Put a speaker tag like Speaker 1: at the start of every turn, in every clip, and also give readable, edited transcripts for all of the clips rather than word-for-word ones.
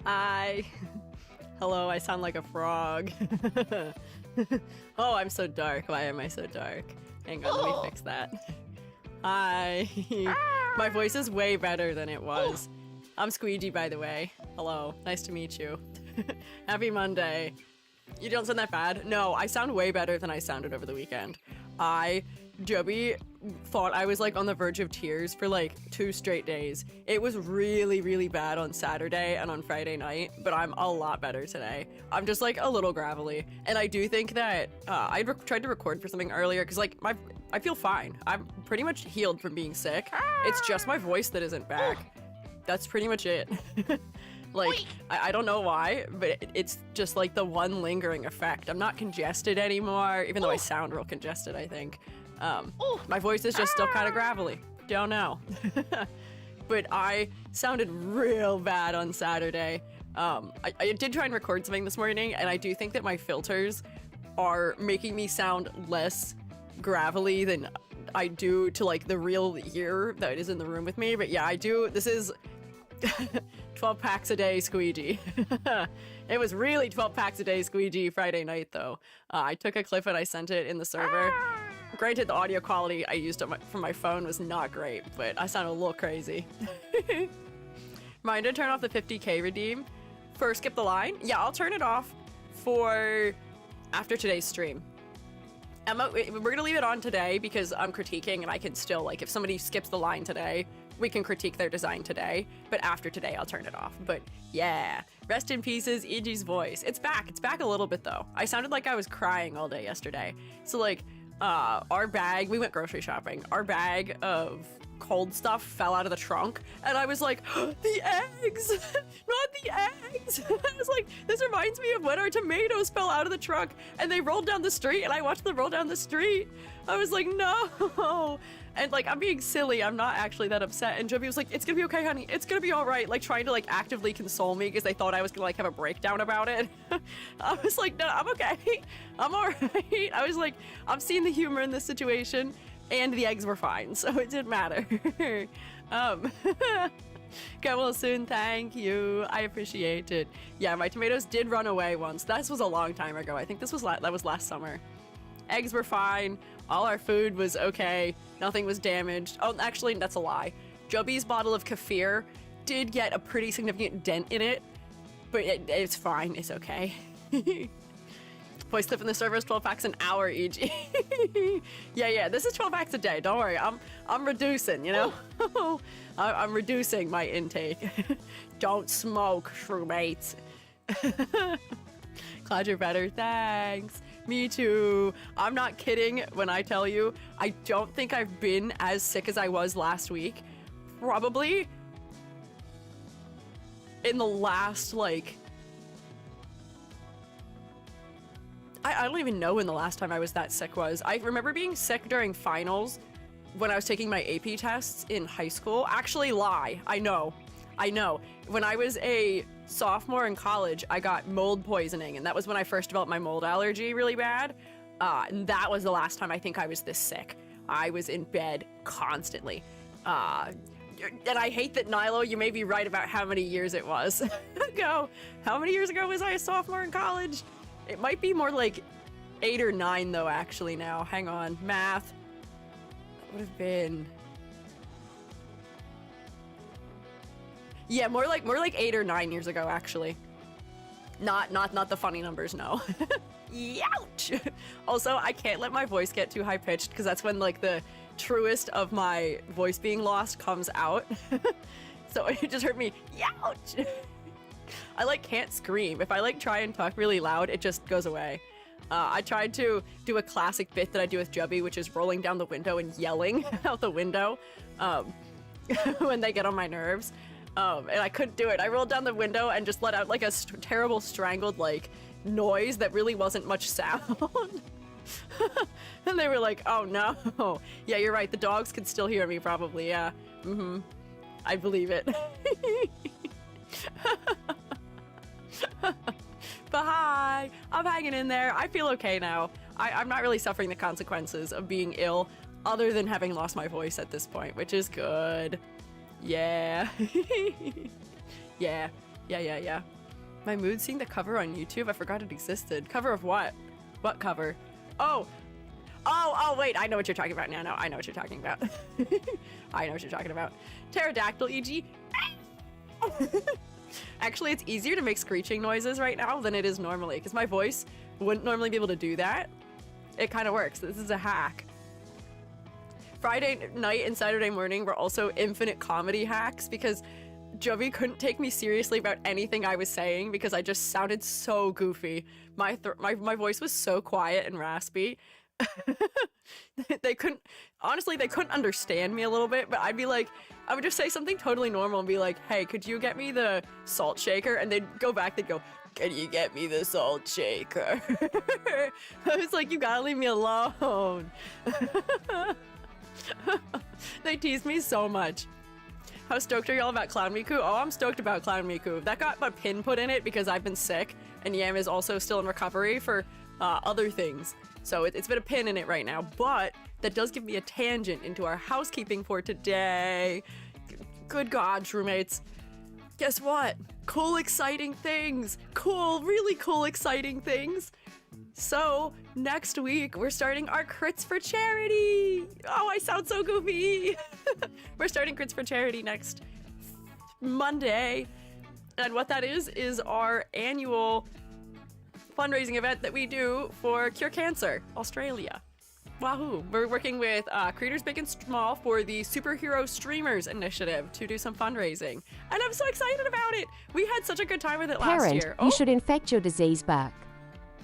Speaker 1: Hi. Hello, I sound like a frog. Oh, I'm so dark. Why am I so dark? Hang on, let me fix that. Hi. My voice is way better than it was. I'm Squiiji, by the way. Hello. Nice to meet you. Happy Monday. You don't sound that bad? No, I sound way better than I sounded over the weekend. Joby thought I was like on the verge of tears for like 2 straight days. It was really, really bad on Saturday and on Friday night, but I'm a lot better today. I'm just like a little gravelly. And I do think that I tried to record for something earlier because like I feel fine. I'm pretty much healed from being sick. It's just my voice that isn't back. That's pretty much it. Like, I don't know why, but it's just like the one lingering effect. I'm not congested anymore, even though I sound real congested, I think. My voice is just still kind of gravelly. Don't know. But I sounded real bad on Saturday. I did try and record something this morning, and I do think that my filters are making me sound less gravelly than I do to like the real ear that is in the room with me. But yeah, I do. This is 12 packs a day Squiiji. It was really 12 packs a day Squiiji Friday night though. I took a clip and I sent it in the server. Granted, the audio quality I used from my phone was not great, but I sounded a little crazy. Mind to turn off the 50k redeem for Skip the Line? Yeah, I'll turn it off for after today's stream. We're gonna leave it on today because I'm critiquing and I can still, like, if somebody skips the line today, we can critique their design today, but after today I'll turn it off. But yeah, rest in pieces, Iji's voice. It's back a little bit though. I sounded like I was crying all day yesterday. So like, our bag, we went grocery shopping, our bag of cold stuff fell out of the trunk, and I was like, the eggs, not the eggs. I was like, this reminds me of when our tomatoes fell out of the trunk and they rolled down the street, and I watched them roll down the street. I was like, no. And like, I'm being silly, I'm not actually that upset. And Joby was like, it's gonna be okay, honey, it's gonna be all right. Like, trying to like actively console me because they thought I was gonna like have a breakdown about it. I was like, no, I'm okay, I'm all right. I was like, I'm seeing the humor in this situation, and the eggs were fine, so it didn't matter. Get well soon, thank you, I appreciate it. Yeah, my tomatoes did run away once. This was a long time ago. I think this was that was last summer. Eggs were fine. All our food was okay. Nothing was damaged. Oh, actually, that's a lie. Joby's bottle of kefir did get a pretty significant dent in it, but it's fine. It's okay. Voice clip in the server is 12 packs an hour each. Yeah, this is 12 packs a day. Don't worry, I'm reducing, you know? I'm reducing my intake. Don't smoke, shroommates. Glad you're better, thanks. Me too. I'm not kidding when I tell you, I don't think I've been as sick as I was last week. Probably in the last, like, I don't even know when the last time I was that sick was. I remember being sick during finals when I was taking my AP tests in high school. Actually, lie. I know. When I was a sophomore in college, I got mold poisoning, and that was when I first developed my mold allergy really bad. And that was the last time I think I was this sick. I was in bed constantly. And I hate that, Nilo, you may be right about how many years it was ago. How many years ago was I a sophomore in college? It might be more like 8 or 9 though, actually now. Hang on, math. That would have been... Yeah, more like 8 or 9 years ago, actually. Not the funny numbers, no. Youch! Also, I can't let my voice get too high pitched because that's when like the truest of my voice being lost comes out. So it just hurt me. Youch! I like can't scream. If I like try and talk really loud, it just goes away. I tried to do a classic bit that I do with Joby, which is rolling down the window and yelling out the window when they get on my nerves. And I couldn't do it. I rolled down the window and just let out like a terrible strangled like noise that really wasn't much sound. And they were like, oh no. Yeah, you're right. The dogs can still hear me probably. Yeah. I believe it. But hi, I'm hanging in there. I feel okay now. I'm not really suffering the consequences of being ill other than having lost my voice at this point, which is good. Yeah. Yeah. My mood seeing the cover on YouTube. I forgot it existed. Cover of what? What cover? Oh, wait, I know what you're talking about now. No, I know what you're talking about. I know what you're talking about. Pterodactyl, e.g. Actually, it's easier to make screeching noises right now than it is normally, because my voice wouldn't normally be able to do that. It kind of works. This is a hack. Friday night and Saturday morning were also infinite comedy hacks, because Jovi couldn't take me seriously about anything I was saying because I just sounded so goofy. My voice was so quiet and raspy. They couldn't understand me a little bit, but I would just say something totally normal and be like, hey, could you get me the salt shaker? And they'd go back, they'd go, can you get me the salt shaker? I was like, you gotta leave me alone. They teased me so much. How stoked are y'all about Clown Miku? Oh, I'm stoked about Clown Miku. That got a pin put in it because I've been sick, and Yam is also still in recovery for other things. So it's been a pin in it right now, but that does give me a tangent into our housekeeping for today. Good God, roommates. Guess what? Cool, exciting things. Cool, really cool, exciting things. So, next week, we're starting our Crits for Charity. Oh, I sound so goofy. We're starting Crits for Charity next Monday. And what that is our annual fundraising event that we do for Cure Cancer Australia. Wahoo! We're working with creators big and small for the Superhero Streamers Initiative to do some fundraising. And I'm so excited about it! We had such a good time with it last year.
Speaker 2: You should infect your disease back.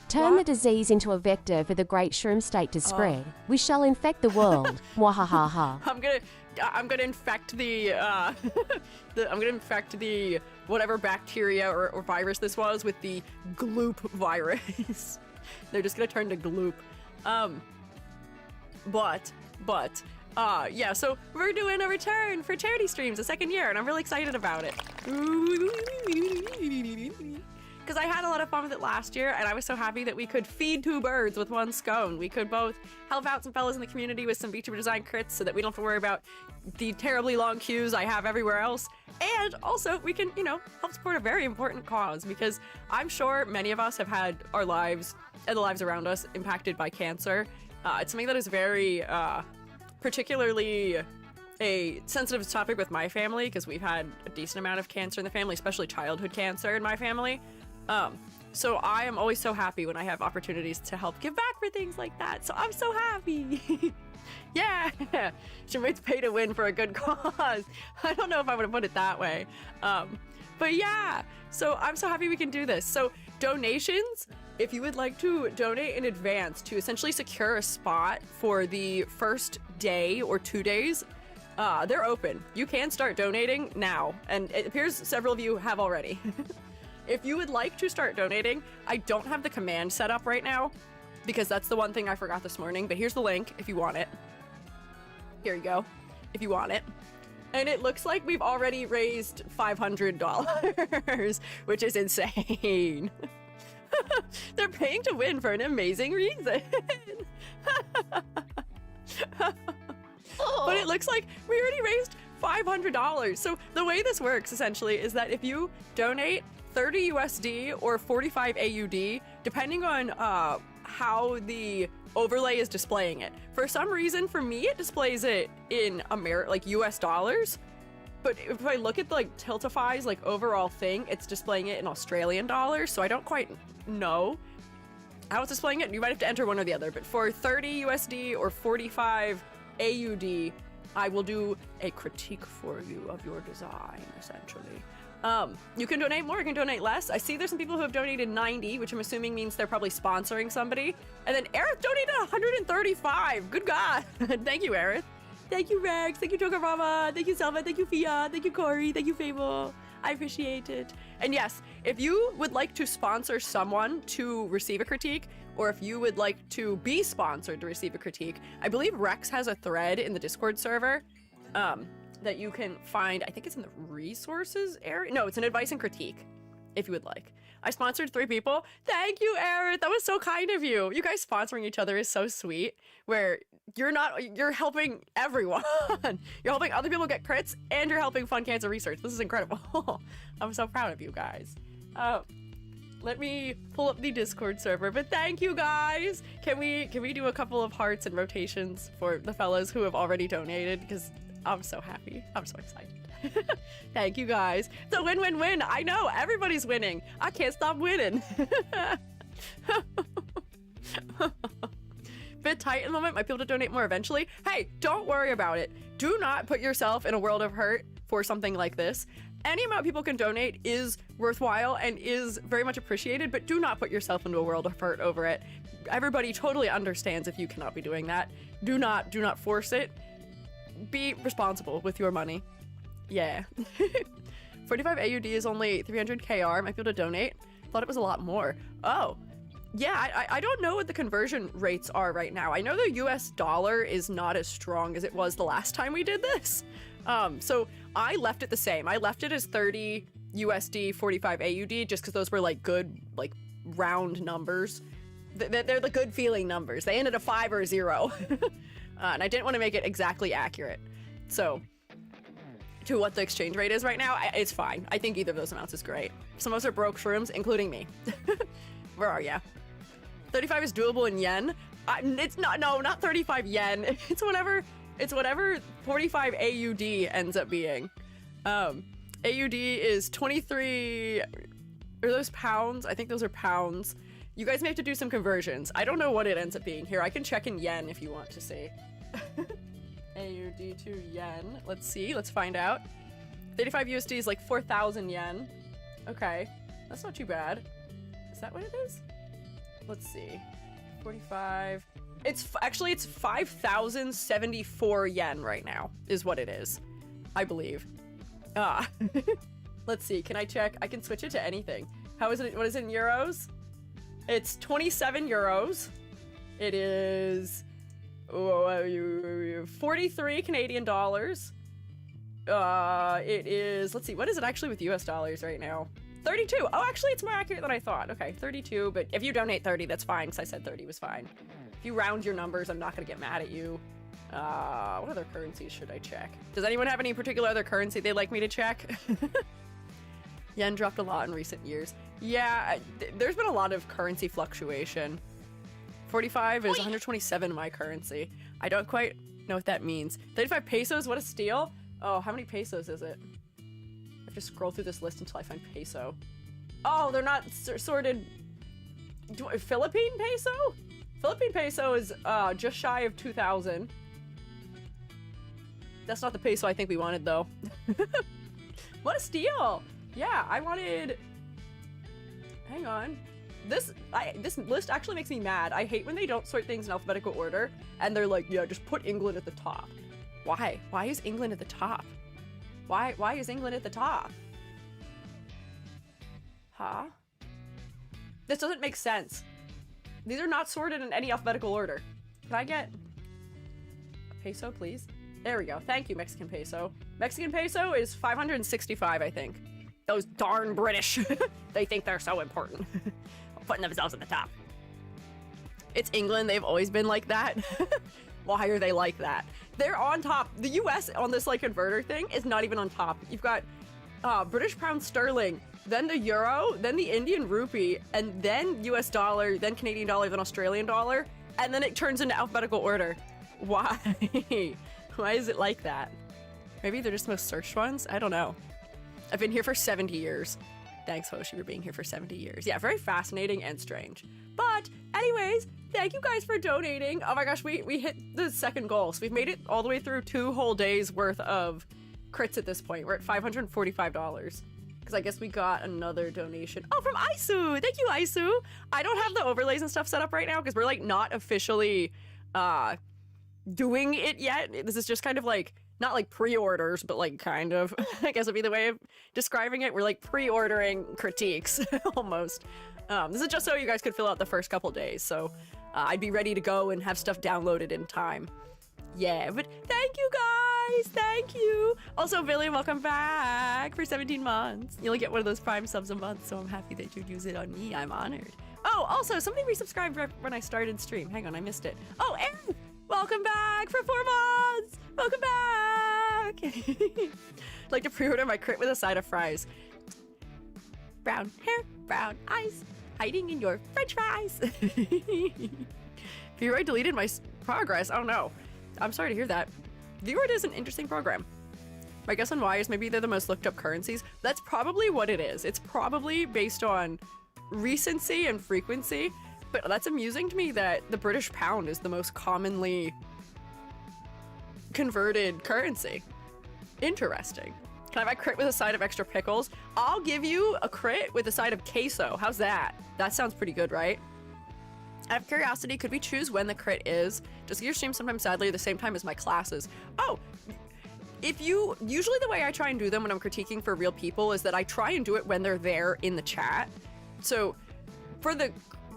Speaker 2: Turn the disease into a vector for the great shroom state to spread. We shall infect the world. Wahahaha.
Speaker 1: I'm gonna infect the I'm gonna infect the whatever bacteria or virus this was with the gloop virus. They're just gonna turn to gloop. Yeah, so we're doing a return for charity streams the second year, and I'm really excited about it. Because I had a lot of fun with it last year, and I was so happy that we could feed two birds with one scone. We could both help out some fellas in the community with some Vtuber design crits so that we don't have to worry about the terribly long queues I have everywhere else. And also, we can, help support a very important cause, because I'm sure many of us have had our lives and the lives around us impacted by cancer. It's something that is very, particularly a sensitive topic with my family, because we've had a decent amount of cancer in the family, especially childhood cancer in my family. So I am always so happy when I have opportunities to help give back for things like that. So I'm so happy. Yeah. Shemate's pay to win for a good cause. I don't know if I would have put it that way. But yeah, so I'm so happy we can do this. So donations, if you would like to donate in advance to essentially secure a spot for the first day or 2 days, they're open. You can start donating now, and it appears several of you have already. If you would like to start donating, I don't have the command set up right now, because that's the one thing I forgot this morning, but here's the link if you want it. Here you go, if you want it. And it looks like we've already raised $500, which is insane. They're paying to win for an amazing reason. But it looks like we already raised $500. So the way this works essentially is that if you donate 30 USD or 45 AUD, depending on how the overlay is displaying it. For some reason, for me, it displays it in US dollars. But if I look at the Tiltify's overall thing, it's displaying it in Australian dollars. So I don't quite know how it's displaying it. You might have to enter one or the other. But for 30 USD or 45 AUD, I will do a critique for you of your design, essentially. You can donate more, you can donate less. I see there's some people who have donated 90, which I'm assuming means they're probably sponsoring somebody. And then Aerith donated 135. Good God. Thank you, Aerith. Thank you, Rex. Thank you, Jogarama. Thank you, Selva. Thank you, Fia. Thank you, Corey. Thank you, Fable. I appreciate it. And yes, if you would like to sponsor someone to receive a critique, or if you would like to be sponsored to receive a critique, I believe Rex has a thread in the Discord server that you can find. I think it's in the resources area. No, it's an advice and critique, if you would like. I sponsored 3 people. Thank you, Eric. That was so kind of you. You guys sponsoring each other is so sweet, where you're helping everyone. You're helping other people get crits, and you're helping fund cancer research. This is incredible. I'm so proud of you guys. Let me pull up the Discord server. But thank you guys. Can we do a couple of hearts and rotations for the fellas who have already donated? Because I'm so happy. I'm so excited. Thank you guys. It's a win-win-win. I know everybody's winning. I can't stop winning. Bit tight in the moment. Might be able to donate more eventually. Hey, don't worry about it. Do not put yourself in a world of hurt for something like this. Any amount people can donate is worthwhile and is very much appreciated, but do not put yourself into a world of hurt over it. Everybody totally understands if you cannot be doing that. Do not force it. Be responsible with your money. Yeah. 45 AUD is only 300 KR. Might be able to donate. Thought it was a lot more. Oh. Yeah, I don't know what the conversion rates are right now. I know the US dollar is not as strong as it was the last time we did this. So I left it the same. I left it as 30 USD, 45 AUD, just because those were like good, like round numbers. They're the good feeling numbers. They ended a 5 or a 0. And I didn't want to make it exactly accurate. So to what the exchange rate is right now, it's fine. I think either of those amounts is great. Some of us are broke shrooms, including me. Where are ya? 35 is doable in yen. It's not, no, not 35 yen. It's whatever 45 AUD ends up being. AUD is 23, are those pounds? I think those are pounds. You guys may have to do some conversions. I don't know what it ends up being here. I can check in yen if you want to see. AUD to yen. Let's see, let's find out. 35 USD is like 4,000 yen. Okay, that's not too bad. Is that what it is? Let's see. 45. It's 5,074 yen right now is what it is. I believe. Let's see. Can I check? I can switch it to anything. How is it? What is it in euros? It's 27 euros. It is 43 Canadian dollars. It is, let's see, what is it actually with US dollars right now? 32. Oh, actually, it's more accurate than I thought. Okay, 32, but if you donate 30, that's fine, because I said 30 was fine. If you round your numbers, I'm not going to get mad at you. What other currencies should I check? Does anyone have any particular other currency they'd like me to check? Yen dropped a lot in recent years. Yeah, there's been a lot of currency fluctuation. 45 is 127 in my currency. I don't quite know what that means. 35 pesos, what a steal. Oh, how many pesos is it? I have to scroll through this list until I find peso. Oh, they're not sorted. Philippine peso? Philippine peso is just shy of 2,000. That's not the peso I think we wanted, though. What a steal! Yeah, I wanted... Hang on. This list actually makes me mad. I hate when they don't sort things in alphabetical order, and they're like, yeah, just put England at the top. Why? Why is England at the top? Why is England at the top? Huh? This doesn't make sense. These are not sorted in any alphabetical order. Can I get a peso, please? There we go. Thank you, Mexican peso. Mexican peso is 565, I think. Those darn British. They think they're so important. Putting themselves at the top. It's England. They've always been like that. Why are they like that? They're on top. The US on this like converter thing is not even on top. You've got British pound sterling, then the euro, then the Indian rupee, and then US dollar, then Canadian dollar, then Australian dollar, and then it turns into alphabetical order. Why? Why is it like that? Maybe they're just the most searched ones? I don't know. I've been here for 70 years. Thanks, Hoshi, for being here for 70 years. Yeah, very fascinating and strange. But anyways, thank you guys for donating. Oh my gosh, we hit the second goal. So we've made it all the way through 2 whole days worth of crits at this point. We're at $545. Because I guess we got another donation. Oh, from Aisu! Thank you, Aisu! I don't have the overlays and stuff set up right now because we're like not officially doing it yet. This is just kind of like, not like pre-orders, but like kind of, I guess would be the way of describing it. We're like pre-ordering critiques, almost. This is just so you guys could fill out the first couple days, so I'd be ready to go and have stuff downloaded in time. Yeah, but thank you guys! Thank you! Also, Billy, welcome back for 17 months. You only get one of those Prime subs a month, so I'm happy that you'd use it on me. I'm honored. Oh, also, somebody resubscribed when I started stream. Hang on, I missed it. Oh, Aaron! Welcome back for 4 months! Welcome back! I'd like to pre-order my crit with a side of fries. Brown hair, brown eyes. hiding in your french fries. Vroid deleted my progress. Oh no. I'm sorry to hear that. Vroid is an interesting program. My guess on why is maybe they're the most looked up currencies. That's probably what it is. It's probably based on recency and frequency, but that's amusing to me that the British pound is the most commonly converted currency. Interesting. Can I have a crit with a side of extra pickles? I'll give you a crit with a side of queso. How's that? That sounds pretty good, right? Out of curiosity, could we choose when the crit is? Does your stream sometimes sadly at the same time as my classes? Oh, usually the way I try and do them when I'm critiquing for real people is that I try and do it when they're there in the chat. So for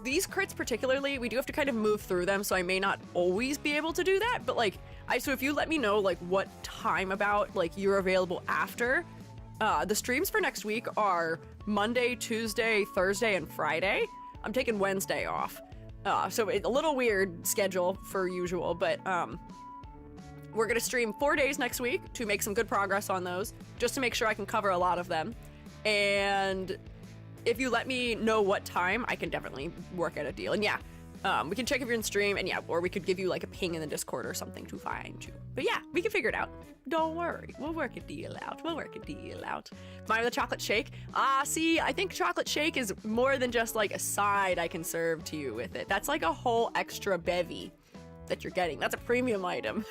Speaker 1: these crits particularly, we do have to kind of move through them, so I may not always be able to do that, but like, so if you let me know like what time about like you're available after, the streams for next week are Monday, Tuesday, Thursday, and Friday. I'm taking Wednesday off. So it's a little weird schedule for usual, but we're gonna stream 4 days next week to make some good progress on those, just to make sure I can cover a lot of them. And if you let me know what time, I can definitely work out a deal. And yeah, we can check if you're in stream, and yeah, or we could give you like a ping in the Discord or something to find you. But yeah, we can figure it out. Don't worry, we'll work a deal out. We'll work a deal out. Mine with a chocolate shake. See, I think chocolate shake is more than just like a side I can serve to you with it. That's like a whole extra bevy that you're getting. That's a premium item.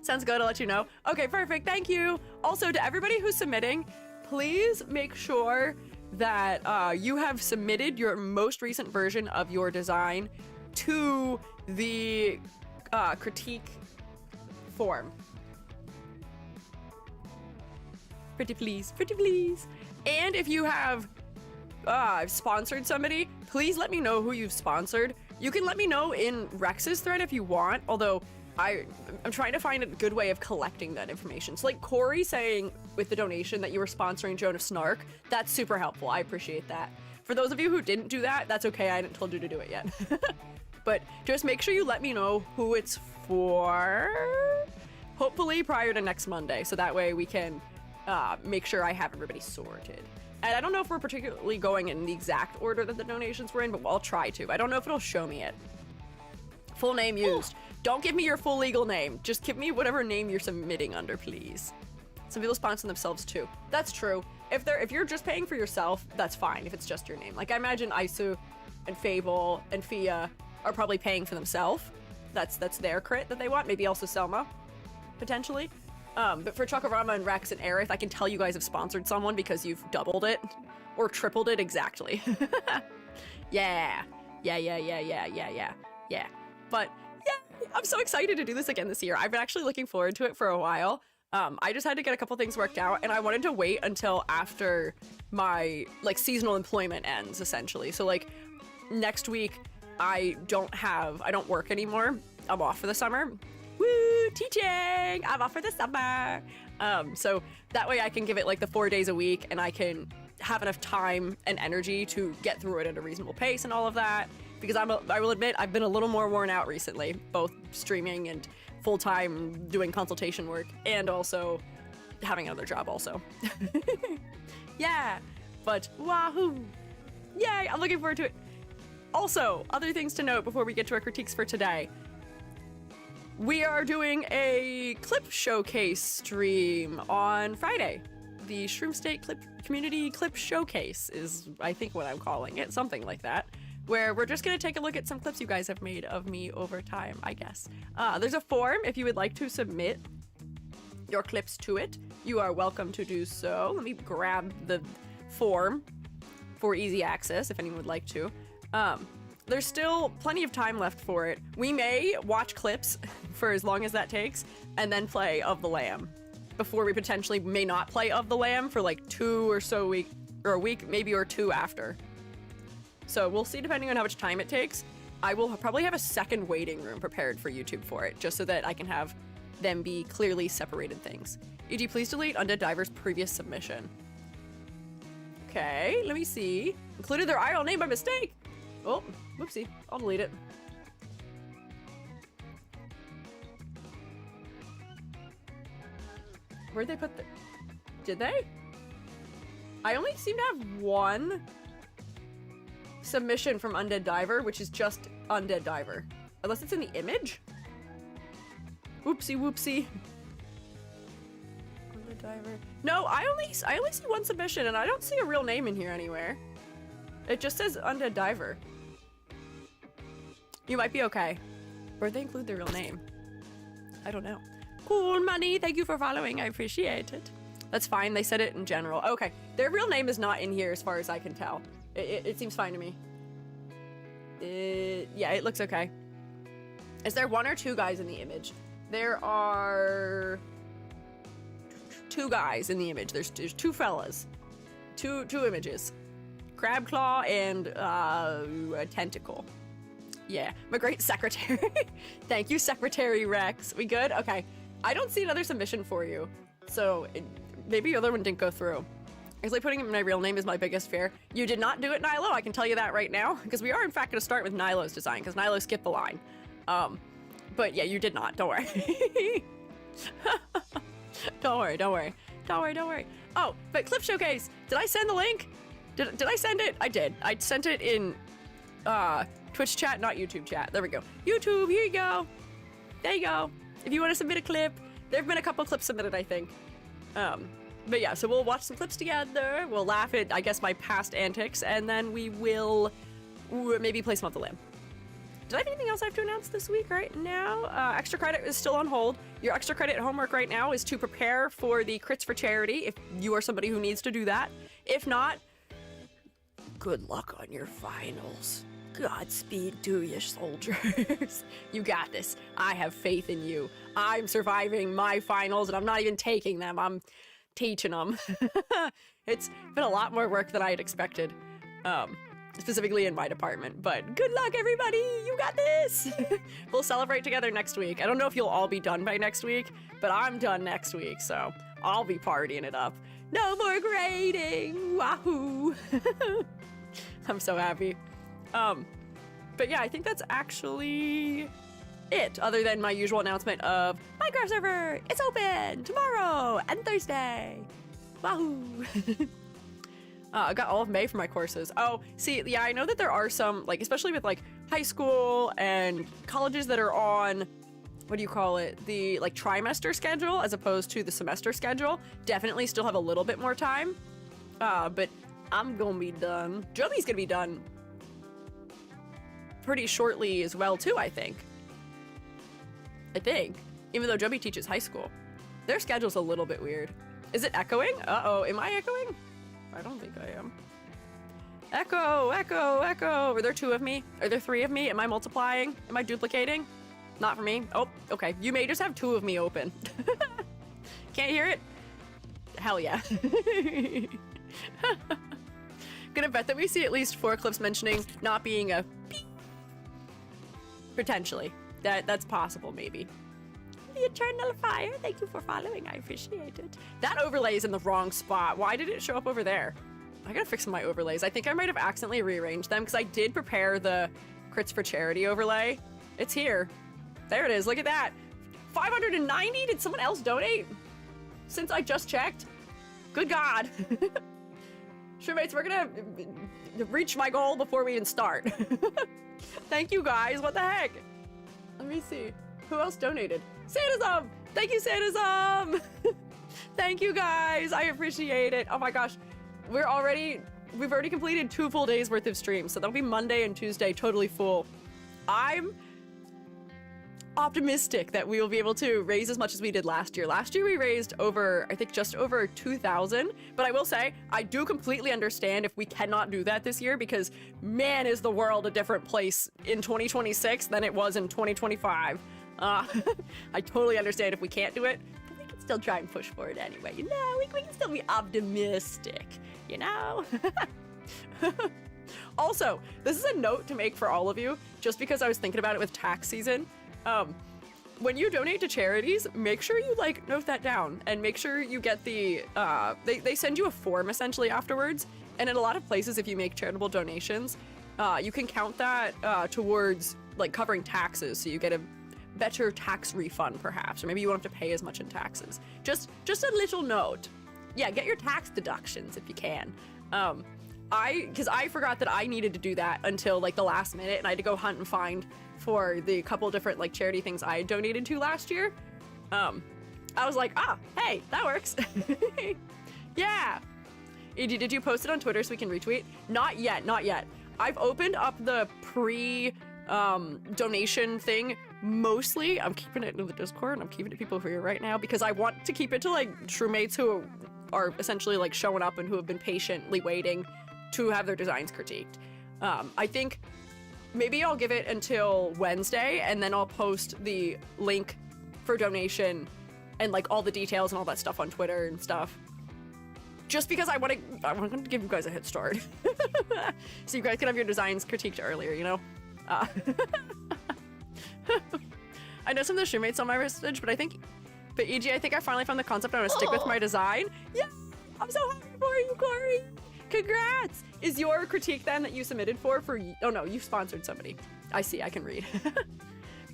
Speaker 1: Sounds good, I'll let you know. Okay, perfect, thank you. Also, to everybody who's submitting, please make sure that you have submitted your most recent version of your design to the critique form. Pretty please, pretty please. And if you have sponsored somebody, please let me know who you've sponsored. You can let me know in Rex's thread if you want, although I'm trying to find a good way of collecting that information. So like Corey saying with the donation that you were sponsoring Joan of Snark, that's super helpful. I appreciate that. For those of you who didn't do that, that's okay. I hadn't told you to do it yet. But just make sure you let me know who it's for, hopefully prior to next Monday. So that way we can make sure I have everybody sorted. And I don't know if we're particularly going in the exact order that the donations were in, but I'll try to. I don't know if it'll show me it. Full name used. Don't give me your full legal name. Just give me whatever name you're submitting under, please. Some people sponsor themselves too. That's true. If you're just paying for yourself, that's fine if it's just your name. Like I imagine Isu and Fable and Fia are probably paying for themselves. That's their crit that they want. Maybe also Selma, potentially. But for Chocorama and Rex and Aerith, I can tell you guys have sponsored someone because you've doubled it or tripled it exactly. Yeah. But yeah, I'm so excited to do this again this year. I've been actually looking forward to it for a while. I just had to get a couple things worked out, and I wanted to wait until after my like seasonal employment ends, essentially. So like next week, I don't work anymore. I'm off for the summer. Woo, teaching! I'm off for the summer. So that way I can give it like the 4 days a week, and I can have enough time and energy to get through it at a reasonable pace and all of that. Because I will admit, I've been a little more worn out recently, both streaming and full-time doing consultation work, and also having another job also. Yeah, but wahoo! Yay, I'm looking forward to it. Also, other things to note before we get to our critiques for today. We are doing a clip showcase stream on Friday. The Shroom State Community Clip Showcase is, I think, what I'm calling it, something like that, where we're just gonna take a look at some clips you guys have made of me over time, I guess. There's a form if you would like to submit your clips to it. You are welcome to do so. Let me grab the form for easy access if anyone would like to. There's still plenty of time left for it. We may watch clips for as long as that takes, and then play Of the Lamb, before we potentially may not play Of the Lamb for like 2 or so week, or a week maybe or 2 after. So we'll see depending on how much time it takes. I will probably have a second waiting room prepared for YouTube for it, just so that I can have them be clearly separated things. E.g., please delete Undead Diver's previous submission. Okay, let me see. Included their idol name by mistake. Oh, whoopsie. I'll delete it. Where'd they put the... Did they? I only seem to have one submission from Undead Diver, which is just Undead Diver. Unless it's in the image? Whoopsie whoopsie. Undead Diver. No, I only see one submission and I don't see a real name in here anywhere. It just says Undead Diver. You might be okay. Or they include their real name. I don't know. Cool money, thank you for following, I appreciate it. That's fine, they said it in general. Okay, their real name is not in here as far as I can tell. It seems fine to me. Yeah, it looks okay. Is there one or two guys in the image? There are two guys in the image. There's two fellas. Two images. Crab claw and a tentacle. Yeah, my great secretary. Thank you, Secretary Rex. We good? Okay. I don't see another submission for you. So maybe your other one didn't go through. Actually, putting in my real name is my biggest fear. You did not do it, Nilo. I can tell you that right now. Because we are, in fact, going to start with Nilo's design. Because Nilo skipped the line. But yeah, you did not. Don't worry. Don't worry, don't worry. Don't worry, don't worry. Oh, but Clip Showcase. Did I send the link? Did I send it? I did. I sent it in Twitch chat, not YouTube chat. There we go. YouTube, here you go. There you go. If you want to submit a clip, there have been a couple clips submitted, I think. But yeah, so we'll watch some clips together. We'll laugh at, I guess, my past antics, and then we will maybe play some off the limb. Did I have anything else I have to announce this week right now? Extra credit is still on hold. Your extra credit homework right now is to prepare for the crits for charity if you are somebody who needs to do that. If not, good luck on your finals. Godspeed to you, soldiers. You got this. I have faith in you. I'm surviving my finals and I'm not even taking them. I'm teaching them. It's been a lot more work than I had expected. Specifically in my department, but good luck, everybody. You got this. We'll celebrate together next week. I don't know if you'll all be done by next week, but I'm done next week, so I'll be partying it up. No more grading. Wahoo. I'm so happy. But yeah, I think that's actually it, other than my usual announcement of Minecraft server. It's open tomorrow and Thursday. Wahoo. I got all of May for my courses. Oh, see, yeah, I know that there are some, like, especially with, like, high school and colleges that are on, what do you call it, the, like, trimester schedule as opposed to the semester schedule. Definitely still have a little bit more time. But I'm gonna be done. Joby's gonna be done pretty shortly as well, too, I think. Even though Joby teaches high school. Their schedule's a little bit weird. Is it echoing? Uh-oh, am I echoing? I don't think I am. Echo, echo, echo. Are there two of me? Are there three of me? Am I multiplying? Am I duplicating? Not for me. Oh, okay. You may just have two of me open. Can't hear it? Hell yeah. Gonna bet that we see at least 4 clips mentioning not being a beep. Potentially. That's possible, maybe. The Eternal Fire, thank you for following. I appreciate it. That overlay is in the wrong spot. Why did it show up over there? I gotta fix my overlays. I think I might have accidentally rearranged them because I did prepare the crits for charity overlay. It's here. There it is. Look at that. 590? Did someone else donate? Since I just checked? Good God. Shroommates, we're gonna reach my goal before we even start. Thank you guys. What the heck? Let me see. Who else donated? Santism! Thank you, Santism! Thank you guys. I appreciate it. Oh my gosh. We've already completed 2 full days worth of streams, so that'll be Monday and Tuesday totally full. I'm optimistic that we will be able to raise as much as we did last year. Last year we raised over, I think just over 2,000, but I will say, I do completely understand if we cannot do that this year because man is the world a different place in 2026 than it was in 2025. I totally understand if we can't do it, but we can still try and push for it anyway, you know? We can still be optimistic, you know? Also, this is a note to make for all of you, just because I was thinking about it with tax season. When you donate to charities, make sure you note that down and make sure you get the, they send you a form essentially afterwards. And in a lot of places, if you make charitable donations, you can count that towards covering taxes. So you get a better tax refund perhaps, or maybe you won't have to pay as much in taxes. Just a little note. Yeah, get your tax deductions if you can. because I forgot that I needed to do that until like the last minute, and I had to go hunt and find for the couple different like charity things I had donated to last year. I was like, hey, that works. Yeah. Edie, did you post it on Twitter so we can retweet? Not yet. I've opened up the donation thing. Mostly, I'm keeping it in the Discord, and I'm keeping it to people who are here right now because I want to keep it to like shroommates who are essentially like showing up and who have been patiently waiting to have their designs critiqued. I think maybe I'll give it until Wednesday, and then I'll post the link for donation and like all the details and all that stuff on Twitter and stuff. Just because I want to give you guys a head start. So you guys can have your designs critiqued earlier, you know? I know some of the shoemates on my message, but EG, I think I finally found the concept I want to stick with my design. Yeah, I'm so happy for you, Corey. Congrats. Is your critique then that you submitted for, oh no, you sponsored somebody. I see, I can read.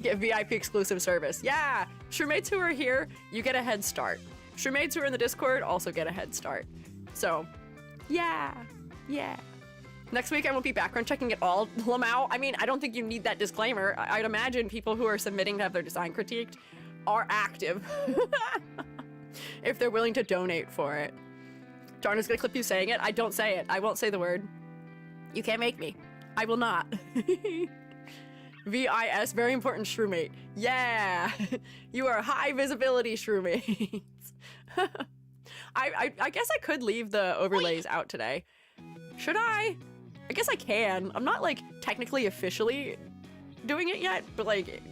Speaker 1: Get VIP exclusive service. Yeah, shoemates who are here, you get a head start. Shoemates who are in the Discord also get a head start. So, yeah. Next week I won't be background checking at all, Lamau. I mean, I don't think you need that disclaimer. I'd imagine people who are submitting to have their design critiqued are active. If they're willing to donate for it. Darna's gonna clip you saying it. I don't say it. I won't say the word. You can't make me. I will not. VIS, very important shroomate. Yeah, you are high visibility shroommates. I guess I could leave the overlays out today. Should I? I guess I can. I'm not like technically officially doing it yet, but like,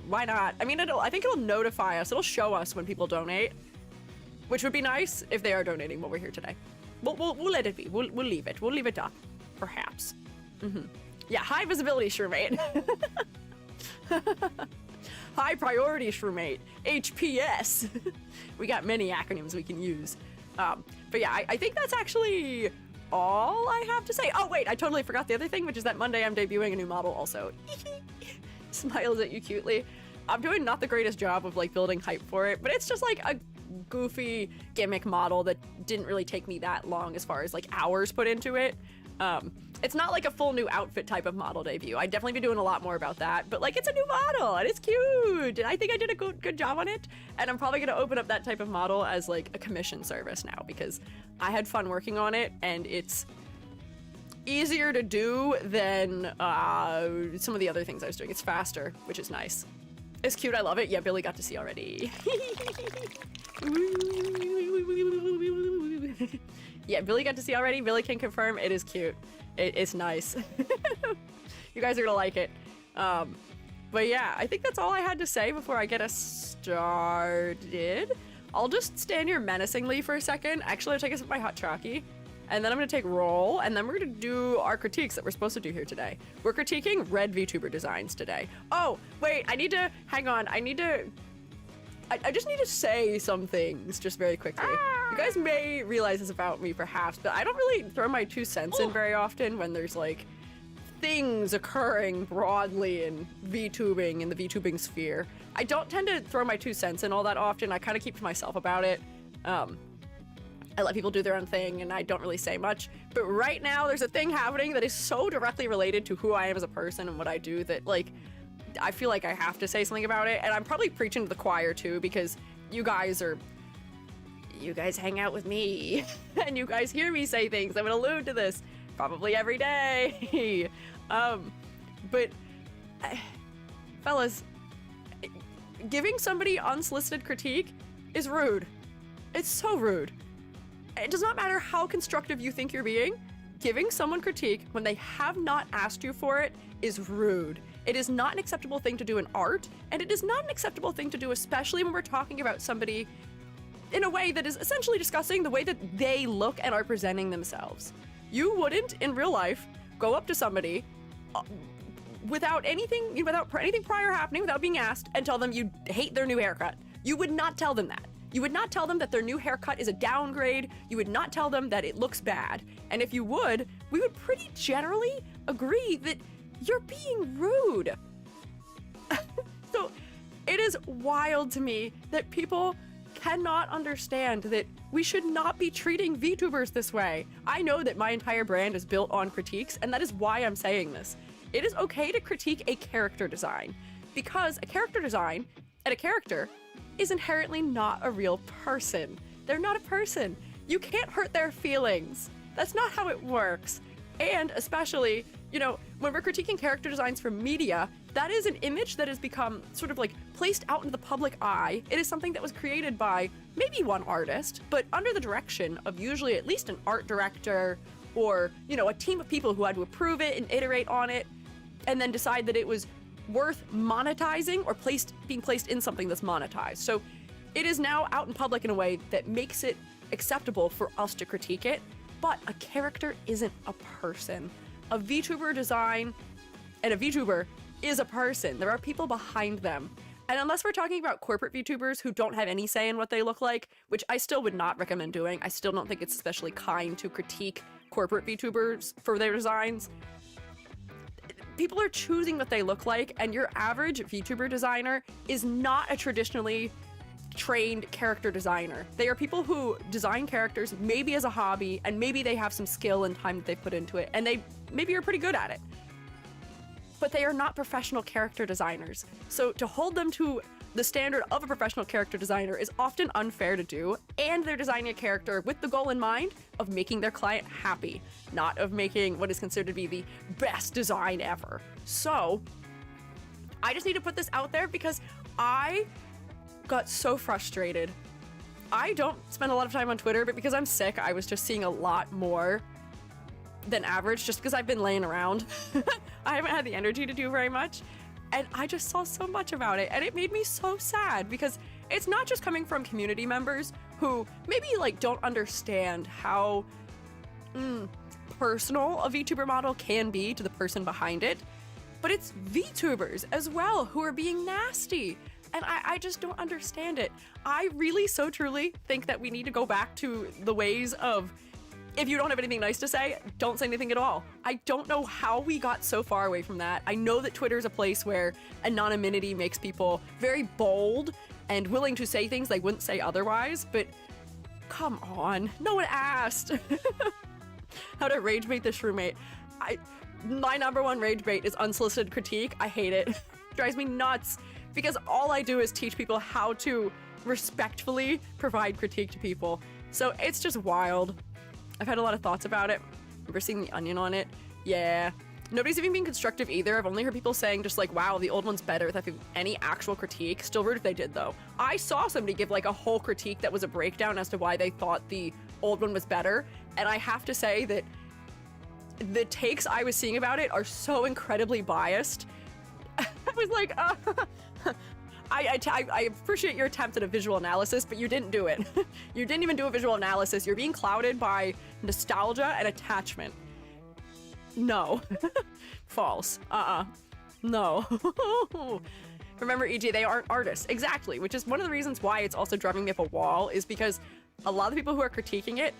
Speaker 1: why not? I mean, I think it'll notify us. It'll show us when people donate, which would be nice if they are donating while we're here today. We'll let it be. We'll leave it. We'll leave it up, perhaps. Yeah, high visibility shroomate. High priority shroomate. HPS. We got many acronyms we can use. But yeah, I think that's actually all I have to say. Oh wait, I totally forgot the other thing, which is that Monday I'm debuting a new model also. Smiles at you cutely. I'm doing not the greatest job of like building hype for it, but it's just like a goofy gimmick model that didn't really take me that long as far as like hours put into it. It's not like a full new outfit type of model debut. I'd definitely be doing a lot more about that, but like it's a new model and it's cute and I think I did a good job on it, and I'm probably gonna open up that type of model as like a commission service now because I had fun working on it and it's easier to do than some of the other things I was doing. It's faster, which is nice. It's cute, I love it. Yeah, Billy got to see already. Yeah, Billy got to see already. Billy can confirm it is cute. It's nice. You guys are gonna like it. But yeah, I think that's all I had to say before I get us started. I'll just stand here menacingly for a second. Actually, I'll take a sip of my hot chalky. And then I'm gonna take roll, and then we're gonna do our critiques that we're supposed to do here today. We're critiquing red VTuber designs today. Oh, wait, hang on. I just need to say some things just very quickly. You guys may realize this about me perhaps, but I don't really throw my 2 cents in very often when there's like things occurring broadly in VTubing, in the VTubing sphere. I don't tend to throw my 2 cents in all that often. I kind of keep to myself about it. I let people do their own thing and I don't really say much. But right now there's a thing happening that is so directly related to who I am as a person and what I do that like, I feel like I have to say something about it. And I'm probably preaching to the choir too, because you guys hang out with me and you guys hear me say things. I'm gonna allude to this probably every day. Fellas, giving somebody unsolicited critique is rude. It's so rude. It does not matter how constructive you think you're being. Giving someone critique when they have not asked you for it is rude. It is not an acceptable thing to do in art, and it is not an acceptable thing to do, especially when we're talking about somebody in a way that is essentially discussing the way that they look and are presenting themselves. You wouldn't, in real life, go up to somebody without anything prior happening, without being asked, and tell them you hate their new haircut. You would not tell them that. You would not tell them that their new haircut is a downgrade. You would not tell them that it looks bad. And if you would, we would pretty generally agree that you're being rude. So it is wild to me that people cannot understand that we should not be treating VTubers this way. I know that my entire brand is built on critiques, and that is why I'm saying this. It is okay to critique a character design, because a character design and a character is inherently not a real person. They're not a person. You can't hurt their feelings. That's not how it works. And especially, you know, when we're critiquing character designs for media, that is an image that has become sort of like placed out into the public eye. It is something that was created by maybe one artist, but under the direction of usually at least an art director or, you know, a team of people who had to approve it and iterate on it and then decide that it was worth monetizing or being placed in something that's monetized. So it is now out in public in a way that makes it acceptable for us to critique it, but a character isn't a person. A VTuber design and a VTuber is a person. There are people behind them. And unless we're talking about corporate VTubers who don't have any say in what they look like, which I still would not recommend doing, I still don't think it's especially kind to critique corporate VTubers for their designs. People are choosing what they look like, and your average VTuber designer is not a traditionally trained character designer. They are people who design characters maybe as a hobby, and maybe they have some skill and time that they put into it, and they maybe are pretty good at it. But they are not professional character designers. So to hold them to the standard of a professional character designer is often unfair to do, and they're designing a character with the goal in mind of making their client happy, not of making what is considered to be the best design ever. So I just need to put this out there because I got so frustrated. I don't spend a lot of time on Twitter, but because I'm sick, I was just seeing a lot more than average just because I've been laying around. I haven't had the energy to do very much, and I just saw so much about it, and it made me so sad because it's not just coming from community members who maybe like don't understand how personal a VTuber model can be to the person behind it, but it's VTubers as well who are being nasty. And I just don't understand it. I really so truly think that we need to go back to the ways of, if you don't have anything nice to say, don't say anything at all. I don't know how we got so far away from that. I know that Twitter is a place where anonymity makes people very bold and willing to say things they wouldn't say otherwise, but come on, no one asked. How to rage bait this roommate. My number one rage bait is unsolicited critique. I hate it. Drives me nuts. Because all I do is teach people how to respectfully provide critique to people. So it's just wild. I've had a lot of thoughts about it. Remember seeing The Onion on it? Yeah. Nobody's even being constructive either. I've only heard people saying just like, wow, the old one's better without any actual critique. Still rude if they did though. I saw somebody give like a whole critique that was a breakdown as to why they thought the old one was better. And I have to say that the takes I was seeing about it are so incredibly biased. I was like, I appreciate your attempt at a visual analysis, but you didn't do it. You didn't even do a visual analysis. You're being clouded by nostalgia and attachment. No. False. No. Remember, e.g., they aren't artists. Exactly, which is one of the reasons why it's also driving me up a wall, is because a lot of the people who are critiquing it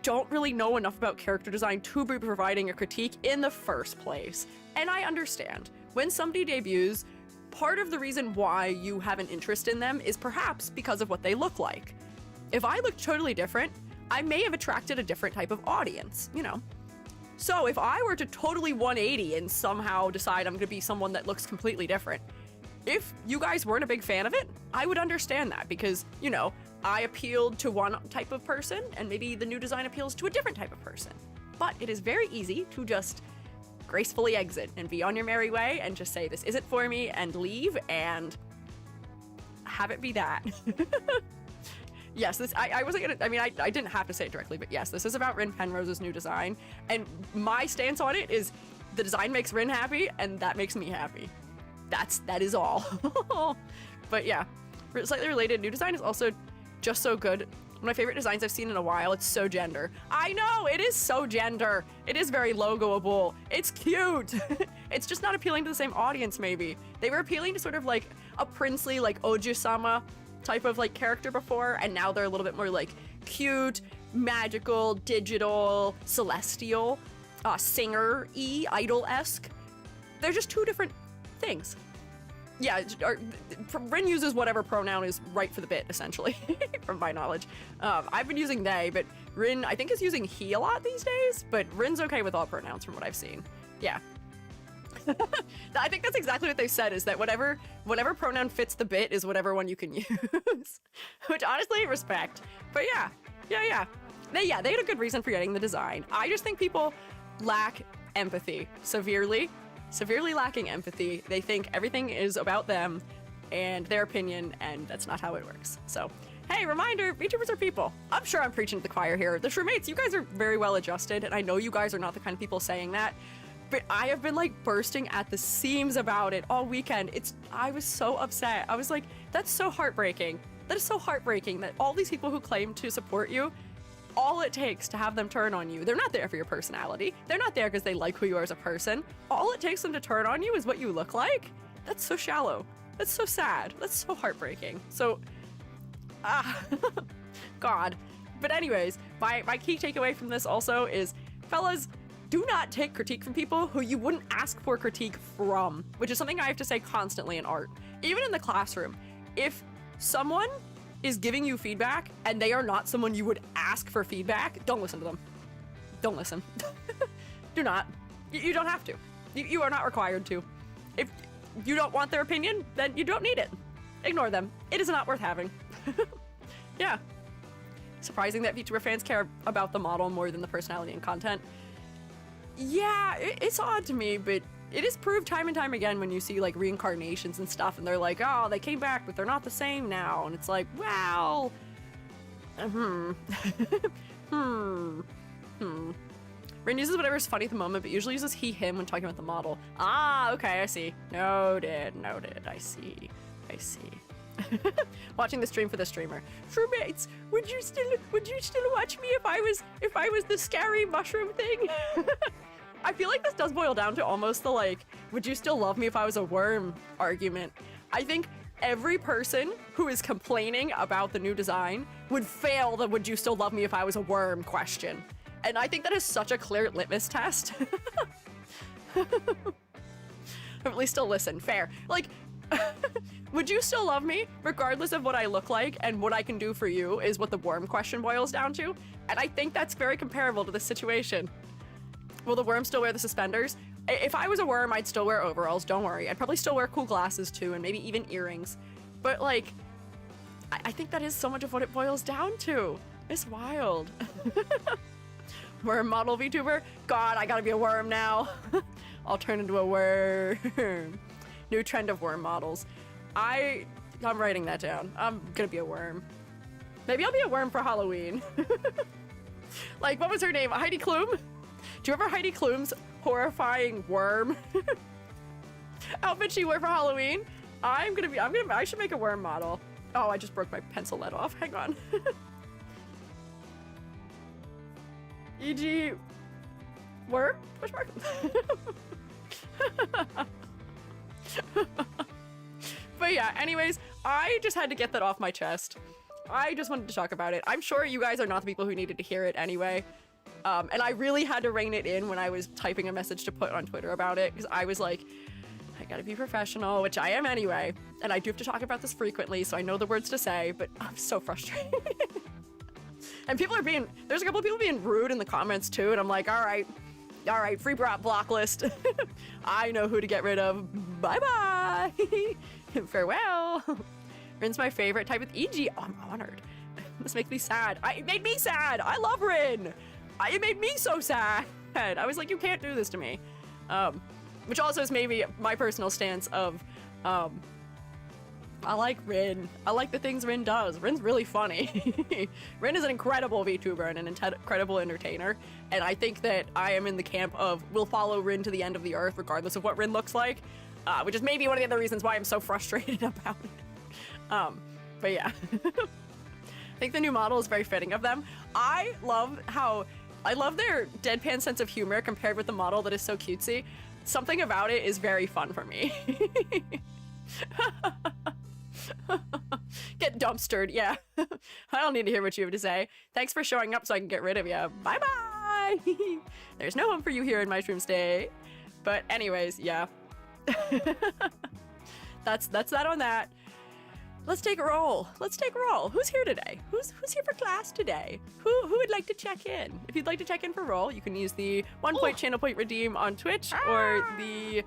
Speaker 1: don't really know enough about character design to be providing a critique in the first place. And I understand. When somebody debuts, part of the reason why you have an interest in them is perhaps because of what they look like. If I looked totally different, I may have attracted a different type of audience, you know. So if I were to totally 180 and somehow decide I'm gonna be someone that looks completely different, if you guys weren't a big fan of it, I would understand that because, you know, I appealed to one type of person and maybe the new design appeals to a different type of person. But it is very easy to just gracefully exit and be on your merry way and just say, this isn't for me, and leave and have it be that. Yes, I wasn't gonna, I mean, I didn't have to say it directly, but yes, this is about Rin Penrose's new design. And my stance on it is the design makes Rin happy and that makes me happy. That is all. But yeah, slightly related, new design is also just so good. One of my favorite designs I've seen in a while. It's so gender. I know, it is so gender. It is very logoable. It's cute. It's just not appealing to the same audience, maybe. They were appealing to sort of like a princely, like Oju-sama type of like character before, and now they're a little bit more like cute, magical, digital, celestial, singer-y, idol-esque. They're just two different things. yeah, Rin uses whatever pronoun is right for the bit, essentially, from my knowledge. I've been using they, but Rin, I think, is using he a lot these days, but Rin's okay with all pronouns from what I've seen. Yeah. I think that's exactly what they said, is that whatever pronoun fits the bit is whatever one you can use. Which, honestly, respect. But yeah. They had a good reason for getting the design. I just think people lack empathy severely lacking empathy. They think everything is about them and their opinion, and that's not how it works. So, hey, reminder, VTubers are people. I'm sure I'm preaching to the choir here. The Shroomates, you guys are very well adjusted, and I know you guys are not the kind of people saying that, but I have been like bursting at the seams about it all weekend. I was so upset. I was like, that's so heartbreaking. That is so heartbreaking that all these people who claim to support you, all it takes to have them turn on you, they're not there for your personality. They're not there because they like who you are as a person. All it takes them to turn on you is what you look like. That's so shallow. That's so sad. That's so heartbreaking. So, God. But anyways, my key takeaway from this also is, fellas, do not take critique from people who you wouldn't ask for critique from, which is something I have to say constantly in art. Even in the classroom, if someone is giving you feedback and they are not someone you would ask for feedback, don't listen to them. Don't listen. Do not. You don't have to. You are not required to. If you don't want their opinion, then you don't need it. Ignore them. It is not worth having. Yeah. Surprising that VTuber fans care about the model more than the personality and content. Yeah, it's odd to me, but it is proved time and time again when you see like reincarnations and stuff, and they're like, oh, they came back, but they're not the same now. And it's like, well, Rin uses whatever's funny at the moment, but usually uses he, him when talking about the model. Ah, okay, I see. Noted. I see. Watching the stream for the streamer. Roommates, would you still watch me if I was the scary mushroom thing? I feel like this does boil down to almost the like, would you still love me if I was a worm argument. I think every person who is complaining about the new design would fail the would you still love me if I was a worm question. And I think that is such a clear litmus test. Or at least still listen, fair. Like, would you still love me regardless of what I look like and what I can do for you is what the worm question boils down to. And I think that's very comparable to this situation. Will the worm still wear the suspenders? If I was a worm, I'd still wear overalls, don't worry. I'd probably still wear cool glasses too, and maybe even earrings. But like, I think that is so much of what it boils down to. It's wild. Worm model VTuber? God, I gotta be a worm now. I'll turn into a worm. New trend of worm models. I'm writing that down. I'm gonna be a worm. Maybe I'll be a worm for Halloween. Like, what was her name? Heidi Klum? Do you remember Heidi Klum's horrifying worm outfit she wore for Halloween? I should make a worm model. Oh, I just broke my pencil lead off. Hang on. E.g. worm? Question mark? But yeah, anyways, I just had to get that off my chest. I just wanted to talk about it. I'm sure you guys are not the people who needed to hear it anyway. And I really had to rein it in when I was typing a message to put on Twitter about it, because I was like, I gotta be professional, which I am anyway. And I do have to talk about this frequently, so I know the words to say, but I'm so frustrated. And there's a couple of people being rude in the comments too, and I'm like, all right, free block list. I know who to get rid of. Bye-bye. Farewell. Rin's my favorite. Type with EG. Oh, I'm honored. This makes me sad. It made me sad. I love Rin. It made me so sad. I was like, you can't do this to me. Which also is maybe my personal stance of, I like Rin. I like the things Rin does. Rin's really funny. Rin is an incredible VTuber and an incredible entertainer. And I think that I am in the camp of we'll follow Rin to the end of the earth regardless of what Rin looks like. Which is maybe one of the other reasons why I'm so frustrated about it. But yeah. I think the new model is very fitting of them. I love their deadpan sense of humor compared with the model that is so cutesy. Something about it is very fun for me. Get dumpstered, yeah. I don't need to hear what you have to say. Thanks for showing up so I can get rid of you. Bye-bye! There's no home for you here in Mushroom State. But anyways, yeah. That's that on that. Let's take a roll. Let's take a roll. Who's here today? Who's here for class today? Who would like to check in? If you'd like to check in for roll, you can use the 1 point channel point redeem on Twitch or the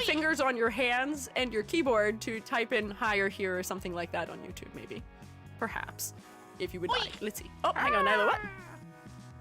Speaker 1: fingers on your hands and your keyboard to type in hi or here or something like that on YouTube, maybe. Perhaps. If you would like. Let's see. Oh, hang on, Nyla, what?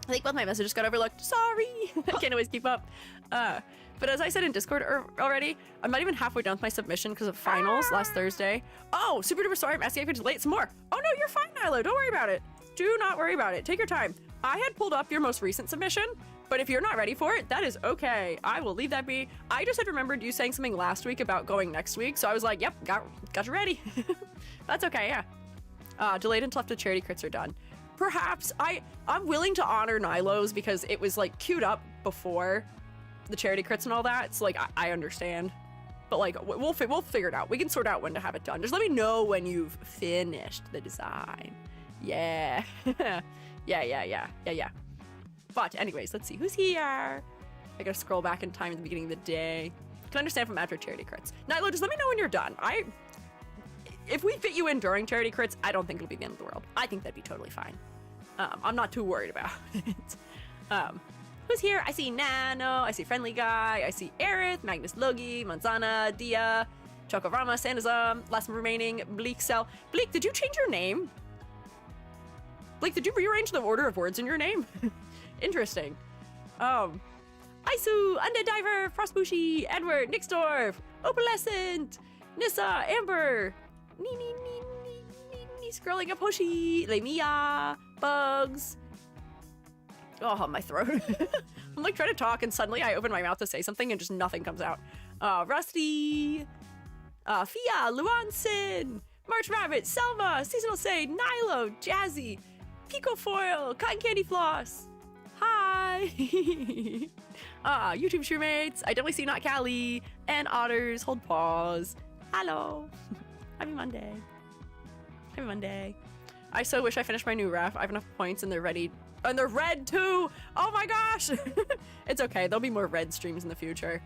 Speaker 1: I think both my messages got overlooked. Sorry. I can't always keep up. But as I said in Discord already, I'm not even halfway done with my submission because of finals last Thursday. Oh, super duper sorry. I'm asking if I could delete some more. Oh no, you're fine, Nyla. Don't worry about it. Do not worry about it. Take your time. I had pulled up your most recent submission, but if you're not ready for it, that is okay. I will leave that be. I just had remembered you saying something last week about going next week, so I was like, yep, got you ready. That's okay, yeah. Delayed until after charity crits are done. Perhaps I'm willing to honor Nilo's because it was like queued up before the charity crits and all that. So like I understand, but like we'll figure it out. We can sort out when to have it done. Just let me know when you've finished the design. Yeah, yeah. But anyways, let's see who's here. I gotta scroll back in time at the beginning of the day. Can understand from after charity crits. Nilo, just let me know when you're done. If we fit you in during charity crits, I don't think it'll be the end of the world. I think that'd be totally fine. I'm not too worried about it. Who's here? I see Nano, I see Friendly Guy, I see Aerith, Magnus Logi, Manzana, Dia, Chokorama, Sanizam, last remaining, Bleak Cell. Bleak, did you change your name? Bleak, did you rearrange the order of words in your name? Interesting. Aisu, Undead Diver, Frostbushi, Edward, Nixdorf, Opalescent, Nissa, Amber, Scrolling up Hoshi, Lemia, Bugs. Oh, my throat. I'm like trying to talk and suddenly I open my mouth to say something and just nothing comes out. Rusty, Fia, Luanson, March Rabbit, Selma, Seasonal Say, Nilo, Jazzy, Pico Foil, Cotton Candy Floss. Hi. YouTube Shoemates. I definitely see Not Callie and Otters. Hold pause. Hello. Happy Monday. Happy Monday. I so wish I finished my new ref. I have enough points and they're ready. And they're red too! Oh my gosh! It's okay, there'll be more red streams in the future.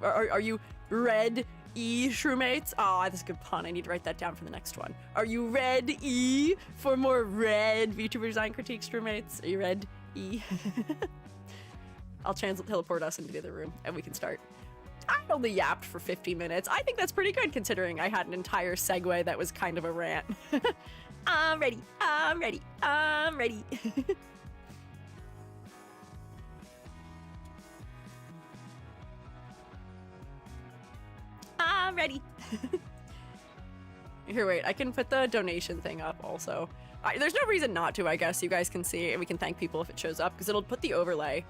Speaker 1: Are you red E Shroommates? Oh, that's a good pun. I need to write that down for the next one. Are you red E for more red VTuber design critique Shroommates? Are you red E? I'll teleport us into the other room and we can start. I only yapped for 50 minutes. I think that's pretty good considering I had an entire segue that was kind of a rant. I'm ready. I'm ready. I'm ready. I'm ready. Here, wait, I can put the donation thing up also. There's no reason not to, I guess. You guys can see and we can thank people if it shows up because it'll put the overlay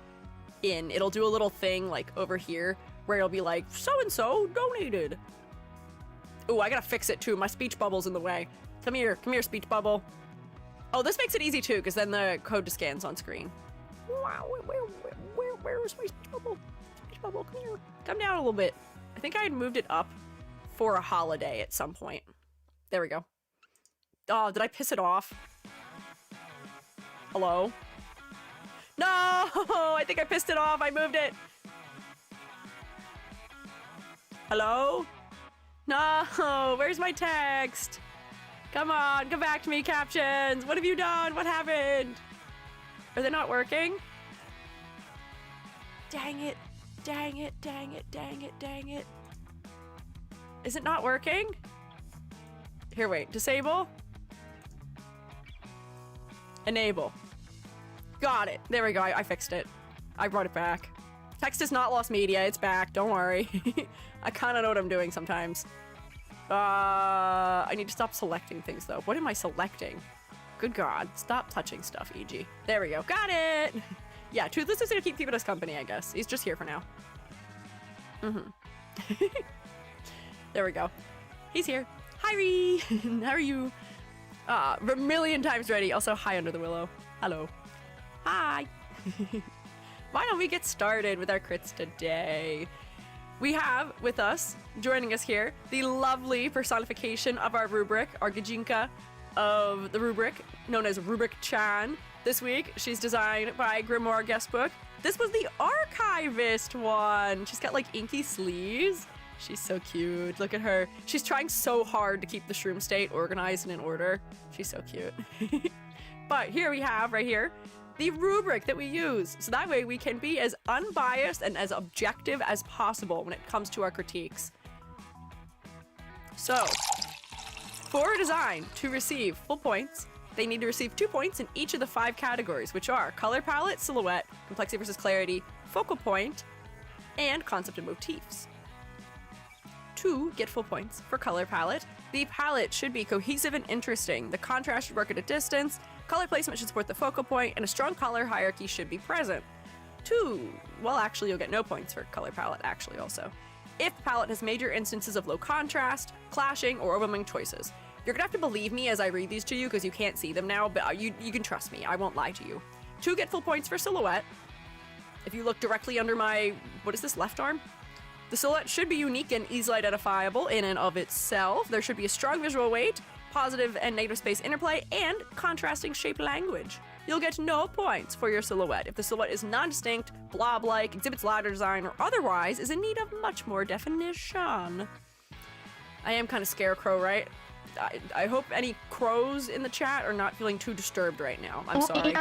Speaker 1: in. It'll do a little thing like over here where it'll be like, so-and-so donated. Ooh, I gotta fix it too. My speech bubble's in the way. Come here, speech bubble. Oh, this makes it easy too because then the code just scans on screen. Wow, where's my speech bubble? Speech bubble, come here. Come down a little bit. I think I had moved it up for a holiday at some point. There we go. Oh, did I piss it off? Hello? No! I think I pissed it off. I moved it. Hello? No! Where's my text? Come on, come back to me, captions. What have you done? What happened? Are they not working? Dang it. Dang it, dang it, dang it, dang it. Is it not working? Here, wait. Disable. Enable. Got it. There we go. I fixed it. I brought it back. Text is not lost media. It's back. Don't worry. I kind of know what I'm doing sometimes. I need to stop selecting things, though. What am I selecting? Good God. Stop touching stuff, EG. There we go. Got it! Yeah, Toothless is gonna keep us company, I guess. He's just here for now. There we go. He's here. Hi, Ree! How are you? A million times ready. Also, hi, Under the Willow. Hello. Hi! Why don't we get started with our crits today? We have with us, joining us here, the lovely personification of our rubric, our Gajinka of the rubric, known as Rubric-chan. This week, she's designed by Grimoire Guestbook. This was the Archivist one. She's got like inky sleeves She's so cute. Look at her. She's trying so hard to keep the shroom state organized and in order. She's so cute. But here we have, right here, the rubric that we use. So that way we can be as unbiased and as objective as possible when it comes to our critiques. So, for a design to receive full points, they need to receive 2 points in each of the 5 categories, which are color palette, silhouette, complexity versus clarity, focal point, and concept and motifs. To get full points for color palette, the palette should be cohesive and interesting. The contrast should work at a distance, color placement should support the focal point, and a strong color hierarchy should be present. 2, well, actually, you'll get no points for color palette, actually, also. If the palette has major instances of low contrast, clashing, or overwhelming choices. You're gonna have to believe me as I read these to you because you can't see them now, but you can trust me. I won't lie to you. 2, get full points for silhouette. If you look directly under my, what is this, left arm? The silhouette should be unique and easily identifiable in and of itself. There should be a strong visual weight, positive and negative space interplay, and contrasting shape language. You'll get no points for your silhouette if the silhouette is non-distinct, blob-like, exhibits ladder design, or otherwise is in need of much more definition. I am kind of scarecrow, right? I hope any crows in the chat are not feeling too disturbed right now. I'm sorry.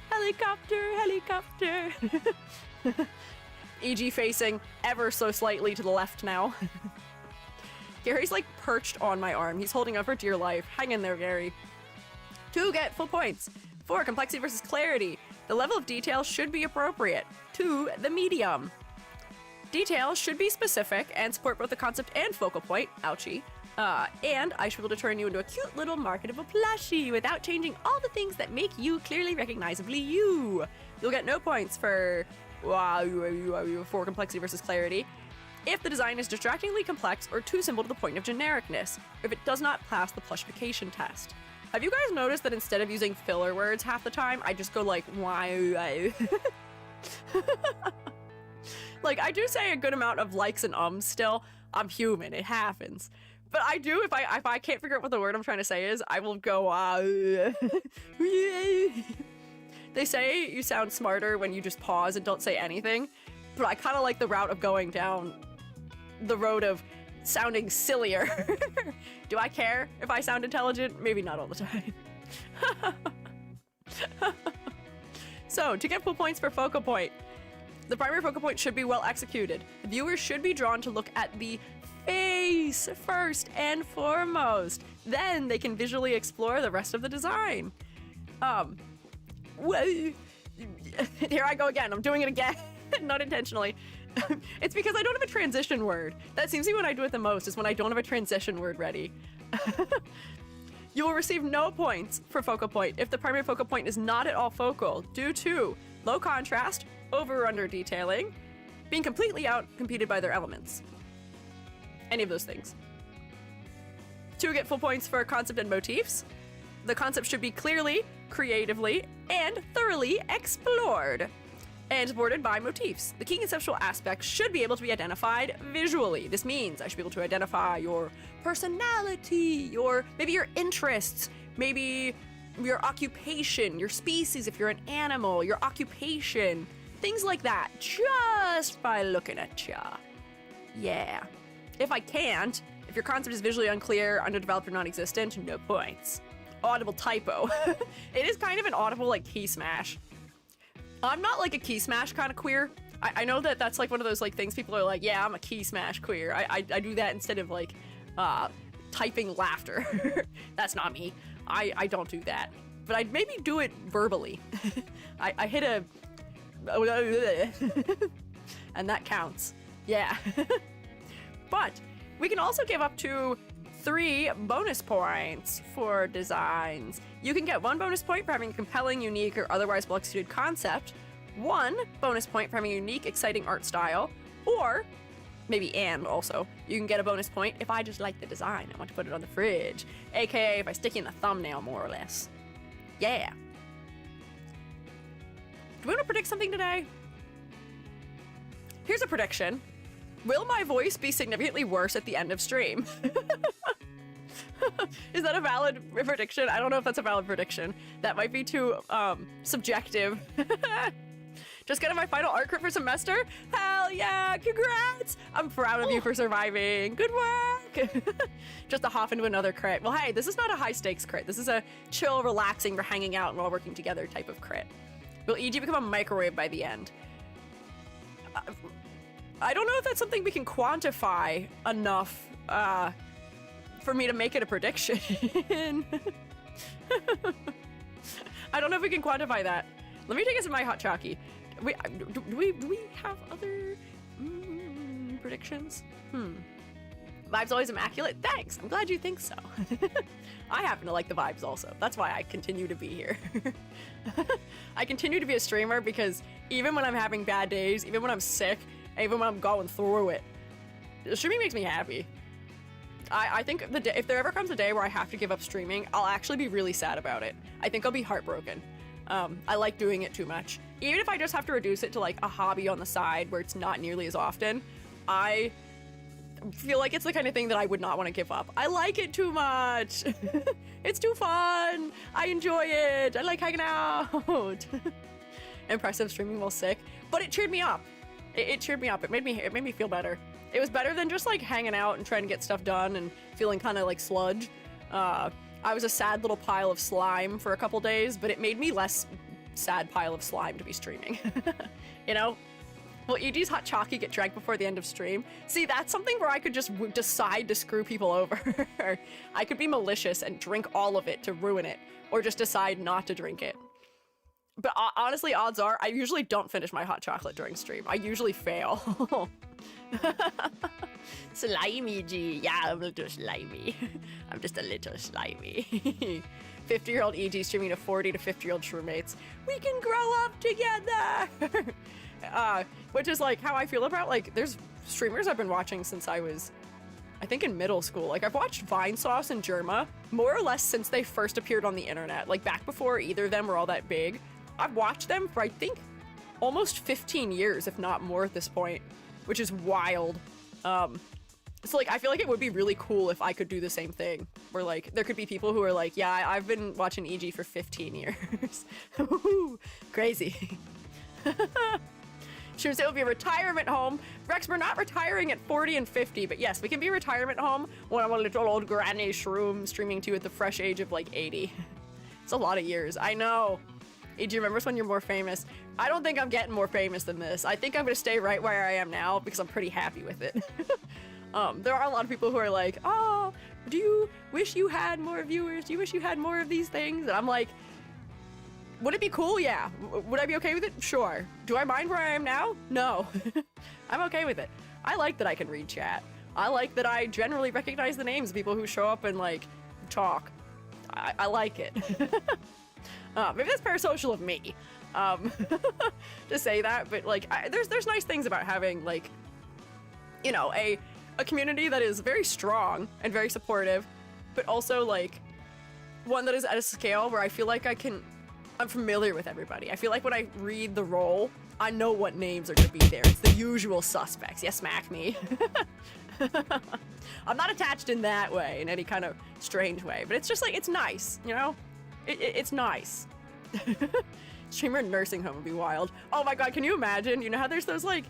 Speaker 1: Helicopter, helicopter. E.g. facing ever so slightly to the left now. Gary's like perched on my arm. He's holding up for dear life. Hang in there, Gary. 2, get full points. 4, complexity versus clarity. The level of detail should be appropriate. 2, the medium. Details should be specific and support both the concept and focal point. Ouchie. And I should be able to turn you into a cute little marketable plushie without changing all the things that make you clearly recognizably you. You'll get no points for complexity versus clarity if the design is distractingly complex or too simple to the point of genericness, if it does not pass the plushification test. Have you guys noticed that instead of using filler words half the time, I just go like, why? Like, I do say a good amount of likes and ums still. I'm human, it happens. But I do, if I can't figure out what the word I'm trying to say is, I will go, They say you sound smarter when you just pause and don't say anything, but I kind of like the route of going down the road of sounding sillier. Do I care if I sound intelligent? Maybe not all the time. So, to get full points for focal point, the primary focal point should be well executed. The viewers should be drawn to look at the face first and foremost. Then they can visually explore the rest of the design. Here I go again. I'm doing it again. Not intentionally. It's because I don't have a transition word. That seems to be when I do it the most, is when I don't have a transition word ready. You will receive no points for focal point if the primary focal point is not at all focal due to low contrast, over or under detailing, being completely out-competed by their elements. Any of those things. 2, get full points for concept and motifs. The concept should be clearly, creatively, and thoroughly explored and supported by motifs. The key conceptual aspects should be able to be identified visually. This means I should be able to identify your personality, maybe your interests, maybe your occupation, your species if you're an animal, your occupation, things like that, just by looking at ya. Yeah. If I can't, if your concept is visually unclear, underdeveloped, or non-existent, no points. Audible typo. It is kind of an audible, like, key smash. I'm not, like, a key smash kind of queer. I know that that's, like, one of those, like, things people are like, yeah, I'm a key smash queer. I do that instead of, like, typing laughter. That's not me. I don't do that. But I'd maybe do it verbally. I hit a... and that counts. Yeah. But we can also give up to 3 bonus points for designs. You can get 1 bonus point for having a compelling, unique, or otherwise well-executed concept, 1 bonus point for having a unique, exciting art style, or maybe and also, you can get a bonus point if I just like the design. I want to put it on the fridge, aka if I stick it in the thumbnail, more or less. Yeah. Do we want to predict something today? Here's a prediction. Will my voice be significantly worse at the end of stream? Is that a valid prediction? I don't know if that's a valid prediction. That might be too subjective. Just getting my final art crit for semester? Hell yeah, congrats! I'm proud of you for surviving. Good work! Just to hop into another crit. Well, hey, this is not a high stakes crit. This is a chill, relaxing, we're hanging out and we're all working together type of crit. Will EG become a microwave by the end? I don't know if that's something we can quantify enough for me to make it a prediction. I don't know if we can quantify that. Let me take us in my hot chalky. Do we have other predictions? Vibes always immaculate? Thanks. I'm glad you think so. I happen to like the vibes also. That's why I continue to be here. I continue to be a streamer because even when I'm having bad days, even when I'm sick, even when I'm going through it, streaming makes me happy. I think if there ever comes a day where I have to give up streaming, I'll actually be really sad about it. I think I'll be heartbroken. I like doing it too much. Even if I just have to reduce it to like a hobby on the side where it's not nearly as often, I feel like it's the kind of thing that I would not want to give up. I like it too much. It's too fun. I enjoy it. I like hanging out. Impressive streaming while sick, but it cheered me up. It cheered me up. It made me feel better. It was better than just like hanging out and trying to get stuff done and feeling kind of like sludge. I was a sad little pile of slime for a couple days, but it made me less sad pile of slime to be streaming. You know? Will EG's hot chalky get drank before the end of stream? See, that's something where I could just decide to screw people over. I could be malicious and drink all of it to ruin it, or just decide not to drink it. But honestly, odds are, I usually don't finish my hot chocolate during stream. I usually fail. Slimy G. Yeah, I'm a little slimy. I'm just a little slimy. 50-year-old EG streaming to 40 to 50-year-old shroommates. We can grow up together! Which is like how I feel about, like, there's streamers I've been watching since I was, I think, in middle school. Like, I've watched Vinesauce and Germa more or less since they first appeared on the internet. Like, back before either of them were all that big. I've watched them for, I think, almost 15 years, if not more at this point, which is wild. So, like, I feel like it would be really cool if I could do the same thing, where, like, there could be people who are like, yeah, I've been watching EG for 15 years. Crazy. Should say it will be a retirement home. Rex, we're not retiring at 40 and 50, but yes, we can be a retirement home when I'm a little old granny shroom streaming to you at the fresh age of, like, 80. It's a lot of years. I know. EG remembers when you're more famous. I don't think I'm getting more famous than this. I think I'm going to stay right where I am now because I'm pretty happy with it. There are a lot of people who are like, oh, do you wish you had more viewers? Do you wish you had more of these things? And I'm like, would it be cool? Yeah. Would I be okay with it? Sure. Do I mind where I am now? No. I'm okay with it. I like that I can read chat. I like that I generally recognize the names of people who show up and, like, talk. I like it. Maybe that's parasocial of me to say that, but, like, there's nice things about having, like, you know, a community that is very strong and very supportive, but also, like, one that is at a scale where I feel like I'm familiar with everybody. I feel like when I read the role, I know what names are gonna be there. It's the usual suspects. Yes, smack me. I'm not attached in that way, in any kind of strange way, but it's just like, it's nice, you know? It's nice. Streamer nursing home would be wild. Oh my god, can you imagine? You know how there's those, like,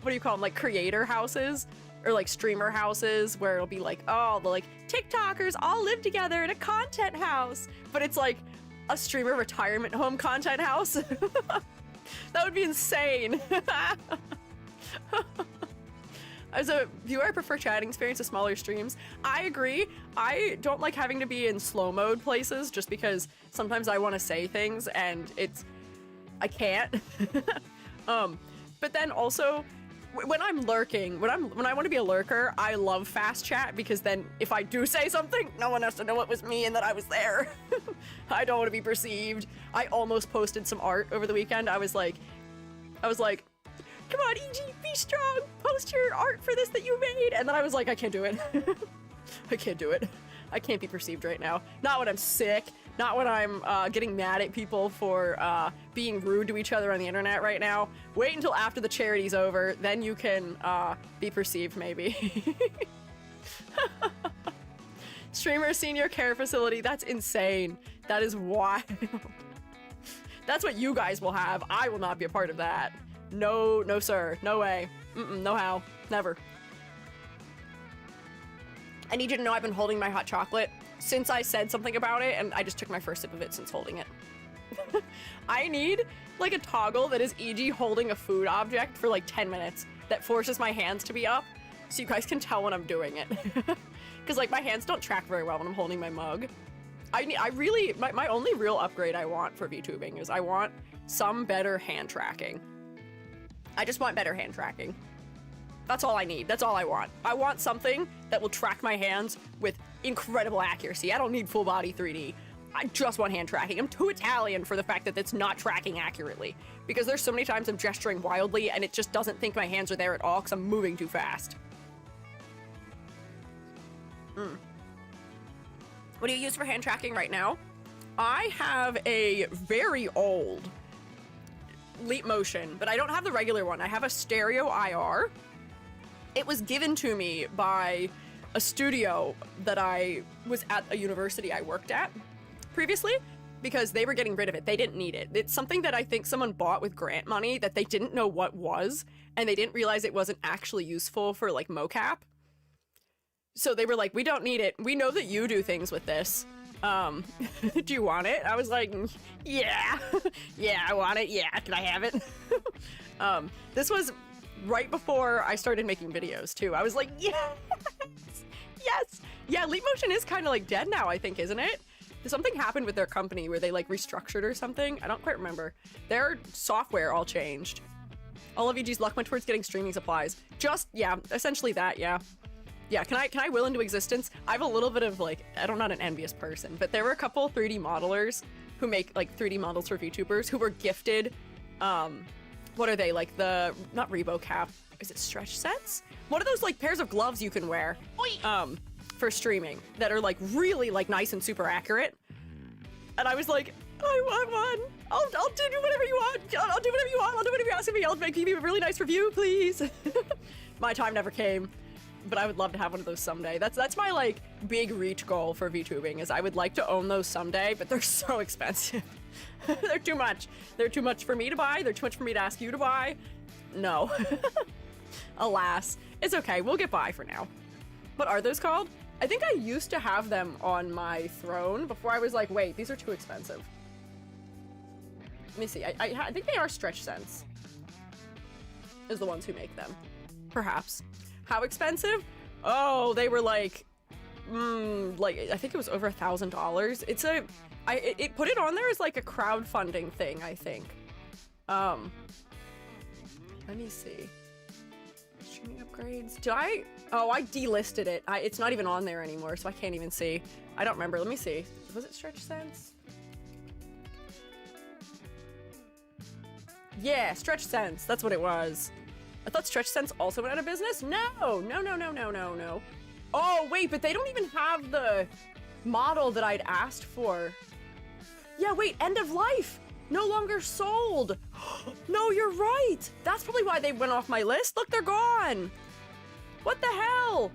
Speaker 1: what do you call them? Like, creator houses? Or, like, streamer houses where it'll be like, oh, the, like, TikTokers all live together in a content house. But it's like a streamer retirement home content house. That would be insane. As a viewer, I prefer chatting experience to smaller streams. I agree. I don't like having to be in slow mode places just because sometimes I want to say things and I can't. But then also, when I'm lurking, when I want to be a lurker, I love fast chat because then if I do say something, no one has to know it was me and that I was there. I don't want to be perceived. I almost posted some art over the weekend. I was like, come on, EG, be strong. Post your art for this that you made. And then I was like, I can't do it. I can't do it. I can't be perceived right now. Not when I'm sick. Not when I'm getting mad at people for being rude to each other on the internet right now. Wait until after the charity's over, then you can be perceived, maybe. Streamer senior care facility, that's insane. That is wild. That's what you guys will have. I will not be a part of that. No, no sir, no way. No how, never. I need you to know I've been holding my hot chocolate since I said something about it, and I just took my first sip of it since holding it. I need like a toggle that is e.g. holding a food object for like 10 minutes that forces my hands to be up so you guys can tell when I'm doing it. Because like my hands don't track very well when I'm holding my mug. My only real upgrade I want for VTubing is I want some better hand tracking. I just want better hand tracking. That's all I need. That's all I want. I want something that will track my hands with incredible accuracy. I don't need full body 3D. I just want hand tracking. I'm too Italian for the fact that it's not tracking accurately. Because there's so many times I'm gesturing wildly and it just doesn't think my hands are there at all because I'm moving too fast. What do you use for hand tracking right now? I have a very old Leap Motion, but I don't have the regular one. I have a stereo IR. It was given to me by a studio that I was at a university I worked at previously because they were getting rid of it. They didn't need it. It's something that I think someone bought with grant money that they didn't know what was, and they didn't realize it wasn't actually useful for like mocap. So they were like, we don't need it. We know that you do things with this. Do you want it? I was like, yeah. Yeah, I want it. Yeah, can I have it? This was right before I started making videos too. I was like, yes, yes. Yeah, Leap Motion is kind of like dead now, I think, isn't it? Something happened with their company where they like restructured or something. I don't quite remember. Their software all changed. All of EG's luck went towards getting streaming supplies. Just, yeah, essentially that, yeah. Yeah, can I will into existence? I have a little bit of like, I'm not an envious person, but there were a couple 3D modelers who make like 3D models for VTubers who were gifted, what are they, like the, not ReboCap, is it stretch sets? One of those like pairs of gloves you can wear, for streaming that are like really like nice and super accurate. And I was like, I want one. I'll do whatever you want. I'll do whatever you want. I'll do whatever you ask me. I'll give you a really nice review, please. My time never came. But I would love to have one of those someday. That's my like big reach goal for VTubing is I would like to own those someday, but they're so expensive. They're too much. They're too much for me to buy. They're too much for me to ask you to buy. No. Alas. It's okay. We'll get by for now. What are those called? I think I used to have them on my throne before I was like, wait, these are too expensive. Let me see. I think they are Stretch Sense. Is the ones who make them. Perhaps. How expensive? Oh, they were like I think it was over $1,000. It put it on there as like a crowdfunding thing, I think. Let me see. Streaming upgrades. I delisted it. It's not even on there anymore, so I can't even see. I don't remember. Let me see. Was it Stretch Sense? Yeah, Stretch Sense. That's what it was. I thought Stretch Sense also went out of business? No. No. Oh, wait, but they don't even have the model that I'd asked for. Yeah, wait, end of life. No longer sold. No, you're right. That's probably why they went off my list. Look, they're gone. What the hell?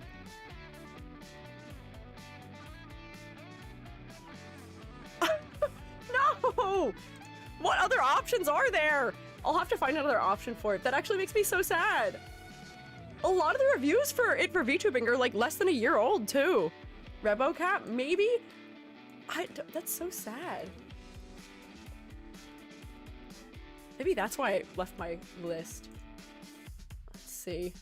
Speaker 1: No. What other options are there? I'll have to find another option for it. That actually makes me so sad. A lot of the reviews for VTubing are like less than a year old too. ReboCap, maybe? That's so sad. Maybe that's why I left my list. Let's see.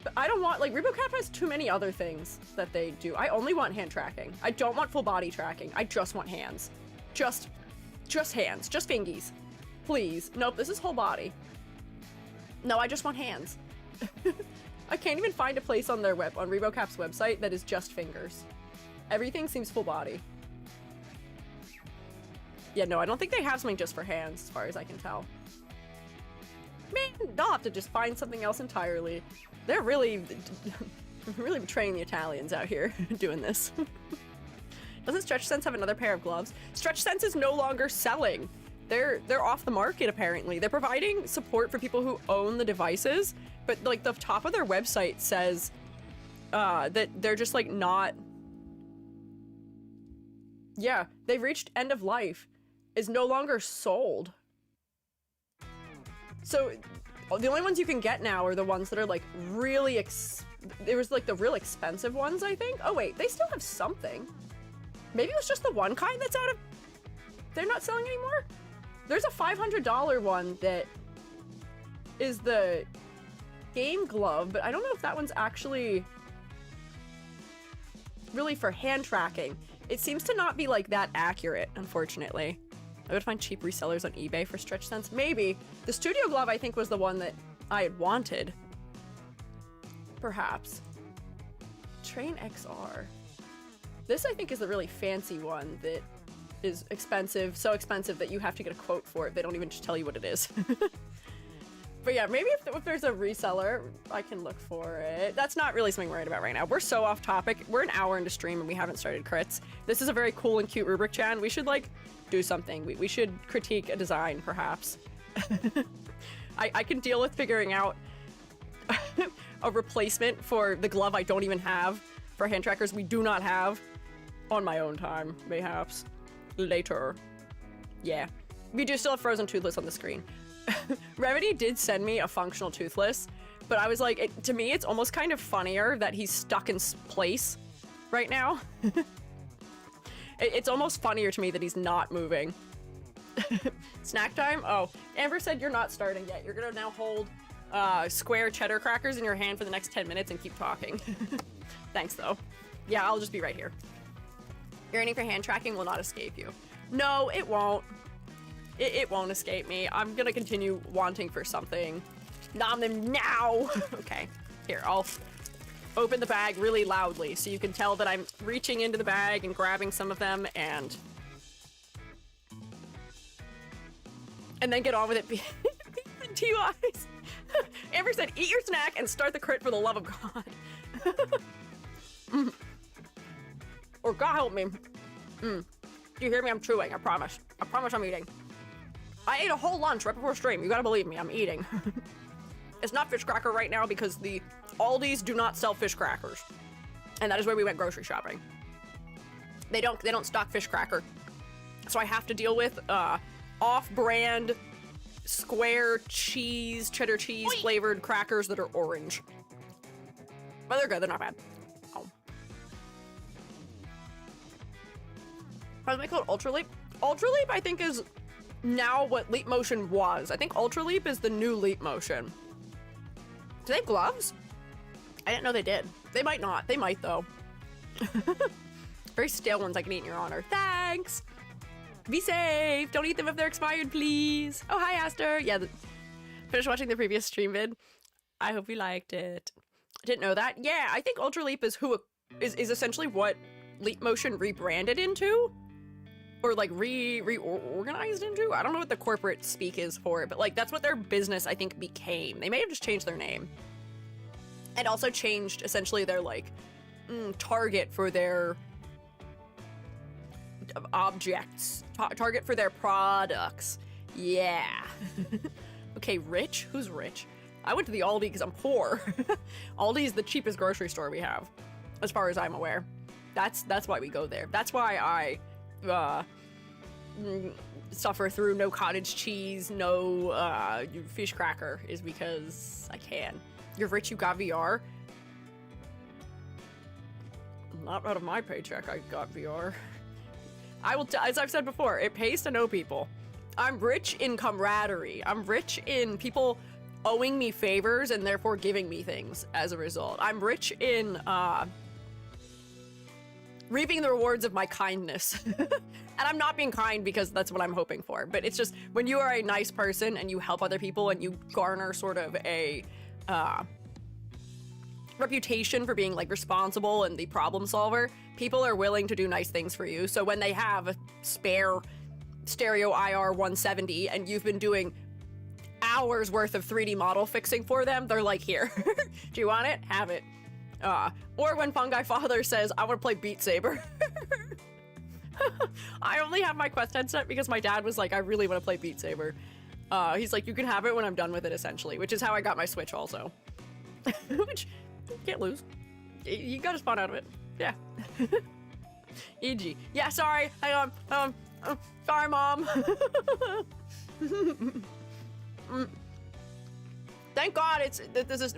Speaker 1: But I don't want, like, ReboCap has too many other things that they do. I only want hand tracking. I don't want full body tracking. I just want hands. Just hands. Just fingies. Please. Nope, this is whole body. No, I just want hands. I can't even find a place on their on ReboCap's website that is just fingers. Everything seems full body. Yeah, no, I don't think they have something just for hands, as far as I can tell. Man, they'll have to just find something else entirely. They're really betraying the Italians out here doing this. Doesn't Stretch Sense have another pair of gloves? Stretch Sense is no longer selling. They're off the market, apparently. They're providing support for people who own the devices, but like the top of their website says that they're just like not... Yeah, they've reached end of life. is no longer sold. So the only ones you can get now are the ones that are like really there was like the real expensive ones, I think. Oh wait, they still have something. Maybe it was just the one kind that's out of... They're not selling anymore? There's a $500 one that is the game glove, but I don't know if that one's actually really for hand tracking. It seems to not be like that accurate, unfortunately. I would find cheap resellers on eBay for stretch sense. Maybe. The studio glove, I think, was the one that I had wanted. Perhaps. Train XR. This, I think, is the really fancy one that is expensive. So expensive that you have to get a quote for it. They don't even just tell you what it is. But yeah, maybe if there's a reseller, I can look for it. That's not really something we're worried about right now. We're so off topic. We're an hour into stream and we haven't started crits. This is a very cool and cute rubric, Chan. We should, like, do something. We should critique a design, perhaps. I can deal with figuring out a replacement for the glove I don't even have for hand trackers we do not have on my own time, mayhaps. Later. Yeah. We do still have frozen toothless on the screen. Remedy did send me a functional toothless, but I was like, to me, it's almost kind of funnier that he's stuck in place right now. It's almost funnier to me that he's not moving. Snack time? Oh, Amber said you're not starting yet. You're gonna now hold square cheddar crackers in your hand for the next 10 minutes and keep talking. Thanks, though. Yeah, I'll just be right here. Yearning for hand tracking will not escape you. No, it won't. It won't escape me. I'm gonna continue wanting for something. Nom them now! Okay, here, I'll open the bag really loudly so you can tell that I'm reaching into the bag and grabbing some of them and then get on with it. TUIs. Amber said, eat your snack and start the crit for the love of God. Or God help me. Do you hear me? I'm chewing, I promise. I promise I'm eating. I ate a whole lunch right before stream. You gotta believe me, I'm eating. It's not fish cracker right now because the Aldi's do not sell fish crackers. And that is where we went grocery shopping. They don't stock fish cracker. So I have to deal with off-brand square cheese, cheddar cheese flavored crackers that are orange. But they're good, they're not bad. Oh. Are they called Ultra Leap? Ultra Leap, I think, is now what Leap Motion was. I think Ultra Leap is the new Leap Motion. Do they have gloves? I didn't know they did. They might not. They might, though. Very stale ones I can eat in your honor. Thanks! Be safe! Don't eat them if they're expired, please! Oh, hi, Aster! Yeah, finished watching the previous stream vid. I hope you liked it. Didn't know that. Yeah, I think Ultra Leap is is essentially what Leap Motion rebranded into? Or like reorganized into? I don't know what the corporate speak is for it, but like that's what their business I think became. They may have just changed their name. And also changed essentially their like target for their objects. Target for their products. Yeah. Okay, rich? Who's rich? I went to the Aldi because I'm poor. Aldi is the cheapest grocery store we have, as far as I'm aware. That's why we go there. That's why I suffer through no cottage cheese, no fish cracker, is because I can. You're rich, you got VR? Not out of my paycheck, I got VR. I will, as I've said before, it pays to know people. I'm rich in camaraderie. I'm rich in people owing me favors and therefore giving me things as a result. I'm rich in, reaping the rewards of my kindness. And I'm not being kind because that's what I'm hoping for, but it's just when you are a nice person and you help other people and you garner sort of a reputation for being like responsible and the problem solver, people are willing to do nice things for you. So when they have a spare stereo IR 170 and you've been doing hours worth of 3D model fixing for them, they're like, here, do you want it? Have it. Or when Fungi Father says, I want to play Beat Saber. I only have my Quest headset because my dad was like, I really want to play Beat Saber. He's like, you can have it when I'm done with it, essentially, which is how I got my Switch also. Which, you can't lose. You gotta spawn out of it. Yeah. EG. Yeah, sorry. Hang on. Sorry, Mom. Thank God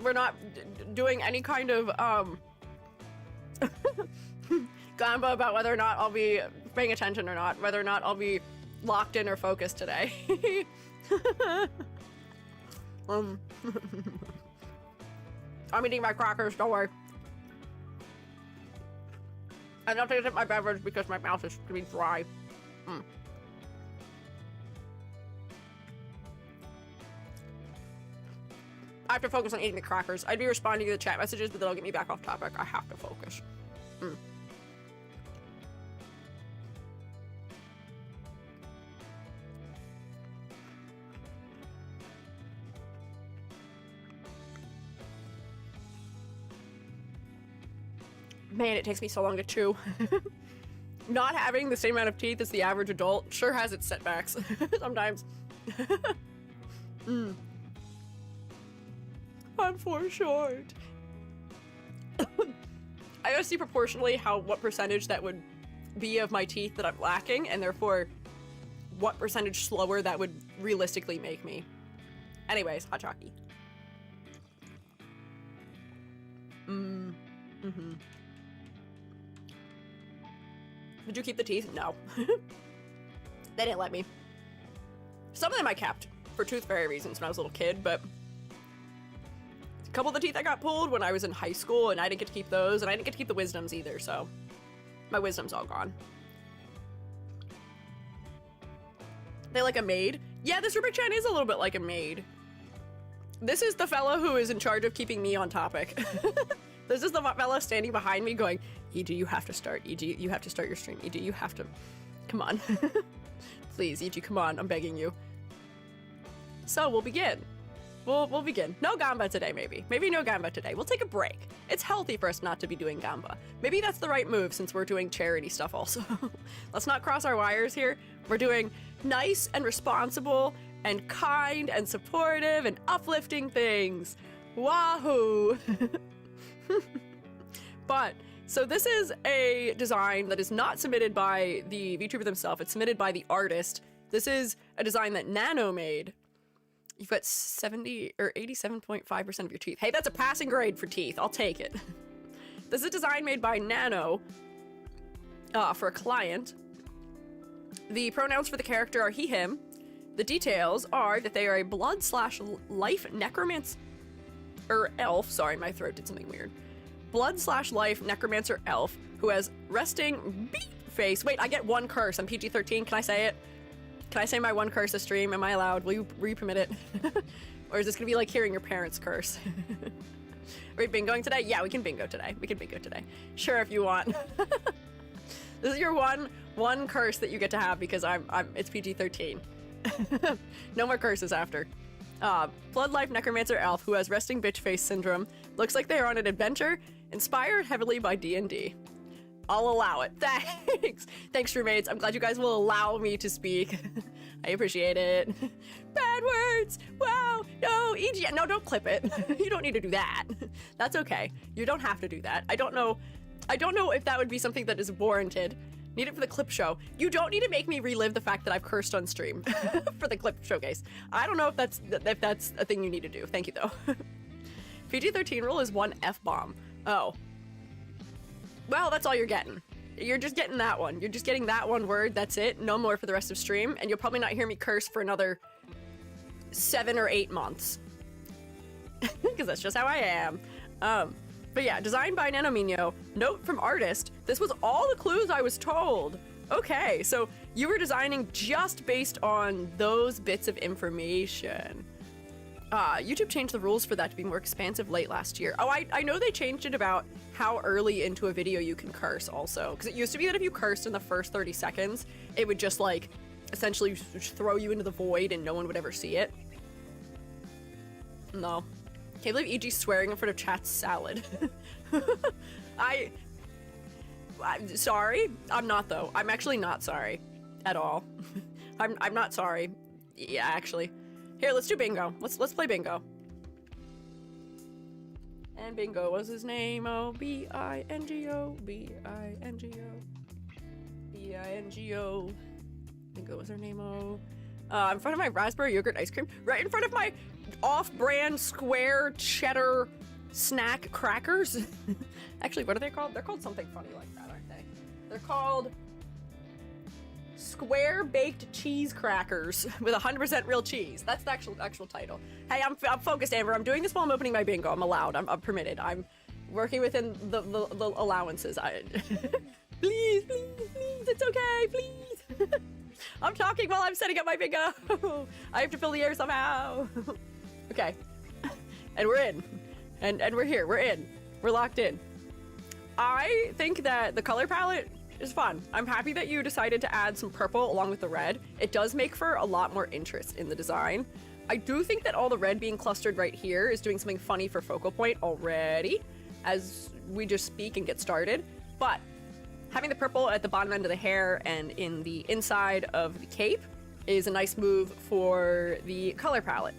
Speaker 1: we're not doing any kind of gamba about whether or not I'll be paying attention or not, whether or not I'll be locked in or focused today. I'm eating my crackers, don't worry. I'm not taking my beverage because my mouth is gonna be dry. I have to focus on eating the crackers. I'd be responding to the chat messages, but that'll get me back off topic. I have to focus. Man, it takes me so long to chew. Not having the same amount of teeth as the average adult sure has its setbacks sometimes. I'm for short. I gotta see proportionally what percentage that would be of my teeth that I'm lacking, and therefore what percentage slower that would realistically make me. Anyways, hot chalky. Did you keep the teeth? No. They didn't let me. Some of them I kept for tooth fairy reasons when I was a little kid, but a couple of the teeth I got pulled when I was in high school, and I didn't get to keep those, and I didn't get to keep the wisdoms either, so my wisdom's all gone. They like a maid? Yeah, this Rubik Chan is a little bit like a maid. This is the fellow who is in charge of keeping me on topic. This is the fellow standing behind me going, EG, you have to start. EG, you have to start your stream. EG, you have to. Come on. Please, EG, come on. I'm begging you. So we'll begin. We'll begin. No gamba today, maybe. Maybe no gamba today. We'll take a break. It's healthy for us not to be doing gamba. Maybe that's the right move since we're doing charity stuff also. Let's not cross our wires here. We're doing nice and responsible and kind and supportive and uplifting things. Wahoo! But, so this is a design that is not submitted by the VTuber themselves. It's submitted by the artist. This is a design that Nano made. You've got 70 or 87.5% of your teeth. Hey, that's a passing grade for teeth. I'll take it. This is a design made by Nano for a client. The pronouns for the character are he, him. The details are that they are a blood/life necromancer elf. Sorry, my throat did something weird. Blood/life necromancer elf who has resting beat face. Wait, I get one curse. I'm PG-13. Can I say it? Can I say my one curse a stream? Am I allowed? Will you permit it? Or is this gonna be like hearing your parents curse? Are we bingoing today? Yeah, we can bingo today. We can bingo today. Sure, if you want. This is your one curse that you get to have because it's PG-13. No more curses after. Blood-life necromancer elf who has resting bitch face syndrome. Looks like they are on an adventure inspired heavily by D&D. I'll allow it. Thanks. Thanks, roommates. I'm glad you guys will allow me to speak. I appreciate it. Bad words. Wow. No, EG. No, don't clip it. You don't need to do that. That's okay. You don't have to do that. I don't know if that would be something that is warranted. Need it for the clip show. You don't need to make me relive the fact that I've cursed on stream for the clip showcase. I don't know if that's a thing you need to do. Thank you, though. PG-13 rule is one F-bomb. Oh. Well, that's all you're getting. You're just getting that one. You're just getting that one word. That's it. No more for the rest of stream. And you'll probably not hear me curse for another 7 or 8 months. Because that's just how I am. But yeah, designed by Nanomino. Note from artist. This was all the clues I was told. Okay, so you were designing just based on those bits of information. YouTube changed the rules for that to be more expansive late last year. Oh, I know they changed it about how early into a video you can curse also. Because it used to be that if you cursed in the first 30 seconds, it would just like essentially throw you into the void and no one would ever see it. No. Can't believe EG's swearing in front of chat's salad. I'm sorry. I'm not though. I'm actually not sorry at all. I'm not sorry. Yeah, actually. Here, let's do bingo. Let's play bingo. And bingo was his name. Oh, B-I-N-G-O, B-I-N-G-O, B-I-N-G-O. Bingo, what's her name? In front of my raspberry yogurt ice cream, right in front of my off-brand square cheddar snack crackers. Actually, what are they called? They're called something funny like that, aren't they? They're called square baked cheese crackers with 100% real cheese. That's the actual title. Hey, I'm focused, Amber. I'm doing this while I'm opening my bingo. I'm allowed. I'm permitted. I'm working within the allowances. Please, it's okay, please. I'm talking while I'm setting up my bingo. I have to fill the air somehow. Okay. And we're in. And we're here. We're in. We're locked in. I think that the color palette is fun. I'm happy that you decided to add some purple along with the red. It does make for a lot more interest in the design. I do think that all the red being clustered right here is doing something funny for focal point already, as we just speak and get started. But having the purple at the bottom end of the hair and in the inside of the cape is a nice move for the color palette.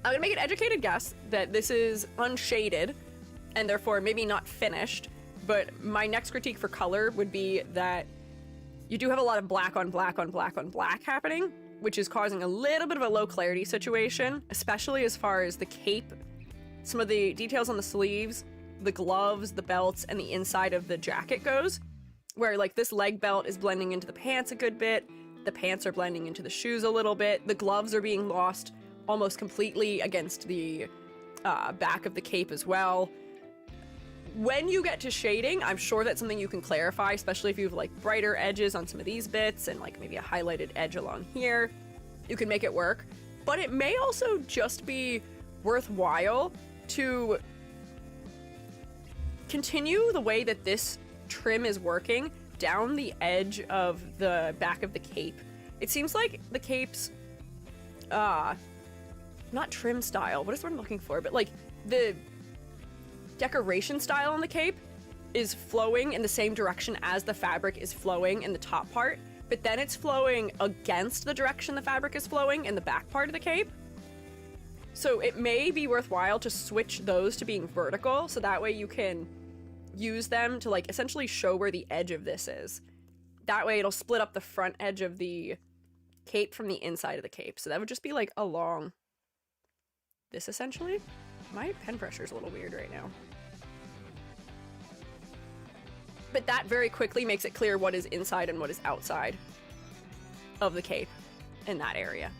Speaker 1: I'm gonna make an educated guess that this is unshaded and therefore maybe not finished, but my next critique for color would be that you do have a lot of black on black on black on black happening, which is causing a little bit of a low clarity situation, especially as far as the cape, some of the details on the sleeves, the gloves, the belts, and the inside of the jacket goes, where like this leg belt is blending into the pants a good bit, the pants are blending into the shoes a little bit, the gloves are being lost almost completely against the back of the cape as well. When you get to shading, I'm sure that's something you can clarify, especially if you have like brighter edges on some of these bits and like maybe a highlighted edge along here. You can make it work, but it may also just be worthwhile to continue the way that this trim is working down the edge of the back of the cape. It seems like the cape's not trim style, what is what I'm looking for, but like the decoration style on the cape is flowing in the same direction as the fabric is flowing in the top part, but then it's flowing against the direction the fabric is flowing in the back part of the cape. So it may be worthwhile to switch those to being vertical, so that way you can use them to like essentially show where the edge of this is. That way it'll split up the front edge of the cape from the inside of the cape. So that would just be like along this essentially. My pen pressure is a little weird right now. But that very quickly makes it clear what is inside and what is outside of the cape in that area.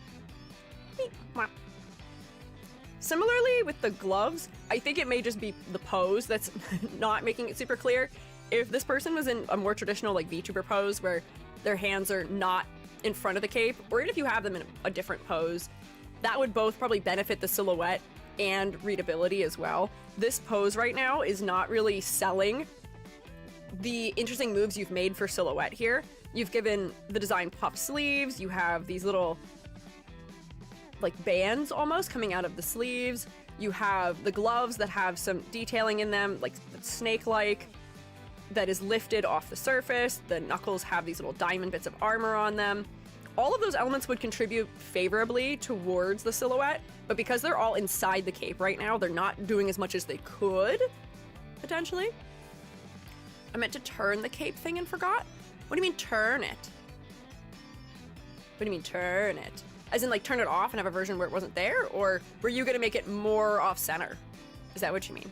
Speaker 1: Similarly with the gloves, I think it may just be the pose that's not making it super clear. If this person was in a more traditional like Vtuber pose where their hands are not in front of the cape, or even if you have them in a different pose, that would both probably benefit the silhouette and readability as well. This pose right now is not really selling the interesting moves you've made for silhouette here. You've given the design puff sleeves, you have these little like bands almost coming out of the sleeves, you have the gloves that have some detailing in them, like snake-like, that is lifted off the surface, the knuckles have these little diamond bits of armor on them. All of those elements would contribute favorably towards the silhouette, but because they're all inside the cape right now, they're not doing as much as they could, potentially. I meant to turn the cape thing and forgot? What do you mean turn it? What do you mean turn it? As in like turn it off and have a version where it wasn't there? Or were you gonna make it more off-center? Is that what you mean?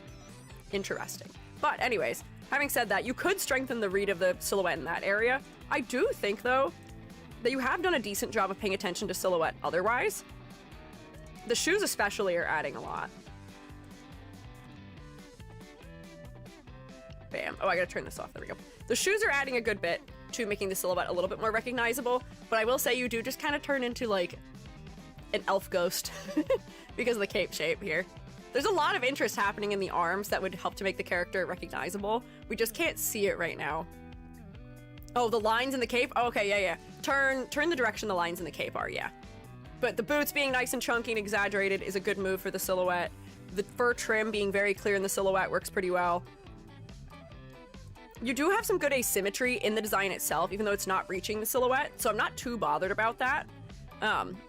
Speaker 1: Interesting. But anyways, having said that, you could strengthen the read of the silhouette in that area. I do think though, that you have done a decent job of paying attention to silhouette otherwise. The shoes especially are adding a lot. Bam. Oh, I gotta turn this off. There we go. The shoes are adding a good bit to making the silhouette a little bit more recognizable, but I will say you do just kind of turn into like an elf ghost because of the cape shape here. There's a lot of interest happening in the arms that would help to make the character recognizable. We just can't see it right now. Oh, the lines in the cape? Oh, okay, yeah. Turn the direction the lines in the cape are, yeah. But the boots being nice and chunky and exaggerated is a good move for the silhouette. The fur trim being very clear in the silhouette works pretty well. You do have some good asymmetry in the design itself, even though it's not reaching the silhouette, so I'm not too bothered about that.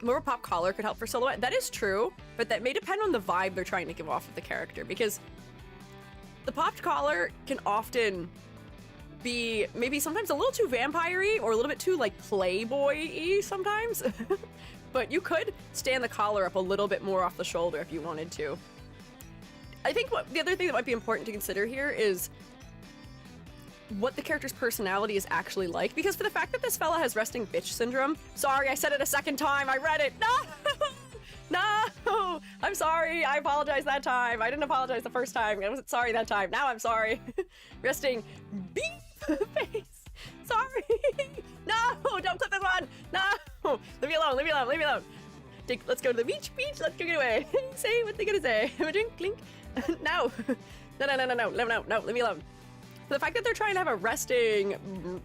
Speaker 1: More pop collar could help for silhouette. That is true, but that may depend on the vibe they're trying to give off of the character, because the popped collar can often be maybe sometimes a little too vampire-y or a little bit too like playboy-y sometimes. But you could stand the collar up a little bit more off the shoulder if you wanted to. I think the other thing that might be important to consider here is what the character's personality is actually like, because for the fact that this fella has resting bitch syndrome, sorry, I said it a second time, I read it, no, I'm sorry, I apologize that time, I didn't apologize the first time, I wasn't sorry that time, now I'm sorry, resting beef face, sorry, no, don't clip this one, no, leave me alone, leave me alone, leave me alone, let's go to the beach, let's drink it away, say what they gonna say, drink, clink, no, no, leave me alone. The fact that they're trying to have a resting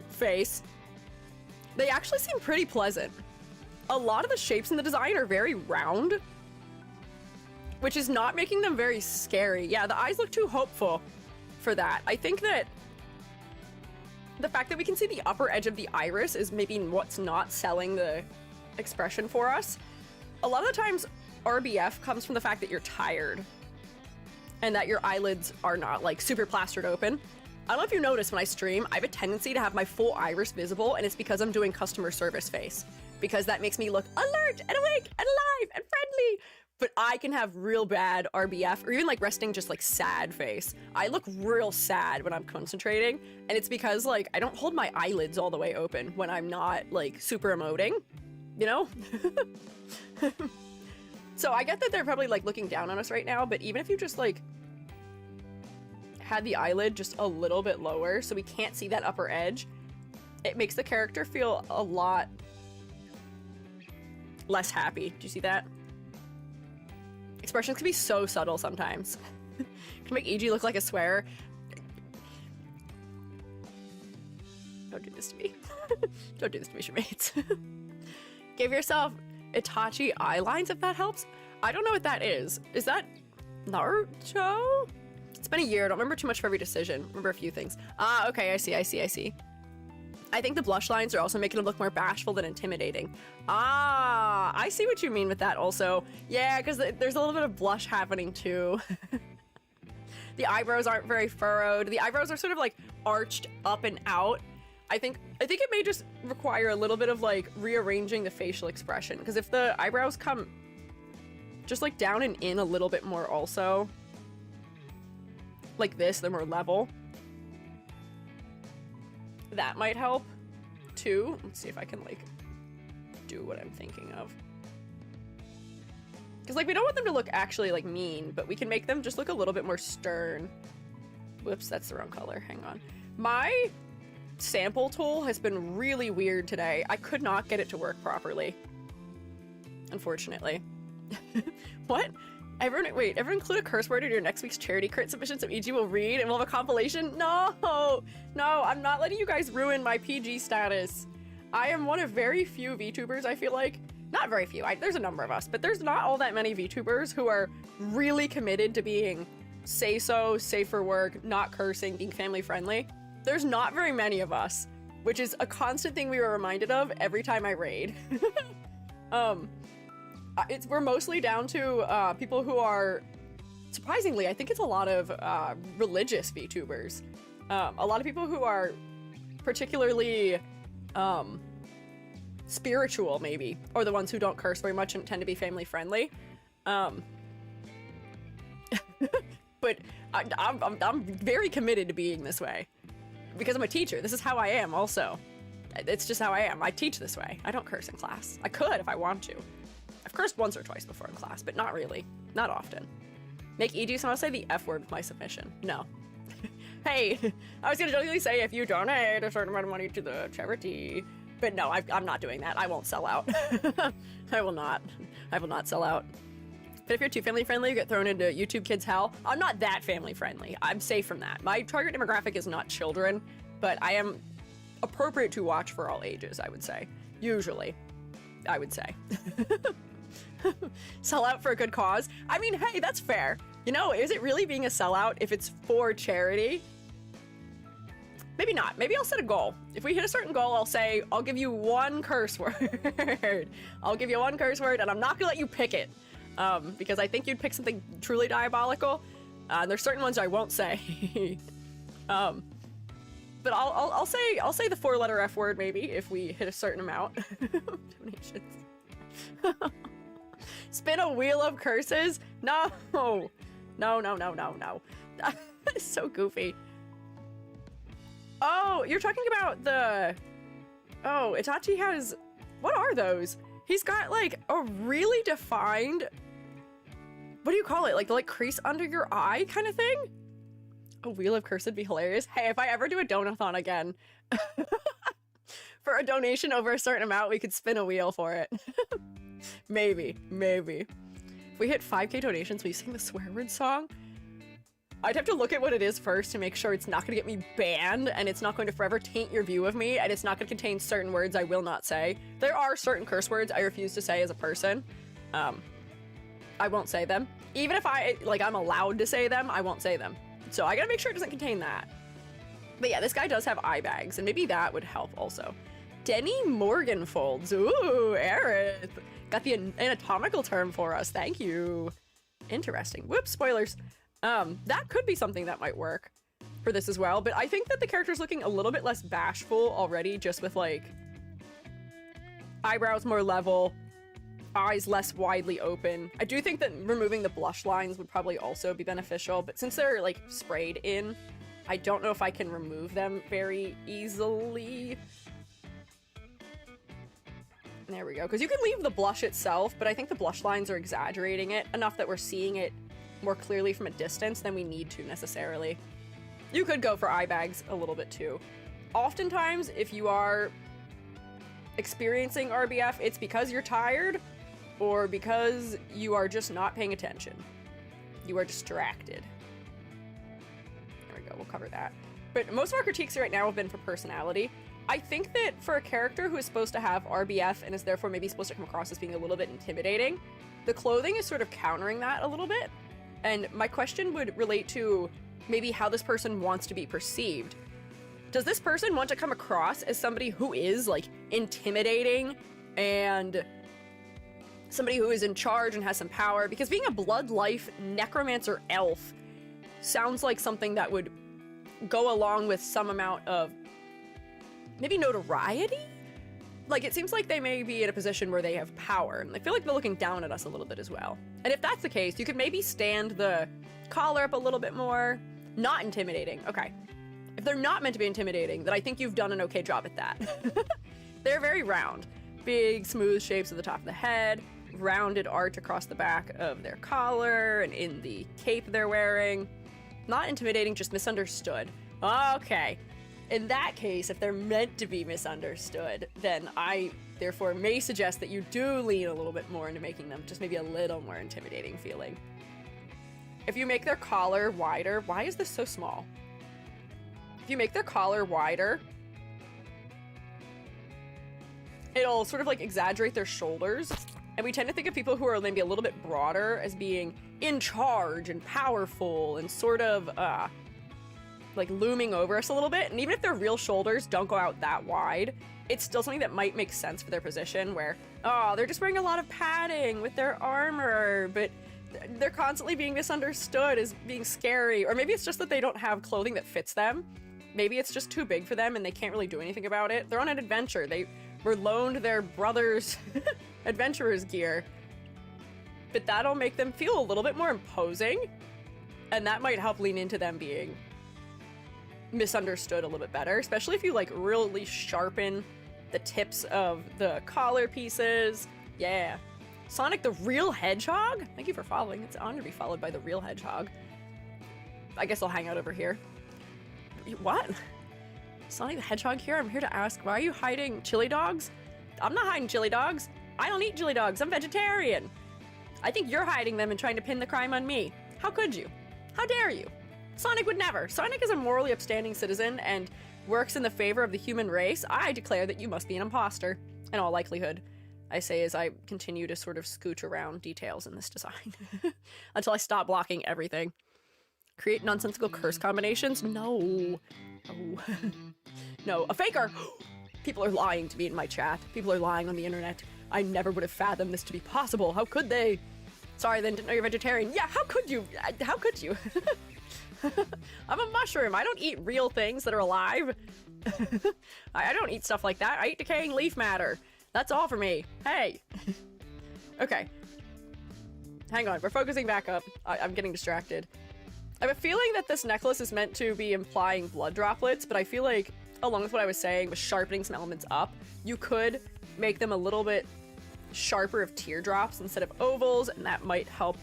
Speaker 1: face, they actually seem pretty pleasant. A lot of the shapes in the design are very round, which is not making them very scary. Yeah, the eyes look too hopeful for that. I think that the fact that we can see the upper edge of the iris is maybe what's not selling the expression for us. A lot of the times, RBF comes from the fact that you're tired and that your eyelids are not like super plastered open. I don't know if you notice when I stream, I have a tendency to have my full iris visible, and it's because I'm doing customer service face, because that makes me look alert and awake and alive and friendly. But I can have real bad RBF or even like resting just like sad face. I look real sad when I'm concentrating, and it's because like I don't hold my eyelids all the way open when I'm not like super emoting, you know? So I get that they're probably like looking down on us right now, but even if you just like had the eyelid just a little bit lower so we can't see that upper edge, it makes the character feel a lot less happy. Do you see that? Expressions can be so subtle sometimes. Can make EG look like a swearer. Don't do this to me. Don't do this to me, shipmates. Give yourself Itachi eye lines, if that helps. I don't know what that is. Is that Naruto? It's been a year. I don't remember too much for every decision. Remember a few things. Ah, okay, I see. I think the blush lines are also making him look more bashful than intimidating. Ah, I see what you mean with that also. Yeah, because there's a little bit of blush happening too. The eyebrows aren't very furrowed. The eyebrows are sort of like arched up and out. I think it may just require a little bit of like rearranging the facial expression, because if the eyebrows come just like down and in a little bit more also, like this, they're more level, that might help too. Let's see if I can like do what I'm thinking of, because like we don't want them to look actually like mean, but we can make them just look a little bit more stern. Whoops, that's the wrong color, hang on. My sample tool has been really weird today. I could not get it to work properly, unfortunately. What? Everyone include a curse word in your next week's charity crit submission so EG will read and we'll have a compilation? No, I'm not letting you guys ruin my PG status. I am one of very few VTubers, I feel like. Not very few, there's a number of us, but there's not all that many VTubers who are really committed to being say-so, safe for work, not cursing, being family friendly. There's not very many of us, which is a constant thing we were reminded of every time I raid. We're mostly down to people who are, surprisingly, I think it's a lot of religious VTubers. A lot of people who are particularly spiritual, maybe, or the ones who don't curse very much and tend to be family friendly. But I'm very committed to being this way. Because I'm a teacher, this is how I am also. It's just how I am. I teach this way. I don't curse in class. I could if I want to. I've cursed once or twice before in class, but not really. Not often. Make EG somehow say the F word with my submission. No. Hey, I was gonna jokingly say if you donate a certain amount of money to the charity, but no, I'm not doing that. I won't sell out. I will not sell out. But if you're too family friendly, you get thrown into YouTube Kids hell. I'm not that family friendly. I'm safe from that. My target demographic is not children, but I am appropriate to watch for all ages, I would say. Usually, I would say. Sell out for a good cause? I mean, hey, that's fair. You know, is it really being a sellout if it's for charity? Maybe not. Maybe I'll set a goal. If we hit a certain goal, I'll say, I'll give you one curse word. I'll give you one curse word, and I'm not gonna let you pick it. Because I think you'd pick something truly diabolical. There's certain ones I won't say. But I'll say the 4-letter F word maybe if we hit a certain amount. Donations. Spin a wheel of curses? No. No. That is so goofy. Oh, you're talking about the... Oh, Itachi has... What are those? He's got, like, a really defined... What do you call it? Like, the, like, crease under your eye kind of thing? A wheel of curse would be hilarious. Hey, if I ever do a donathon again, for a donation over a certain amount, we could spin a wheel for it. Maybe. If we hit 5k donations, will you sing the swear word song? I'd have to look at what it is first to make sure it's not going to get me banned, and it's not going to forever taint your view of me, and it's not going to contain certain words I will not say. There are certain curse words I refuse to say as a person. I won't say them. Even if I'm allowed to say them, I won't say them. So I gotta make sure it doesn't contain that. But yeah, this guy does have eye bags, and maybe that would help also. Denny Morganfolds. Ooh, Aerith. Got the anatomical term for us. Thank you. Interesting. Whoops, spoilers. That could be something that might work for this as well, but I think that the character's looking a little bit less bashful already, just with, like, eyebrows more level, eyes less widely open. I do think that removing the blush lines would probably also be beneficial, but since they're, like, sprayed in, I don't know if I can remove them very easily. There we go, because you can leave the blush itself, but I think the blush lines are exaggerating it enough that we're seeing it more clearly from a distance than we need to necessarily. You could go for eye bags a little bit too. Oftentimes, if you are experiencing RBF, it's because you're tired or because you are just not paying attention. You are distracted. There we go, we'll cover that. But most of our critiques right now have been for personality. I think that for a character who is supposed to have RBF and is therefore maybe supposed to come across as being a little bit intimidating, the clothing is sort of countering that a little bit. And my question would relate to maybe how this person wants to be perceived. Does this person want to come across as somebody who is, like, intimidating and somebody who is in charge and has some power? Because being a blood life necromancer elf sounds like something that would go along with some amount of maybe notoriety? Like, it seems like they may be in a position where they have power, and I feel like they're looking down at us a little bit as well. And if that's the case, you could maybe stand the collar up a little bit more. Not intimidating. Okay. If they're not meant to be intimidating, then I think you've done an okay job at that. They're very round. Big, smooth shapes at the top of the head, rounded arch across the back of their collar and in the cape they're wearing. Not intimidating, just misunderstood. Okay. In that case, if they're meant to be misunderstood, then I therefore may suggest that you do lean a little bit more into making them just maybe a little more intimidating feeling. If you make their collar wider, why is this so small? If you make their collar wider, it'll sort of like exaggerate their shoulders. And we tend to think of people who are maybe a little bit broader as being in charge and powerful and sort of, like looming over us a little bit. And even if their real shoulders don't go out that wide, it's still something that might make sense for their position where, oh, they're just wearing a lot of padding with their armor, but they're constantly being misunderstood as being scary. Or maybe it's just that they don't have clothing that fits them. Maybe it's just too big for them and they can't really do anything about it. They're on an adventure. They were loaned their brother's adventurer's gear. But that'll make them feel a little bit more imposing. And that might help lean into them being misunderstood a little bit better, especially if you like really sharpen the tips of the collar pieces. Yeah. Sonic the Real Hedgehog? Thank you for following. It's an honor to be followed by the Real Hedgehog. I guess I'll hang out over here. What? Sonic the Hedgehog here? I'm here to ask, why are you hiding chili dogs? I'm not hiding chili dogs. I don't eat chili dogs. I'm vegetarian. I think you're hiding them and trying to pin the crime on me. How could you? How dare you? Sonic would never. Sonic is a morally upstanding citizen and works in the favor of the human race. I declare that you must be an imposter, in all likelihood. I say as I continue to sort of scooch around details in this design until I stop blocking everything. Create nonsensical curse combinations? No. No. No. A faker! People are lying to me in my chat. People are lying on the internet. I never would have fathomed this to be possible. How could they? Sorry, then didn't know you're vegetarian. Yeah, how could you? How could you? I'm a mushroom. I don't eat real things that are alive. I don't eat stuff like that. I eat decaying leaf matter. That's all for me. Hey. Okay. Hang on, we're focusing back up. I'm getting distracted. I have a feeling that this necklace is meant to be implying blood droplets, but I feel like, along with what I was saying, with sharpening some elements up, you could make them a little bit sharper of teardrops instead of ovals, and that might help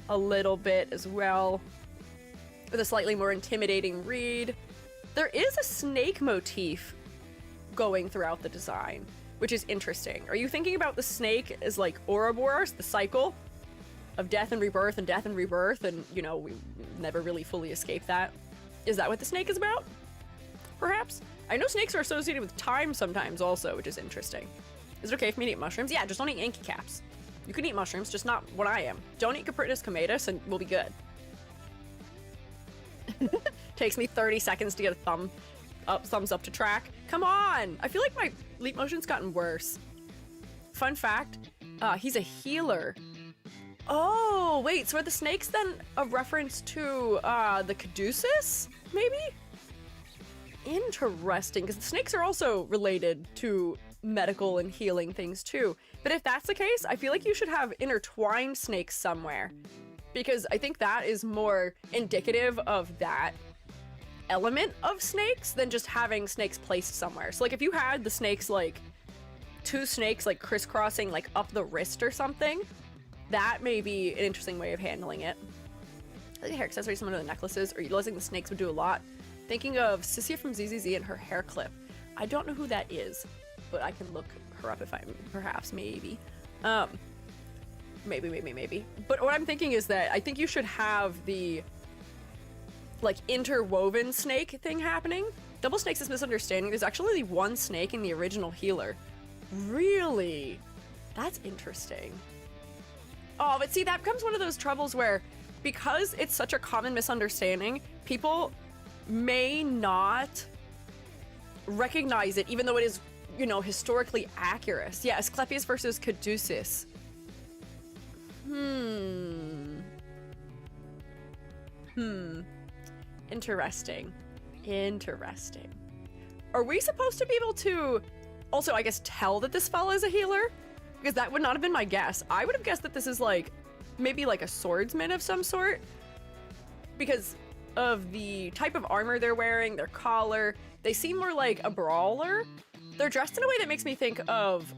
Speaker 1: a little bit as well. With a slightly more intimidating read. There is a snake motif going throughout the design, which is interesting. Are you thinking about the snake as like Ouroboros, the cycle of death and rebirth, and you know, we never really fully escape that? Is that what the snake is about? Perhaps? I know snakes are associated with time sometimes also, which is interesting. Is it okay for me to eat mushrooms? Yeah, just don't eat Yankee caps. You can eat mushrooms, just not what I am. Don't eat Caprinus comatus and we'll be good. Takes me 30 seconds to get a thumbs up to track. Come on! I feel like my leap motion's gotten worse. Fun fact, he's a healer. Oh, wait, so are the snakes then a reference to the caduceus, maybe? Interesting, because the snakes are also related to medical and healing things too. But if that's the case, I feel like you should have intertwined snakes somewhere, because I think that is more indicative of that element of snakes than just having snakes placed somewhere. So like if you had the snakes, like two snakes like crisscrossing like up the wrist or something, that may be an interesting way of handling it. I think hair accessories, some of the necklaces, or utilizing the snakes would do a lot. Thinking of Sissia from ZZZ and her hair clip. I don't know who that is, but I can look her up if I'm, perhaps, maybe. Maybe. But what I'm thinking is that I think you should have the, like, interwoven snake thing happening. Double snakes is misunderstanding. There's actually one snake in the original healer. Really? That's interesting. Oh, but see, that becomes one of those troubles where, because it's such a common misunderstanding, people may not recognize it, even though it is, you know, historically accurate. Yeah, Asclepius versus Caduceus. Interesting. Are we supposed to be able to also, I guess, tell that this fella is a healer? Because that would not have been my guess. I would have guessed that this is like, maybe like a swordsman of some sort, because of the type of armor they're wearing, their collar. They seem more like a brawler. They're dressed in a way that makes me think of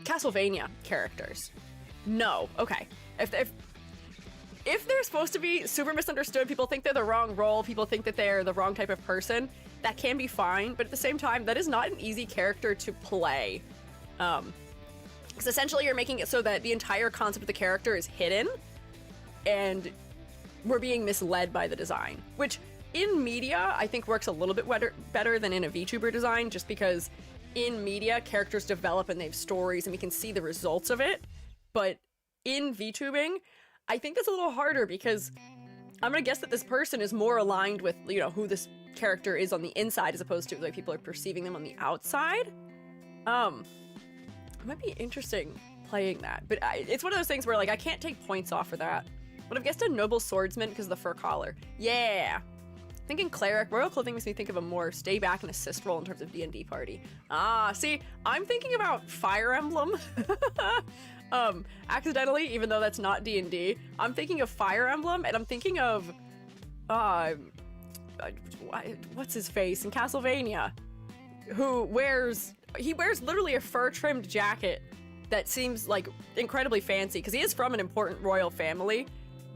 Speaker 1: Castlevania characters. No, okay. If they're supposed to be super misunderstood, people think they're the wrong role, people think that they're the wrong type of person, that can be fine, but at the same time, that is not an easy character to play. Because essentially you're making it so that the entire concept of the character is hidden, and we're being misled by the design, which in media I think works a little bit better than in a VTuber design, just because in media characters develop and they have stories and we can see the results of it. But in VTubing, I think that's a little harder, because I'm gonna guess that this person is more aligned with, you know, who this character is on the inside as opposed to the way people are perceiving them on the outside. It might be interesting playing that, but it's one of those things where, like, I can't take points off for that. But I've guessed a noble swordsman because of the fur collar. Yeah! Thinking cleric. Royal clothing makes me think of a more stay back and assist role in terms of D&D party. Ah, see, I'm thinking about Fire Emblem. Accidentally, even though that's not D&D. I'm thinking of Fire Emblem, and I'm thinking of, what's his face in Castlevania? Who wears literally a fur-trimmed jacket that seems, like, incredibly fancy, because he is from an important royal family.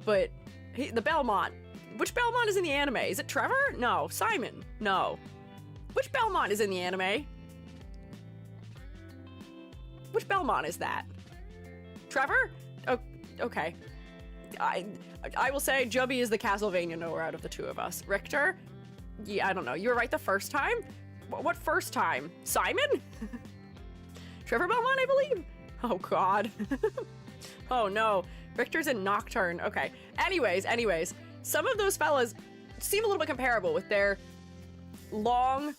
Speaker 1: But the Belmont. Which Belmont is in the anime? Is it Trevor? No. Simon? No. Which Belmont is in the anime? Which Belmont is that? Trevor? Oh, okay. I will say Jubby is the Castlevania knower out of the two of us. Richter? Yeah, I don't know. You were right the first time? What first time? Simon? Trevor Belmont, I believe? Oh, God. Oh, no. Richter's in Nocturne. Okay. Anyways, some of those fellas seem a little bit comparable with their longer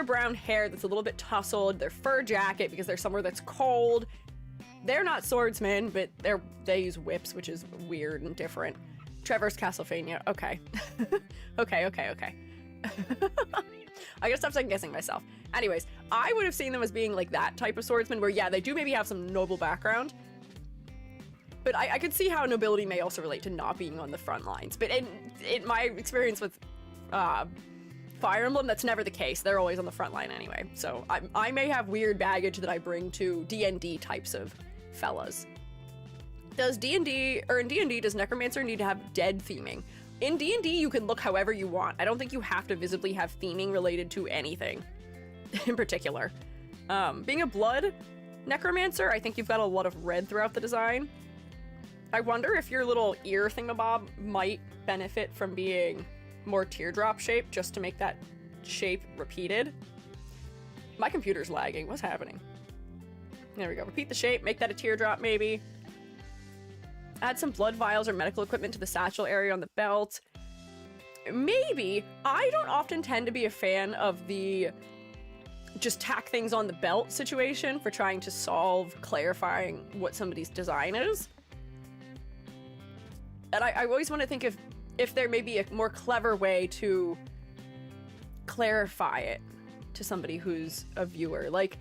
Speaker 1: brown hair that's a little bit tousled, their fur jacket because they're somewhere that's cold. They're not swordsmen, but they use whips, which is weird and different. Trevor's Castlevania. Okay. Okay. I gotta stop second guessing myself. Anyways, I would have seen them as being like that type of swordsman where, yeah, they do maybe have some noble background. But I could see how nobility may also relate to not being on the front lines. But in my experience with Fire Emblem, that's never the case. They're always on the front line anyway. So I may have weird baggage that I bring to D&D types of fellas. Does D&D, or in D&D, does Necromancer need to have dead theming? In D&D, you can look however you want. I don't think you have to visibly have theming related to anything in particular. Being a blood Necromancer, I think you've got a lot of red throughout the design. I wonder if your little ear thingamabob might benefit from being more teardrop shaped, just to make that shape repeated. My computer's lagging. What's happening? There we go. Repeat the shape, make that a teardrop maybe. Add some blood vials or medical equipment to the satchel area on the belt. Maybe. I don't often tend to be a fan of the just tack things on the belt situation for trying to solve clarifying what somebody's design is. And I always want to think if there may be a more clever way to clarify it to somebody who's a viewer. Like,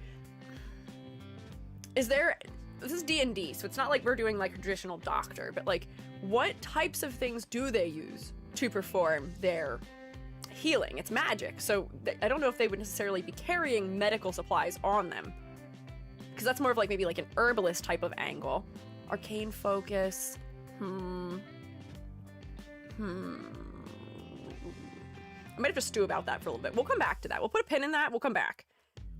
Speaker 1: is there... This is D&D, so it's not like we're doing like a traditional doctor, but like, what types of things do they use to perform their healing? It's magic, so I don't know if they would necessarily be carrying medical supplies on them, because that's more of like maybe like an herbalist type of angle. Arcane focus. I might have to stew about that for a little bit. We'll come back to that. We'll put a pin in that. We'll come back.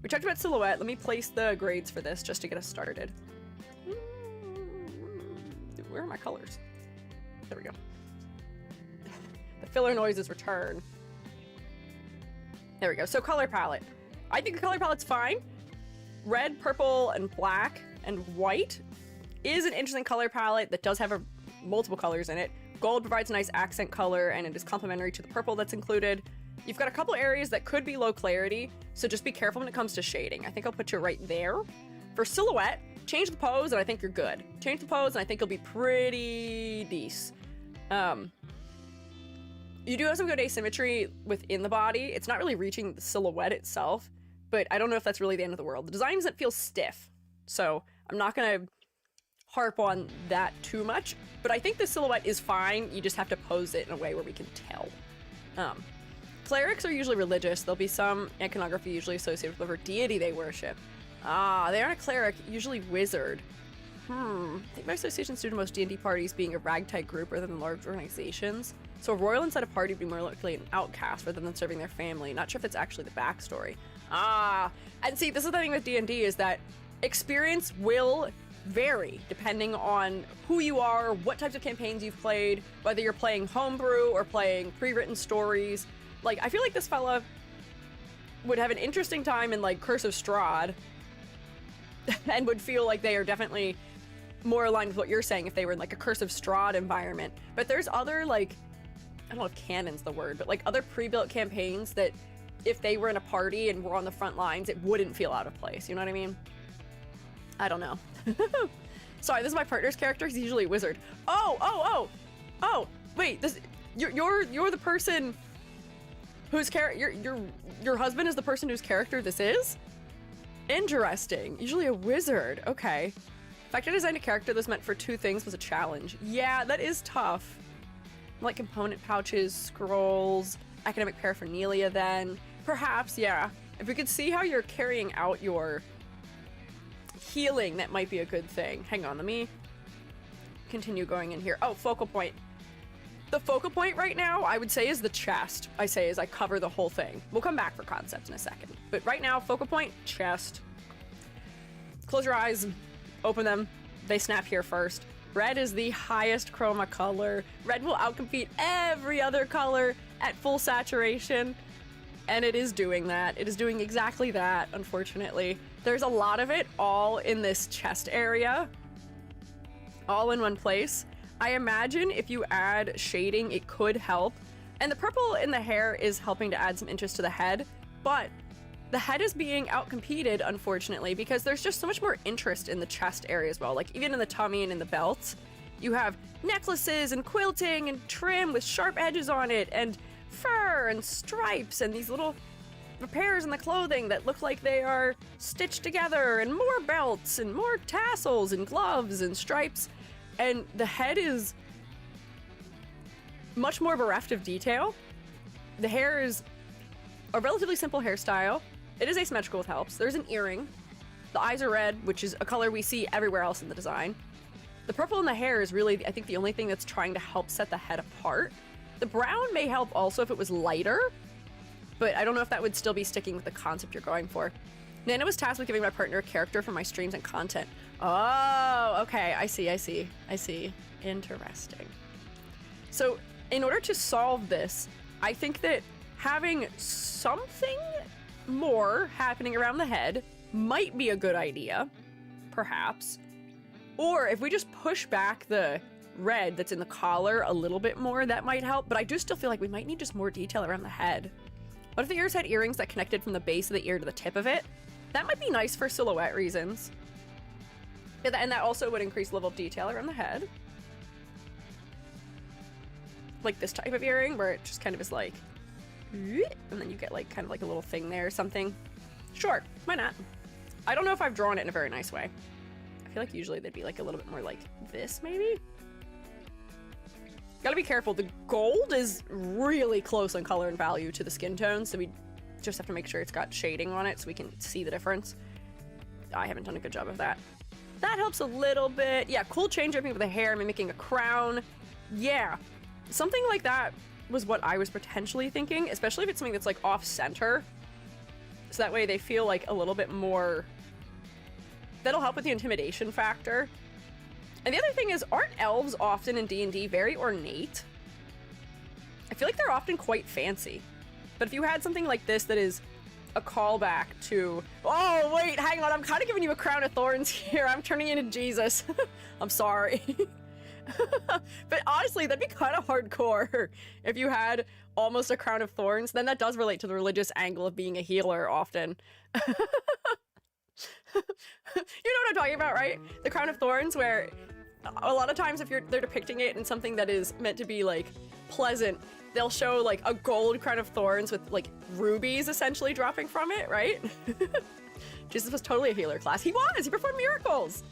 Speaker 1: We talked about silhouette. Let me place the grades for this just to get us started. Where are my colors? There we go. The filler noises return. There we go. So color palette. I think the color palette's fine. Red, purple, and black, and white is an interesting color palette that does have multiple colors in it. Gold provides a nice accent color, and it is complementary to the purple that's included. You've got a couple areas that could be low clarity, so just be careful when it comes to shading. I think I'll put you right there. For silhouette, change the pose, and I think you're good. Change the pose, and I think you'll be pretty decent. You do have some good asymmetry within the body. It's not really reaching the silhouette itself, but I don't know if that's really the end of the world. The design doesn't feel stiff, so I'm not going to harp on that too much, but I think the silhouette is fine. You just have to pose it in a way where we can tell. Clerics are usually religious. There'll be some iconography usually associated with whatever deity they worship. They aren't a cleric, usually wizard. I think my association's due to most D&D parties being a ragtag group rather than large organizations. So a royal inside a party would be more likely an outcast rather than serving their family. Not sure if it's actually the backstory. And see, this is the thing with D&D is that experience will vary depending on who you are, what types of campaigns you've played, whether you're playing homebrew or playing pre-written stories. Like, I feel like this fella would have an interesting time in, like, Curse of Strahd and would feel like they are definitely more aligned with what you're saying if they were in, like, a Curse of Strahd environment. But there's other, like, I don't know if canon's the word, but, like, other pre-built campaigns that if they were in a party and were on the front lines, it wouldn't feel out of place. You know what I mean? I don't know. Sorry, this is my partner's character. He's usually a wizard. Oh, wait, you're the person whose your husband is the person whose character this is? Interesting. Usually a wizard. Okay. The fact I designed a character that's meant for two things was a challenge. Yeah, that is tough. Like component pouches, scrolls, academic paraphernalia then. Perhaps, yeah. If we could see how you're carrying out your healing, that might be a good thing. Hang on, let me continue going in here. Oh, focal point. The focal point right now, I would say, is the chest. I say as I cover the whole thing. We'll come back for concepts in a second. But right now, focal point, chest. Close your eyes, open them. They snap here first. Red is the highest chroma color. Red will outcompete every other color at full saturation. And it is doing that. It is doing exactly that, unfortunately. There's a lot of it all in this chest area. All in one place. I imagine if you add shading, it could help. And the purple in the hair is helping to add some interest to the head. But the head is being outcompeted, unfortunately, because there's just so much more interest in the chest area as well. Like, even in the tummy and in the belt. You have necklaces and quilting and trim with sharp edges on it, and fur and stripes and these little repairs in the clothing that look like they are stitched together, and more belts and more tassels and gloves and stripes. And the head is much more bereft of detail. The hair is a relatively simple hairstyle. It is asymmetrical with helps. There's an earring. The eyes are red, which is a color we see everywhere else in the design. The purple in the hair is really, I think, the only thing that's trying to help set the head apart. The brown may help also if it was lighter, but I don't know if that would still be sticking with the concept you're going for. Nana was tasked with giving my partner a character for my streams and content. Oh, okay, I see. Interesting. So, in order to solve this, I think that having something more happening around the head might be a good idea, perhaps. Or if we just push back the red that's in the collar a little bit more, that might help. But I do still feel like we might need just more detail around the head. What if the ears had earrings that connected from the base of the ear to the tip of it? That might be nice for silhouette reasons. And that also would increase level of detail around the head. Like this type of earring where it just kind of is like, and then you get like kind of like a little thing there or something. Sure, why not? I don't know if I've drawn it in a very nice way. I feel like usually they'd be like a little bit more like this, maybe? Gotta be careful. The gold is really close on color and value to the skin tone, so we just have to make sure it's got shading on it so we can see the difference. I haven't done a good job of that. That helps a little bit. Yeah, cool chain dripping with the hair, mimicking a crown. Yeah, something like that was what I was potentially thinking, especially if it's something that's like off-center. So that way they feel like a little bit more... That'll help with the intimidation factor. And the other thing is, aren't elves often in D&D very ornate? I feel like they're often quite fancy. But if you had something like this that is a callback to... Oh, wait, hang on, I'm kind of giving you a crown of thorns here. I'm turning into Jesus. I'm sorry. But honestly, that'd be kind of hardcore if you had almost a crown of thorns. Then that does relate to the religious angle of being a healer often. You know what I'm talking about, right? The crown of thorns, where a lot of times if they're depicting it in something that is meant to be like pleasant, they'll show like a gold crown of thorns with like rubies essentially dropping from it, right? Jesus was totally a healer class. He performed miracles.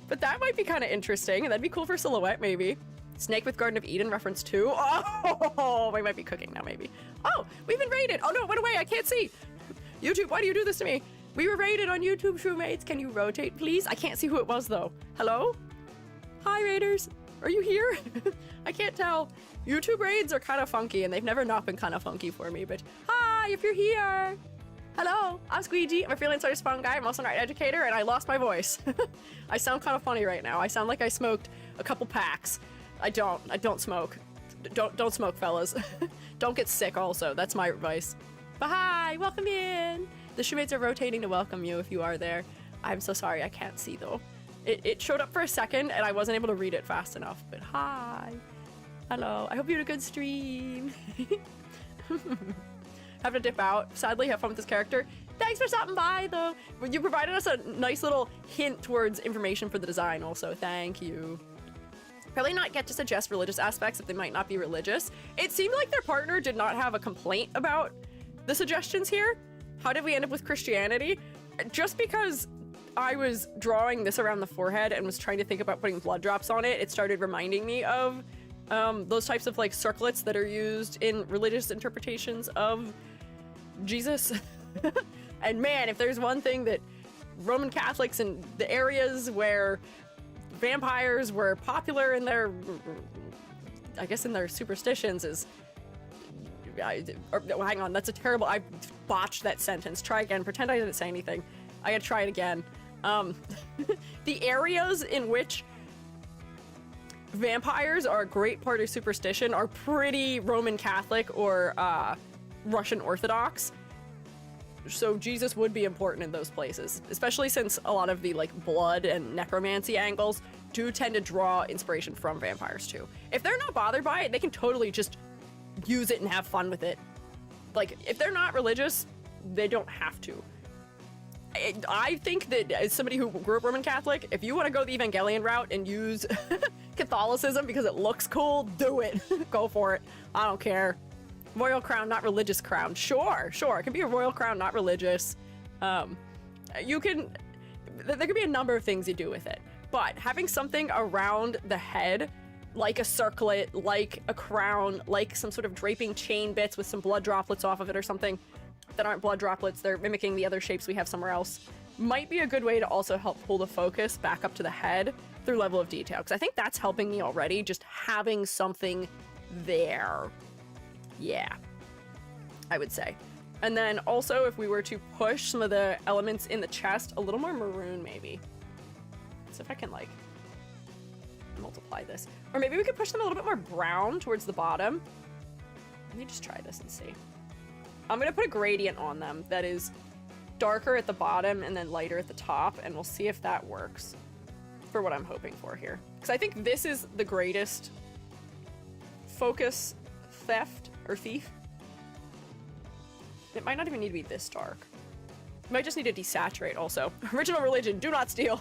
Speaker 1: But that might be kind of interesting, and that'd be cool for silhouette, maybe. Snake with Garden of Eden reference too. Oh, we might be cooking now, maybe. Oh, we've been raided. Oh no, it went away. I can't see. YouTube, why do you do this to me? We were raided on YouTube, Shroommates. Can you rotate, please? I can't see who it was, though. Hello? Hi, raiders. Are you here? I can't tell. YouTube raids are kind of funky, and they've never not been kind of funky for me, but hi, if you're here. Hello, I'm Squiiji. I'm a freelance artist, Fungi. I'm also an art educator, and I lost my voice. I sound kind of funny right now. I sound like I smoked a couple packs. I don't smoke. Don't smoke, fellas. Don't get sick also. That's my advice. But hi, welcome in. The Shroommates are rotating to welcome you if you are there. I'm so sorry, I can't see though. It showed up for a second and I wasn't able to read it fast enough, but hi. Hello, I hope you had a good stream. Have to dip out. Sadly, have fun with this character. Thanks for stopping by though. You provided us a nice little hint towards information for the design also, thank you. Probably not get to suggest religious aspects if they might not be religious. It seemed like their partner did not have a complaint about the suggestions here. How did we end up with Christianity? Just because I was drawing this around the forehead and was trying to think about putting blood drops on it, it started reminding me of those types of like circlets that are used in religious interpretations of Jesus. And man, if there's one thing that Roman Catholics and the areas where vampires were popular in their, I guess in their superstitions is, hang on, that's a terrible, I botched that sentence. Try again, pretend I didn't say anything. I gotta try it again. The areas in which vampires are a great part of superstition are pretty Roman Catholic or Russian Orthodox. So Jesus would be important in those places, especially since a lot of the like blood and necromancy angles do tend to draw inspiration from vampires too. If they're not bothered by it, they can totally just use it and have fun with it. Like, if they're not religious, they don't have to. I think that as somebody who grew up Roman Catholic, if you want to go the Evangelion route and use Catholicism because it looks cool, do it. Go for it. I don't care. Royal crown, not religious crown. Sure. It can be a royal crown, not religious. There can be a number of things you do with it. But having something around the head, like a circlet, like a crown, like some sort of draping chain bits with some blood droplets off of it or something that aren't blood droplets, they're mimicking the other shapes we have somewhere else, might be a good way to also help pull the focus back up to the head through level of detail. Because I think that's helping me already, just having something there. Yeah, I would say. And then also, if we were to push some of the elements in the chest a little more maroon, maybe. So if I can, like, multiply this. Or maybe we could push them a little bit more brown towards the bottom. Let me just try this and see. I'm gonna put a gradient on them that is darker at the bottom and then lighter at the top, and we'll see if that works for what I'm hoping for here. Because I think this is the greatest focus theft or thief. It might not even need to be this dark. You might just need to desaturate also. Original religion, do not steal.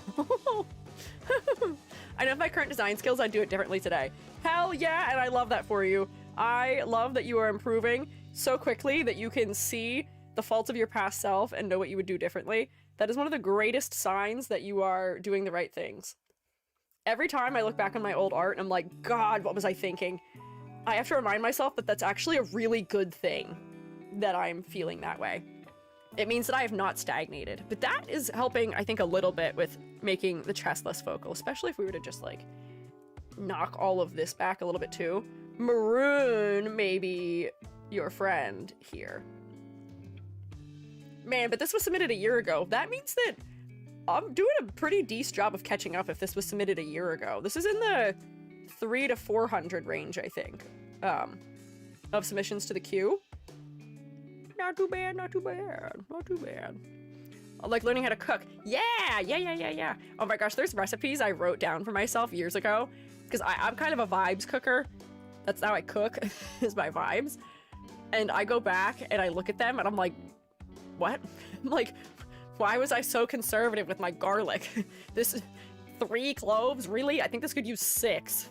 Speaker 1: I know if my current design skills, I'd do it differently today. Hell yeah, and I love that for you. I love that you are improving so quickly that you can see the faults of your past self and know what you would do differently. That is one of the greatest signs that you are doing the right things. Every time I look back on my old art and I'm like, God, what was I thinking? I have to remind myself that that's actually a really good thing that I'm feeling that way. It means that I have not stagnated. But that is helping, I think, a little bit with making the chest less focal, especially if we were to just, like, knock all of this back a little bit too. Maroon may be your friend here. Man, but this was submitted a year ago. That means that I'm doing a pretty decent job of catching up if this was submitted a year ago. This is in the 300 to 400 range, I think, of submissions to the queue. Not too bad, not too bad, not too bad. I like learning how to cook. Yeah. Oh my gosh, there's recipes I wrote down for myself years ago because I'm kind of a vibes cooker. That's how I cook, is my vibes. And I go back and I look at them and I'm like, what? Like, why was I so conservative with my garlic? This is 3 cloves? Really? I think this could use 6.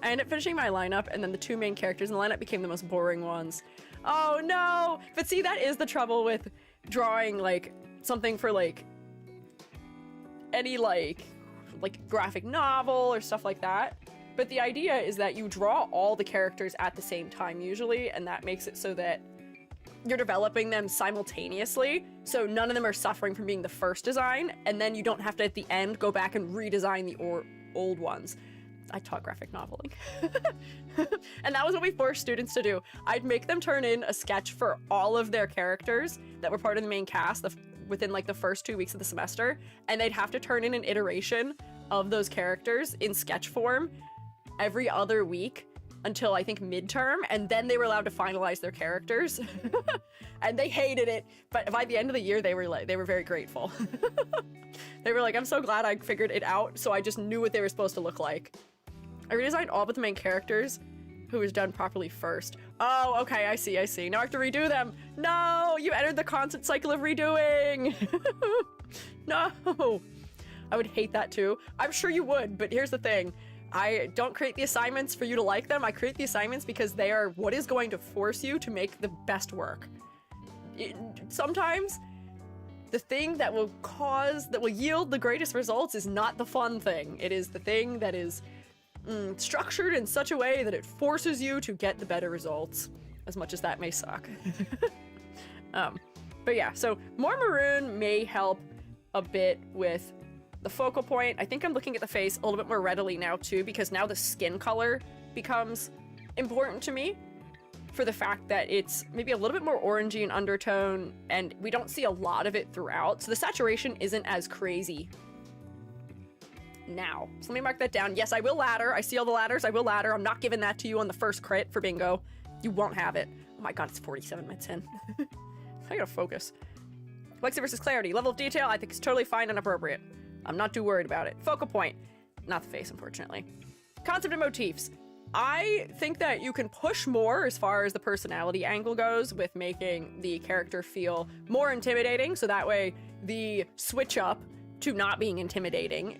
Speaker 1: I ended up finishing my lineup, and then the 2 main characters in the lineup became the most boring ones. Oh no! But see, that is the trouble with drawing, like, something for, like, any, like graphic novel or stuff like that. But the idea is that you draw all the characters at the same time usually, and that makes it so that you're developing them simultaneously, so none of them are suffering from being the first design, and then you don't have to, at the end, go back and redesign the old ones. I taught graphic noveling. And that was what we forced students to do. I'd make them turn in a sketch for all of their characters that were part of the main cast within, like, the first 2 weeks of the semester, and they'd have to turn in an iteration of those characters in sketch form every other week until, I think, midterm, and then they were allowed to finalize their characters. And they hated it, but by the end of the year, they were very grateful. They were like, I'm so glad I figured it out, so I just knew what they were supposed to look like. I redesigned all but the main characters, who was done properly first. Oh, okay, I see. Now I have to redo them. No, you entered the constant cycle of redoing. No. I would hate that too. I'm sure you would, but here's the thing. I don't create the assignments for you to like them. I create the assignments because they are what is going to force you to make the best work. Sometimes the thing that will yield the greatest results is not the fun thing. It is the thing that is structured in such a way that it forces you to get the better results, as much as that may suck. But yeah, so more maroon may help a bit with the focal point. I think I'm looking at the face a little bit more readily now too, because now the skin color becomes important to me for the fact that it's maybe a little bit more orangey in undertone, and we don't see a lot of it throughout, so the saturation isn't as crazy now. So let me mark that down. Yes, I will ladder. I see all the ladders. I will ladder. I'm not giving that to you on the first crit for bingo. You won't have it. Oh my god, it's 47 minutes in. I gotta focus. Lexi versus clarity. Level of detail, I think it's totally fine and appropriate. I'm not too worried about it. Focal point. Not the face, unfortunately. Concept and motifs. I think that you can push more as far as the personality angle goes with making the character feel more intimidating, so that way the switch up to not being intimidating,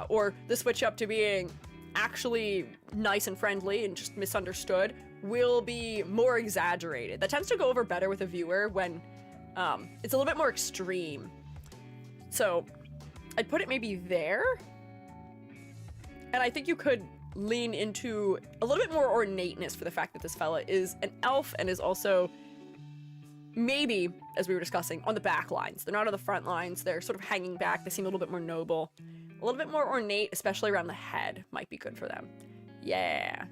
Speaker 1: or the switch up to being actually nice and friendly and just misunderstood will be more exaggerated. That tends to go over better with a viewer when it's a little bit more extreme. So I'd put it maybe there. And I think you could lean into a little bit more ornateness for the fact that this fella is an elf and is also maybe, as we were discussing, on the back lines. They're not on the front lines. They're sort of hanging back. They seem a little bit more noble. A little bit more ornate, especially around the head, might be good for them. Yeah.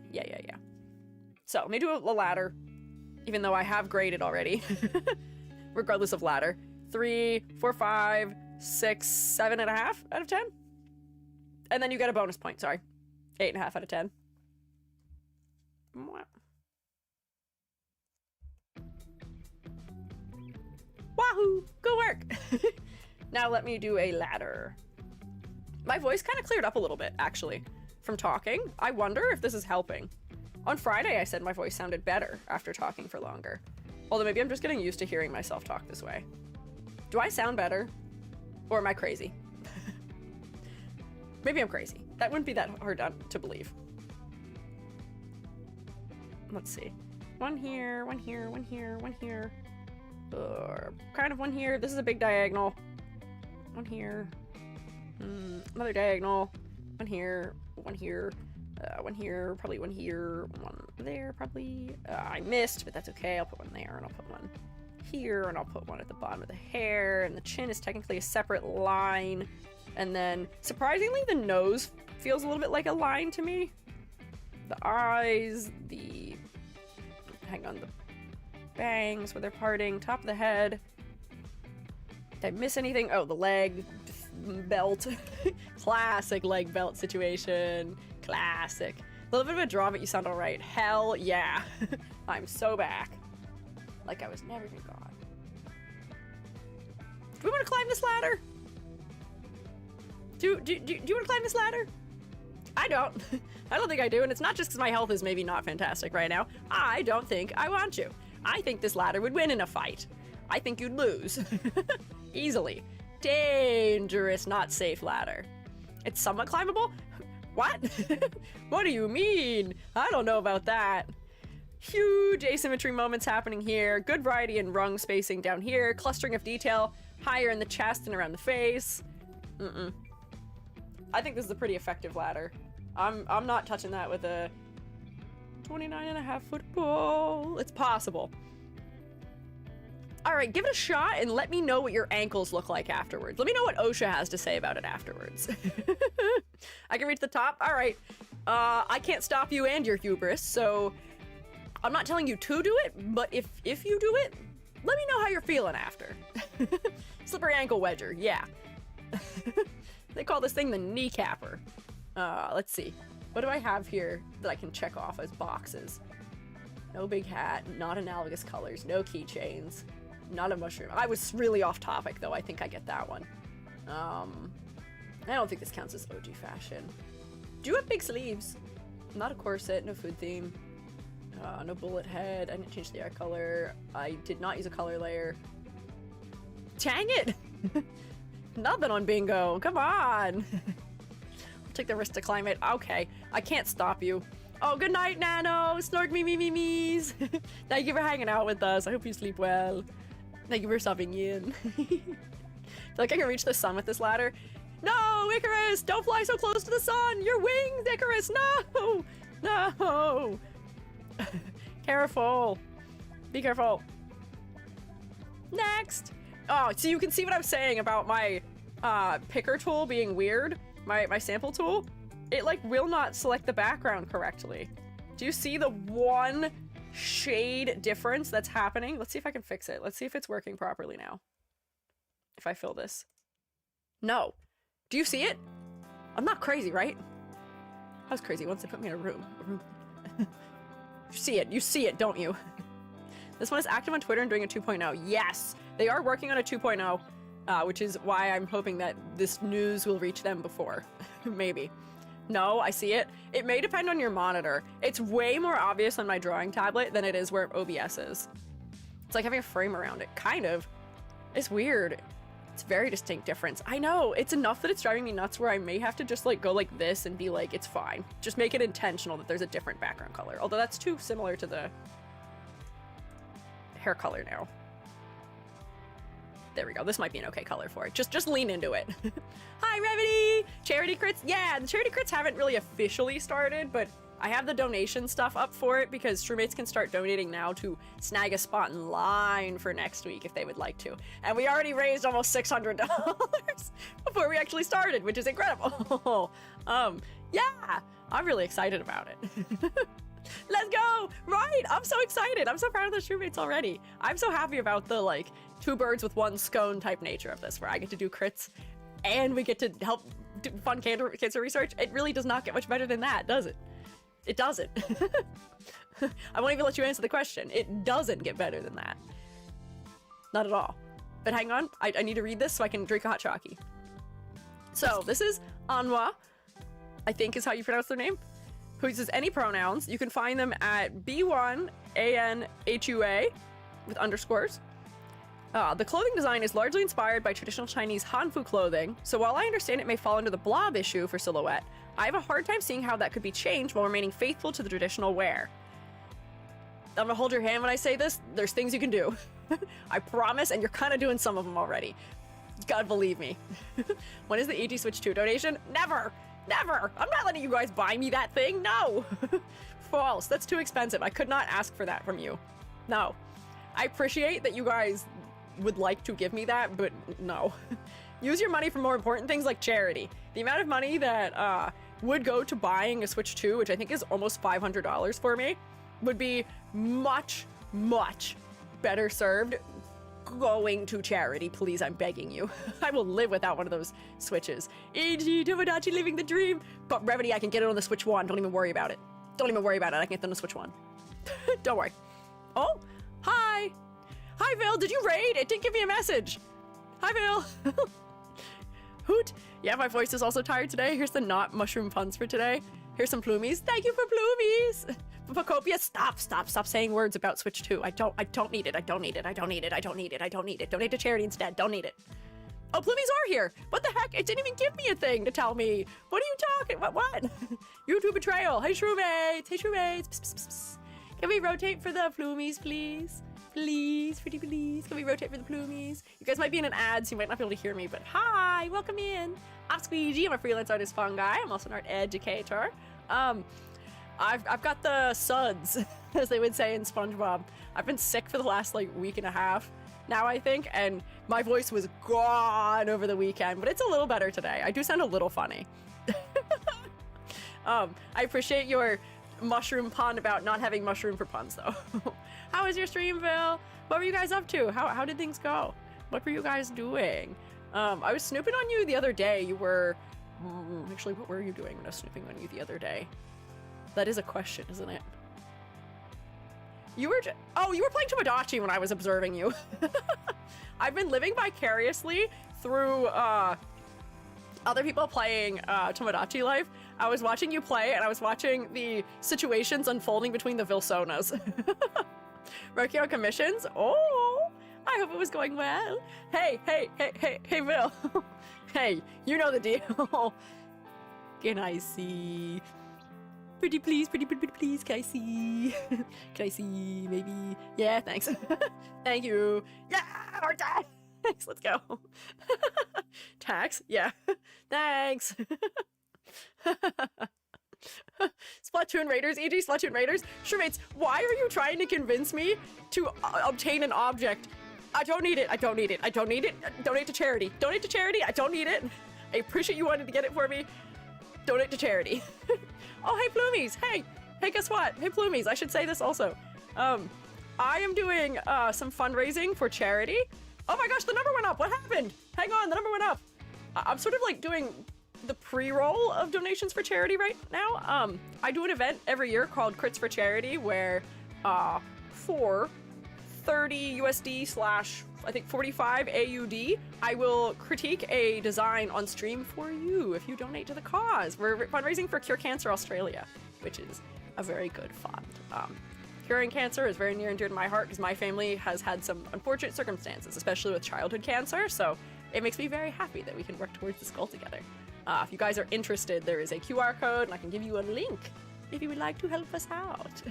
Speaker 1: So let me do a ladder, even though I have graded already, regardless of ladder. 3, 4, 5, 6, 7.5 out of 10. And then you get a bonus point, sorry. 8.5 out of 10. Wahoo! Good work! Now let me do a ladder. My voice kind of cleared up a little bit, actually, from talking. I wonder if this is helping. On Friday, I said my voice sounded better after talking for longer. Although maybe I'm just getting used to hearing myself talk this way. Do I sound better? Or am I crazy? Maybe I'm crazy. That wouldn't be that hard to believe. Let's see. One here, one here, one here, one here. Kind of one here. This is a big diagonal. One here. Another diagonal. One here. One here. One here. Probably one here. One there, probably. I missed, but that's okay. I'll put one there, and I'll put one here, and I'll put one at the bottom of the hair, and the chin is technically a separate line. And then, surprisingly, the nose feels a little bit like a line to me. The eyes, the... hang on, the bangs where they're parting, top of the head. Did I miss anything? Oh, the leg belt. Classic leg belt situation. Classic. A little bit of a draw, but you sound all right. Hell yeah. I'm so back. Like I was never even gone. Do we want to climb this ladder? Do you want to climb this ladder? I don't. I don't think I do, and it's not just because my health is maybe not fantastic right now. I don't think I want to. I think this ladder would win in a fight. I think you'd lose. Easily. Dangerous, not safe ladder. It's somewhat climbable? What? What do you mean? I don't know about that. Huge asymmetry moments happening here. Good variety in rung spacing down here. Clustering of detail higher in the chest and around the face. I think this is a pretty effective ladder. I'm not touching that with a 29.5 foot pole. It's possible. All right, give it a shot and let me know what your ankles look like afterwards. Let me know what OSHA has to say about it afterwards. I can reach the top. All right. I can't stop you and your hubris, so I'm not telling you to do it, but if you do it, let me know how you're feeling after. Slippery ankle wedger, yeah. They call this thing the kneecapper. Let's see. What do I have here that I can check off as boxes? No big hat, not analogous colors, no keychains, not a mushroom. I was really off topic though. I think I get that one. I don't think this counts as OG fashion. Do you have big sleeves? Not a corset, no food theme. No bullet head. I didn't change the eye color. I did not use a color layer. Dang it! Nothing on bingo. Come on. I'll take the risk to climb it. Okay, I can't stop you. Oh, good night, Nano. Snork me me's. Thank you for hanging out with us. I hope you sleep well. Thank you for stopping in. I feel like I can reach the sun with this ladder. No, Icarus! Don't fly so close to the sun! Your wings, Icarus! No! No! Careful. Be careful. Next! Oh, so you can see what I was saying about my picker tool being weird. My sample tool. It like will not select the background correctly. Do you see the one shade difference that's happening? Let's see if I can fix it. Let's see if it's working properly now. If I fill this. No. Do you see it? I'm not crazy, right? I was crazy once they put me in a room. You see it, don't you? This one is active on Twitter and doing a 2.0. Yes, they are working on a 2.0, which is why I'm hoping that this news will reach them before. Maybe. No, I see it. It may depend on your monitor. It's way more obvious on my drawing tablet than it is where OBS is. It's like having a frame around it. Kind of. It's weird. It's a very distinct difference. I know, it's enough that it's driving me nuts where I may have to just like go like this and be like, it's fine. Just make it intentional that there's a different background color. Although that's too similar to the hair color now. There we go. This might be an okay color for it. Just lean into it. Hi, Revity! Charity crits? Yeah, the charity crits haven't really officially started, but I have the donation stuff up for it because Shroommates can start donating now to snag a spot in line for next week if they would like to. And we already raised almost $600 before we actually started, which is incredible. Yeah, I'm really excited about it. Let's go! Right! I'm so excited! I'm so proud of the Shroommates already. I'm so happy about the, like, two birds with one scone type nature of this, where I get to do crits and we get to help do fun cancer research. It really does not get much better than that, does it? It doesn't. I won't even let you answer the question. It doesn't get better than that. Not at all. But hang on, I need to read this so I can drink a hot chalky. So, this is Anwa, I think is how you pronounce their name, who uses any pronouns. You can find them at B1ANHUA with underscores. The clothing design is largely inspired by traditional Chinese Hanfu clothing, so while I understand it may fall under the blob issue for silhouette, I have a hard time seeing how that could be changed while remaining faithful to the traditional wear. I'm gonna hold your hand when I say this. There's things you can do. I promise, and you're kind of doing some of them already. God believe me. When is the EG Switch 2 donation? Never! Never! I'm not letting you guys buy me that thing, no! False, that's too expensive. I could not ask for that from you. No. I appreciate that you guys would like to give me that, but no. Use your money for more important things like charity. The amount of money that would go to buying a Switch 2, which I think is almost $500 for me, would be much, much better served going to charity. Please, I'm begging you. I will live without one of those Switches. E.g. Tomodachi living the dream. But Revity, I can get it on the Switch 1. Don't even worry about it. Don't even worry about it. I can get them on the Switch 1. Don't worry. Oh, hi. Hi, Vil. Did you raid? It didn't give me a message. Hi, Vil. Hoot. Yeah, my voice is also tired today. Here's the not mushroom puns for today. Here's some plumies. Thank you for plumies. Pacopia, stop saying words about Switch 2. I don't need it. I don't need it. I don't need it. I don't need it. I don't need it. Donate to charity instead. Don't need it. Oh, plumies are here. What the heck? It didn't even give me a thing to tell me. What are you talking? What? YouTube betrayal. Hey, Shroommates. Hey, Shroommates. Psst, psst, psst. Can we rotate for the plumies, please? Please, pretty please. Can we rotate for the plumies? You guys might be in an ad, so you might not be able to hear me, but hi, welcome in. I'm Squiiji. I'm a freelance artist Fungi. I'm also an art educator. I've got the suds, as they would say in SpongeBob. I've been sick for the last like week and a half now, I think, and my voice was gone over the weekend, but it's a little better today. I do sound a little funny. I appreciate your mushroom pun about not having mushroom for puns, though. How was your stream, Phil? What were you guys up to? How did things go? What were you guys doing? I was snooping on you the other day. You were... actually, what were you doing when I was snooping on you the other day? That is a question, isn't it? You were oh, you were playing Tomodachi when I was observing you. I've been living vicariously through other people playing Tomodachi Life. I was watching you play, and I was watching the situations unfolding between the Vilsonas. Working on commissions? Oh, I hope it was going well. Hey, Vil. Hey, you know the deal. Can I see? Pretty please, pretty please, can I see? Can I see, maybe? Yeah, thanks. Thank you. Yeah, our tax. Thanks, let's go. Tax? Yeah. Thanks. Splatoon Raiders, e.g. Splatoon Raiders. Shroommates, why are you trying to convince me to obtain an object? I don't need it. I don't need it. I don't need it. Donate to charity. Donate to charity. I don't need it. I appreciate you wanted to get it for me. Donate to charity. Oh, hey, Plumies. Hey, guess what? Hey, Plumies. I should say this also. I am doing some fundraising for charity. Oh my gosh, the number went up. What happened? Hang on, the number went up. I'm sort of like doing the pre-roll of donations for charity right now. I do an event every year called Crits for Charity where for 30 USD slash I think 45 AUD, I will critique a design on stream for you if you donate to the cause. We're fundraising for Cure Cancer Australia, which is a very good fund. Curing cancer is very near and dear to my heart because my family has had some unfortunate circumstances, especially with childhood cancer. So it makes me very happy that we can work towards this goal together. If you guys are interested, there is a QR code, and I can give you a link if you would like to help us out.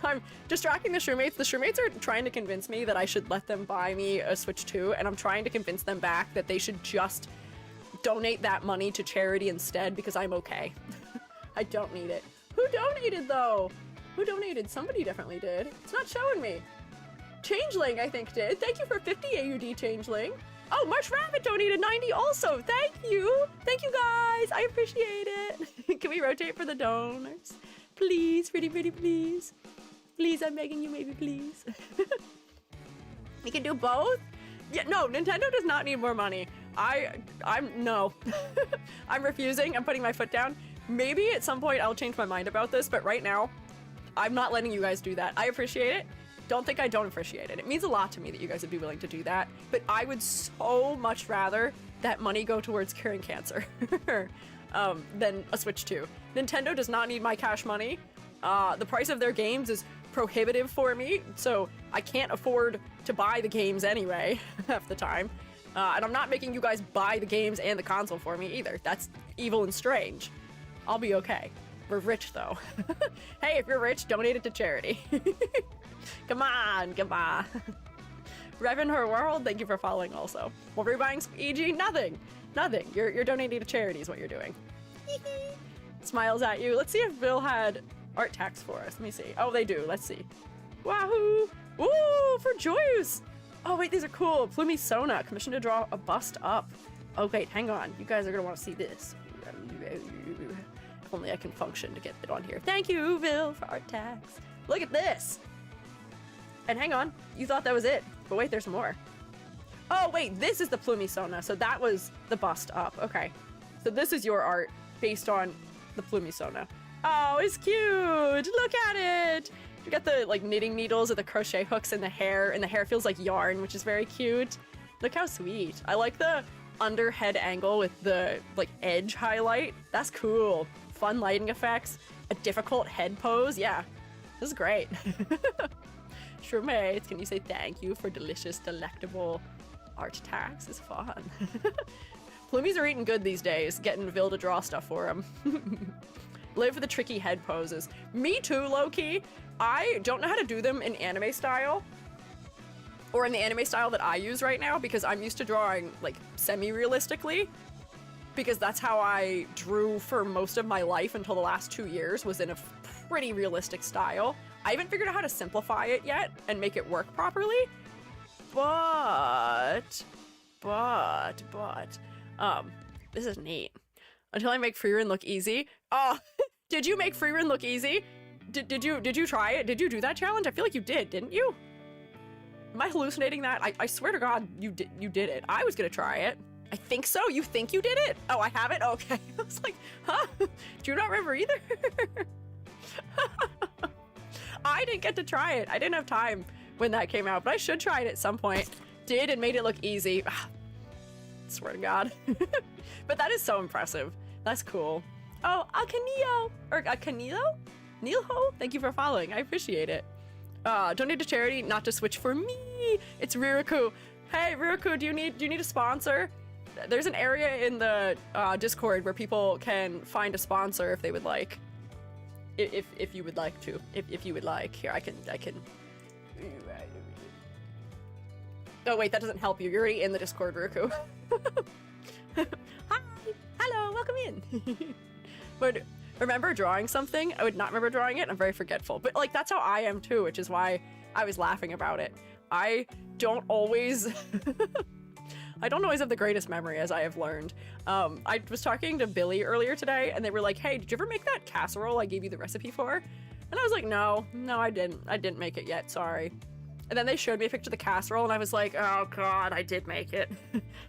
Speaker 1: I'm distracting the Shroommates. The Shroommates are trying to convince me that I should let them buy me a Switch 2, and I'm trying to convince them back that they should just donate that money to charity instead, because I'm okay. I don't need it. Who donated, though? Who donated? Somebody definitely did. It's not showing me. Changeling, I think, did. Thank you for 50 AUD, Changeling. Oh, March Rabbit donated 90 also. Thank you. Thank you, guys. I appreciate it. Can we rotate for the donors? Please, pretty, please. Please, I'm begging you, maybe, please. We can do both? Yeah, no, Nintendo does not need more money. No. I'm refusing. I'm putting my foot down. Maybe at some point I'll change my mind about this, but right now, I'm not letting you guys do that. I appreciate it. Don't think I don't appreciate it. It means a lot to me that you guys would be willing to do that, but I would so much rather that money go towards curing cancer than a Switch 2. Nintendo does not need my cash money. The price of their games is prohibitive for me, so I can't afford to buy the games anyway half the time. And I'm not making you guys buy the games and the console for me either. That's evil and strange. I'll be okay. We're rich though. Hey, if you're rich, donate it to charity. Come on, come on. Revan Her World, thank you for following also. What were you buying, Squiiji? Nothing. Nothing. You're donating to charity is what you're doing. Smiles at you. Let's see if Bill had art tax for us. Let me see. Oh, they do. Let's see. Wahoo! Ooh, for Joyous! Oh, wait, these are cool. Plumie Sona, commissioned to draw a bust up. Oh, wait, hang on. You guys are going to want to see this. If only I can function to get it on here. Thank you, Bill, for art tax. Look at this. And hang on, you thought that was it, but wait, there's more. Oh, wait, this is the Plumie Sona, so that was the bust up. Okay, so this is your art based on the Plumie Sona. Oh, it's cute. Look at it. You got the like knitting needles or the crochet hooks in the hair, and the hair feels like yarn, which is very cute. Look how sweet. I like the under head angle with the like edge highlight. That's cool. Fun lighting effects. A difficult head pose. Yeah, this is great. Shroommates, can you say thank you for delicious, delectable art tax? Is fun. Plumies are eating good these days, getting Vil to draw stuff for them. Live for the tricky head poses. Me too, low-key. I don't know how to do them in anime style, or in the anime style that I use right now, because I'm used to drawing like semi-realistically, because that's how I drew for most of my life until the last 2 years, was in a pretty realistic style. I haven't figured out how to simplify it yet and make it work properly, but, this is neat. Until I make Freerun look easy. Oh, did you make Freerun look easy? Did you try it? Did you do that challenge? I feel like you did, didn't you? Am I hallucinating that? I swear to God, you did it. I was gonna try it. I think so. You think you did it? Oh, I have it? Okay. I was like, huh? Do you not remember either? I didn't get to try it. I didn't have time when that came out, but I should try it at some point. Did and made it look easy. Swear to God. But that is so impressive. That's cool. Oh, Akanio, or Akanilo? Neilho? Thank you for following. I appreciate it. Donate to charity, not to Switch for me. It's Riraku. Hey, Riraku, do you need a sponsor? There's an area in the Discord where people can find a sponsor if they would like. If you would like to. If you would like. Here, I can. Oh, wait, that doesn't help you. You're already in the Discord, Riraku. Hi. Hello, welcome in. But remember drawing something? I would not remember drawing it. I'm very forgetful. But, like, that's how I am, too, which is why I was laughing about it. I don't always have the greatest memory, as I have learned. I was talking to Billy earlier today, and they were like, hey, did you ever make that casserole I gave you the recipe for? And I was like, no, I didn't. I didn't make it yet, sorry. And then they showed me a picture of the casserole, and I was like, oh God, I did make it.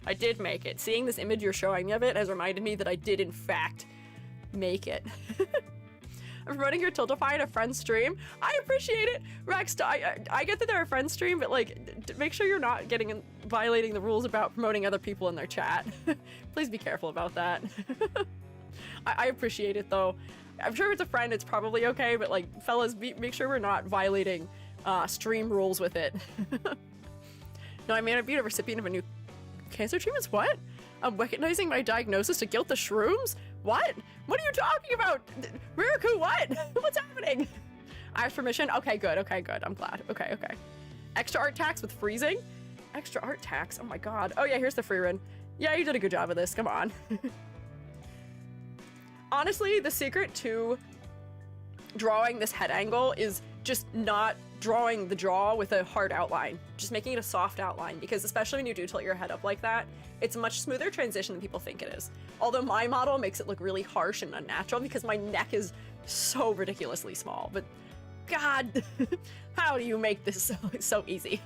Speaker 1: I did make it. Seeing this image you're showing me of it has reminded me that I did, in fact, make it. I'm promoting your Tiltify in a friend stream. I appreciate it, Rex. I get that they're a friend stream, but like, make sure you're not violating the rules about promoting other people in their chat. Please be careful about that. I appreciate it though. I'm sure if it's a friend, it's probably okay, but like, fellas, make sure we're not violating stream rules with it. No, I may not be a recipient of a new Cancer treatments? What? I'm recognizing my diagnosis to guilt the shrooms? What? What are you talking about? Riku, what? What's happening? I have permission? Okay, good. Okay, good. I'm glad. Okay, okay. Extra art tax with freezing? Extra art tax? Oh my god. Oh yeah, here's the free run. Yeah, you did a good job of this. Come on. Honestly, the secret to drawing this head angle is just not drawing the jaw with a hard outline, just making it a soft outline, because especially when you do tilt your head up like that, it's a much smoother transition than people think it is. Although my model makes it look really harsh and unnatural because my neck is so ridiculously small, but god, how do you make this so easy?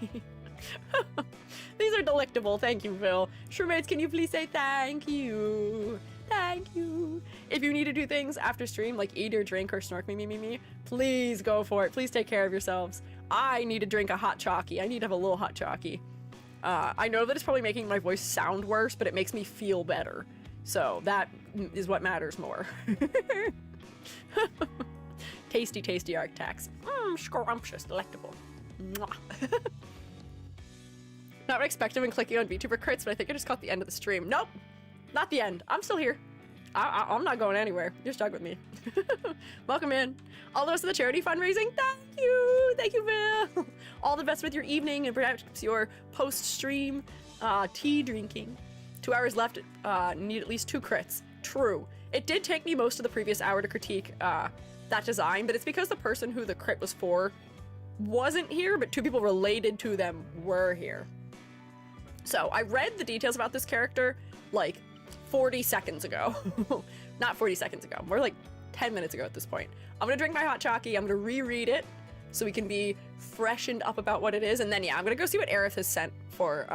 Speaker 1: These are delectable. Thank you, Phil. Shroomates, can you please say thank you? Thank you. If you need to do things after stream, like eat or drink or snork me, please go for it. Please take care of yourselves. I need to drink a hot chalky. I need to have a little hot chalky. I know that it's probably making my voice sound worse, but it makes me feel better. So that is what matters more. Tasty, tasty art tax. Scrumptious, delectable. Not what I expected when clicking on VTuber crits, but I think I just caught the end of the stream. Nope, not the end. I'm still here. I'm not going anywhere. You're stuck with me. Welcome in. All those to the charity fundraising. Thank you. Thank you, Bill. All the best with your evening and perhaps your post-stream tea drinking. 2 hours left. Need at least 2 crits. True. It did take me most of the previous hour to critique that design, but it's because the person who the crit was for wasn't here, but 2 people related to them were here. So I read the details about this character like 40 seconds ago. Not 40 seconds ago. More like 10 minutes ago at this point. I'm gonna drink my hot chalky. I'm gonna reread it so we can be freshened up about what it is. And then, yeah, I'm gonna go see what Aerith has sent for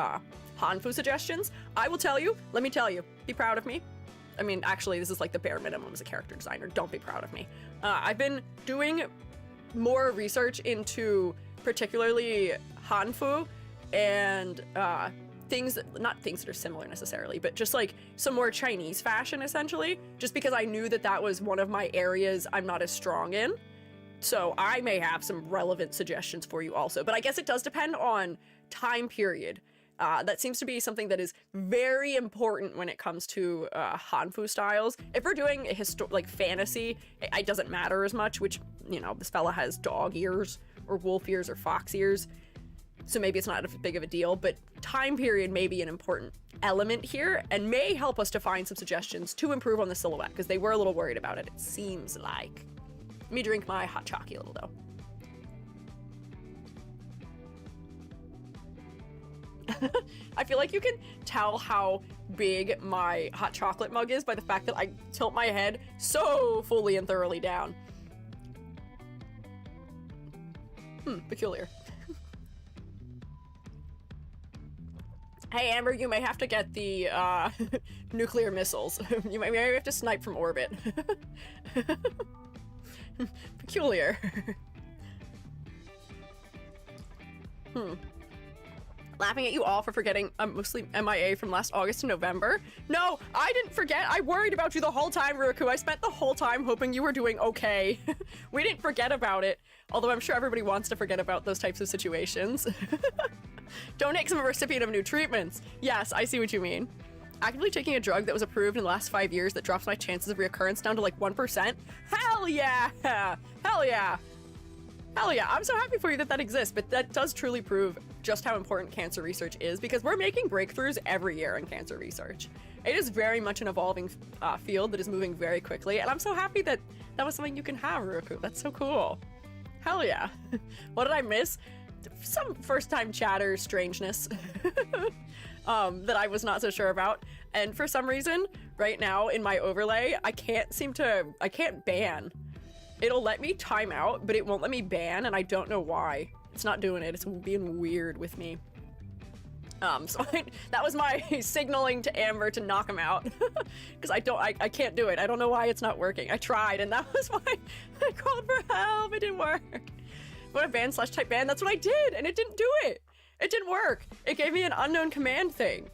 Speaker 1: Hanfu suggestions. I will tell you, let me tell you, be proud of me. I mean, actually, this is like the bare minimum as a character designer. Don't be proud of me. I've been doing more research into particularly Hanfu and things, not things that are similar necessarily, but just like some more Chinese fashion essentially, just because I knew that that was one of my areas I'm not as strong in. So I may have some relevant suggestions for you also, but I guess it does depend on time period. That seems to be something that is very important when it comes to Hanfu styles. If we're doing a like fantasy, it doesn't matter as much, which, you know, this fella has dog ears or wolf ears or fox ears, so maybe it's not as big of a deal, but time period may be an important element here and may help us to find some suggestions to improve on the silhouette, because they were a little worried about it, it seems like. Let me drink my hot chalky a little though. I feel like you can tell how big my hot chocolate mug is by the fact that I tilt my head so fully and thoroughly down. Peculiar. Hey Amber, you may have to get the nuclear missiles. You may have to snipe from orbit. Peculiar. Laughing at you all for forgetting I'm mostly MIA from last August to November. No, I didn't forget. I worried about you the whole time, Ruku. I spent the whole time hoping you were doing okay. We didn't forget about it, although I'm sure everybody wants to forget about those types of situations. Donate because I'm a recipient of new treatments. Yes, I see what you mean. Actively taking a drug that was approved in the last 5 years that drops my chances of reoccurrence down to like 1%. Hell yeah! Hell yeah! Hell yeah, I'm so happy for you that that exists, but that does truly prove just how important cancer research is, because we're making breakthroughs every year in cancer research. It is very much an evolving field that is moving very quickly, and I'm so happy that that was something you can have, Ruku. That's so cool. Hell yeah. What did I miss? Some first-time chatter strangeness that I was not so sure about. And for some reason, right now in my overlay, I can't ban. It'll let me time out, but it won't let me ban, and I don't know why. It's not doing it. It's being weird with me. So that was my signaling to Amber to knock him out. Because I can't do it. I don't know why it's not working. I tried, and that was why I called for help. It didn't work. What a ban / type ban, that's what I did, and it didn't do it. It didn't work. It gave me an unknown command thing.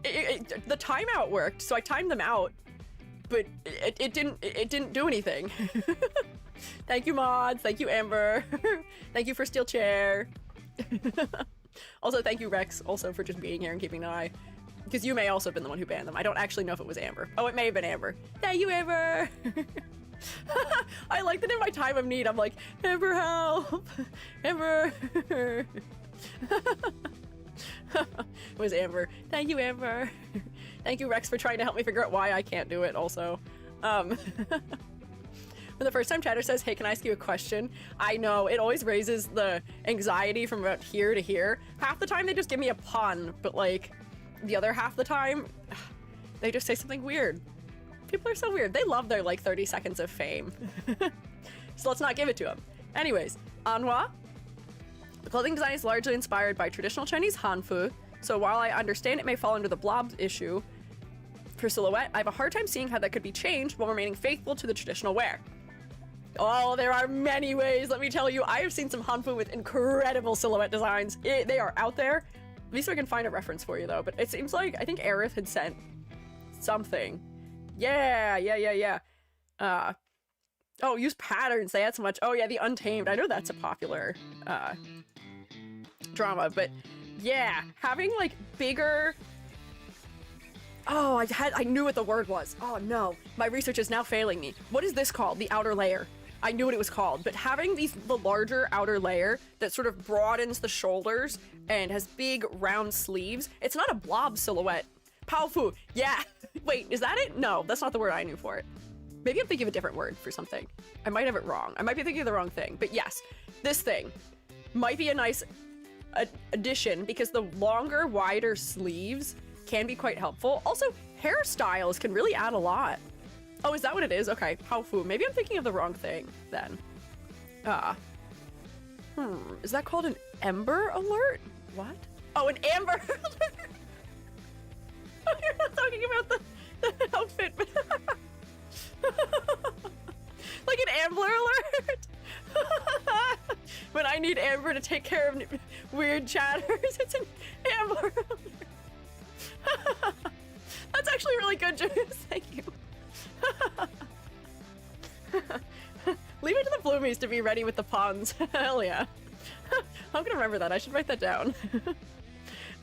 Speaker 1: The timeout worked, so I timed them out, but it didn't do anything. Thank you, mods. Thank you, Amber. Thank you for Steel Chair. Also, thank you, Rex, also for just being here and keeping an eye. Because you may also have been the one who banned them. I don't actually know if it was Amber. Oh, it may have been Amber. Thank you, Amber! I like that in my time of need, I'm like, Amber, help! Amber! It was Amber. Thank you, Amber. Thank you, Rex, for trying to help me figure out why I can't do it also. When the first time chatter says, hey, can I ask you a question? I know, it always raises the anxiety from about here to here. Half the time they just give me a pun, but like, the other half the time, they just say something weird. People are so weird. They love their like 30 seconds of fame. So let's not give it to them. Anyways, Anhua. The clothing design is largely inspired by traditional Chinese hanfu, so while I understand it may fall under the blob issue for silhouette, I have a hard time seeing how that could be changed while remaining faithful to the traditional wear. Oh, there are many ways, let me tell you. I have seen some hanfu with incredible silhouette designs. They are out there. At least I can find a reference for you though, but it seems like, I think Aerith had sent something. Yeah. Oh, use patterns, they add so much. Oh yeah, the Untamed, I know that's a popular drama, but yeah, having like bigger... Oh, I knew what the word was. Oh no, my research is now failing me. What is this called? The outer layer. I knew what it was called, but having the larger outer layer that sort of broadens the shoulders and has big round sleeves. It's not a blob silhouette. Paofu, yeah. Wait, is that it? No, that's not the word I knew for it. Maybe I'm thinking of a different word for something. I might have it wrong. I might be thinking of the wrong thing, but yes, this thing might be a nice addition because the longer, wider sleeves can be quite helpful. Also, hairstyles can really add a lot. Oh, is that what it is? Okay, Paofu. Maybe I'm thinking of the wrong thing then. Is that called an Ember Alert? What? Oh, an Amber Alert! Oh, you're not talking about the outfit, but... like an Amber Alert! When I need Amber to take care of weird chatters, it's an Amber Alert. That's actually really good, Juice. Thank you. Leave it to the Bloomies to be ready with the puns. Hell yeah. I'm gonna remember that. I should write that down.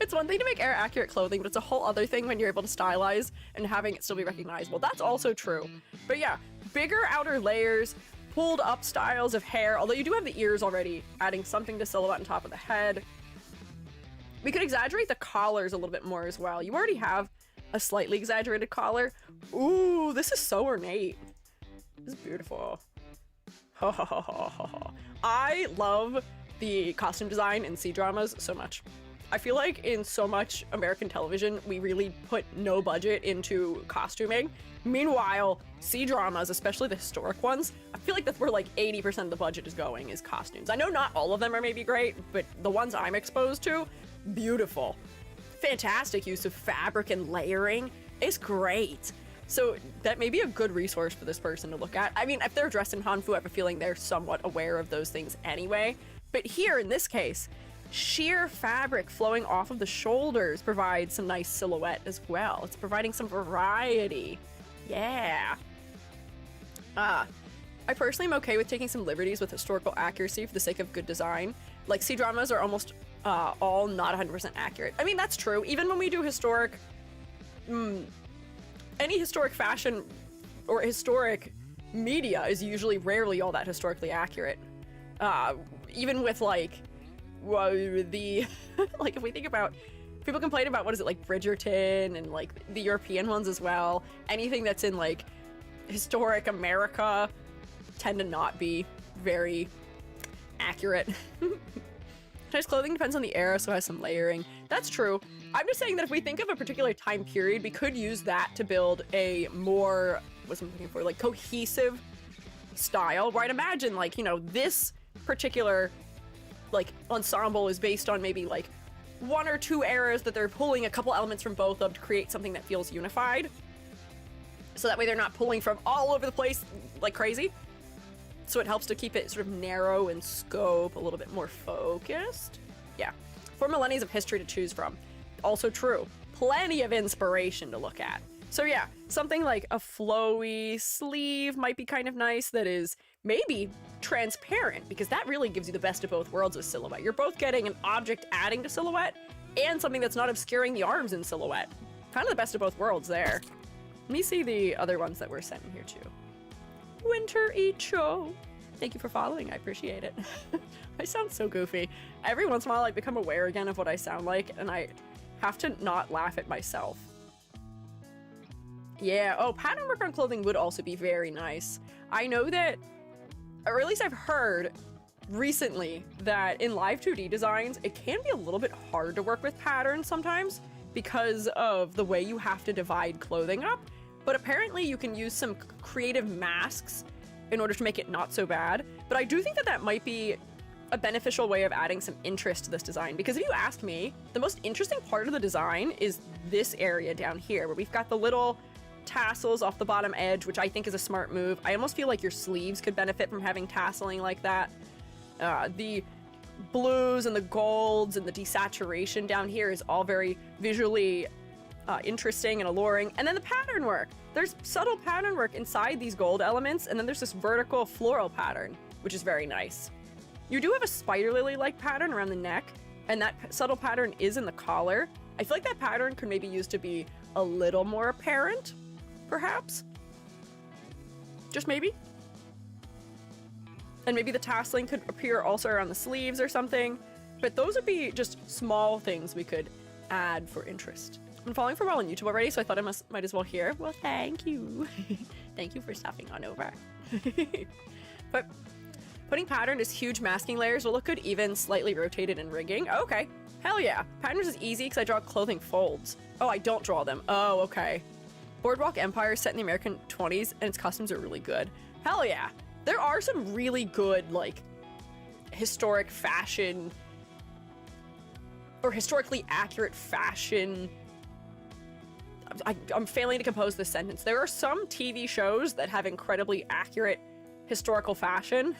Speaker 1: It's one thing to make era-accurate clothing, but it's a whole other thing when you're able to stylize and having it still be recognizable. That's also true. But yeah, bigger outer layers, pulled up styles of hair, although you do have the ears already, adding something to silhouette on top of the head. We could exaggerate the collars a little bit more as well. You already have a slightly exaggerated collar. Ooh, this is so ornate. This is beautiful. I love the costume design in C-dramas so much. I feel like in so much American television, we really put no budget into costuming. Meanwhile, C-dramas, especially the historic ones, I feel like that's where like 80% of the budget is going, is costumes. I know not all of them are maybe great, but the ones I'm exposed to, beautiful. Fantastic use of fabric and layering. It's great. So that may be a good resource for this person to look at. I mean, if they're dressed in hanfu, I have a feeling they're somewhat aware of those things anyway. But here, in this case, sheer fabric flowing off of the shoulders provides some nice silhouette as well. It's providing some variety. Yeah. I personally am okay with taking some liberties with historical accuracy for the sake of good design. Like, C-dramas are almost all not 100% accurate. I mean, that's true. Even when we do historic... any historic fashion or historic media is usually rarely all that historically accurate. Even with, like, the... like, if we think about... People complain about, what is it, like, Bridgerton and, like, the European ones as well. Anything that's in, like, historic America tend to not be very accurate. Chinese clothing depends on the era, so it has some layering. That's true. I'm just saying that if we think of a particular time period, we could use that to build a more, what's I'm looking for, like, cohesive style, where I'd imagine, like, you know, this particular, like, ensemble is based on maybe, like, one or two eras that they're pulling a couple elements from both of to create something that feels unified. So that way they're not pulling from all over the place like crazy. So it helps to keep it sort of narrow in scope, a little bit more focused. Yeah. 4 millennia of history to choose from. Also true. Plenty of inspiration to look at. So yeah, something like a flowy sleeve might be kind of nice that is maybe transparent, because that really gives you the best of both worlds with silhouette. You're both getting an object adding to silhouette and something that's not obscuring the arms in silhouette. Kind of the best of both worlds there. Let me see the other ones that were sent in here too. Winter Icho. Thank you for following. I appreciate it. I sound so goofy. Every once in a while I become aware again of what I sound like, and I have to not laugh at myself. Yeah, oh, pattern work on clothing would also be very nice. I know that, or at least I've heard recently, that in live 2D designs, it can be a little bit hard to work with patterns sometimes because of the way you have to divide clothing up. But apparently you can use some creative masks in order to make it not so bad. But I do think that that might be a beneficial way of adding some interest to this design, because if you ask me, the most interesting part of the design is this area down here where we've got the little tassels off the bottom edge, which I think is a smart move. I almost feel like your sleeves could benefit from having tasseling like that. The blues and the golds and the desaturation down here is all very visually interesting and alluring. And then the pattern work. There's subtle pattern work inside these gold elements, and then there's this vertical floral pattern, which is very nice. You do have a spider lily-like pattern around the neck, and that subtle pattern is in the collar. I feel like that pattern could maybe use to be a little more apparent, perhaps? Just maybe? And maybe the tasseling could appear also around the sleeves or something. But those would be just small things we could add for interest. I'm following for a while on YouTube already, so I thought I might as well here. Well, thank you. Thank you for stopping on over. But putting pattern as huge masking layers will look good even slightly rotated in rigging. Oh, okay. Hell yeah. Patterns is easy because I draw clothing folds. Oh, I don't draw them. Oh, okay. Boardwalk Empire is set in the American 20s, and its costumes are really good. Hell yeah. There are some really good, like, historic fashion or historically accurate fashion. I'm failing to compose this sentence. There are some TV shows that have incredibly accurate historical fashion.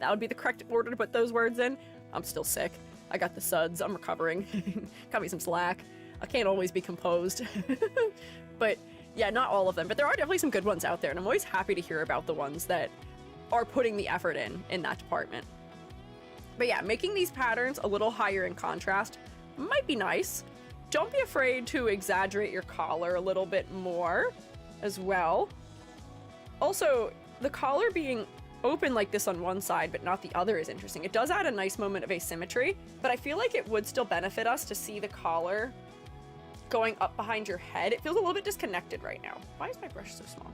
Speaker 1: That would be the correct order to put those words in. I'm still sick. I got the suds. I'm recovering. Cut me some slack. I can't always be composed. But yeah, not all of them. But there are definitely some good ones out there, and I'm always happy to hear about the ones that are putting the effort in that department. But yeah, making these patterns a little higher in contrast might be nice. Don't be afraid to exaggerate your collar a little bit more as well. Also, the collar being open like this on one side but not the other is interesting. It does add a nice moment of asymmetry, but I feel like it would still benefit us to see the collar going up behind your head. It feels a little bit disconnected right now. Why is my brush so small?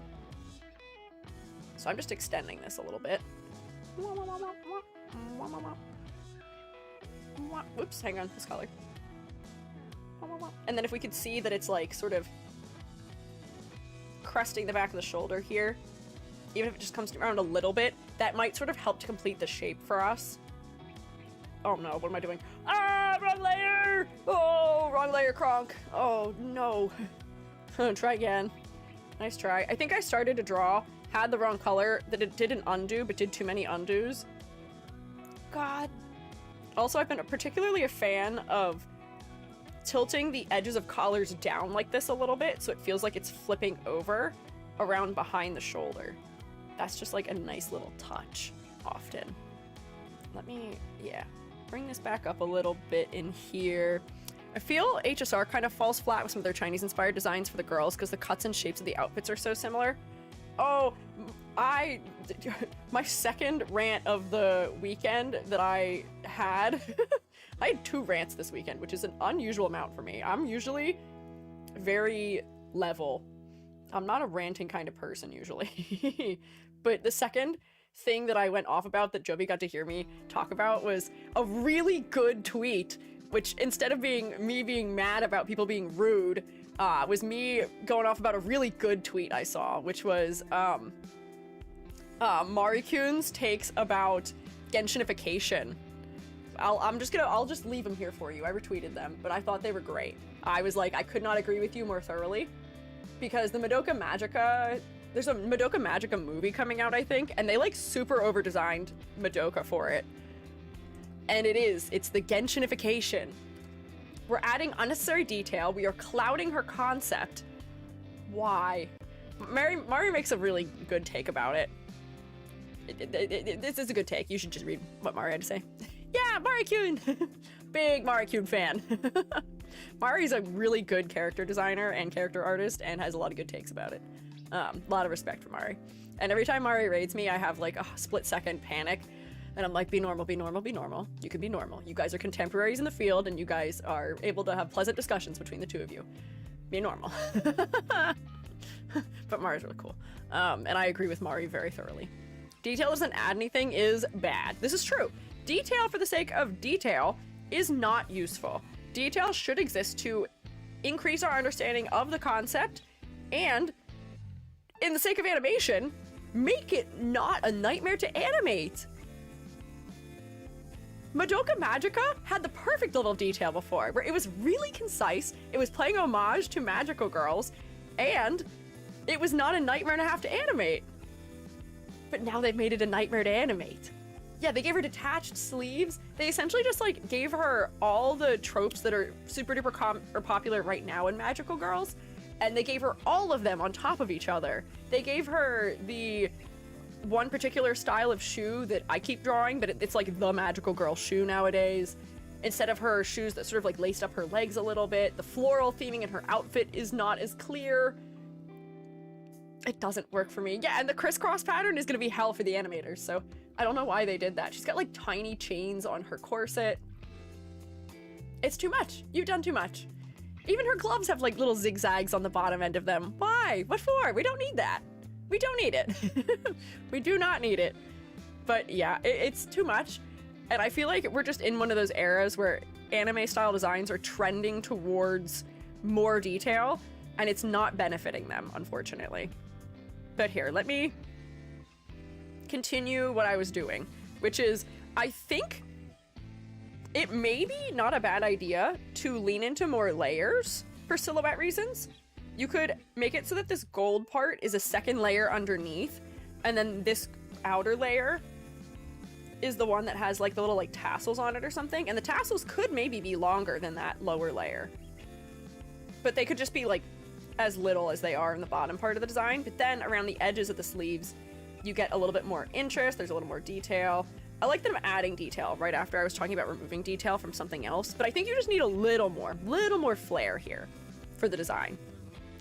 Speaker 1: So I'm just extending this a little bit. Whoops, hang on, this color. And then if we could see that it's like sort of cresting the back of the shoulder here, even if it just comes around a little bit, that might sort of help to complete the shape for us. Oh no, what am I doing? Ah, wrong layer! Oh, wrong layer, Kronk. Oh no. Try again. Nice try. I think I started to draw, had the wrong color, that it didn't undo, but did too many undos. God. Also, I've been particularly a fan of tilting the edges of collars down like this a little bit, so it feels like it's flipping over around behind the shoulder. That's just like a nice little touch often. Let me, yeah, bring this back up a little bit in here. I feel HSR kind of falls flat with some of their Chinese-inspired designs for the girls because the cuts and shapes of the outfits are so similar. Oh, my second rant of the weekend that I had, I had 2 rants this weekend, which is an unusual amount for me. I'm usually very level. I'm not a ranting kind of person usually. But the second thing that I went off about that Joby got to hear me talk about was a really good tweet, which instead of being me being mad about people being rude, was me going off about a really good tweet I saw, which was Marikune's takes about Genshinification. I'll just leave them here for you. I retweeted them, but I thought they were great. I was like, I could not agree with you more thoroughly, because the Madoka Magica, there's a Madoka Magica movie coming out, I think, and they like super over-designed Madoka for it. And it's the Genshinification. We're adding unnecessary detail. We are clouding her concept. Why? Mari makes a really good take about it. This is a good take. You should just read what Mari had to say. Yeah, Marikune! Big Marikune fan. Mari's a really good character designer and character artist and has a lot of good takes about it. A lot of respect for Mari. And every time Mari raids me, I have like a split-second panic. And I'm like, be normal, be normal, be normal. You can be normal. You guys are contemporaries in the field and you guys are able to have pleasant discussions between the two of you. Be normal. But Mari's really cool. And I agree with Mari very thoroughly. Detail doesn't add anything is bad. This is true. Detail for the sake of detail is not useful. Detail should exist to increase our understanding of the concept and, in the sake of animation, make it not a nightmare to animate. Madoka Magica had the perfect little detail before, where it was really concise, it was playing homage to magical girls, and it was not a nightmare to have to animate. But now they've made it a nightmare to animate. Yeah, they gave her detached sleeves. They essentially just like gave her all the tropes that are super duper popular right now in magical girls, and they gave her all of them on top of each other. They gave her the one particular style of shoe that I keep drawing, but it's like the magical girl shoe nowadays. Instead of her shoes that sort of like laced up her legs a little bit, the floral theming in her outfit is not as clear. It doesn't work for me. Yeah, and the crisscross pattern is gonna be hell for the animators, so I don't know why they did that. She's got like tiny chains on her corset. It's too much. You've done too much. Even her gloves have like little zigzags on the bottom end of them. Why? What for? We don't need that. We don't need it. We do not need it. But yeah, it's too much. And I feel like we're just in one of those eras where anime style designs are trending towards more detail and it's not benefiting them, unfortunately. But here, let me continue what I was doing, which is I think it may be not a bad idea to lean into more layers for silhouette reasons. You could make it so that this gold part is a second layer underneath, and then this outer layer is the one that has like the little like tassels on it or something, and the tassels could maybe be longer than that lower layer. But they could just be like as little as they are in the bottom part of the design, but then around the edges of the sleeves, you get a little bit more interest, there's a little more detail. I like them adding detail right after I was talking about removing detail from something else, but I think you just need a little more flair here for the design.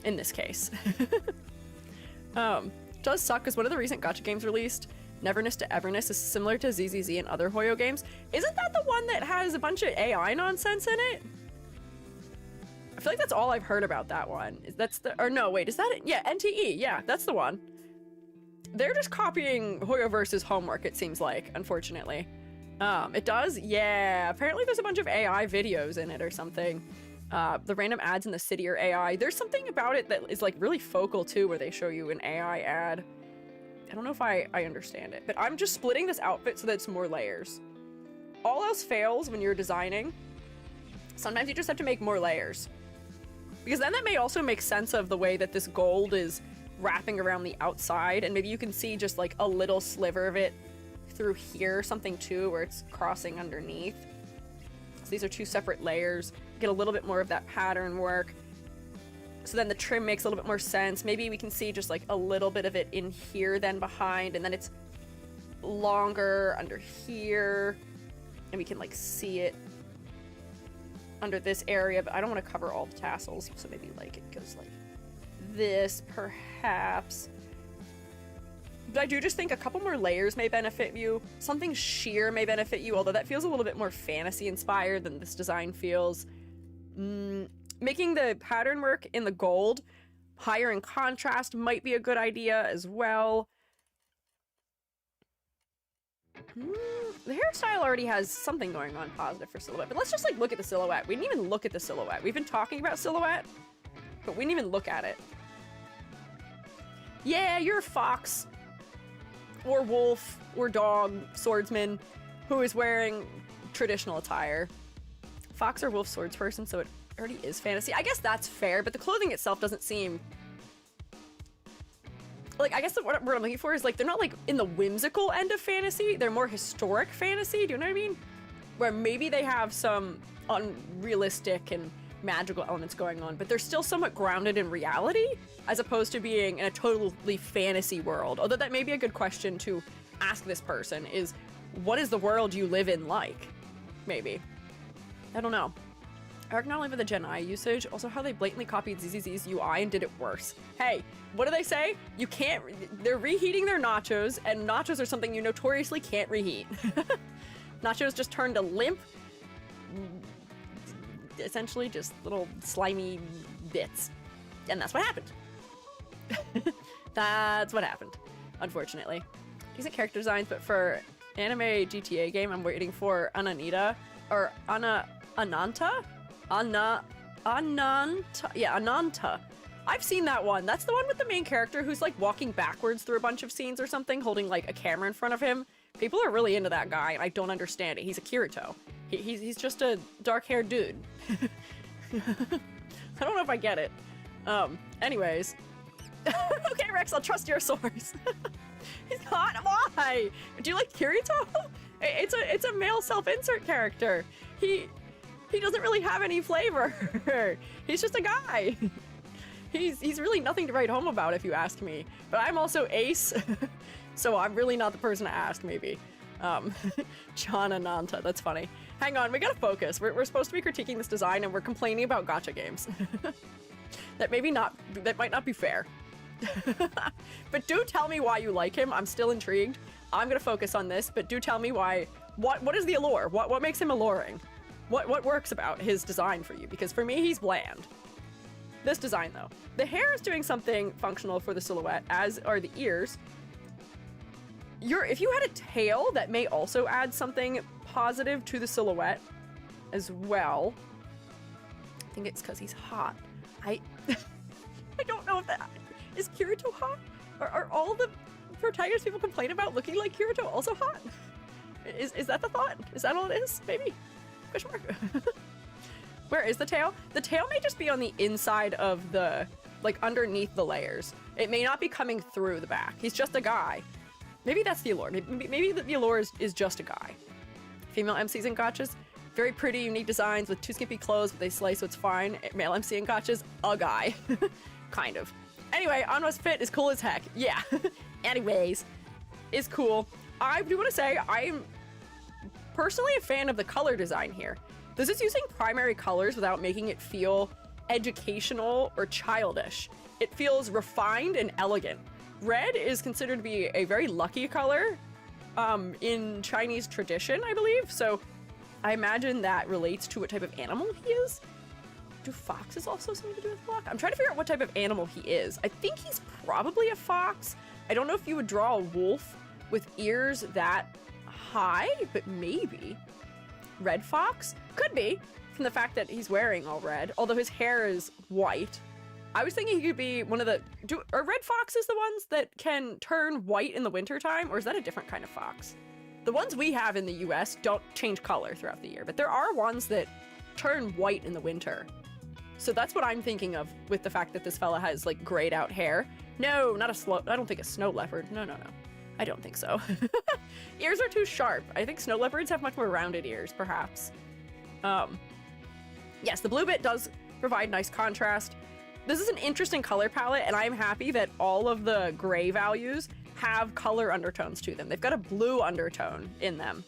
Speaker 1: In this case. Does suck because one of the recent gacha games released, Neverness to Everness, is similar to ZZZ and other Hoyo games. Isn't that the one that has a bunch of AI nonsense in it? I feel like that's all I've heard about that one. That's the, or no, wait, is that it? Yeah, NTE, yeah, that's the one. They're just copying Hoyoverse's homework, it seems like, unfortunately. It does? Yeah, apparently there's a bunch of AI videos in it or something. The random ads in the city are AI. There's something about it that is like really focal too, where they show you an AI ad. I don't know if I understand it, but I'm just splitting this outfit so that it's more layers. All else fails when you're designing. Sometimes you just have to make more layers. Because then that may also make sense of the way that this gold is wrapping around the outside, and maybe you can see just like a little sliver of it through here, something too, where it's crossing underneath. So these are two separate layers. Get a little bit more of that pattern work. So then the trim makes a little bit more sense. Maybe we can see just like a little bit of it in here then behind, and then it's longer under here, and we can like see it under this area, but I don't want to cover all the tassels, so maybe like it goes like this perhaps. But I do just think a couple more layers may benefit you. Something sheer may benefit you, although that feels a little bit more fantasy inspired than this design feels. Making the pattern work in the gold higher in contrast might be a good idea as well. The hairstyle already has something going on positive for silhouette, but let's just like look at the silhouette. We didn't even look at the silhouette. We've been talking about silhouette, but we didn't even look at it. Yeah, you're a fox or wolf or dog swordsman who is wearing traditional attire. Fox or wolf swords person, so it already is fantasy. I guess that's fair, but the clothing itself doesn't seem like, I guess the word I'm looking for is like, they're not like in the whimsical end of fantasy, they're more historic fantasy, do you know what I mean? Where maybe they have some unrealistic and magical elements going on, but they're still somewhat grounded in reality, as opposed to being in a totally fantasy world. Although that may be a good question to ask this person is, what is the world you live in like? Maybe. I don't know. I not only for the Gen I usage, also how they blatantly copied ZZZ's UI and did it worse. Hey, what do they say? You can't, they're reheating their nachos, and nachos are something you notoriously can't reheat. Nachos just turned to limp, essentially just little slimy bits. And that's what happened. That's what happened, unfortunately. Decent character designs, but for anime GTA game, I'm waiting for Ananita, or Ananta? Ananta. Yeah, Ananta. I've seen that one. That's the one with the main character who's like walking backwards through a bunch of scenes or something, holding like a camera in front of him. People are really into that guy, and I don't understand it. He's a Kirito. He's just a dark-haired dude. I don't know if I get it. Anyways. Okay, Rex, I'll trust your source. He's hot. Why? Do you like Kirito? It's a male self-insert character. He doesn't really have any flavor. He's just a guy. He's really nothing to write home about, if you ask me. But I'm also ace, so I'm really not the person to ask, maybe. John Ananta, that's funny. Hang on, we gotta focus. We're supposed to be critiquing this design, and we're complaining about gacha games. That might not be fair. But do tell me why you like him. I'm still intrigued. I'm gonna focus on this, but do tell me why. What is the allure? What makes him alluring? What works about his design for you? Because for me, he's bland. This design, though. The hair is doing something functional for the silhouette, as are the ears. If you had a tail, that may also add something positive to the silhouette as well. I think it's because he's hot. I don't know if that... Is Kirito hot? Are all the protagonists people complain about looking like Kirito also hot? Is that the thought? Is that all it is? Maybe. Question mark. Where is the tail? The tail may just be on the inside of the, like, underneath the layers. It may not be coming through the back. He's just a guy. Maybe that's the allure. Maybe the allure is just a guy. Female MCs in gachas, very pretty, unique designs with too skimpy clothes, but they slay, so it's fine. Male MC in gachas, a guy. Kind of. Anyway, Anwa's fit is cool as heck. Yeah. Anyways, is cool. I do want to say I'm personally a fan of the color design here. This is using primary colors without making it feel educational or childish. It feels refined and elegant. Red is considered to be a very lucky color in Chinese tradition, I believe. So I imagine that relates to what type of animal he is. Do foxes also something to do with luck? I'm trying to figure out what type of animal he is. I think he's probably a fox. I don't know if you would draw a wolf with ears that high, but maybe. Red fox? Could be, from the fact that he's wearing all red, although his hair is white. I was thinking he could be one of the... Are red foxes the ones that can turn white in the wintertime, or is that a different kind of fox? The ones we have in the US don't change color throughout the year, but there are ones that turn white in the winter. So that's what I'm thinking of with the fact that this fella has, like, grayed out hair. No, not I don't think a snow leopard. No. I don't think so. Ears are too sharp. I think snow leopards have much more rounded ears, perhaps. Yes, the blue bit does provide nice contrast. This is an interesting color palette, and I'm happy that all of the gray values have color undertones to them. They've got a blue undertone in them.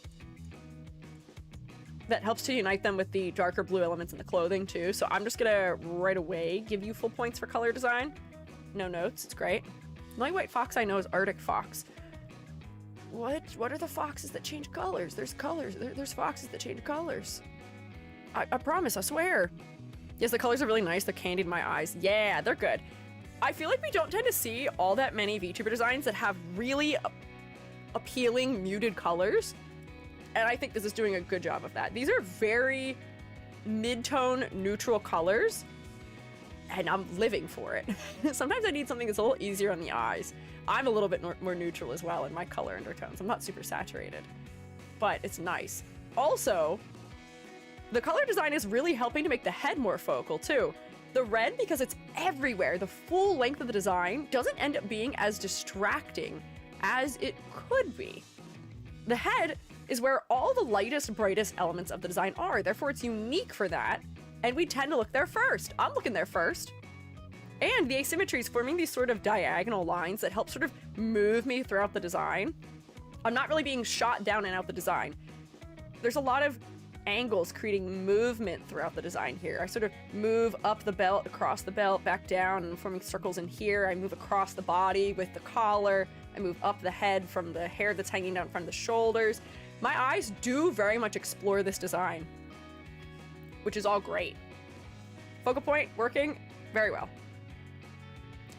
Speaker 1: That helps to unite them with the darker blue elements in the clothing, too. So I'm just gonna, right away, give you full points for color design. No notes, it's great. The only white fox I know is Arctic fox. What are the foxes that change colors? There's colors. There's foxes that change colors. I promise, I swear. Yes, the colors are really nice. They're candied in my eyes. Yeah, they're good. I feel like we don't tend to see all that many VTuber designs that have really appealing muted colors. And I think this is doing a good job of that. These are very mid-tone neutral colors, and I'm living for it. Sometimes I need something that's a little easier on the eyes. I'm a little bit more neutral as well in my color undertones. I'm not super saturated, but it's nice. Also, the color design is really helping to make the head more focal too. The red, because it's everywhere, the full length of the design doesn't end up being as distracting as it could be. The head is where all the lightest, brightest elements of the design are. Therefore, it's unique for that, and we tend to look there first. I'm looking there first. And the asymmetry is forming these sort of diagonal lines that help sort of move me throughout the design. I'm not really being shot down and out the design. There's a lot of angles, creating movement throughout the design here. I sort of move up the belt, across the belt, back down, and forming circles in here. I move across the body with the collar. I move up the head from the hair that's hanging down in front of the shoulders. My eyes do very much explore this design, which is all great. Focal point working very well.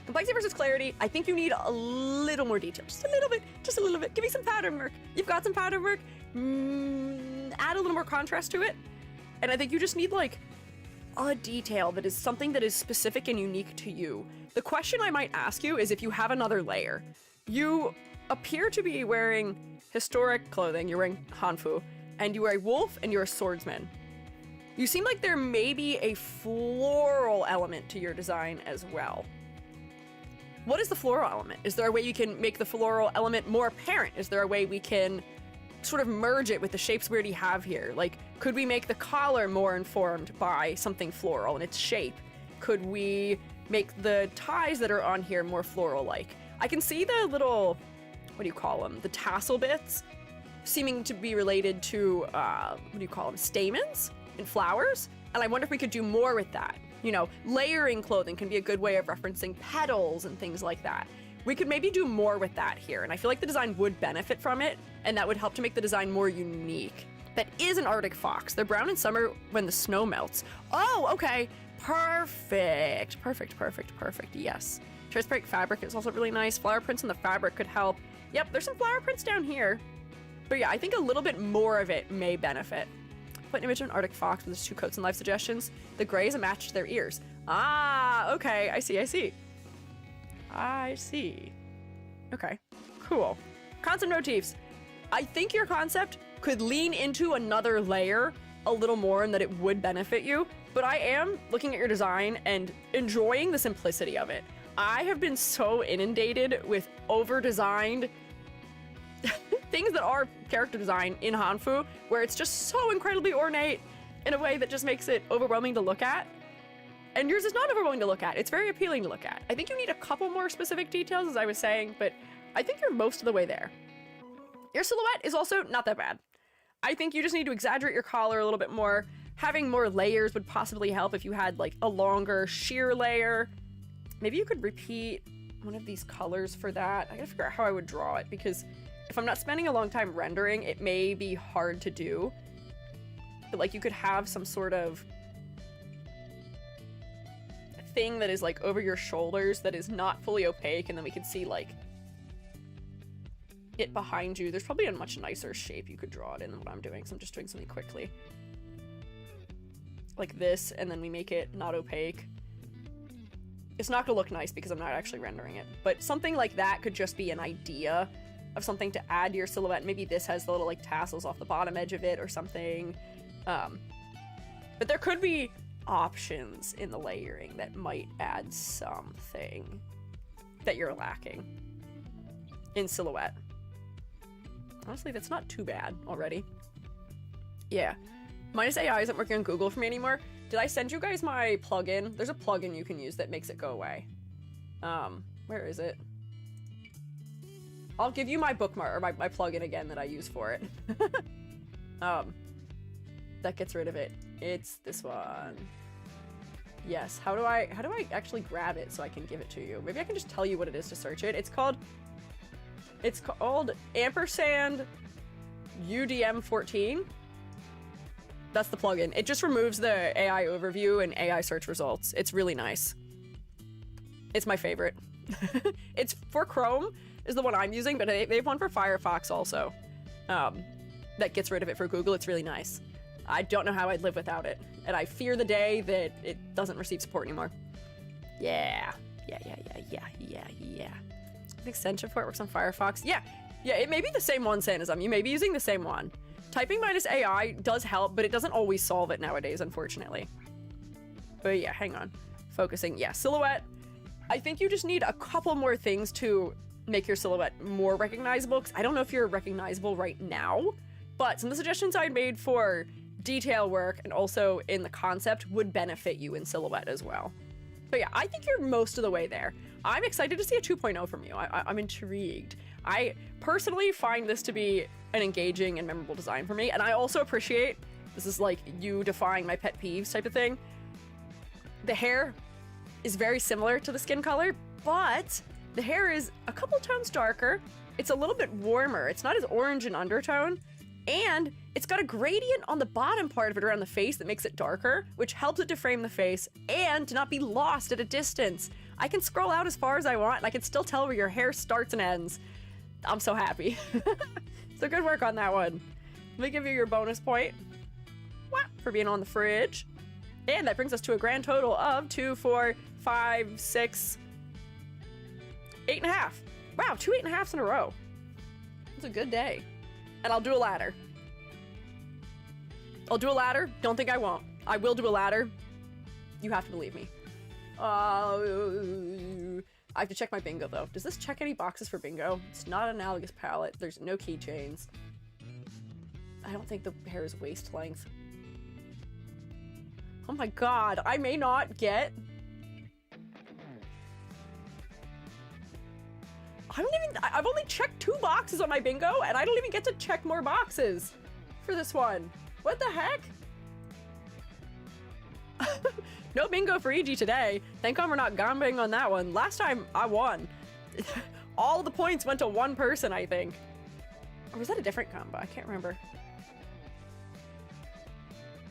Speaker 1: Complexity versus clarity, I think you need a little more detail. Just a little bit. Give me some pattern work. You've got some pattern work. Add a little more contrast to it. And I think you just need like a detail that is something that is specific and unique to you. The question I might ask you is if you have another layer. You appear to be wearing historic clothing. You're wearing Hanfu, and you are a wolf and you're a swordsman. You seem like there may be a floral element to your design as well. What is the floral element? Is there a way you can make the floral element more apparent? Is there a way we can sort of merge it with the shapes we already have here? Like, could we make the collar more informed by something floral in its shape? Could we make the ties that are on here more floral-like? I can see the little, what do you call them? The tassel bits seeming to be related to, what do you call them? Stamens and flowers. And I wonder if we could do more with that. You know, layering clothing can be a good way of referencing petals and things like that. We could maybe do more with that here, and I feel like the design would benefit from it, and that would help to make the design more unique. That is an Arctic fox. They're brown in summer when the snow melts. Oh, okay. Perfect. Yes. Transparent fabric is also really nice. Flower prints in the fabric could help. Yep, there's some flower prints down here. But yeah, I think a little bit more of it may benefit. Put an image of an Arctic fox with its 2 coats and live suggestions. The gray is a match to their ears. Ah, okay. I see. Okay, cool. Concept motifs. I think your concept could lean into another layer a little more and that it would benefit you, but I am looking at your design and enjoying the simplicity of it. I have been so inundated with over-designed things that are character design in Hanfu, where it's just so incredibly ornate in a way that just makes it overwhelming to look at. And yours is not overwhelming to look at. It's very appealing to look at. I think you need a couple more specific details, as I was saying, but I think you're most of the way there. Your silhouette is also not that bad. I think you just need to exaggerate your collar a little bit more. Having more layers would possibly help if you had like a longer sheer layer. Maybe you could repeat one of these colors for that. I gotta figure out how I would draw it, because if I'm not spending a long time rendering, it may be hard to do. But like you could have some sort of thing that is like over your shoulders that is not fully opaque, and then we can see like it behind you. There's probably a much nicer shape you could draw it in than what I'm doing, so I'm just doing something quickly. Like this, and then we make it not opaque. It's not gonna look nice because I'm not actually rendering it, but something like that could just be an idea of something to add to your silhouette. Maybe this has the little like tassels off the bottom edge of it or something. But there could be options in the layering that might add something that you're lacking in silhouette. Honestly, that's not too bad already. Yeah. Minus AI isn't working on Google for me anymore. Did I send you guys my plugin? There's a plugin you can use that makes it go away. Where is it? I'll give you my bookmark, or my plugin again that I use for it. That gets rid of it. It's this one. Yes, how do I actually grab it so I can give it to you? Maybe I can just tell you what it is to search it. It's called ampersand UDM14. That's the plugin. It just removes the AI overview and AI search results. It's really nice. It's my favorite. It's for Chrome is the one I'm using, but they have one for Firefox also. That gets rid of it for Google. It's really nice. I don't know how I'd live without it, and I fear the day that it doesn't receive support anymore. Yeah. The extension for it works on Firefox. Yeah, it may be the same one, Sanizum. You may be using the same one. Typing minus AI does help, but it doesn't always solve it nowadays, unfortunately. But yeah, hang on. Focusing. Yeah, silhouette. I think you just need a couple more things to make your silhouette more recognizable, because I don't know if you're recognizable right now, but some of the suggestions I made for detail work and also in the concept would benefit you in silhouette as well. But yeah, I think you're most of the way there. I'm excited to see a 2.0 from you. I'm intrigued. I personally find this to be an engaging and memorable design for me, and I also appreciate This is like you defying my pet peeves type of thing. The hair is very similar to the skin color, but the hair is a couple tones darker. It's a little bit warmer. It's not as orange in undertone, and it's got a gradient on the bottom part of it around the face that makes it darker, which helps it to frame the face and to not be lost at a distance. I can scroll out as far as I want, and I can still tell where your hair starts and ends. I'm so happy. So good work on that one. Let me give you your bonus point for being on the fridge. And that brings us to a grand total of 2, 4, 5, 6, 8.5. Wow, 2 8.5s in a row. It's a good day. And I'll do a ladder. I'll do a ladder. Don't think I won't. I will do a ladder. You have to believe me. I have to check my bingo, though. Does this check any boxes for bingo? It's not an analogous palette. There's no keychains. I don't think the hair is waist length. Oh my god, I may not get... I've only checked 2 boxes on my bingo, and I don't even get to check more boxes for this one. What the heck? No bingo for EG today. Thank God we're not gambling on that one. Last time, I won. All the points went to one person, I think. Or was that a different combo? I can't remember.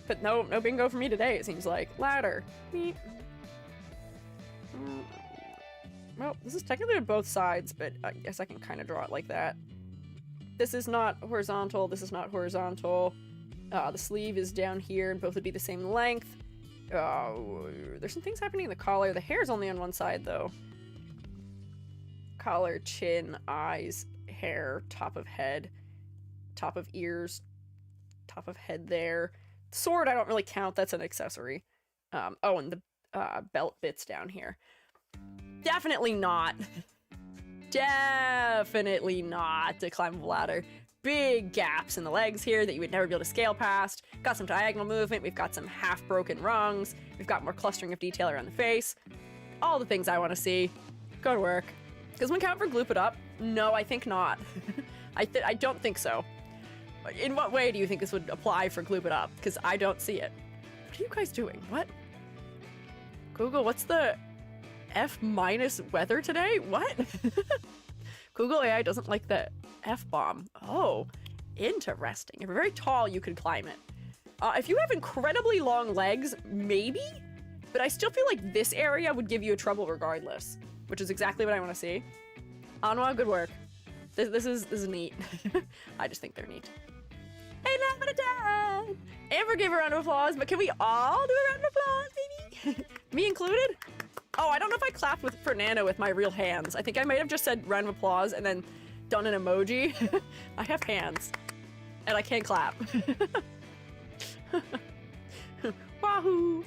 Speaker 1: But no bingo for me today, it seems like. Ladder. Meep. Well, this is technically on both sides, but I guess I can kind of draw it like that. This is not horizontal, this is not horizontal. The sleeve is down here, and both would be the same length. There's some things happening in the collar. The hair's only on one side, though. Collar, chin, eyes, hair, top of head, top of ears, top of head there. Sword, I don't really count. That's an accessory. Oh, and the belt bits down here. Definitely not. Definitely not a climbable ladder. Big gaps in the legs here that you would never be able to scale past. Got some diagonal movement. We've got some half-broken rungs. We've got more clustering of detail around the face. All the things I want to see. Good work. Does one count for gloop it up? No, I think not. I don't think so. In what way do you think this would apply for gloop it up? Because I don't see it. What are you guys doing? What? Google, what's the F- weather today? What? Google AI doesn't like the F-bomb. Oh, interesting. If you're very tall, you could climb it. If you have incredibly long legs, maybe? But I still feel like this area would give you a trouble regardless, which is exactly what I want to see. Anwa, good work. This is neat. I just think they're neat. 8 out of 10! Amber gave a round of applause, but can we all do a round of applause, baby? Me included? Oh, I don't know if I clapped with Fernando with my real hands. I think I might have just said round of applause and then done an emoji. I have hands. And I can't clap. Wahoo!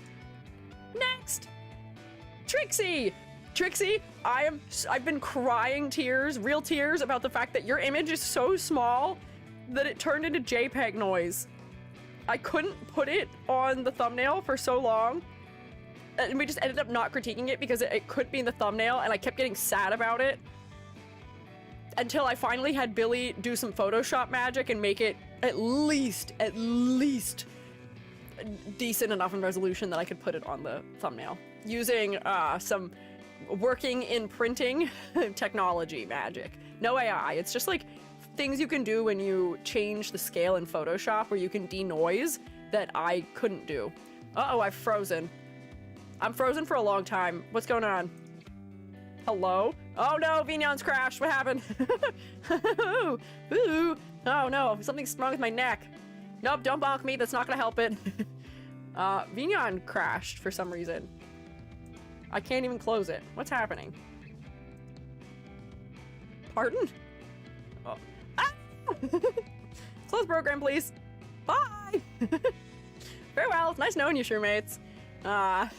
Speaker 1: Next! Trixie! Trixie, I've been crying tears, real tears, about the fact that your image is so small that it turned into JPEG noise. I couldn't put it on the thumbnail for so long, and we just ended up not critiquing it because it could be in the thumbnail, and I kept getting sad about it until I finally had Billy do some Photoshop magic and make it at least decent enough in resolution that I could put it on the thumbnail using some working in printing technology magic. No AI. It's just like things you can do when you change the scale in Photoshop where you can denoise that I couldn't do. Uh-oh, I've frozen. I'm frozen for a long time. What's going on? Hello? Oh no, Vignon's crashed. What happened? Ooh. Oh no, something's wrong with my neck. Nope, don't bonk me. That's not gonna help it. Vignon crashed for some reason. I can't even close it. What's happening? Pardon? Oh. Ah! Close program, please. Bye! Farewell. Nice knowing you, Shermates. I've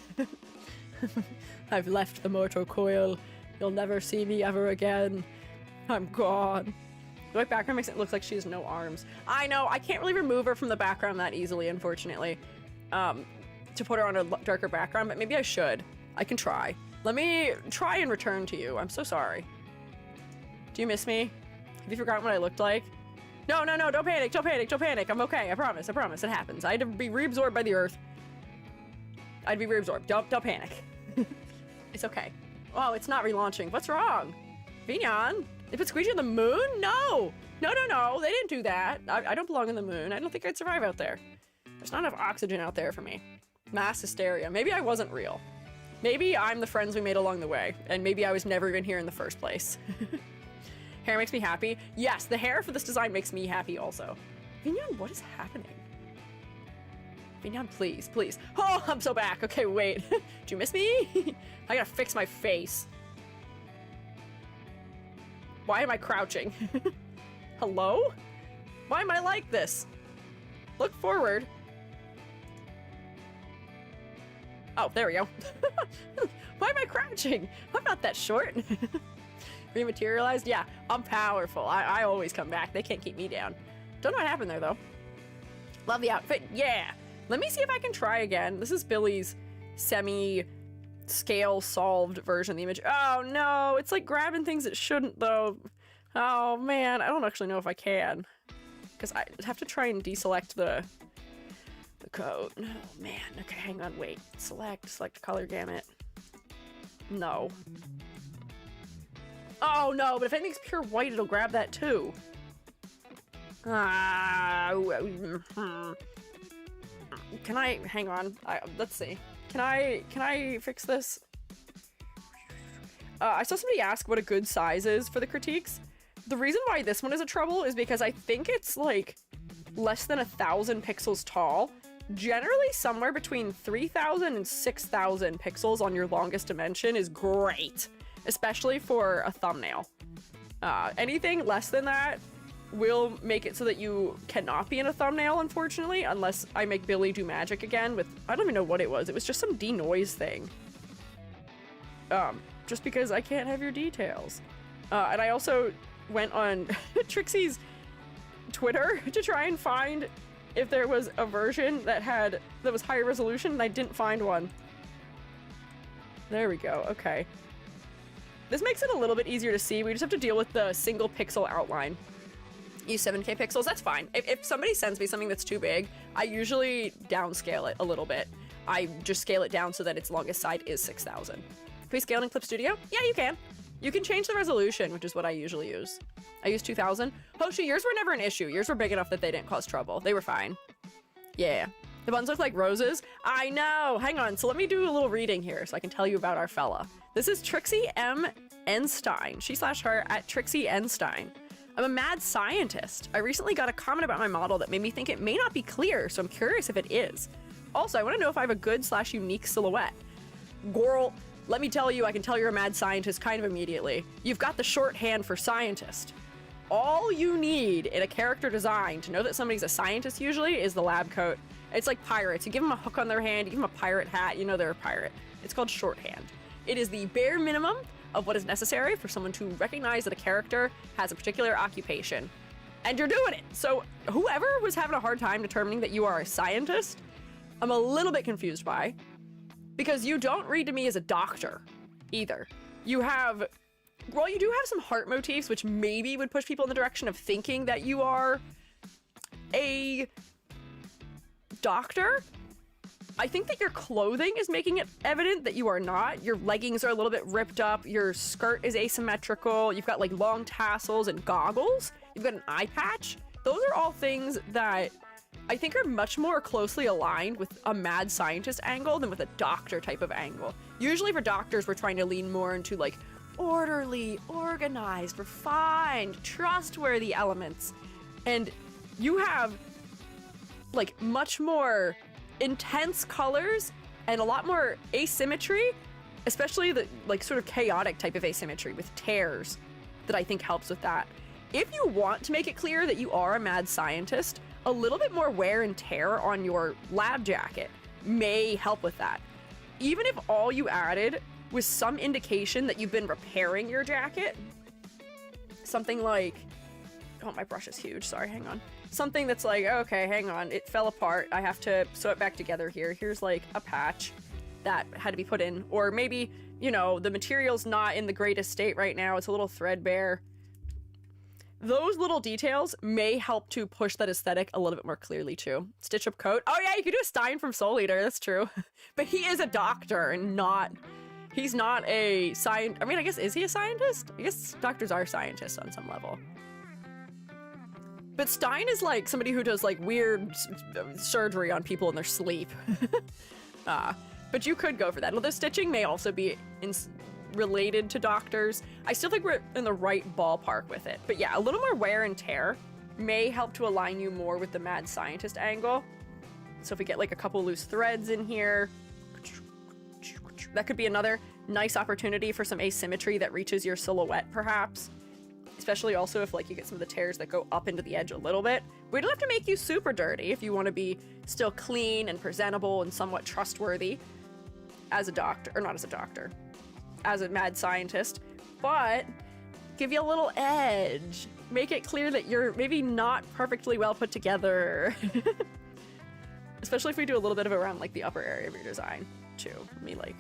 Speaker 1: left the mortal coil. You'll never see me ever again. I'm gone. The white background makes it look like she has no arms. I know. I can't really remove her from the background that easily, unfortunately. To put her on a darker background, but maybe I should. I can try. Let me try and return to you. I'm so sorry. Do you miss me? Have you forgotten what I looked like? No, no, no, don't panic, don't panic, don't panic. I'm okay, I promise, it happens. I had to be reabsorbed by the earth. I'd be reabsorbed, don't panic. It's okay. Oh, it's not relaunching. What's wrong? Vignon? They put Squiiji on the moon? No! No, no, no, they didn't do that. I don't belong on the moon. I don't think I'd survive out there. There's not enough oxygen out there for me. Mass hysteria. Maybe I wasn't real. Maybe I'm the friends we made along the way, and maybe I was never even here in the first place. Hair makes me happy. Yes, the hair for this design makes me happy also. Vignon, what is happening? Vignon, please, please. Oh, I'm so back. Okay, wait. Did you miss me? I gotta fix my face. Why am I crouching? Hello? Why am I like this? Look forward. Oh, there we go. Why am I crouching? I'm not that short. Rematerialized? Yeah, I'm powerful. I always come back. They can't keep me down. Don't know what happened there, though. Love the outfit. Yeah. Let me see if I can try again. This is Billy's semi-scale solved version of the image. Oh, no. It's like grabbing things it shouldn't, though. Oh, man. I don't actually know if I can. Because I have to try and deselect the code. Oh, man. Okay, hang on. Wait. Select color gamut. No. Oh, no. But if anything's pure white, it'll grab that, too. Can I hang on? Let's see. Can I fix this? I saw somebody ask what a good size is for the critiques. The reason why this one is a trouble is because I think it's like less than 1,000 pixels tall. Generally, somewhere between 3,000 and 6,000 pixels on your longest dimension is great, especially for a thumbnail. Anything less than that will make it so that you cannot be in a thumbnail, unfortunately, unless I make Billy do magic again with, I don't even know what it was. It was just some denoise thing. Just because I can't have your details. And I also went on Trixie's Twitter to try and find if there was a version that was higher resolution, and I didn't find one. There we go, okay. This makes it a little bit easier to see. We just have to deal with the single pixel outline. Use 7K pixels, that's fine. If somebody sends me something that's too big, I usually downscale it a little bit. I just scale it down so that its longest side is 6,000. Can we scale in Clip Studio? Yeah, you can. You can change the resolution, which is what I usually use. I use 2,000. Hoshi, yours were never an issue. Yours were big enough that they didn't cause trouble. They were fine. Yeah. The buns look like roses. I know. Hang on. So let me do a little reading here so I can tell you about our fella. This is Trixie M. Enstein. She/her at Trixie Enstein. I'm a mad scientist. I recently got a comment about my model that made me think it may not be clear, so I'm curious if it is. Also, I want to know if I have a good/unique silhouette. Girl, let me tell you, I can tell you're a mad scientist kind of immediately. You've got the shorthand for scientist. All you need in a character design to know that somebody's a scientist usually is the lab coat. It's like pirates. You give them a hook on their hand, you give them a pirate hat, you know they're a pirate. It's called shorthand. It is the bare minimum of what is necessary for someone to recognize that a character has a particular occupation. And you're doing it. So whoever was having a hard time determining that you are a scientist, I'm a little bit confused by, because you don't read to me as a doctor either. You do have some heart motifs, which maybe would push people in the direction of thinking that you are a doctor. I think that your clothing is making it evident that you are not. Your leggings are a little bit ripped up. Your skirt is asymmetrical. You've got like long tassels and goggles. You've got an eye patch. Those are all things that I think are much more closely aligned with a mad scientist angle than with a doctor type of angle. Usually for doctors, we're trying to lean more into like orderly, organized, refined, trustworthy elements. And you have like much more intense colors and a lot more asymmetry, especially the like sort of chaotic type of asymmetry with tears that I think helps with that. If you want to make it clear that you are a mad scientist, a little bit more wear and tear on your lab jacket may help with that. Even if all you added was some indication that you've been repairing your jacket, something like, oh, my brush is huge, sorry, hang on. Something that's like, okay, hang on, it fell apart, I have to sew it back together here. Here's like a patch that had to be put in. Or maybe, you know, the material's not in the greatest state right now, it's a little threadbare. those little details may help to push that aesthetic a little bit more clearly too. Stitch up coat. Oh yeah, you could do a Stein from Soul Eater, that's true. But he is a doctor and not, he's not a scientist. I mean, I guess, is he a scientist? I guess doctors are scientists on some level. But Stein is like somebody who does like weird surgery on people in their sleep. But you could go for that. Although stitching may also be related to doctors. I still think we're in the right ballpark with it. But yeah, a little more wear and tear may help to align you more with the mad scientist angle. So if we get like a couple loose threads in here, that could be another nice opportunity for some asymmetry that reaches your silhouette perhaps. Especially also if like you get some of the tears that go up into the edge a little bit. We don't have to make you super dirty if you want to be still clean and presentable and somewhat trustworthy as a doctor, or not as a doctor, as a mad scientist, but give you a little edge. Make it clear that you're maybe not perfectly well put together. Especially if we do a little bit of around like the upper area of your design too. Let me like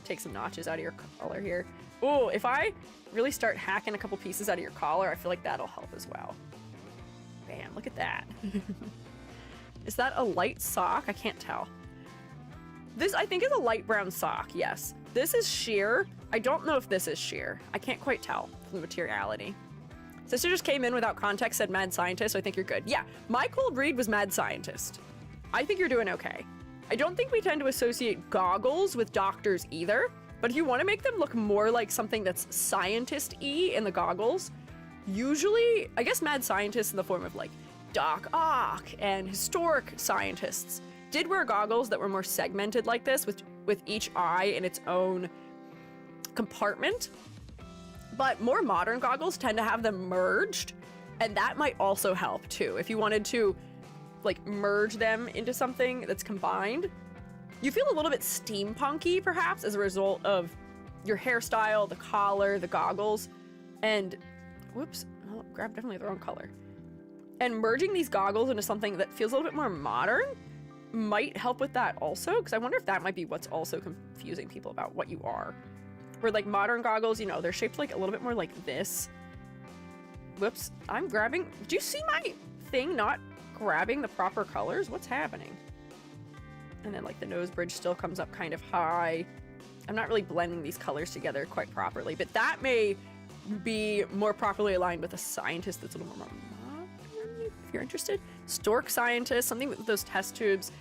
Speaker 1: take some notches out of your collar here. Oh, if I really start hacking a couple pieces out of your collar, I feel like that'll help as well. Bam, look at that. Is that a light sock? I can't tell. This, I think, is a light brown sock, yes. This is sheer. I don't know if this is sheer. I can't quite tell from the materiality. Sister just came in without context, said mad scientist, so I think you're good. Yeah, my cold read was mad scientist. I think you're doing okay. I don't think we tend to associate goggles with doctors either. But if you want to make them look more like something that's scientist-y in the goggles, usually, I guess mad scientists in the form of like Doc Ock and historic scientists did wear goggles that were more segmented like this with each eye in its own compartment. But more modern goggles tend to have them merged, and that might also help too. If you wanted to like merge them into something that's combined, you feel a little bit steampunky, perhaps, as a result of your hairstyle, the collar, the goggles, and whoops, oh, grabbed definitely the wrong color. And merging these goggles into something that feels a little bit more modern might help with that also, because I wonder if that might be what's also confusing people about what you are. Where like modern goggles, you know, they're shaped like a little bit more like this. Whoops, I'm grabbing, do you see my thing not grabbing the proper colors? What's happening? And then like the nose bridge still comes up kind of high. I'm not really blending these colors together quite properly, but that may be more properly aligned with a scientist that's a little more modern, if you're interested. Stork scientist, something with those test tubes.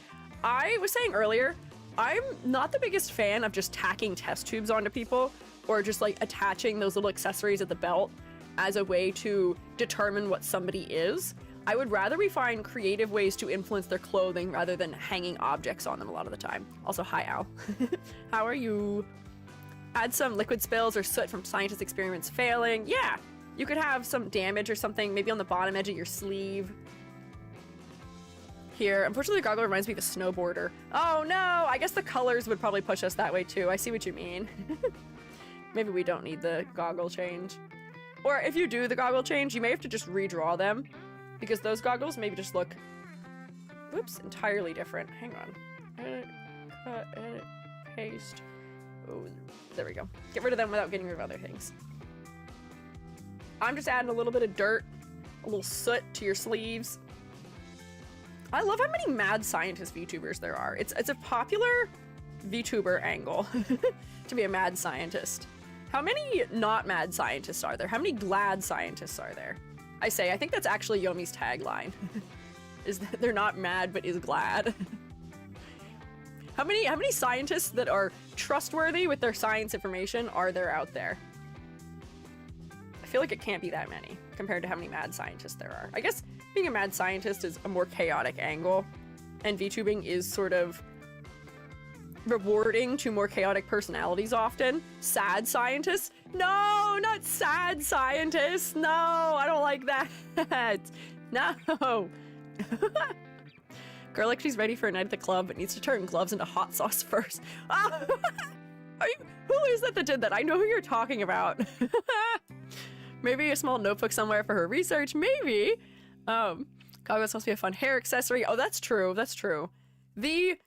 Speaker 1: I was saying earlier, I'm not the biggest fan of just tacking test tubes onto people or just like attaching those little accessories at the belt as a way to determine what somebody is. I would rather we find creative ways to influence their clothing rather than hanging objects on them a lot of the time. Also, hi, Al. How are you? Add some liquid spills or soot from scientist experiments failing. Yeah, you could have some damage or something, maybe on the bottom edge of your sleeve. Here, unfortunately, the goggle reminds me of a snowboarder. Oh no, I guess the colors would probably push us that way too. I see what you mean. Maybe we don't need the goggle change. Or if you do the goggle change, you may have to just redraw them, because those goggles maybe just look, whoops, entirely different. Hang on. Edit, cut, edit, paste. Oh, there we go. Get rid of them without getting rid of other things. I'm just adding a little bit of dirt, a little soot to your sleeves. I love how many mad scientist VTubers there are. It's a popular VTuber angle to be a mad scientist. How many not mad scientists are there? How many glad scientists are there? I think that's actually Yomi's tagline. Is that they're not mad but is glad. How many scientists that are trustworthy with their science information are there out there? I feel like it can't be that many compared to how many mad scientists there are. I guess being a mad scientist is a more chaotic angle, and VTubing is sort of rewarding to more chaotic personalities often. Sad scientists? No, not sad scientists. No, I don't like that. No. Girl, like she's ready for a night at the club, but needs to turn gloves into hot sauce first. Who is that did that? I know who you're talking about. Maybe a small notebook somewhere for her research, maybe. Goggles must be a fun hair accessory. Oh, that's true, that's true. The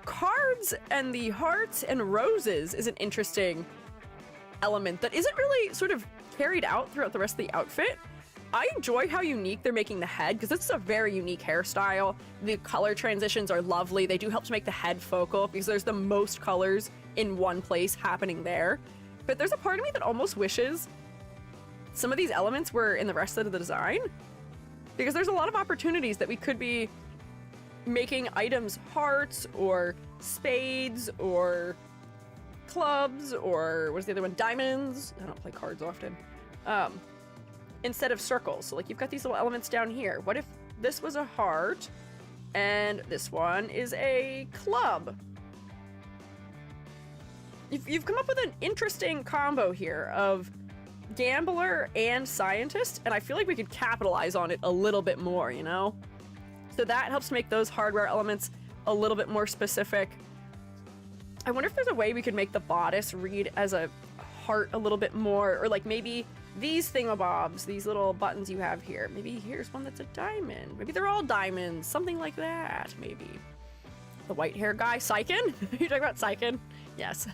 Speaker 1: cards and the hearts and roses is an interesting element that isn't really sort of carried out throughout the rest of the outfit. I enjoy how unique they're making the head, because this is a very unique hairstyle. The color transitions are lovely. They do help to make the head focal, because there's the most colors in one place happening there. But there's a part of me that almost wishes some of these elements were in the rest of the design, because there's a lot of opportunities that we could be making items hearts or spades or clubs, or what's the other one? Diamonds. I don't play cards often. Instead of circles. So like you've got these little elements down here. What if this was a heart and this one is a club? You've come up with an interesting combo here of gambler and scientist, and I feel like we could capitalize on it a little bit more, you know? So that helps make those hardware elements a little bit more specific. I wonder if there's a way we could make the bodice read as a heart a little bit more, or like maybe these thingamabobs, these little buttons you have here, maybe here's one that's a diamond. Maybe they're all diamonds, something like that, maybe. The white hair guy, Syken? You talking about Syken? Yes.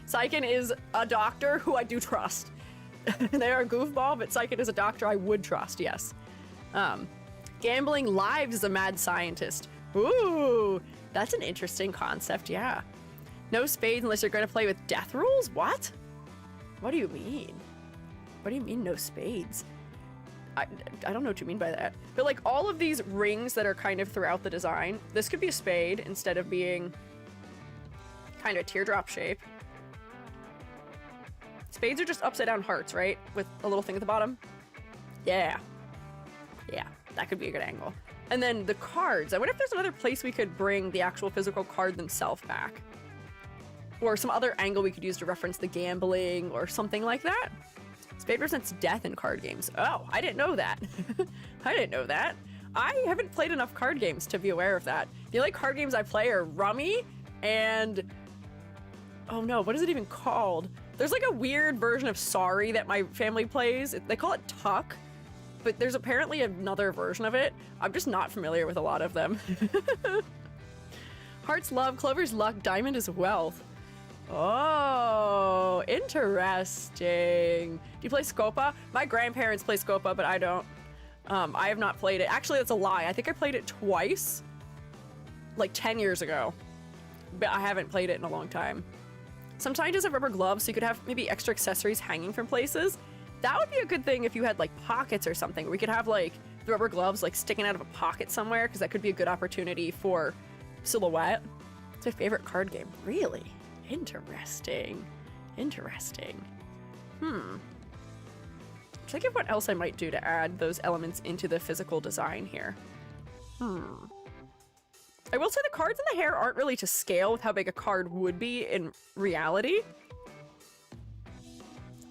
Speaker 1: Syken is a doctor who I do trust. They are a goofball, but Syken is a doctor I would trust, yes. Gambling Lives is a mad scientist. Ooh, that's an interesting concept, yeah. No spades unless you're going to play with death rules? What? What do you mean? What do you mean no spades? I don't know what you mean by that. But like all of these rings that are kind of throughout the design, this could be a spade instead of being kind of a teardrop shape. Spades are just upside down hearts, right? With a little thing at the bottom. Yeah. Yeah, that could be a good angle. And then the cards. I wonder if there's another place we could bring the actual physical card themselves back. Or some other angle we could use to reference the gambling or something like that. Spade represents death in card games. Oh, I didn't know that. I didn't know that. I haven't played enough card games to be aware of that. The only card games I play are Rummy and... oh no, what is it even called? There's like a weird version of Sorry that my family plays. They call it Tuck, but there's apparently another version of it. I'm just not familiar with a lot of them. Heart's love, Clover's luck, diamond is wealth. Oh, interesting. Do you play Scopa? My grandparents play Scopa, but I don't. I have not played it. Actually, that's a lie. I think I played it twice, like 10 years ago, but I haven't played it in a long time. Some scientists have rubber gloves, so you could have maybe extra accessories hanging from places. That would be a good thing if you had like pockets or something. We could have like the rubber gloves like sticking out of a pocket somewhere, because that could be a good opportunity for silhouette. It's my favorite card game. Really? Interesting. Interesting. Think of what else I might do to add those elements into the physical design here. I will say the cards in the hair aren't really to scale with how big a card would be in reality.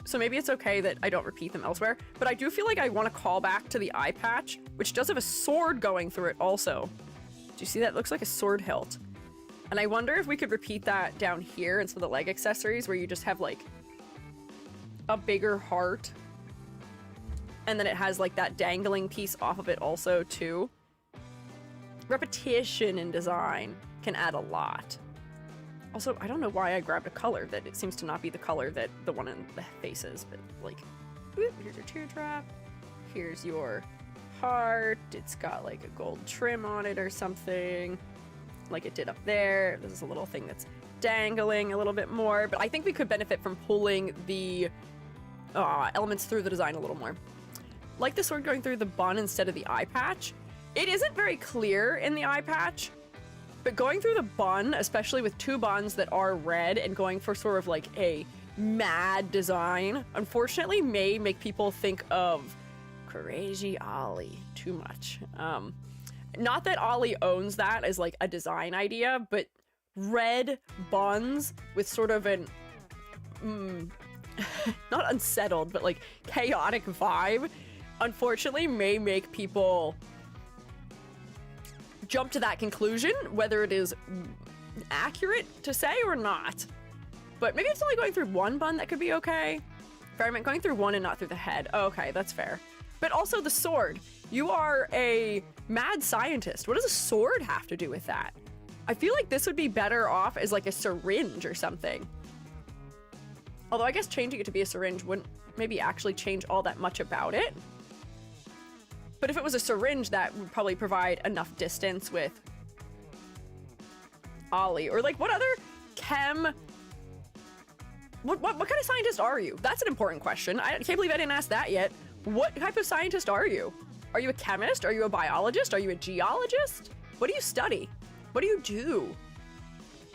Speaker 1: So maybe it's okay that I don't repeat them elsewhere, but I do feel like I want to call back to the eye patch, which does have a sword going through it also. Do you see that? It looks like a sword hilt. And I wonder if we could repeat that down here in some of the leg accessories, where you just have like a bigger heart. And then it has like that dangling piece off of it also too. Repetition in design can add a lot. Also, I don't know why I grabbed a color that it seems to not be the color that the one in the face is, but like, whoop, here's your teardrop. Here's your heart. It's got like a gold trim on it or something, like it did up there. This is a little thing that's dangling a little bit more, but I think we could benefit from pulling the elements through the design a little more. Like the sword going through the bun instead of the eye patch. It isn't very clear in the eye patch, but going through the bun, especially with two buns that are red and going for sort of like a mad design, unfortunately may make people think of Crazy Ollie too much. Not that Ollie owns that as like a design idea, but red buns with sort of an not unsettled, but like chaotic vibe, unfortunately may make people jump to that conclusion, whether it is accurate to say or not. But maybe it's only going through one bun that could be okay. Experiment going through one and not through the head. Oh, okay, that's fair. But also the sword. You are a mad scientist. What does a sword have to do with that? I feel like this would be better off as like a syringe or something. Although I guess changing it to be a syringe wouldn't maybe actually change all that much about it. But if it was a syringe, that would probably provide enough distance with Ollie. Or like, what other chem... What kind of scientist are you? That's an important question. I can't believe I didn't ask that yet. What type of scientist are you? Are you a chemist? Are you a biologist? Are you a geologist? What do you study? What do you do?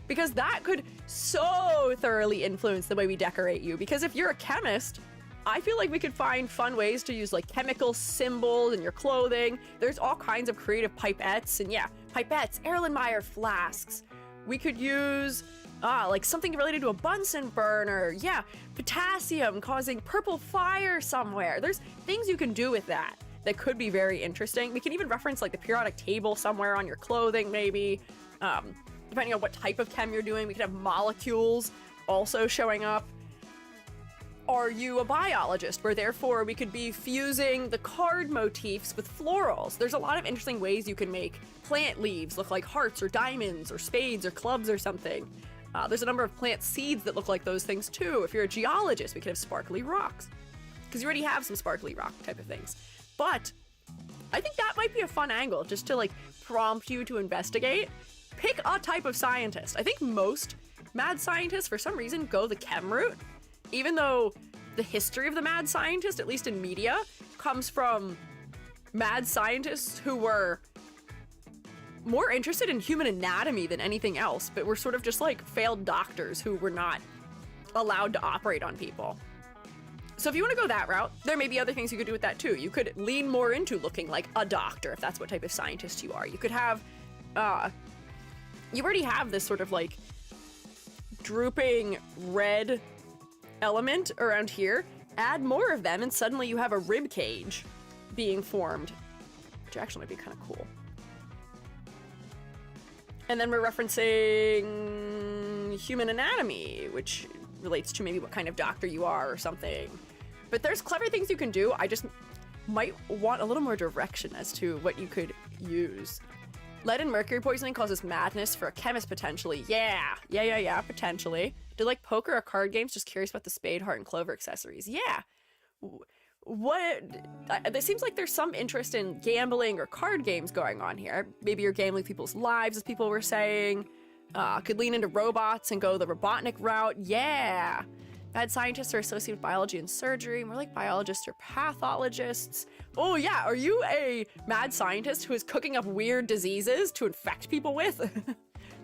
Speaker 1: Because that could so thoroughly influence the way we decorate you. Because if you're a chemist, I feel like we could find fun ways to use like chemical symbols in your clothing. There's all kinds of creative pipettes, and yeah, pipettes, Erlenmeyer flasks. We could use like something related to a Bunsen burner. Yeah, potassium causing purple fire somewhere. There's things you can do with that could be very interesting. We can even reference like the periodic table somewhere on your clothing, maybe. Depending on what type of chem you're doing, we could have molecules also showing up. Are you a biologist, where therefore we could be fusing the card motifs with florals? There's a lot of interesting ways you can make plant leaves look like hearts or diamonds or spades or clubs or something. There's a number of plant seeds that look like those things too. If you're a geologist, we could have sparkly rocks, because you already have some sparkly rock type of things. But I think that might be a fun angle, just to like prompt you to investigate. Pick a type of scientist. I think most mad scientists, for some reason, go the chem route, even though the history of the mad scientist, at least in media, comes from mad scientists who were more interested in human anatomy than anything else, but were sort of just like failed doctors who were not allowed to operate on people. So if you want to go that route, there may be other things you could do with that too. You could lean more into looking like a doctor, if that's what type of scientist you are. You could have, you already have this sort of like drooping red element around here. Add more of them and suddenly you have a rib cage being formed, which actually might be kind of cool. And then we're referencing human anatomy, which relates to maybe what kind of doctor you are or something. But there's clever things you can do. I just might want a little more direction as to what you could use. Lead and mercury poisoning causes madness for a chemist, potentially. Yeah, potentially. Do like poker or card games? Just curious about the spade, heart, and clover accessories. Yeah. It seems like there's some interest in gambling or card games going on here. Maybe you're gambling people's lives, as people were saying. Could lean into robots and go the Robotnik route. Yeah. Mad scientists are associated with biology and surgery. More like biologists or pathologists. Oh yeah, are you a mad scientist who is cooking up weird diseases to infect people with?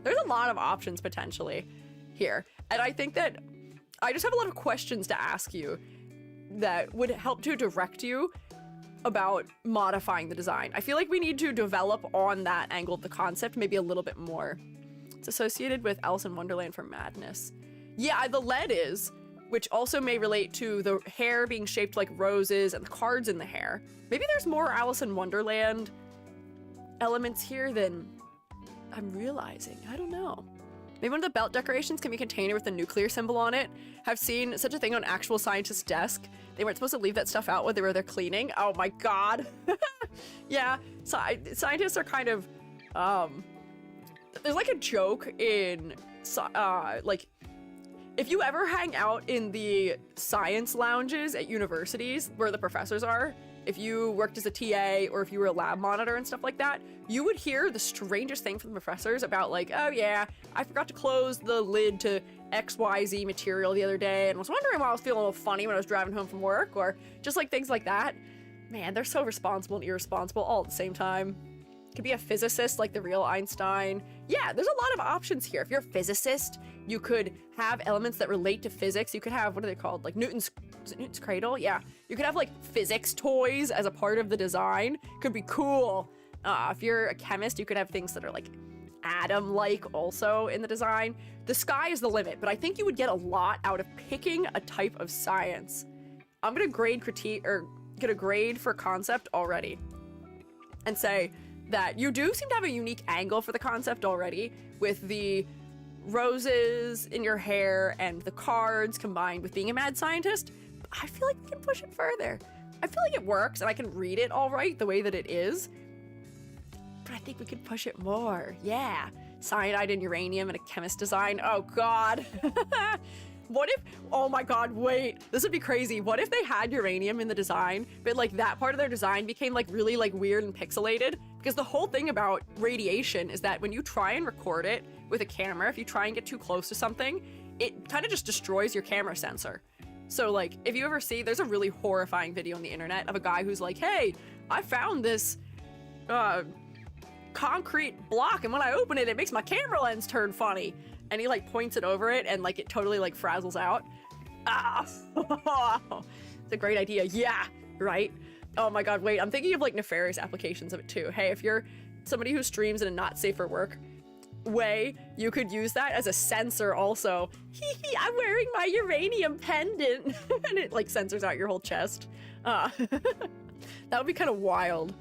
Speaker 1: There's a lot of options potentially here. And I think that I just have a lot of questions to ask you that would help to direct you about modifying the design. I feel like we need to develop on that angle of the concept maybe a little bit more. It's associated with Alice in Wonderland for madness. Yeah, the lead is, which also may relate to the hair being shaped like roses and the cards in the hair. Maybe there's more Alice in Wonderland elements here than I'm realizing. I don't know. Maybe one of the belt decorations can be a container with a nuclear symbol on it. I've seen such a thing on actual scientists' desk. They weren't supposed to leave that stuff out when they were there cleaning. Oh my god. Yeah, scientists are kind of, there's like a joke in, like, if you ever hang out in the science lounges at universities where the professors are, if you worked as a TA or if you were a lab monitor and stuff like that, you would hear the strangest thing from the professors about like, oh yeah, I forgot to close the lid to XYZ material the other day and was wondering why I was feeling a little funny when I was driving home from work, or just like things like that. Man, they're so responsible and irresponsible all at the same time. Could be a physicist like the real Einstein. Yeah, there's a lot of options here. If you're a physicist, you could have elements that relate to physics. You could have, what are they called? Like Newton's cradle? Yeah. You could have like physics toys as a part of the design. Could be cool. If you're a chemist, you could have things that are like atom-like also in the design. The sky is the limit, but I think you would get a lot out of picking a type of science. I'm gonna get a grade for concept already and say that you do seem to have a unique angle for the concept already, with the roses in your hair and the cards combined with being a mad scientist. I feel like we can push it further. I feel like it works and I can read it all right the way that it is, but I think we could push it more. Yeah. Cyanide and uranium and a chemist design. Oh god. What if, oh my god, wait, this would be crazy. What if they had uranium in the design, but like that part of their design became like really like weird and pixelated? Because the whole thing about radiation is that when you try and record it with a camera, if you try and get too close to something, it kind of just destroys your camera sensor. So like, if you ever see, there's a really horrifying video on the internet of a guy who's like, hey, I found this concrete block, and when I open it, it makes my camera lens turn funny. And he like points it over it, and like it totally like frazzles out. Ah, it's a great idea. Yeah, right? Oh my god, wait, I'm thinking of like nefarious applications of it too. Hey, if you're somebody who streams in a not safe for work way, you could use that as a sensor also. Hee hee, I'm wearing my uranium pendant. And it like censors out your whole chest. That would be kind of wild.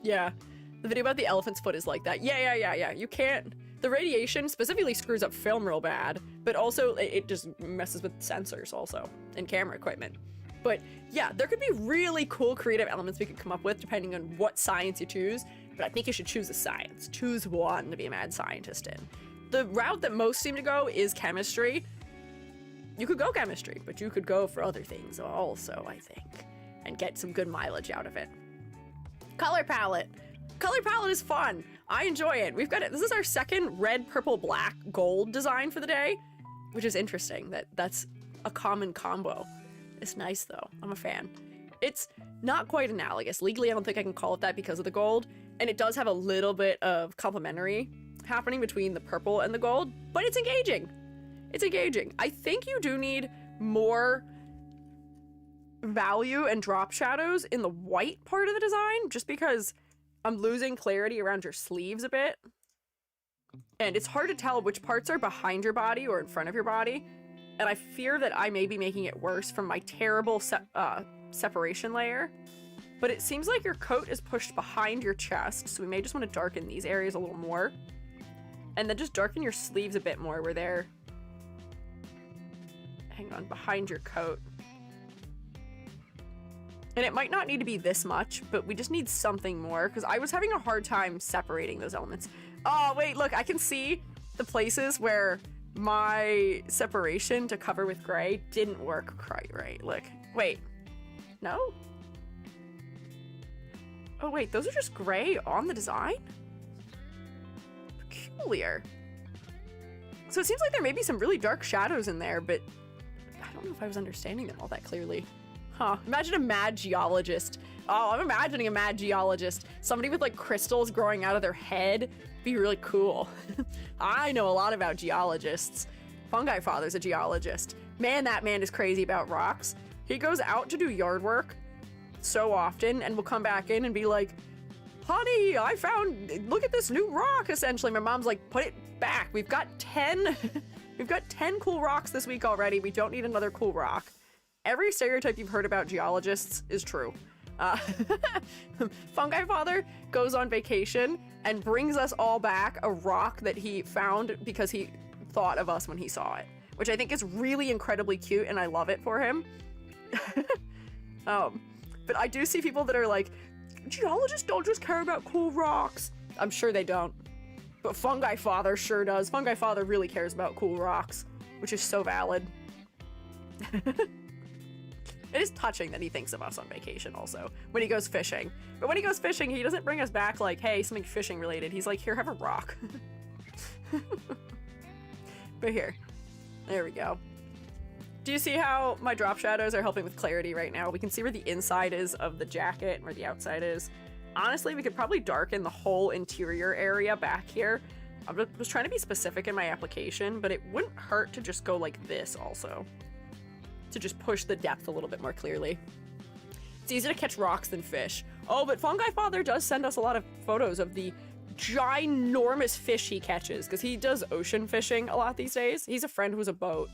Speaker 1: Yeah, the video about the elephant's foot is like that. Yeah. You can't, the radiation specifically screws up film real bad, but also it just messes with sensors also and camera equipment. But yeah, there could be really cool creative elements we could come up with depending on what science you choose, but I think you should choose a science. Choose one to be a mad scientist in. The route that most seem to go is chemistry. You could go chemistry, but you could go for other things also, I think, and get some good mileage out of it. Color palette. Color palette is fun. I enjoy it. We've got it. This is our second red, purple, black, gold design for the day, which is interesting that that's a common combo. It's nice though. I'm a fan. It's not quite analogous. Legally, I don't think I can call it that because of the gold, and it does have a little bit of complementary happening between the purple and the gold, but it's engaging. It's engaging. I think you do need more value and drop shadows in the white part of the design, just because I'm losing clarity around your sleeves a bit. And it's hard to tell which parts are behind your body or in front of your body. And I fear that I may be making it worse from my terrible separation layer. But it seems like your coat is pushed behind your chest, so we may just want to darken these areas a little more. And then just darken your sleeves a bit more where they're, hang on, behind your coat. And it might not need to be this much, but we just need something more, because I was having a hard time separating those elements. Oh, wait, look, I can see the places where my separation to cover with gray didn't work quite right. Look, wait, no? Oh, wait, those are just gray on the design? Peculiar. So it seems like there may be some really dark shadows in there, but I don't know if I was understanding them all that clearly. Huh, imagine a mad geologist. Oh, I'm imagining a mad geologist. Somebody with like crystals growing out of their head. Be really cool. I know a lot about geologists. Fungi Father's a geologist. Man, that man is crazy about rocks. He goes out to do yard work so often and will come back in and be like, honey, I found, look at this new rock, essentially. My mom's like, put it back. We've got 10 cool rocks this week already. We don't need another cool rock. Every stereotype you've heard about geologists is true. Fungi Father goes on vacation and brings us all back a rock that he found because he thought of us when he saw it, which I think is really incredibly cute, and I love it for him. But I do see people that are like, geologists don't just care about cool rocks. I'm sure they don't, but Fungi Father sure does. Fungi Father really cares about cool rocks, which is so valid. It is touching that he thinks of us on vacation also, when he goes fishing. But when he goes fishing, he doesn't bring us back like, hey, something fishing related. He's like, here, have a rock. But here, there we go. Do you see how my drop shadows are helping with clarity right now? We can see where the inside is of the jacket and where the outside is. Honestly, we could probably darken the whole interior area back here. I was trying to be specific in my application, but it wouldn't hurt to just go like this also, to just push the depth a little bit more clearly. It's easier to catch rocks than fish. Oh, but Fungi Father does send us a lot of photos of the ginormous fish he catches, because he does ocean fishing a lot these days. He's a friend who's a boat.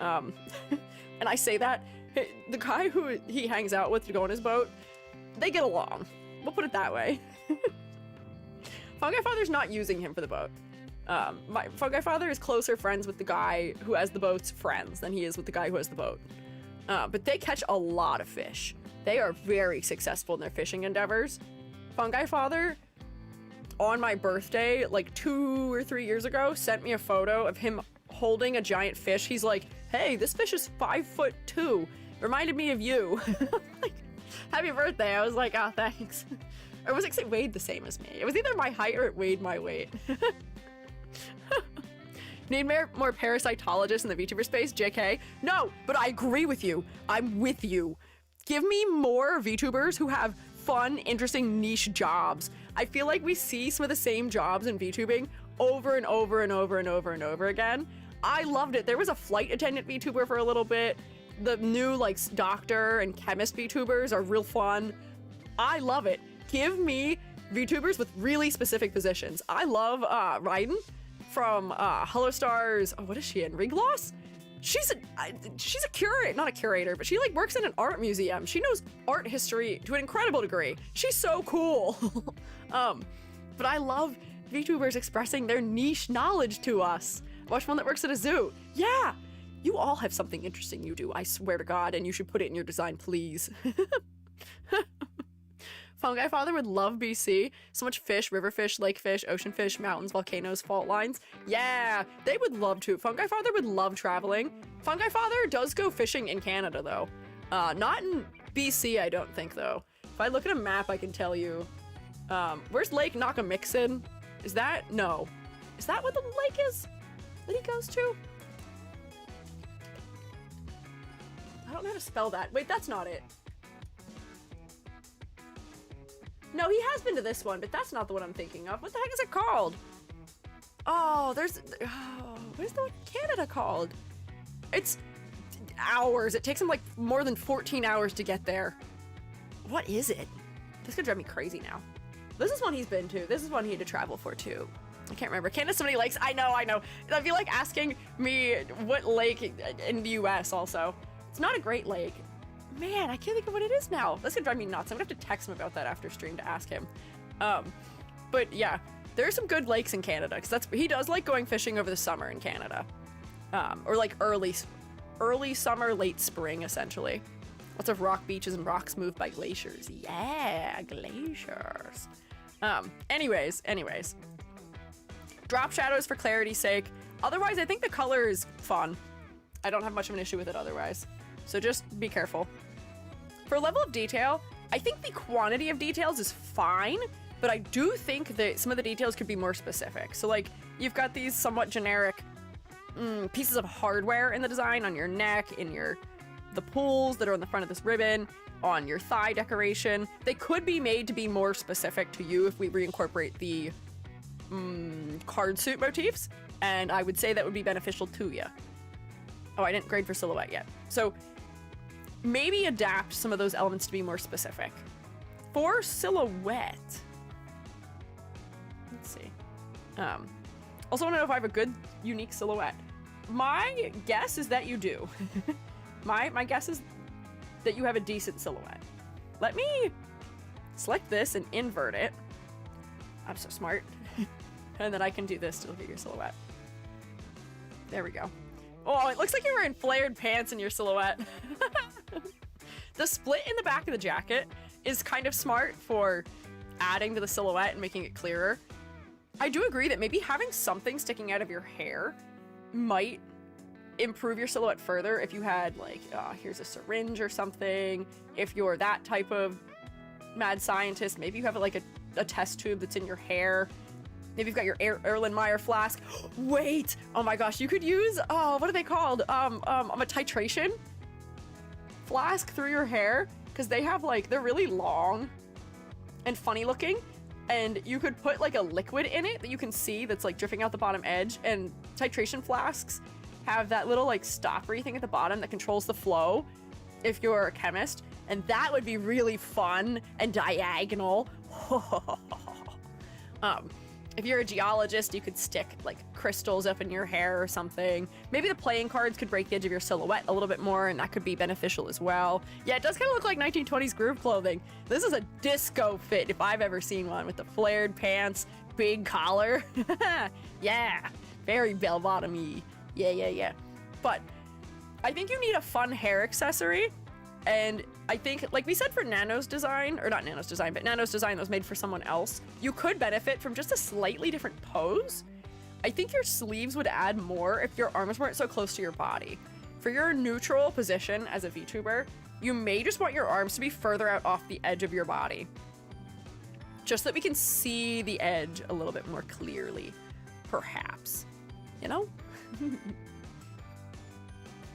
Speaker 1: And I say that, the guy who he hangs out with to go on his boat, they get along. We'll put it that way. Fungi Father's not using him for the boat. My Fungi Father is closer friends with the guy who has the boat's friends than he is with the guy who has the boat. But they catch a lot of fish. They are very successful in their fishing endeavors. Fungi Father, on my birthday, like 2 or 3 years ago, sent me a photo of him holding a giant fish. He's like, hey, this fish is 5'2". Reminded me of you. Like, happy birthday. I was like, oh, thanks. Or was it weighed the same as me? It was either my height or it weighed my weight. Need more parasitologists in the VTuber space? JK? No, but I agree with you. I'm with you. Give me more VTubers who have fun, interesting, niche jobs. I feel like we see some of the same jobs in VTubing over and over and over and over and over again. I loved it. There was a flight attendant VTuber for a little bit. The new like doctor and chemist VTubers are real fun. I love it. Give me VTubers with really specific positions. I love Raiden from Hello Stars. Oh, what is she in? Ringloss? She's a curator, not a curator, but she like works in an art museum. She knows art history to an incredible degree. She's so cool. But I love VTubers expressing their niche knowledge to us. Watch one that works at a zoo. Yeah, you all have something interesting you do, I swear to God, and you should put it in your design, please. Fungi Father would love BC. So much fish, river fish, lake fish, ocean fish, mountains, volcanoes, fault lines. Yeah, they would love to. Fungi Father would love traveling. Fungi Father does go fishing in Canada, though. Not in BC, I don't think, though. If I look at a map, I can tell you. Where's Lake Nakamixin? Is that? No. Is that what the lake is that he goes to? I don't know how to spell that. Wait, that's not it. No, he has been to this one, but that's not the one I'm thinking of. What the heck is it called? Oh, what is the one in Canada called? It's hours. It takes him like more than 14 hours to get there. What is it? This could drive me crazy now. This is one he's been to. This is one he had to travel for too. I can't remember. Canada's so many lakes. I know. I feel like asking me what lake in the US also. It's not a Great Lake. Man, I can't think of what it is now. That's gonna drive me nuts. I'm gonna have to text him about that after stream to ask him. But yeah, there are some good lakes in Canada because he does like going fishing over the summer in Canada, or like early summer, late spring, essentially. Lots of rock beaches and rocks moved by glaciers. Yeah, glaciers. Anyways, drop shadows for clarity's sake. Otherwise, I think the color is fun. I don't have much of an issue with it otherwise. So just be careful. For level of detail, I think the quantity of details is fine, but I do think that some of the details could be more specific. So like, you've got these somewhat generic pieces of hardware in the design on your neck, in the pulls that are on the front of this ribbon, on your thigh decoration. They could be made to be more specific to you if we reincorporate the card suit motifs, and I would say that would be beneficial to you. Oh, I didn't grade for silhouette yet. So maybe adapt some of those elements to be more specific. For silhouette, let's see. Also want to know if I have a good, unique silhouette. My guess is that you do. My guess is that you have a decent silhouette. Let me select this and invert it. I'm so smart. And then I can do this to look at your silhouette. There we go. Oh, it looks like you're wearing flared pants in your silhouette. The split in the back of the jacket is kind of smart for adding to the silhouette and making it clearer. I do agree that maybe having something sticking out of your hair might improve your silhouette further if you had like, here's a syringe or something. If you're that type of mad scientist, maybe you have like a test tube that's in your hair. Maybe you've got your Erlenmeyer flask. Wait, oh my gosh, you could use, what are they called? A titration flask through your hair, because they have like, they're really long and funny looking, and you could put like a liquid in it that you can see that's like dripping out the bottom edge, and titration flasks have that little like stoppery thing at the bottom that controls the flow if you're a chemist, and that would be really fun and diagonal. If you're a geologist, you could stick like crystals up in your hair or something. Maybe the playing cards could break the edge of your silhouette a little bit more, and that could be beneficial as well. Yeah, it does kind of look like 1920s groove clothing. This is a disco fit if I've ever seen one, with the flared pants, big collar. Yeah, very bell-bottom-y. Yeah. But I think you need a fun hair accessory. And I think, like we said for Nano's design, or not Nano's design, but Nano's design that was made for someone else, you could benefit from just a slightly different pose. I think your sleeves would add more if your arms weren't so close to your body. For your neutral position as a VTuber, you may just want your arms to be further out off the edge of your body. Just so that we can see the edge a little bit more clearly, perhaps. You know? Let's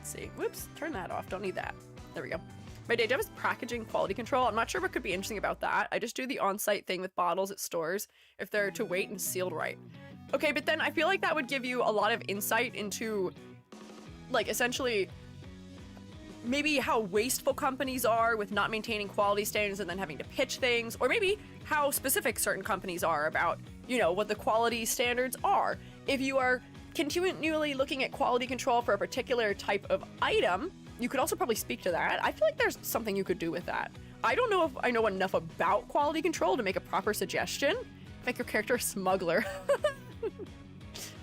Speaker 1: see. Whoops, turn that off. Don't need that. There we go. My day job is packaging quality control. I'm not sure what could be interesting about that. I just do the on-site thing with bottles at stores if they're to weight and sealed right. Okay, but then I feel like that would give you a lot of insight into, like, essentially maybe how wasteful companies are with not maintaining quality standards and then having to pitch things, or maybe how specific certain companies are about, you know, what the quality standards are. If you are continually looking at quality control for a particular type of item, you could also probably speak to that. I feel like there's something you could do with that. I don't know if I know enough about quality control to make a proper suggestion. Make your character a smuggler.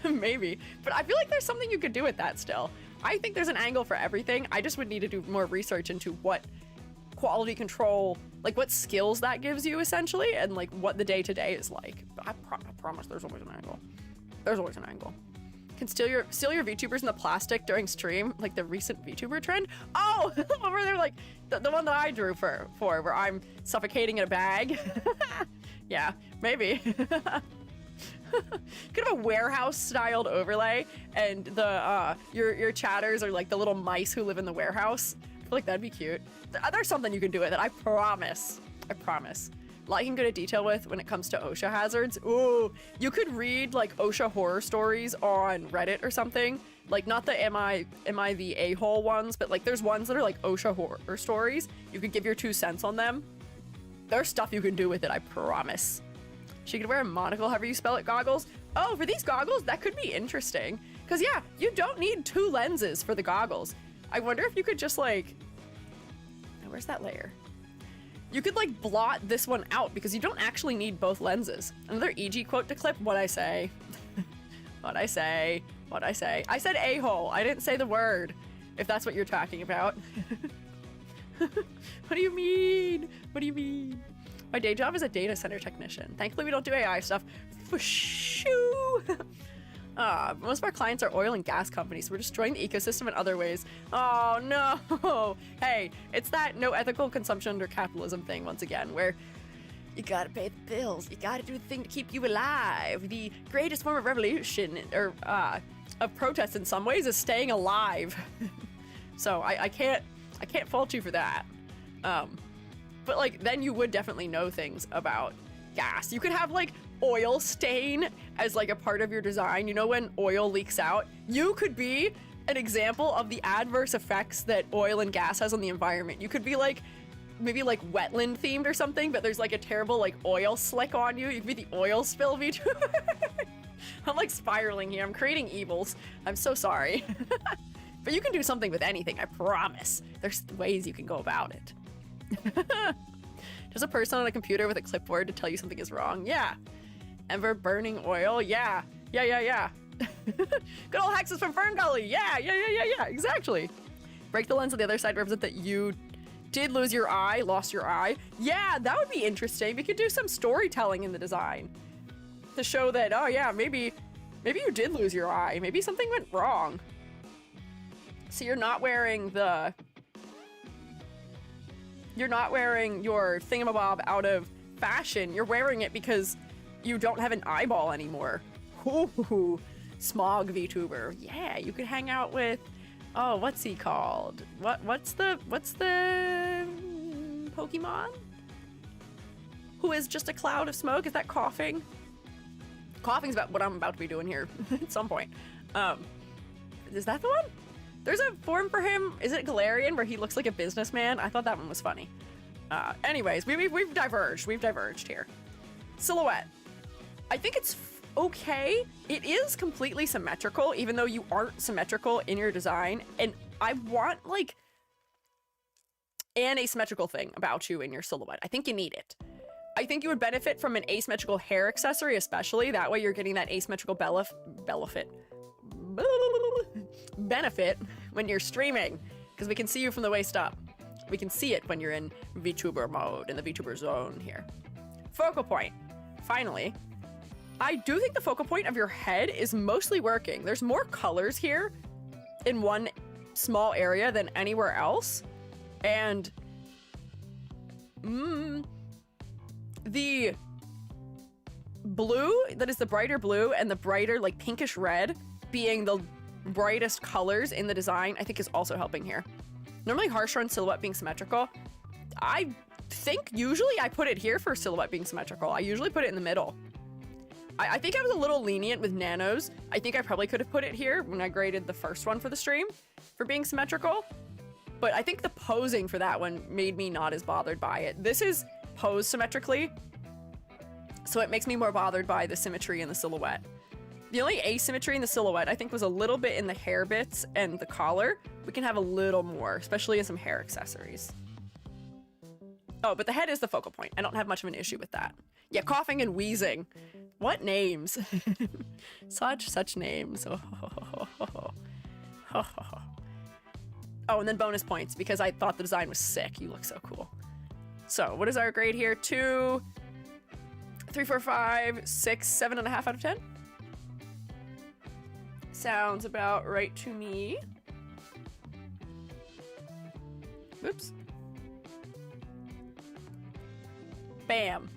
Speaker 1: Maybe. But I feel like there's something you could do with that still. I think there's an angle for everything. I just would need to do more research into what quality control, like what skills that gives you essentially, and like what the day-to-day is like. But I promise there's always an angle. There's always an angle. Can steal your VTubers in the plastic during stream, like the recent VTuber trend. Oh, over there, like the one that I drew for where I'm suffocating in a bag. Yeah, maybe. Kind of a warehouse styled overlay, and the your chatters are like the little mice who live in the warehouse. I feel like that'd be cute. There's something you can do with it. I promise. I promise. A lot you can go to detail with when it comes to OSHA hazards. Ooh, you could read like OSHA horror stories on Reddit or something. Like not the am I the a-hole ones, but like there's ones that are like OSHA horror stories. You could give your 2 cents on them. There's stuff you can do with it, I promise. She could wear a monocle, however you spell it, goggles. Oh, for these goggles, that could be interesting. Because yeah, you don't need 2 lenses for the goggles. I wonder if you could just like, where's that layer? You could like blot this one out because you don't actually need both lenses. Another EG quote to clip, what I say. What I say. What I say. I said a-hole. I didn't say the word, if that's what you're talking about. What do you mean? What do you mean? My day job is a data center technician. Thankfully, we don't do AI stuff. Shoo! Most of our clients are oil and gas companies. So we're destroying the ecosystem in other ways. Oh, no. Hey, it's that no ethical consumption under capitalism thing once again, where you gotta pay the bills. You gotta do the thing to keep you alive. The greatest form of revolution, or of protest in some ways, is staying alive. So I can't fault you for that. But like, then you would definitely know things about gas. You could have like oil stain as like a part of your design. You know, when oil leaks out, you could be an example of the adverse effects that oil and gas has on the environment. You could be like, maybe like wetland themed or something, but there's like a terrible like oil slick on you. You could be the oil spill VTuber. I'm like spiraling here. I'm creating evils. I'm so sorry. But you can do something with anything, I promise. There's ways you can go about it. There's a person on a computer with a clipboard to tell you something is wrong. Yeah. Ever burning oil? Yeah. Yeah. Good old hexes from Fern Gully. Yeah. Exactly. Break the lens on the other side, represent that you did lose your eye, lost your eye. Yeah, that would be interesting. We could do some storytelling in the design to show that, oh yeah, maybe you did lose your eye. Maybe something went wrong. So you're not wearing your thingamabob out of fashion. You're wearing it because you don't have an eyeball anymore. Ooh, smog VTuber. Yeah, you could hang out with, oh, what's he called? What's the Pokemon? Who is just a cloud of smoke? Is that coughing? Coughing's about what I'm about to be doing here at some point. Is that the one? There's a form for him. Is it Galarian, where he looks like a businessman? I thought that one was funny. Anyways, we've diverged. We've diverged here. Silhouette. I think it's okay. It is completely symmetrical, even though you aren't symmetrical in your design. And I want like an asymmetrical thing about you in your silhouette. I think you need it. I think you would benefit from an asymmetrical hair accessory, especially. That way you're getting that asymmetrical benefit when you're streaming, because we can see you from the waist up. We can see it when you're in VTuber mode, in the VTuber zone here. Focal point. Finally, I do think the focal point of your head is mostly working. There's more colors here in one small area than anywhere else. And the blue, that is the brighter blue, and the brighter like pinkish red being the brightest colors in the design, I think is also helping here. Normally harsher on silhouette being symmetrical. I think usually I put it here for silhouette being symmetrical. I usually put it in the middle. I think I was a little lenient with nanos. I think I probably could have put it here when I graded the first one for the stream for being symmetrical. But I think the posing for that one made me not as bothered by it. This is posed symmetrically, so it makes me more bothered by the symmetry in the silhouette. The only asymmetry in the silhouette I think was a little bit in the hair bits and the collar. We can have a little more, especially in some hair accessories. Oh, but the head is the focal point. I don't have much of an issue with that. Yeah, coughing and wheezing. What names? Such names. Oh, and then bonus points because I thought the design was sick. You look so cool. So what is our grade here? 2, 3, 4, 5, 6, 7.5 out of 10. Sounds about right to me. Oops. Bam.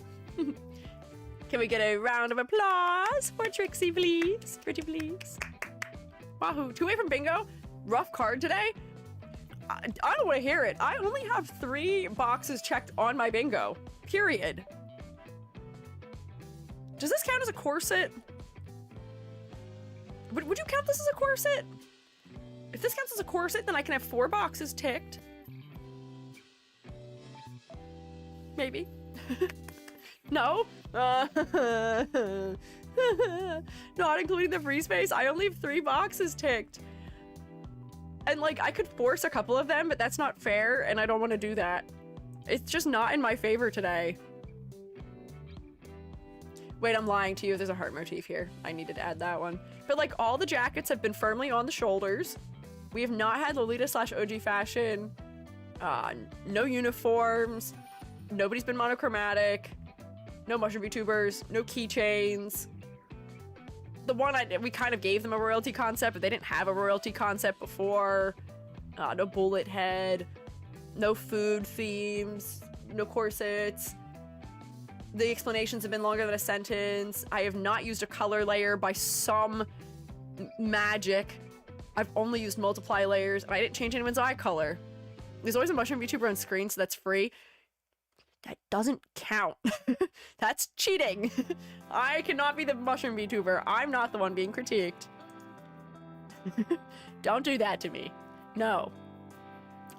Speaker 1: Can we get a round of applause for Trixie, please? Pretty please. Wahoo. 2 away from bingo. Rough card today. I don't want to hear it. I only have 3 boxes checked on my bingo. Period. Does this count as a corset? Would you count this as a corset? If this counts as a corset, then I can have 4 boxes ticked. Maybe. No? Not including the free space. I only have 3 boxes ticked. And like, I could force a couple of them, but that's not fair, and I don't want to do that. It's just not in my favor today. Wait, I'm lying to you. There's a heart motif here. I needed to add that one. But like, all the jackets have been firmly on the shoulders. We have not had Lolita/OG fashion. No uniforms. Nobody's been monochromatic. No mushroom Vtubers. No keychains. The one we kind of gave them a royalty concept, but they didn't have a royalty concept before. No bullet head. No food themes. No corsets. The explanations have been longer than a sentence. I have not used a color layer by some magic. I've only used multiply layers, and I didn't change anyone's eye color. There's always a mushroom VTuber on screen, so that's free. That doesn't count. That's cheating. I cannot be the mushroom VTuber. I'm not the one being critiqued. Don't do that to me. No.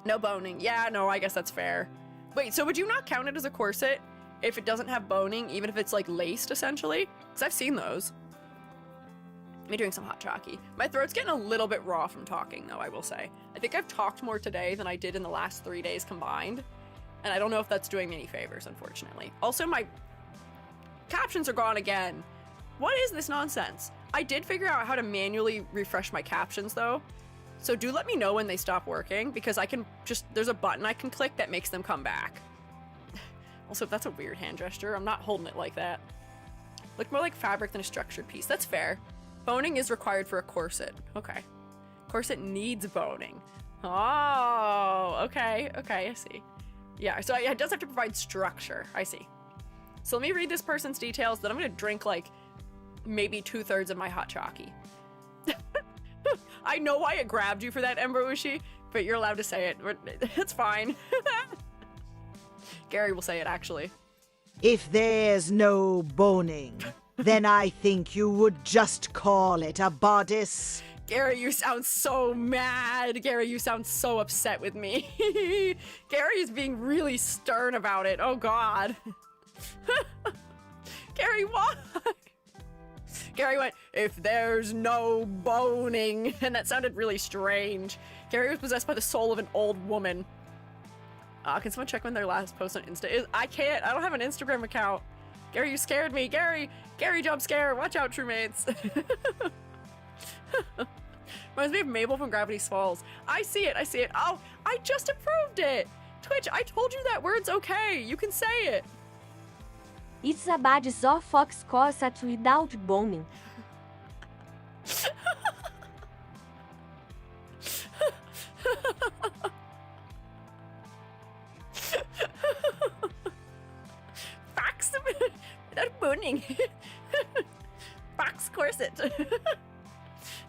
Speaker 1: No boning. Yeah, no, I guess that's fair. Wait, so would you not count it as a corset if it doesn't have boning, even if it's like laced, essentially? Because I've seen those. Me doing some hot chalky. My throat's getting a little bit raw from talking, though, I will say. I think I've talked more today than I did in the last 3 days combined. And I don't know if that's doing me any favors, unfortunately. Also, my captions are gone again. What is this nonsense? I did figure out how to manually refresh my captions, though. So do let me know when they stop working, because I can just, there's a button I can click that makes them come back. Also, that's a weird hand gesture. I'm not holding it like that. Look more like fabric than a structured piece. That's fair. Boning is required for a corset. Okay. Corset needs boning. Oh, okay. Okay, I see. Yeah, so it does have to provide structure. I see. So let me read this person's details, then I'm gonna drink like maybe 2/3 of my hot chalky. I know why it grabbed you for that, Ember Ushi, but you're allowed to say it. It's fine. Gary will say it, actually.
Speaker 3: If there's no boning, then I think you would just call it a bodice.
Speaker 1: Gary, you sound so mad. Gary, you sound so upset with me. Gary is being really stern about it. Oh, God. Gary, why? Gary went, if there's no boning. And that sounded really strange. Gary was possessed by the soul of an old woman. Can someone check when their last post on Insta is? I can't. I don't have an Instagram account. Gary, you scared me. Gary, jump scare. Watch out, true mates. Reminds me of Mabel from Gravity Falls. I see it. Oh, I just approved it. Twitch, I told you that word's okay. You can say it.
Speaker 4: It's a bad so fox cosat without boning.
Speaker 1: Fox without boning. Fox corset.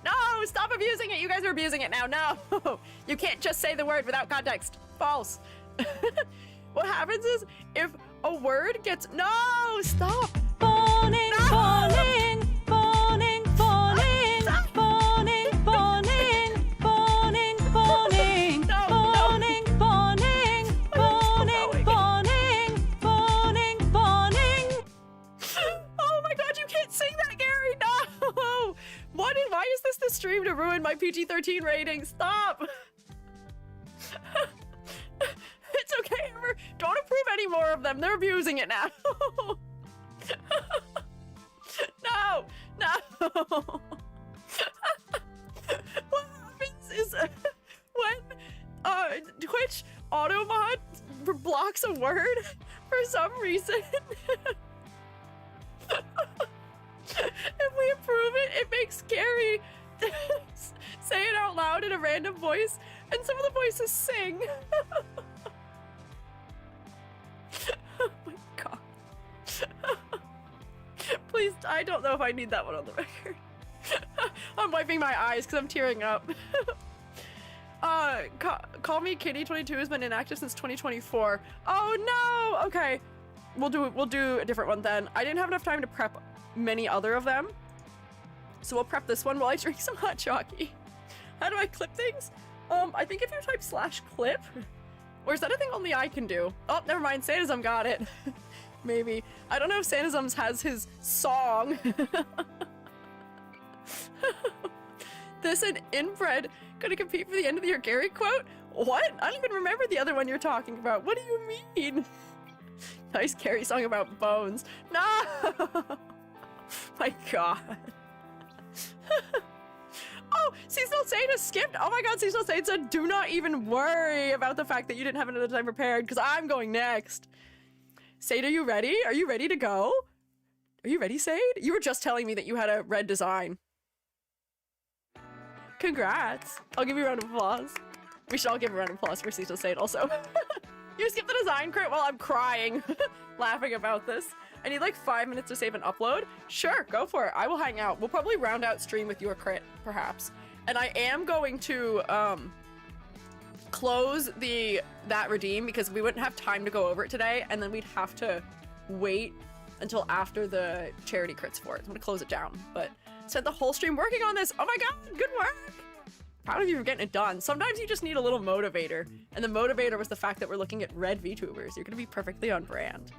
Speaker 1: No, stop abusing it. You guys are abusing it now. No, you can't just say the word without context. False. What happens is if a word gets no, stop.
Speaker 4: Boning,
Speaker 1: No!
Speaker 4: boning, boning, boning, boning, boning, boning, boning,
Speaker 1: No,
Speaker 4: boning, boning, boning,
Speaker 1: going?
Speaker 4: boning, boning, boning.
Speaker 1: Oh my god, you can't sing that, Gary. No. Why is this the stream to ruin my PG-13 rating? Stop. It's okay, Amber. Don't approve any more of them. They're abusing it now. No, no. What happens is when Twitch automod blocks a word for some reason. If we approve it, it makes Gary say it out loud in a random voice, and some of the voices sing. Oh my god. Please, I don't know if I need that one on the record. I'm wiping my eyes because I'm tearing up. Call Me Kitty 22 has been inactive since 2024. Oh no! Okay. We'll do a different one then. I didn't have enough time to prep many other of them. So we'll prep this one while I drink some hot chalky. How do I clip things? I think if you type /clip, or is that a thing only I can do? Oh, never mind, Sadism got it. Maybe. I don't know if Sadism has his song. This and Inbred gonna compete for the end of the year Gary quote? What? I don't even remember the other one you're talking about. What do you mean? Nice Gary song about bones. No! My god. Oh, Seasonal Saint has skipped. Oh my god, Seasonal Saint said, do not even worry about the fact that you didn't have another time prepared, because I'm going next. Sade, are you ready? Are you ready to go? Are you ready, Sade? You were just telling me that you had a red design. Congrats. I'll give you a round of applause. We should all give a round of applause for Seasonal Saint also. You skipped the design crit while I'm crying, laughing about this. I need like 5 minutes to save and upload. Sure, go for it. I will hang out. We'll probably round out stream with your crit, perhaps. And I am going to close that redeem because we wouldn't have time to go over it today, and then we'd have to wait until after the charity crits for it. I'm gonna close it down, but spent the whole stream working on this. Oh my god, good work! Proud of you for getting it done. Sometimes you just need a little motivator, and the motivator was the fact that we're looking at red VTubers. You're gonna be perfectly on brand.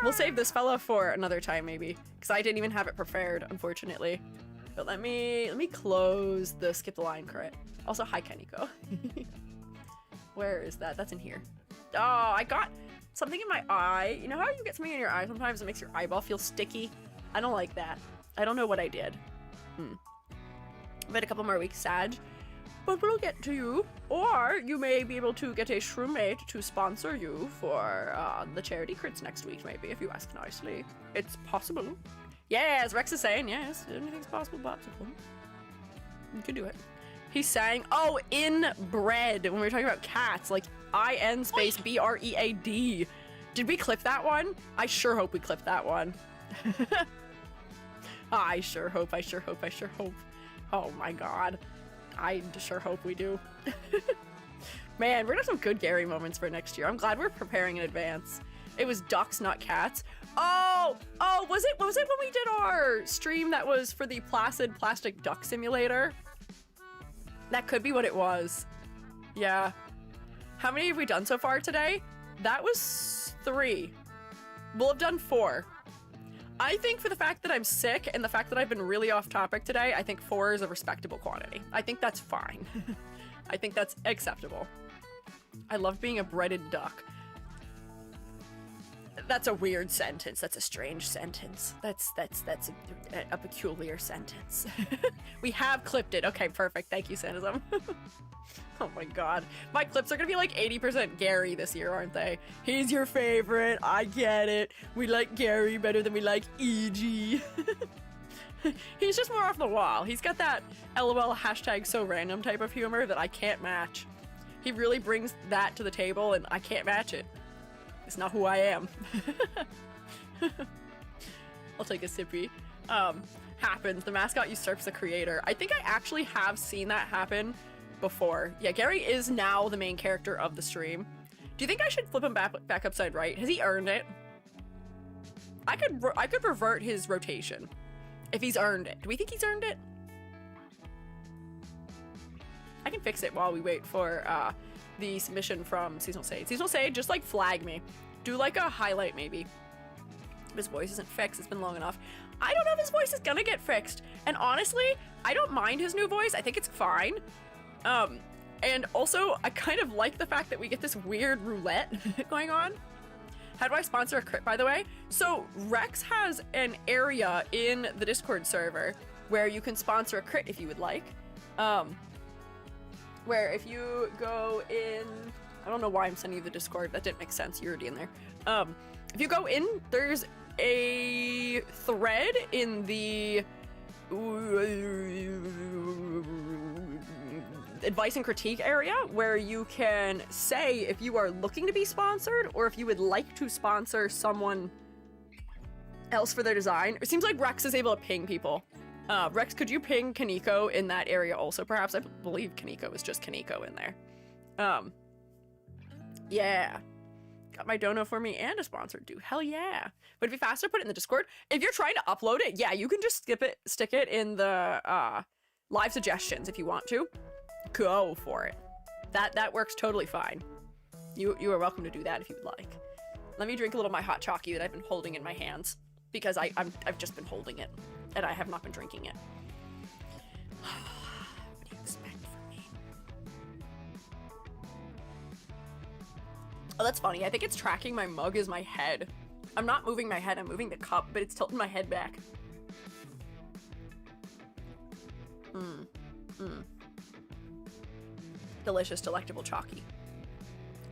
Speaker 1: We'll save this fella for another time maybe, because I didn't even have it prepared, unfortunately. But let me close the skip the line crit. Also, hi Keniko. Where is that? That's in here. Oh, I got something in my eye. You know how you get something in your eye sometimes it makes your eyeball feel sticky? I don't like that. I don't know what I did. I've had a couple more weeks, Sag. But we'll get to you. Or you may be able to get a shroomate to sponsor you for the charity crits next week, maybe, if you ask nicely. It's possible. Yes, Rex is saying, yes, anything's possible, popsicle. You can do it. He's saying, oh, inbred, when we were talking about cats, like IN space BREAD. Did we clip that one? I sure hope we clipped that one. I sure hope. Oh my god. I sure hope we do. Man, we're gonna have some good Gary moments for next year. I'm glad we're preparing in advance. It was ducks, not cats. Oh, was it when we did our stream that was for the Placid Plastic Duck Simulator? That could be what it was. Yeah. How many have we done so far today? That was 3. We'll have done 4. I think for the fact that I'm sick and the fact that I've been really off topic today, I think 4 is a respectable quantity. I think that's fine. I think that's acceptable. I love being a breaded duck. That's a weird sentence. That's a strange sentence. That's a peculiar sentence. We have clipped it. Okay, perfect. Thank you, sexism. Oh my god. My clips are gonna be like 80% Gary this year, aren't they? He's your favorite. I get it. We like Gary better than we like E.G. He's just more off the wall. He's got that LOL hashtag so random type of humor that I can't match. He really brings that to the table and I can't match it. It's not who I am. I'll take a sippy. Happens. The mascot usurps the creator. I think I actually have seen that happen before. Yeah, Gary is now the main character of the stream. Do you think I should flip him back upside right? Has he earned it? I could revert his rotation if he's earned it. Do we think he's earned it? I can fix it while we wait for the submission from Seasonal Sage. Seasonal Sage, just like flag me. Do like a highlight maybe. His voice isn't fixed. It's been long enough. I don't know if his voice is gonna get fixed. And honestly, I don't mind his new voice. I think it's fine. And also, I kind of like the fact that we get this weird roulette going on. How do I sponsor a crit, by the way? So, Rex has an area in the Discord server where you can sponsor a crit if you would like. Where if you go in... I don't know why I'm sending you the Discord. That didn't make sense. You're already in there. If you go in, there's a thread in the... advice and critique area where you can say if you are looking to be sponsored or if you would like to sponsor someone else for their design. It seems like Rex is able to ping people. Rex, could you ping Kaneko in that area also perhaps? I believe Kaneko is just Kaneko in there. Yeah. Got my dono for me and a sponsor due. Hell yeah. Would it be faster to put it in the Discord? If you're trying to upload it, yeah, you can just stick it in the live suggestions if you want to. Go for it. That works totally fine. You are welcome to do that if you would like. Let me drink a little of my hot chalky that I've been holding in my hands because I've just been holding it and I have not been drinking it. What do you expect from me? Oh, that's funny. I think it's tracking my mug as my head. I'm not moving my head, I'm moving the cup, but it's tilting my head back. Delicious, delectable chalky.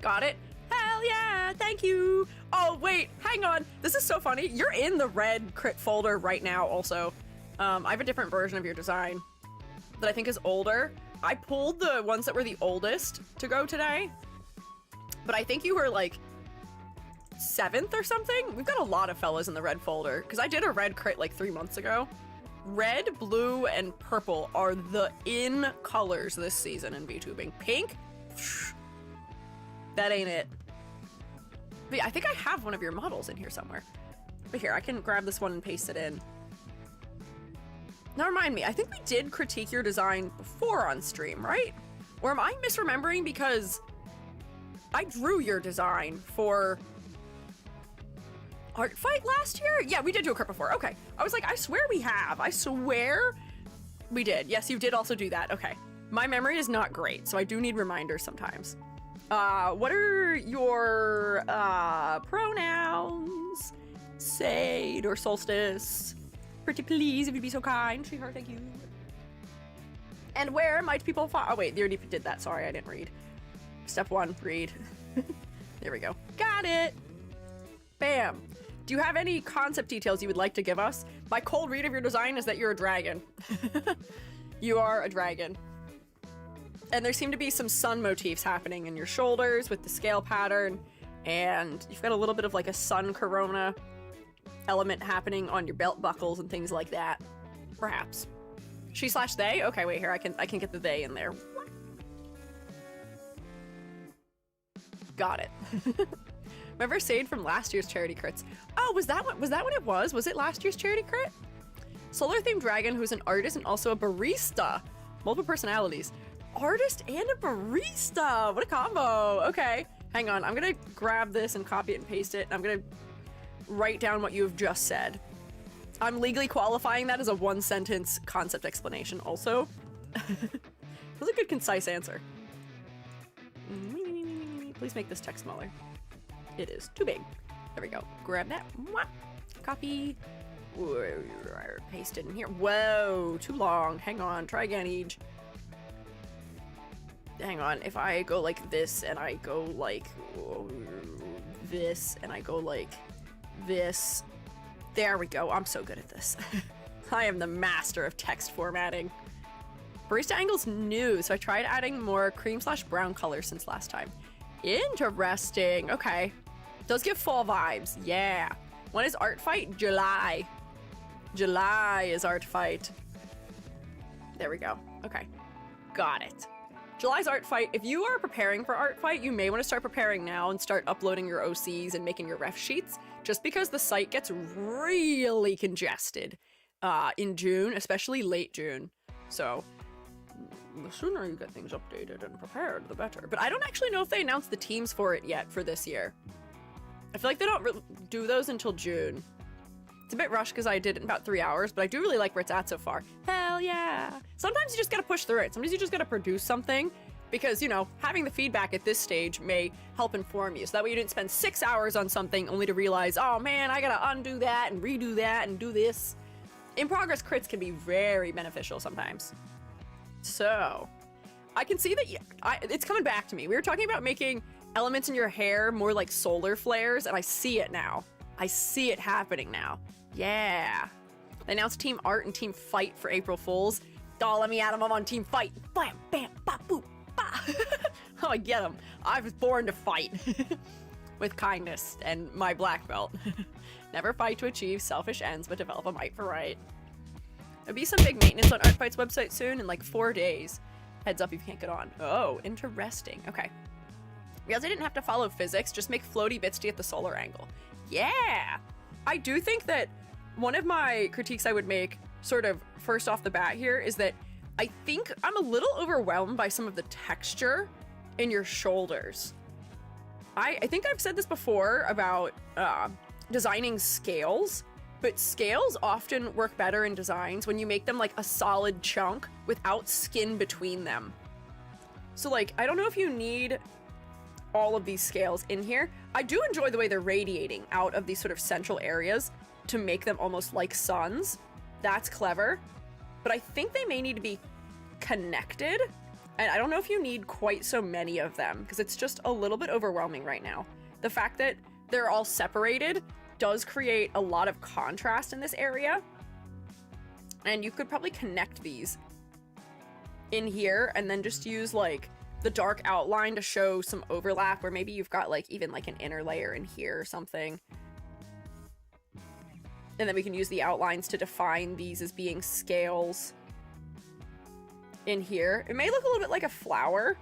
Speaker 1: Got it? Hell yeah, thank you. Oh, wait, hang on. This is so funny. You're in the red crit folder right now also. I have a different version of your design that I think is older. I pulled the ones that were the oldest to go today, but I think you were like 7th or something. We've got a lot of fellas in the red folder because I did a red crit like 3 months ago. Red, blue, and purple are the in colors this season in VTubing. Pink? That ain't it. But yeah, I think I have one of your models in here somewhere. But here, I can grab this one and paste it in. Now remind me, I think we did critique your design before on stream, right? Or am I misremembering because I drew your design for Art Fight last year? Yeah, we did do a crit before. Okay. I was like, I swear we have. I swear we did. Yes, you did also do that. Okay. My memory is not great, so I do need reminders sometimes. What are your pronouns? Sade or Solstice? Pretty please, if you'd be so kind. Sweetheart, thank you. And where might people find... Oh, wait, they already did that. Sorry, I didn't read. Step 1, read. There we go. Got it. Bam. Do you have any concept details you would like to give us? My cold read of your design is that you're a dragon. You are a dragon. And there seem to be some sun motifs happening in your shoulders with the scale pattern. And you've got a little bit of like a sun corona element happening on your belt buckles and things like that. Perhaps. She/they? Okay, wait here. I can get the they in there. Got it. Remember Sade from last year's charity crits? Oh, was that when it was? Was it last year's charity crit? Solar themed dragon who's an artist and also a barista. Multiple personalities. Artist and a barista. What a combo. Okay. Hang on. I'm gonna grab this and copy it and paste it. I'm gonna write down what you've just said. I'm legally qualifying that as a 1-sentence concept explanation also. That was a good concise answer. Please make this text smaller. It is too big. There we go. Grab that. Mwah. Copy. Paste it in here. Whoa, too long. Hang on. Try again, Ej. Hang on. If I go like this and I go like this and I go like this. There we go. I'm so good at this. I am the master of text formatting. Barista angle's new, so I tried adding more cream/brown color since last time. Interesting. Okay. Does give fall vibes. Yeah. When is art fight? July. July is art fight. There we go. Okay. Got it. July's art fight. If you are preparing for art fight, you may want to start preparing now and start uploading your OCs and making your ref sheets, just because the site gets really congested in June, especially late June. So the sooner you get things updated and prepared, the better. But I don't actually know if they announced the teams for it yet for this year. I feel like they don't do those until June. It's a bit rushed because I did it in about 3 hours, but I do really like where it's at so far. Hell yeah. Sometimes you just gotta push through it. Sometimes you just gotta produce something because, you know, having the feedback at this stage may help inform you. So that way you didn't spend 6 hours on something only to realize, oh man, I gotta undo that and redo that and do this. In progress crits can be very beneficial sometimes. So, I can see that it's coming back to me. We were talking about making elements in your hair more like solar flares, and I see it now. I see it happening now. Yeah. They announced Team Art and Team Fight for April Fools. Oh, let me add them on Team Fight. Bam, bam, ba, boop, ba. Oh, I get them. I was born to fight. With kindness and my black belt. Never fight to achieve selfish ends, but develop a might for right. There'll be some big maintenance on Artfight's website soon in like 4 days. Heads up if you can't get on. Oh, interesting. Okay. Realized I didn't have to follow physics, just make floaty bits to get the solar angle. Yeah! I do think that one of my critiques I would make, sort of first off the bat here, is that I think I'm a little overwhelmed by some of the texture in your shoulders. I think I've said this before about designing scales, but scales often work better in designs when you make them like a solid chunk without skin between them. So like, I don't know if you need all of these scales in here. I do enjoy the way they're radiating out of these sort of central areas to make them almost like suns. That's clever, but I think they may need to be connected. And I don't know if you need quite so many of them because it's just a little bit overwhelming right now. The fact that they're all separated does create a lot of contrast in this area. And you could probably connect these in here and then just use like the dark outline to show some overlap, or maybe you've got like even like an inner layer in here or something. And then we can use the outlines to define these as being scales in here. It may look a little bit like a flower,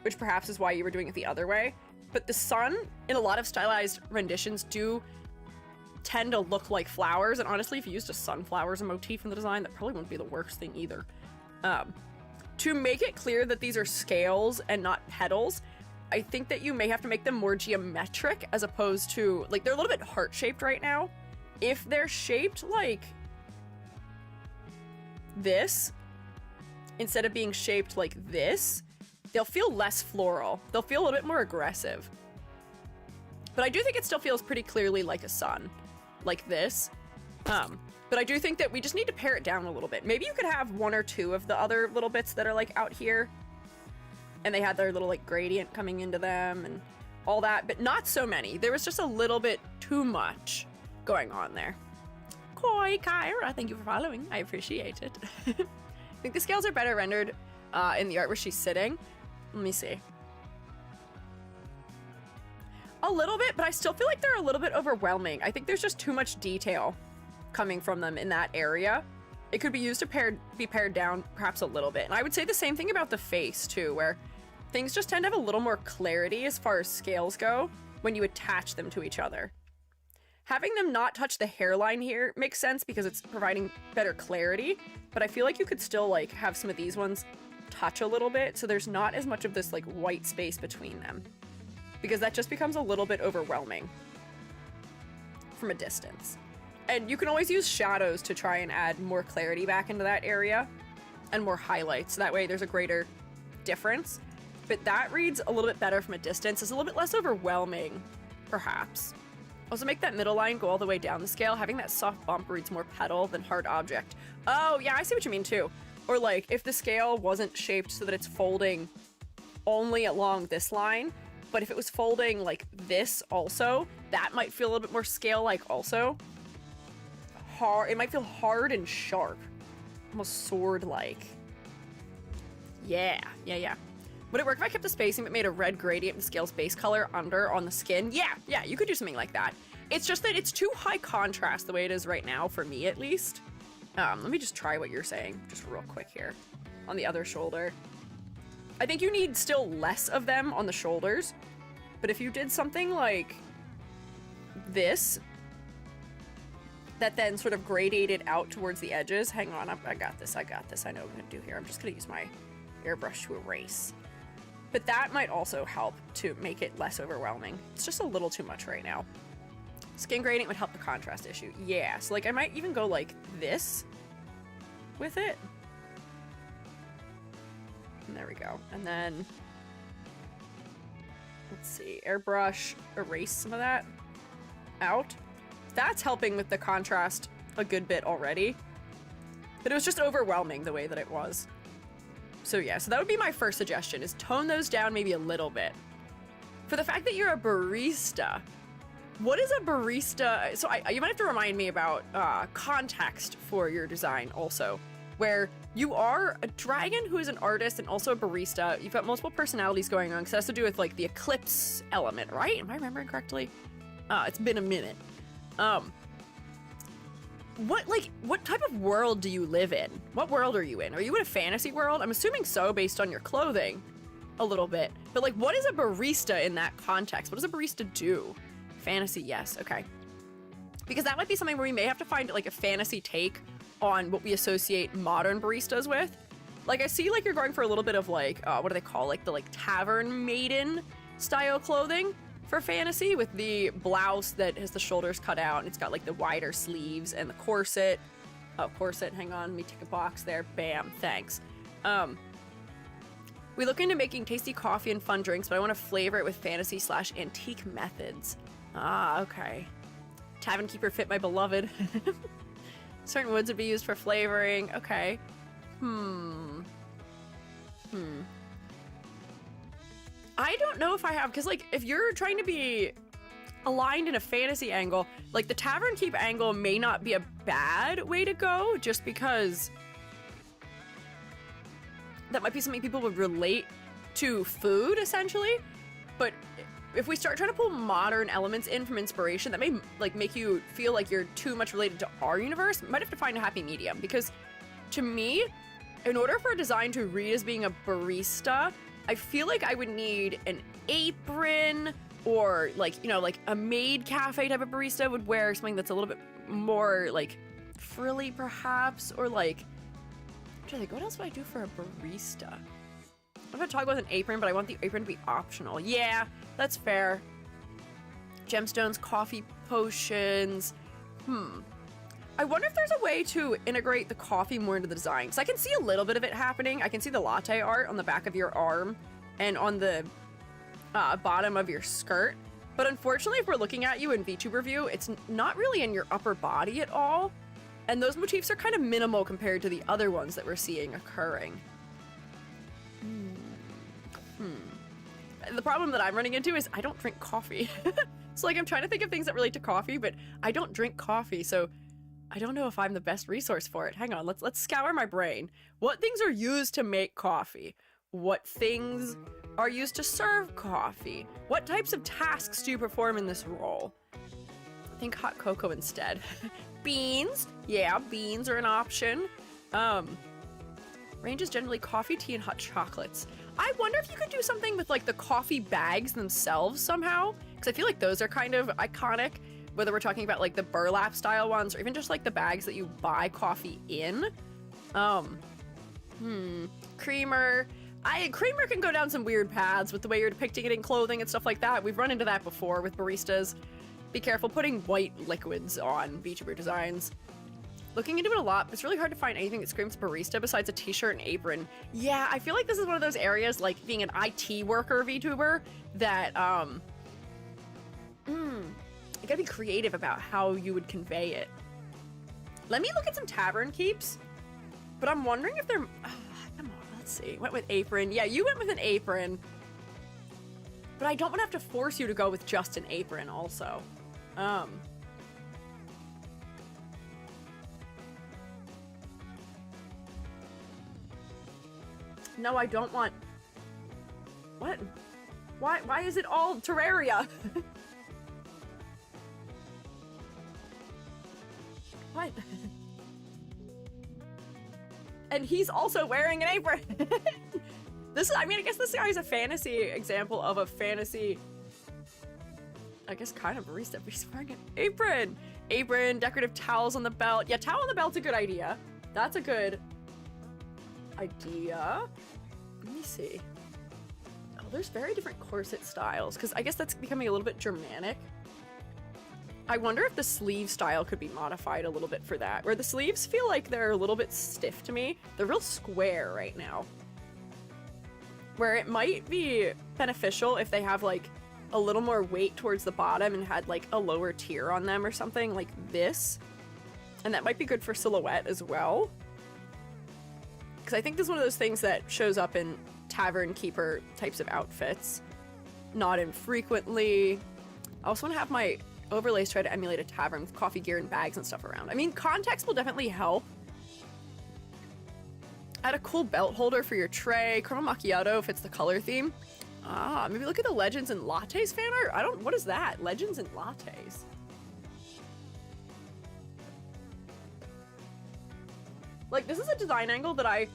Speaker 1: which perhaps is why you were doing it the other way. But the sun, in a lot of stylized renditions, do tend to look like flowers. And honestly, if you used a sunflower as a motif in the design, that probably wouldn't be the worst thing either. To make it clear that these are scales and not petals, I think that you may have to make them more geometric as opposed to, like, they're a little bit heart-shaped right now. If they're shaped like this, instead of being shaped like this, they'll feel less floral. They'll feel a little bit more aggressive. But I do think it still feels pretty clearly like a sun, like this. But I do think that we just need to pare it down a little bit. Maybe you could have 1 or 2 of the other little bits that are like out here, and they had their little like gradient coming into them and all that, but not so many. There was just a little bit too much going on there. Koi Kyra, thank you for following. I appreciate it. I think the scales are better rendered in the art where she's sitting. Let me see. A little bit, but I still feel like they're a little bit overwhelming. I think there's just too much detail coming from them in that area. It could be used to be pared down perhaps a little bit. And I would say the same thing about the face too, where things just tend to have a little more clarity as far as scales go when you attach them to each other. Having them not touch the hairline here makes sense because it's providing better clarity, but I feel like you could still like have some of these ones touch a little bit so there's not as much of this like white space between them, because that just becomes a little bit overwhelming from a distance. And you can always use shadows to try and add more clarity back into that area and more highlights, so that way there's a greater difference. But that reads a little bit better from a distance. It's a little bit less overwhelming, perhaps. Also make that middle line go all the way down the scale. Having that soft bump reads more pedal than hard object. Oh, yeah, I see what you mean too. Or like, if the scale wasn't shaped so that it's folding only along this line, but if it was folding like this also, that might feel a little bit more scale-like also. Hard, it might feel hard and sharp. Almost sword-like. Yeah. Would it work if I kept the spacing but made a red gradient in the scale's base color under on the skin? Yeah, you could do something like that. It's just that it's too high contrast the way it is right now, for me at least. Let me just try what you're saying, just real quick here. On the other shoulder. I think you need still less of them on the shoulders, but if you did something like this, that then sort of gradated out towards the edges. Hang on, I got this, I know what I'm gonna do here. I'm just gonna use my airbrush to erase. But that might also help to make it less overwhelming. It's just a little too much right now. Skin gradient would help the contrast issue. Yeah, so like I might even go like this with it. And there we go. And then, let's see, airbrush, erase some of that out. That's helping with the contrast a good bit already. But it was just overwhelming the way that it was. So yeah, so that would be my first suggestion, is tone those down maybe a little bit. For the fact that you're a barista, what is a barista? So you might have to remind me about context for your design also, where you are a dragon who is an artist and also a barista. You've got multiple personalities going on, because it has to do with like the eclipse element, right? Am I remembering correctly? It's been a minute. What type of world do you live in? What world are you in? Are you in a fantasy world? I'm assuming so based on your clothing a little bit. But like, what is a barista in that context? What does a barista do? Fantasy, yes, okay. Because that might be something where we may have to find like a fantasy take on what we associate modern baristas with. Like I see like you're going for a little bit of like, what do they call, like the like tavern maiden style clothing for fantasy, with the blouse that has the shoulders cut out and it's got like the wider sleeves and the corset. Oh, corset, hang on, let me tick a box there. Bam, thanks. We look into making tasty coffee and fun drinks, but I want to flavor it with fantasy/antique methods. Ah, okay. Tavern keeper fit my beloved. Certain woods would be used for flavoring. Okay. I don't know if I have, because like if you're trying to be aligned in a fantasy angle, like the tavern keep angle may not be a bad way to go, just because that might be something people would relate to food essentially. But if we start trying to pull modern elements in from inspiration, that may like make you feel like you're too much related to our universe. You might have to find a happy medium, because to me, in order for a design to read as being a barista, I feel like I would need an apron, or like, you know, like a maid cafe type of barista would wear something that's a little bit more like frilly perhaps, or like, what else would I do for a barista? I'm gonna talk about an apron, but I want the apron to be optional. Yeah, that's fair. Gemstones, coffee potions. I wonder if there's a way to integrate the coffee more into the design, because I can see a little bit of it happening. I can see the latte art on the back of your arm and on the bottom of your skirt. But unfortunately, if we're looking at you in VTuber view, it's not really in your upper body at all. And those motifs are kind of minimal compared to the other ones that we're seeing occurring. The problem that I'm running into is I don't drink coffee. So like I'm trying to think of things that relate to coffee, but I don't drink coffee, so I don't know if I'm the best resource for it. Hang on, let's scour my brain. What things are used to make coffee? What things are used to serve coffee? What types of tasks do you perform in this role? I think hot cocoa instead. Beans. Yeah, beans are an option. Range is generally coffee, tea, and hot chocolates. I wonder if you could do something with like the coffee bags themselves somehow, because I feel like those are kind of iconic, whether we're talking about like the burlap style ones or even just like the bags that you buy coffee in. Creamer. Creamer can go down some weird paths with the way you're depicting it in clothing and stuff like that. We've run into that before with baristas. Be careful putting white liquids on VTuber designs. Looking into it a lot, but it's really hard to find anything that screams barista besides a t-shirt and apron. Yeah, I feel like this is one of those areas, like being an IT worker VTuber, that, You gotta be creative about how you would convey it. Let me look at some tavern keeps, but I'm wondering if they're, come on, let's see. Went with apron. Yeah, you went with an apron, but I don't want to have to force you to go with just an apron also. No, I don't want, what? Why is it all Terraria? What? And he's also wearing an apron. This is, I mean, I guess this guy is a fantasy example of a fantasy, I guess kind of barista, but he's wearing an apron. Apron, decorative towels on the belt. Yeah, towel on the belt's a good idea. That's a good idea. Let me see. Oh, there's very different corset styles, because I guess that's becoming a little bit Germanic. I wonder if the sleeve style could be modified a little bit for that, where the sleeves feel like they're a little bit stiff to me. They're real square right now. Where it might be beneficial if they have like a little more weight towards the bottom and had like a lower tier on them or something like this. And that might be good for silhouette as well. Because I think this is one of those things that shows up in tavern keeper types of outfits. Not infrequently. I also want to have my overlays try to emulate a tavern with coffee gear and bags and stuff around. I mean, context will definitely help. Add a cool belt holder for your tray. Caramel macchiato if it's the color theme. Ah, maybe look at the Legends and Lattes fan art. What is that? Legends and Lattes. Like, this is a design angle that I,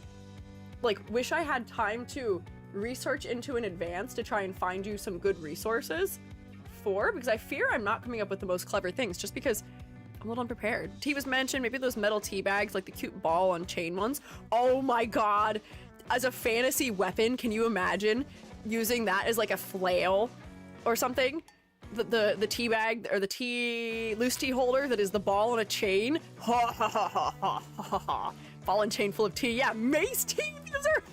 Speaker 1: like, wish I had time to research into in advance to try and find you some good resources for, because I fear I'm not coming up with the most clever things just because I'm a little unprepared. Tea was mentioned, maybe those metal tea bags, like the cute ball on chain ones. Oh my god. As a fantasy weapon, can you imagine using that as like a flail or something? The tea bag, or the loose tea holder that is the ball on a chain. Ha ha ha ha ha ha ha. Ball and chain full of tea. Yeah, mace tea user.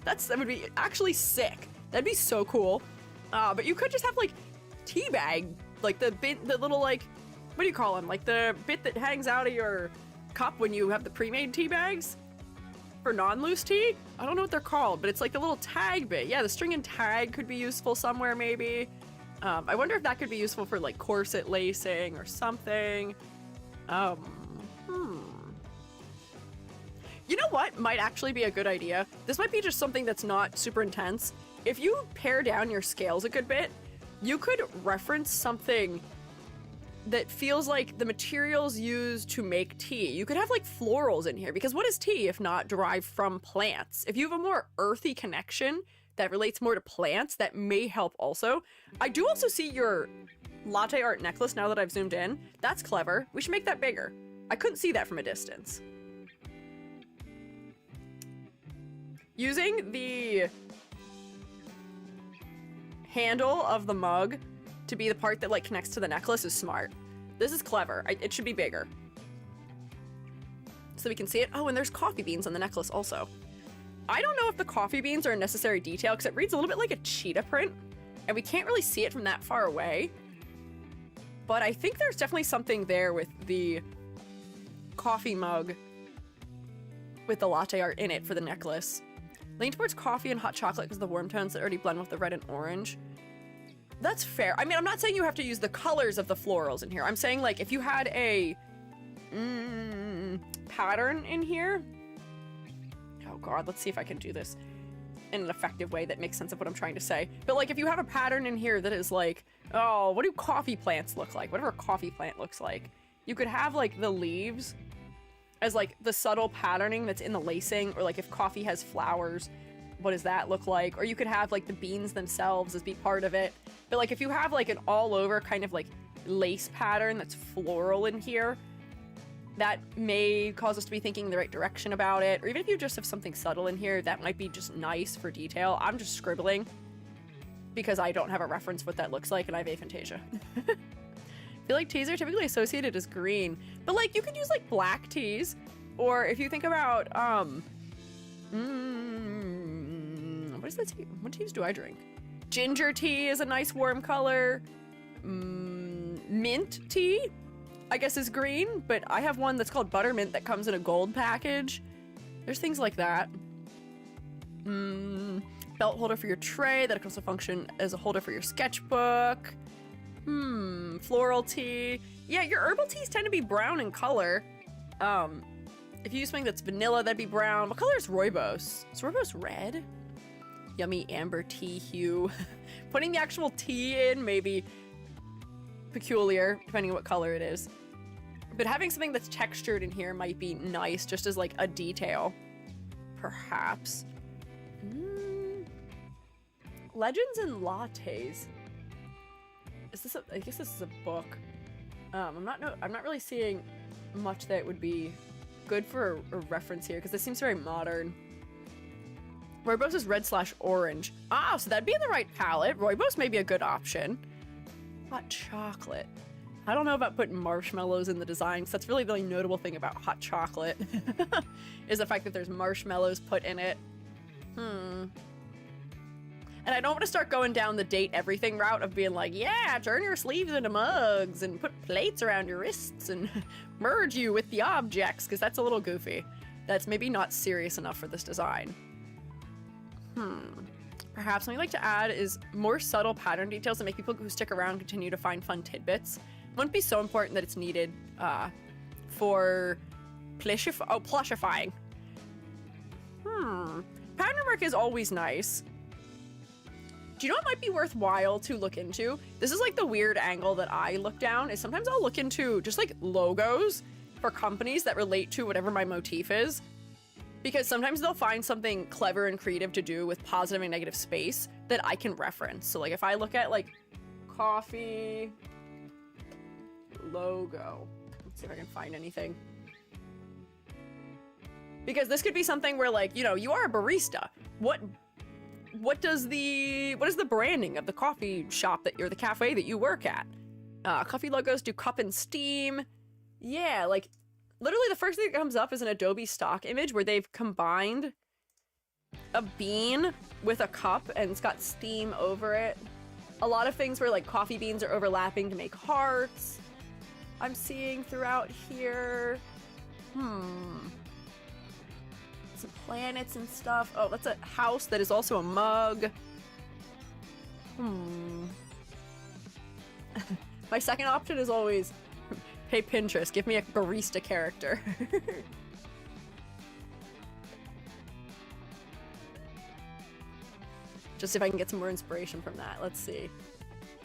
Speaker 1: That would be actually sick. That'd be so cool. But you could just have like tea bag, like the little like, what do you call them? Like the bit that hangs out of your cup when you have the pre-made tea bags for non-loose tea. I don't know what they're called, but it's like the little tag bit. Yeah, the string and tag could be useful somewhere maybe. I wonder if that could be useful for like corset lacing or something. You know what might actually be a good idea? This might be just something that's not super intense. If you pare down your scales a good bit, you could reference something that feels like the materials used to make tea. You could have like florals in here, because what is tea if not derived from plants? If you have a more earthy connection that relates more to plants, that may help also. I do also see your latte art necklace now that I've zoomed in. That's clever. We should make that bigger. I couldn't see that from a distance. Using the handle of the mug to be the part that like connects to the necklace is smart. This is clever. It should be bigger so we can see it. Oh, and there's coffee beans on the necklace also. I don't know if the coffee beans are a necessary detail because it reads a little bit like a cheetah print and we can't really see it from that far away, but I think there's definitely something there with the coffee mug with the latte art in it for the necklace. Lean towards coffee and hot chocolate because the warm tones that already blend with the red and orange. That's fair. I mean, I'm not saying you have to use the colors of the florals in here. I'm saying, like, if you had a pattern in here. Oh god, let's see if I can do this in an effective way that makes sense of what I'm trying to say. But like, if you have a pattern in here that is like, oh, what do coffee plants look like? Whatever a coffee plant looks like. You could have like the leaves as like the subtle patterning that's in the lacing, or like if coffee has flowers, what does that look like? Or you could have like the beans themselves as be part of it. But like if you have like an all over kind of like lace pattern that's floral in here, that may cause us to be thinking the right direction about it. Or even if you just have something subtle in here, that might be just nice for detail. I'm just scribbling because I don't have a reference for what that looks like and I have aphantasia. I feel like teas are typically associated as green, but like you could use like black teas, or if you think about what is that tea? What teas do I drink? Ginger tea is a nice warm color. Mint tea, I guess, is green, but I have one that's called buttermint that comes in a gold package. There's things like that. Belt holder for your tray that can also function as a holder for your sketchbook. Floral tea. Yeah, your herbal teas tend to be brown in color. If you use something that's vanilla, that'd be brown. What color is rooibos? Is rooibos red? Yummy amber tea hue. Putting the actual tea in may be peculiar, depending on what color it is. But having something that's textured in here might be nice, just as like a detail. Perhaps. Legends and lattes. Is this I guess this is a book. I'm not really seeing much that would be good for a reference here, because this seems very modern. Rooibos is red/orange. Ah, so that'd be in the right palette. Rooibos may be a good option. Hot chocolate. I don't know about putting marshmallows in the design, because that's really the only notable thing about hot chocolate is the fact that there's marshmallows put in it. And I don't want to start going down the date everything route of being like, yeah, turn your sleeves into mugs and put plates around your wrists and merge you with the objects, because that's a little goofy. That's maybe not serious enough for this design. Perhaps something I'd like to add is more subtle pattern details that make people who stick around continue to find fun tidbits. Wouldn't be so important that it's needed for plushifying. Pattern work is always nice. Do you know what might be worthwhile to look into? This is like the weird angle that I look down, is sometimes I'll look into just like logos for companies that relate to whatever my motif is. Because sometimes they'll find something clever and creative to do with positive and negative space that I can reference. So like if I look at like coffee logo, let's see if I can find anything. Because this could be something where, like, you know, you are a barista. What is the branding of the coffee shop or the cafe that you work at? Coffee logos do cup and steam. Yeah, like literally the first thing that comes up is an Adobe stock image where they've combined a bean with a cup and it's got steam over it. A lot of things where like coffee beans are overlapping to make hearts. I'm seeing throughout here. Some planets and stuff. Oh, that's a house that is also a mug. My second option is always, hey Pinterest, give me a barista character. Just if I can get some more inspiration from that. Let's see.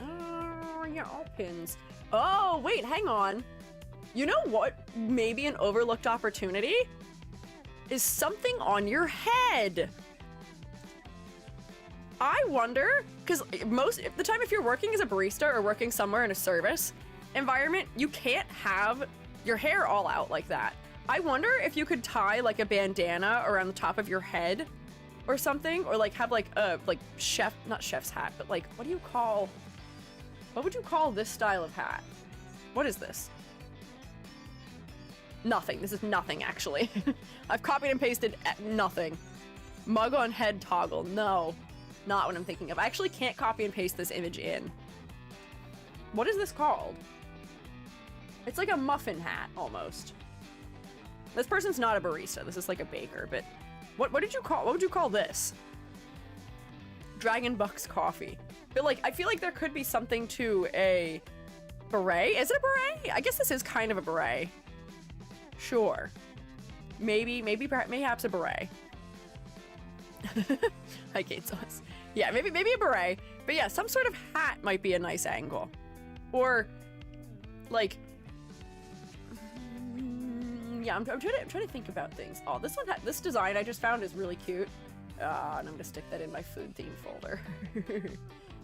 Speaker 1: Oh, yeah, all pins. Oh, wait, hang on. You know what? Maybe an overlooked opportunity is something on your head. I wonder, because most of the time if you're working as a barista or working somewhere in a service environment, you can't have your hair all out like that. I wonder if you could tie like a bandana around the top of your head or something, or like have like a not chef's hat, but like what would you call this style of hat? What is this? Nothing. This is nothing, actually. I've copied and pasted nothing. Mug on head toggle. No, not what I'm thinking of. I actually can't copy and paste this image in. What is this called? It's like a muffin hat, almost. This person's not a barista. This is like a baker, but what would you call this? Dragon Bucks coffee. But like, I feel like there could be something to a beret. Is it a beret? I guess this is kind of a beret. Sure. Mayhaps a beret. Hi, Kate Sauce. Yeah, maybe a beret. But yeah, some sort of hat might be a nice angle. Or, like, yeah, I'm trying to think about things. Oh, this design I just found is really cute. And I'm gonna stick that in my food theme folder.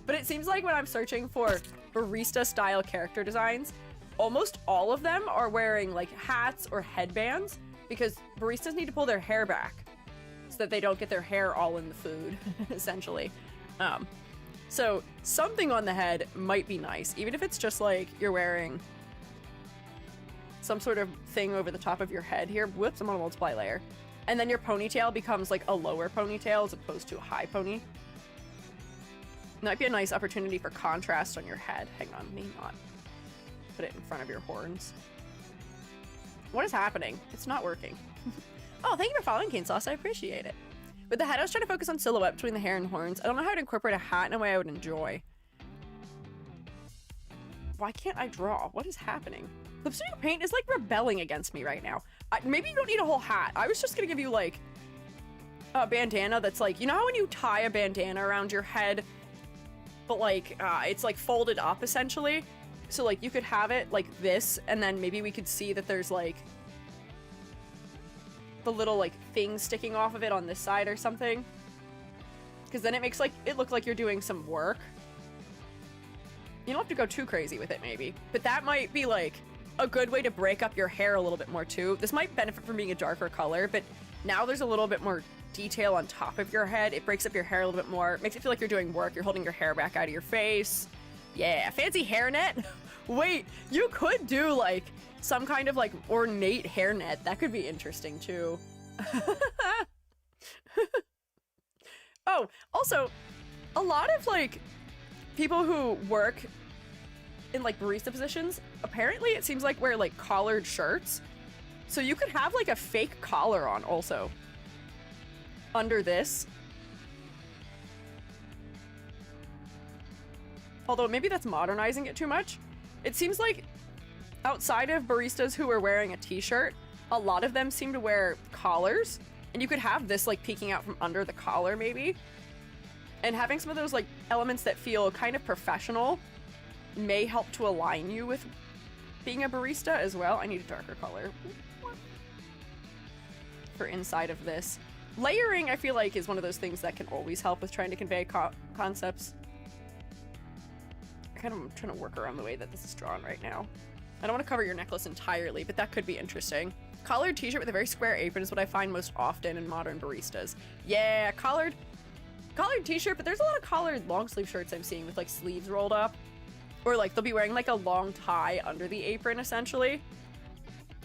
Speaker 1: But it seems like when I'm searching for barista style character designs, almost all of them are wearing like hats or headbands because baristas need to pull their hair back so that they don't get their hair all in the food, essentially. So something on the head might be nice, even if it's just like you're wearing some sort of thing over the top of your head here. Whoops, I'm on a multiply layer. And then your ponytail becomes like a lower ponytail as opposed to a high pony. Might be a nice opportunity for contrast on your head. Hang on, maybe not. put it in front of your horns. What is happening? It's not working. Oh, thank you for following, Cane Sauce. I appreciate it. With the head, I was trying to focus on silhouette between the hair and horns. I don't know how to incorporate a hat in a way I would enjoy. Why can't I draw? What is happening? Lip Studio Paint is like rebelling against me right now. Maybe you don't need a whole hat. I was just gonna give you like a bandana that's like, you know how when you tie a bandana around your head, but like it's like folded up essentially? So like you could have it like this, and then maybe we could see that there's like the little like thing sticking off of it on this side or something. Because then it makes like it look like you're doing some work. You don't have to go too crazy with it maybe, but that might be like a good way to break up your hair a little bit more too. This might benefit from being a darker color, but now there's a little bit more detail on top of your head. It breaks up your hair a little bit more, makes it feel like you're doing work. You're holding your hair back out of your face. Yeah, fancy hairnet. Wait, you could do like some kind of like ornate hairnet. That could be interesting too. Oh, also, a lot of like people who work in like barista positions, apparently it seems like wear like collared shirts. So you could have like a fake collar on also under this. Although maybe that's modernizing it too much. It seems like outside of baristas who are wearing a t-shirt, a lot of them seem to wear collars, and you could have this like peeking out from under the collar maybe. And having some of those like elements that feel kind of professional may help to align you with being a barista as well. I need a darker color for inside of this. Layering, I feel like, is one of those things that can always help with trying to convey concepts. I kind of am trying to work around the way that this is drawn right now. I don't want to cover your necklace entirely, but that could be interesting. Collared t-shirt with a very square apron is what I find most often in modern baristas. Yeah, collared t-shirt, but there's a lot of collared long sleeve shirts I'm seeing with like sleeves rolled up. Or like they'll be wearing like a long tie under the apron essentially.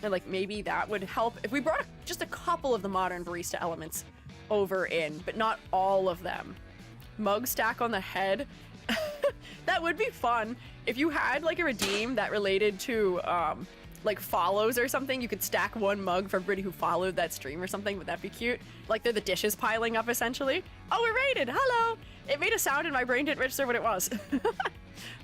Speaker 1: And like maybe that would help if we brought just a couple of the modern barista elements over in, but not all of them. Mug stack on the head. That would be fun. If you had like a redeem that related to like follows or something, you could stack one mug for everybody who followed that stream or something. Would that be cute? Like they're the dishes piling up essentially. Oh, we're rated. Hello. It made a sound and my brain didn't register what it was.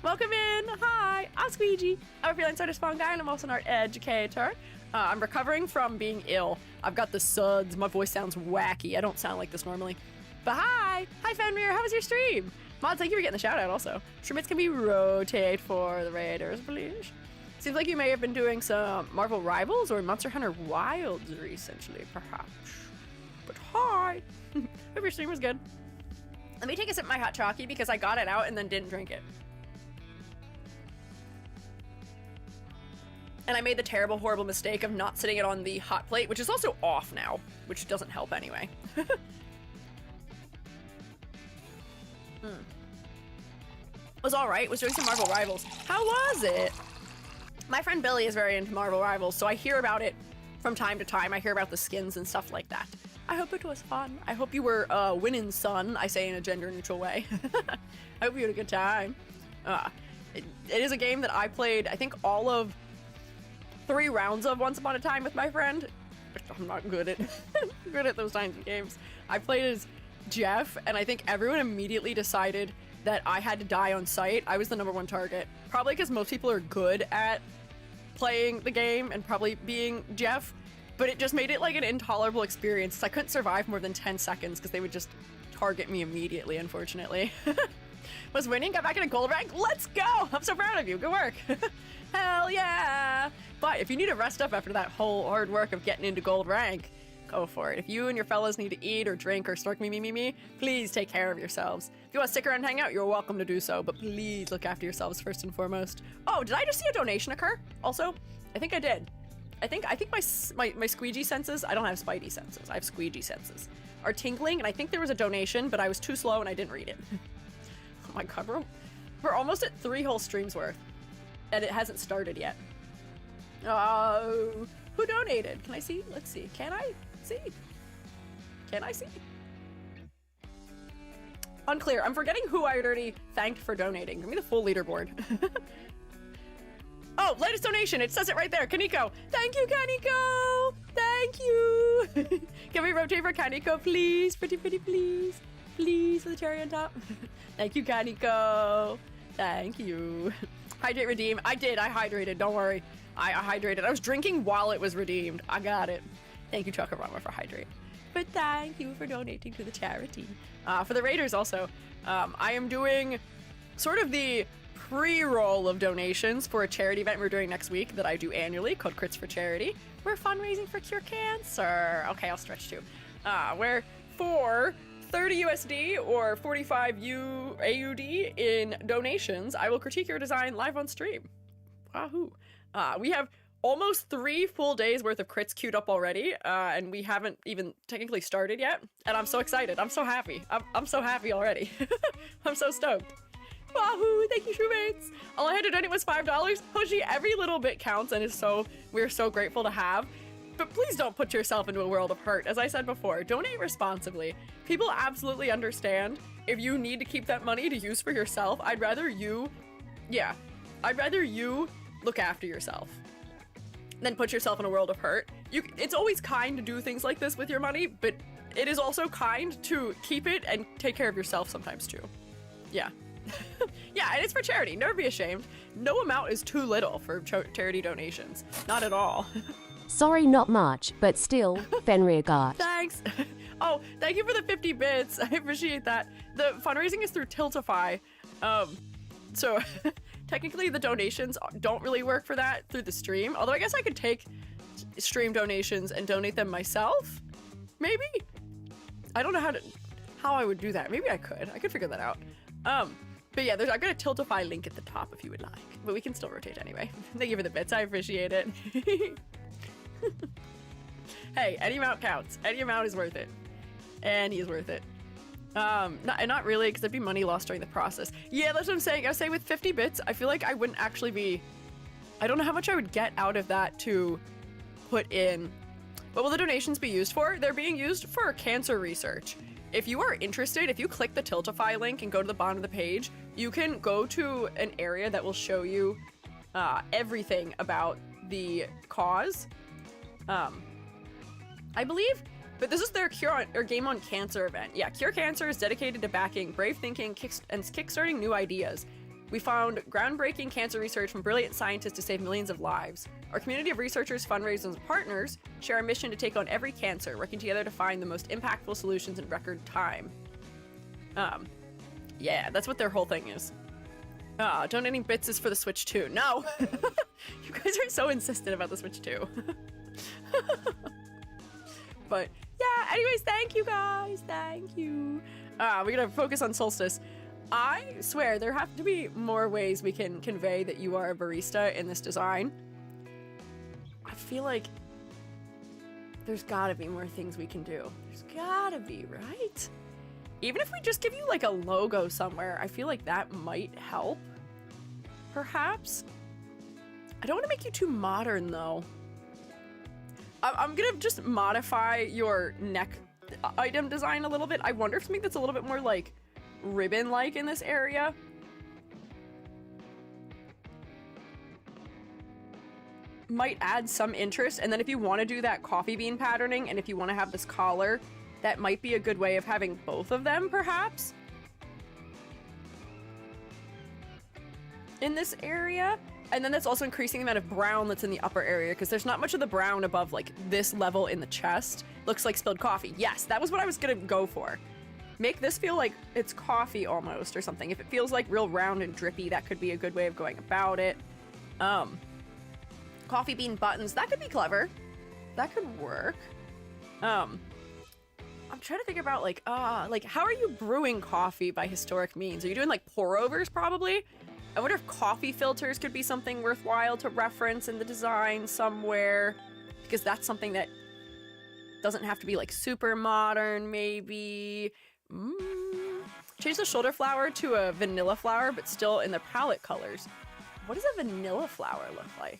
Speaker 1: Welcome in. Hi, I'm Squiiji. I'm a freelance artist, Fungi, and I'm also an art educator. I'm recovering from being ill. I've got the suds. My voice sounds wacky. I don't sound like this normally. But hi. Hi, Fenrir. How was your stream? Mods, thank you for getting the shout out also. Streammates can be rotate for the raiders, please. Seems like you may have been doing some Marvel Rivals or Monster Hunter Wilds recently, perhaps. But hi. Hope your stream was good. Let me take a sip of my hot chalky because I got it out and then didn't drink it. And I made the terrible, horrible mistake of not sitting it on the hot plate, which is also off now, which doesn't help anyway. Was alright, was doing some Marvel Rivals. How was it? My friend Billy is very into Marvel Rivals, so I hear about it from time to time. I hear about the skins and stuff like that. I hope it was fun. I hope you were winning, son. I say in a gender-neutral way. I hope you had a good time. It is a game that I played, I think, all of 3 rounds of Once Upon a Time with my friend. I'm not good at those kinds of games. I played as Jeff, and I think everyone immediately decided that I had to die on sight. I was the #1 target. Probably because most people are good at playing the game and probably being Jeff, but it just made it like an intolerable experience. I couldn't survive more than 10 seconds because they would just target me immediately, unfortunately. Was winning, got back in a gold rank. Let's go! I'm so proud of you. Good work. Hell yeah! But if you need to rest up after that whole hard work of getting into gold rank, go for it. If you and your fellas need to eat or drink or snark me, please take care of yourselves. If you want to stick around and hang out, you're welcome to do so, but please look after yourselves first and foremost. Oh, did I just see a donation occur? Also, I think I did. I think my squeegee senses, I don't have spidey senses, I have squeegee senses, are tingling, and I think there was a donation, but I was too slow and I didn't read it. Oh my god, we're almost at 3 whole streams worth, and it hasn't started yet. Oh, who donated? Can I see? Let's see. Can I see? Can I see? Unclear. I'm forgetting who I had already thanked for donating. Give me the full leaderboard. Oh, latest donation. It says it right there. Kaneko. Thank you, Kaneko. Thank you. Can we rotate for Kaneko, please? Pretty, please. Please, with the cherry on top. Thank you, Kaneko. Thank you. Hydrate, redeem. I did. I hydrated. Don't worry. I hydrated. I was drinking while it was redeemed. I got it. Thank you, Chocorama, for hydrate. But thank you for donating to the charity. For the Raiders also, I am doing sort of the pre-roll of donations for a charity event we're doing next week that I do annually called Crits for Charity. We're fundraising for Cure Cancer. Okay, I'll stretch too. Where for 30 USD or 45 AUD in donations, I will critique your design live on stream. Wahoo. We have almost 3 full days worth of crits queued up already, and we haven't even technically started yet. And I'm so excited. I'm so happy. I'm so happy already. I'm so stoked. Wahoo! Thank you, Shoemates! All I had to donate was $5. Hoshi, every little bit counts, and we're so grateful to have. But please don't put yourself into a world of hurt. As I said before, donate responsibly. People absolutely understand if you need to keep that money to use for yourself. I'd rather you look after yourself than put yourself in a world of hurt. It's always kind to do things like this with your money, but it is also kind to keep it and take care of yourself sometimes too. Yeah. Yeah, and it's for charity. Never be ashamed. No amount is too little for charity donations. Not at all.
Speaker 2: Sorry, not much, but still, Fenrir got.
Speaker 1: Thanks. Oh, thank you for the 50 bits. I appreciate that. The fundraising is through Tiltify. So technically the donations don't really work for that through the stream. Although I guess I could take stream donations and donate them myself. Maybe? I don't know how I would do that. Maybe I could figure that out. But yeah, I've got a Tiltify link at the top if you would like. But we can still rotate anyway. Thank you for the bits. I appreciate it. Hey, any amount counts. Any amount is worth it. And he is worth it. Not really, because there'd be money lost during the process. Yeah, that's what I'm saying. I was saying with 50 bits, I feel like I wouldn't actually be... I don't know how much I would get out of that to put in. What will the donations be used for? They're being used for cancer research. If you are interested, if you click the Tiltify link and go to the bottom of the page, you can go to an area that will show you everything about the cause. I believe, but this is their Game on Cancer event. Yeah, Cure Cancer is dedicated to backing brave thinking and kickstarting new ideas. We found groundbreaking cancer research from brilliant scientists to save millions of lives. Our community of researchers, fundraisers, and partners share our mission to take on every cancer, working together to find the most impactful solutions in record time. Yeah, that's what their whole thing is. Donating bits is for the Switch 2. No! You guys are so insistent about the Switch 2. But yeah, anyways, thank you guys. Thank you. We're gonna focus on Solstice. I swear there have to be more ways we can convey that you are a barista in this design. I feel like there's gotta be more things we can do. There's gotta be, right? Even if we just give you like a logo somewhere, I feel like that might help. Perhaps? I don't want to make you too modern though. I'm gonna just modify your neck item design a little bit. I wonder if something that's a little bit more like ribbon-like in this area. Might add some interest, and then if you want to do that coffee bean patterning, and if you want to have this collar, that might be a good way of having both of them, perhaps? In this area. And then that's also increasing the amount of brown that's in the upper area, because there's not much of the brown above, like, this level in the chest. Looks like spilled coffee. Yes, that was what I was gonna go for. Make this feel like it's coffee almost, or something. If it feels like real round and drippy, that could be a good way of going about it. Coffee bean buttons, that could be clever. That could work. I'm trying to think about, like, how are you brewing coffee by historic means? Are you doing, like, pour-overs, probably? I wonder if coffee filters could be something worthwhile to reference in the design somewhere, because that's something that doesn't have to be, like, super modern, maybe. Change the shoulder flower to a vanilla flower, but still in the palette colors. What does a vanilla flower look like?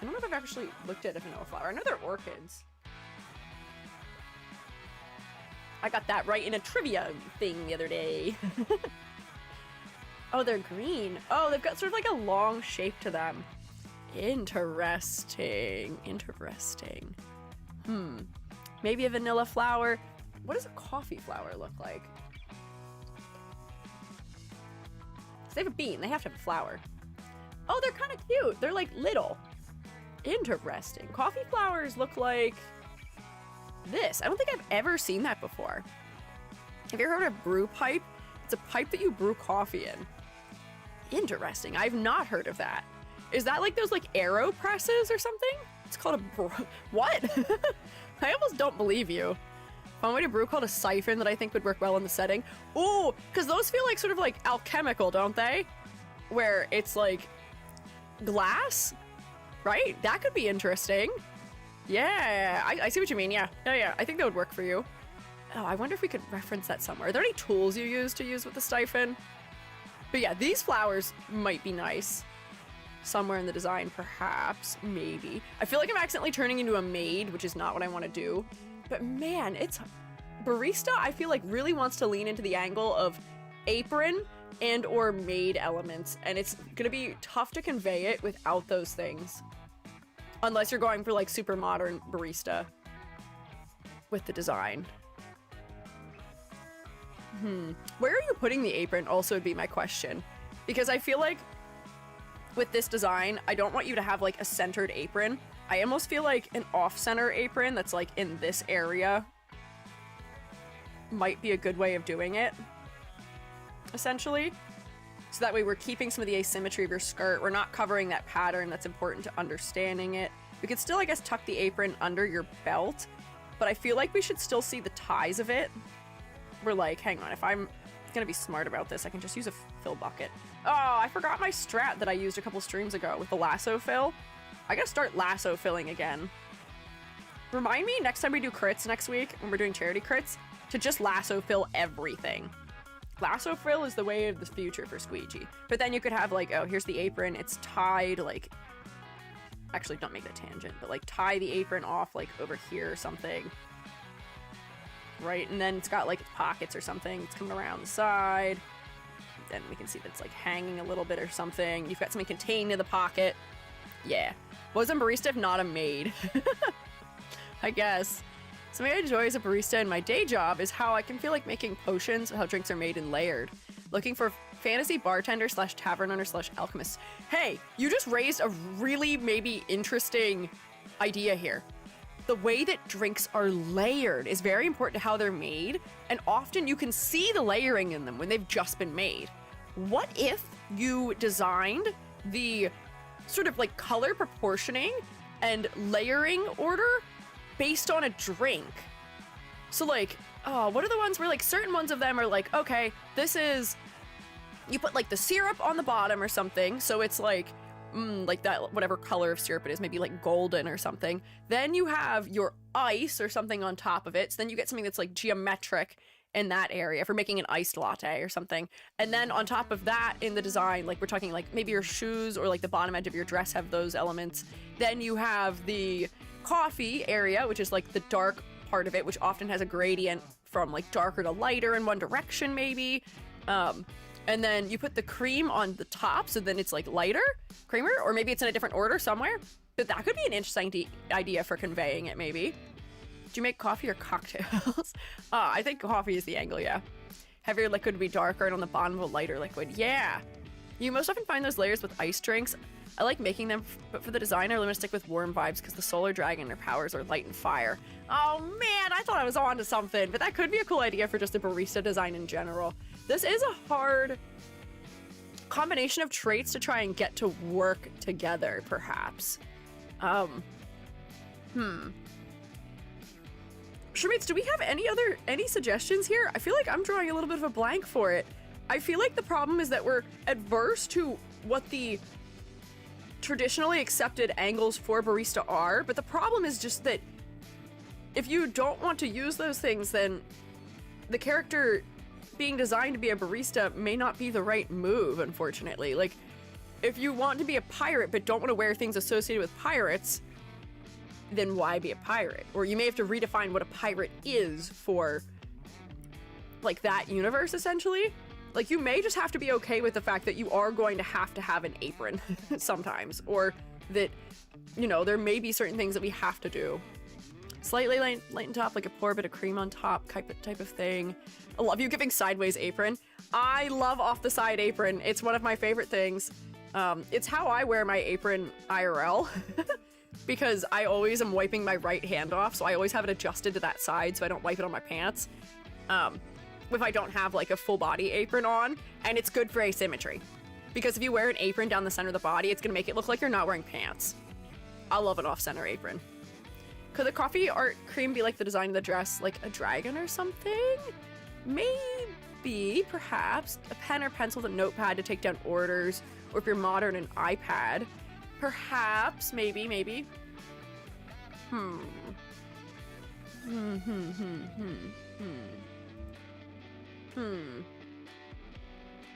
Speaker 1: I don't know if I've actually looked at a vanilla flower. I know they're orchids. I got that right in a trivia thing the other day. Oh, they're green. Oh, they've got sort of like a long shape to them. Interesting. Interesting. Maybe a vanilla flower. What does a coffee flower look like? They have a bean. They have to have a flower. Oh, they're kind of cute. They're like little. Interesting. Coffee flowers look like this. I don't think I've ever seen that before. Have you ever heard of a brew pipe? It's a pipe that you brew coffee in. Interesting. I've not heard of that. Is that like those like aero presses or something? It's called a what? I almost don't believe you. Fun way to brew called a siphon that I think would work well in the setting. Ooh, because those feel like sort of like alchemical, don't they? Where it's like glass, right? That could be interesting. Yeah, I see what you mean. Yeah. I think that would work for you. Oh, I wonder if we could reference that somewhere. Are there any tools you use with the siphon? But yeah, these flowers might be nice. Somewhere in the design, perhaps, maybe. I feel like I'm accidentally turning into a maid, which is not what I want to do. But man, it's barista, I feel like really wants to lean into the angle of apron and or maid elements, and it's gonna be tough to convey it without those things. Unless you're going for like super modern barista with the design. Where are you putting the apron also would be my question. Because I feel like with this design, I don't want you to have like a centered apron. I almost feel like an off-center apron that's like in this area might be a good way of doing it, essentially. So that way we're keeping some of the asymmetry of your skirt. We're not covering that pattern that's important to understanding it. We could still, I guess, tuck the apron under your belt, but I feel like we should still see the ties of it. We're like, hang on, if I'm gonna be smart about this, I can just use a fill bucket. Oh, I forgot my strat that I used a couple streams ago with the lasso fill. I gotta start lasso filling again. Remind me next time we do crits next week, when we're doing charity crits, to just lasso fill everything. Lasso fill is the way of the future for Squiiji. But then you could have like, oh, here's the apron, it's tied like, actually don't make that tangent, but like tie the apron off like over here or something. Right, and then it's got like pockets or something. It's coming around the side. Then we can see that it's like hanging a little bit or something. You've got something contained in the pocket. Yeah. Wasn't barista if not a maid? I guess. Something I enjoy as a barista in my day job is how I can feel like making potions, how drinks are made and layered. Looking for fantasy bartender / tavern owner / alchemist. Hey, you just raised a really maybe interesting idea here. The way that drinks are layered is very important to how they're made, and often you can see the layering in them when they've just been made. What if you designed the sort of like color proportioning and layering order based on a drink? So like, oh, what are the ones where like certain ones of them are like, okay, this is, you put like the syrup on the bottom or something, so it's like that whatever color of syrup it is, maybe like golden or something. Then you have your ice or something on top of it. So then you get something that's like geometric in that area for making an iced latte or something. And then on top of that in the design, like we're talking like maybe your shoes or like the bottom edge of your dress have those elements. Then you have the coffee area, which is like the dark part of it, which often has a gradient from like darker to lighter in one direction maybe. And then you put the cream on the top, so then it's like lighter creamer, or maybe it's in a different order somewhere. But that could be an interesting idea for conveying it, maybe. Do you make coffee or cocktails? I think coffee is the angle, yeah. Heavier liquid would be darker, and on the bottom of a lighter liquid, yeah. You most often find those layers with ice drinks. I like making them, but for the design, I really want to stick with warm vibes because the solar dragon, their powers are light and fire. Oh man, I thought I was on to something, but that could be a cool idea for just a barista design in general. This is a hard combination of traits to try and get to work together, perhaps. Shermates, do we have any suggestions here? I feel like I'm drawing a little bit of a blank for it. I feel like the problem is that we're adverse to what the traditionally accepted angles for barista are, but the problem is just that if you don't want to use those things, then the character being designed to be a barista may not be the right move, unfortunately. Like, if you want to be a pirate but don't want to wear things associated with pirates, then why be a pirate? Or you may have to redefine what a pirate is for, like, that universe, essentially. Like, you may just have to be okay with the fact that you are going to have an apron sometimes, or that, you know, there may be certain things that we have to do. Slightly lighten top, like a pour a bit of cream on top type of thing. I love you giving sideways apron. I love off the side apron. It's one of my favorite things. It's how I wear my apron IRL because I always am wiping my right hand off, so I always have it adjusted to that side so I don't wipe it on my pants. If I don't have like a full body apron on, and it's good for asymmetry because if you wear an apron down the center of the body, it's gonna make it look like you're not wearing pants. I love an off-center apron. Could the coffee art cream be like the design of the dress, like a dragon or something? Maybe, perhaps, a pen or pencil with a notepad to take down orders, or if you're modern, an iPad. Perhaps, maybe.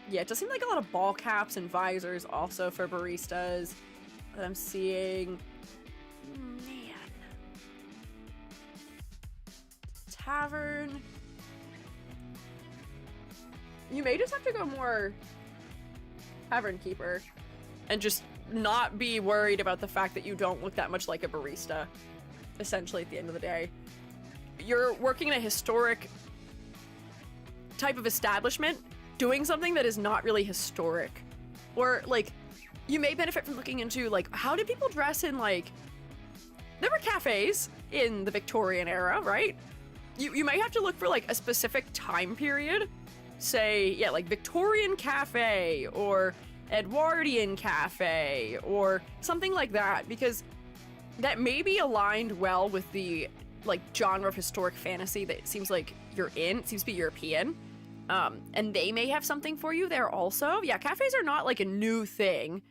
Speaker 1: Yeah, it does seem like a lot of ball caps and visors also for baristas that I'm seeing. Man. Tavern. You may just have to go more tavern keeper and just not be worried about the fact that you don't look that much like a barista, essentially, at the end of the day. You're working in a historic type of establishment, doing something that is not really historic. Or, like, you may benefit from looking into, like, how did people dress in, like, there were cafes in the Victorian era, right? You might have to look for, like, a specific time period. Say, yeah, like Victorian cafe or Edwardian cafe or something like that, because that may be aligned well with the, like, genre of historic fantasy that it seems like you're in. It seems to be European. And they may have something for you there also. Yeah, cafes are not like a new thing.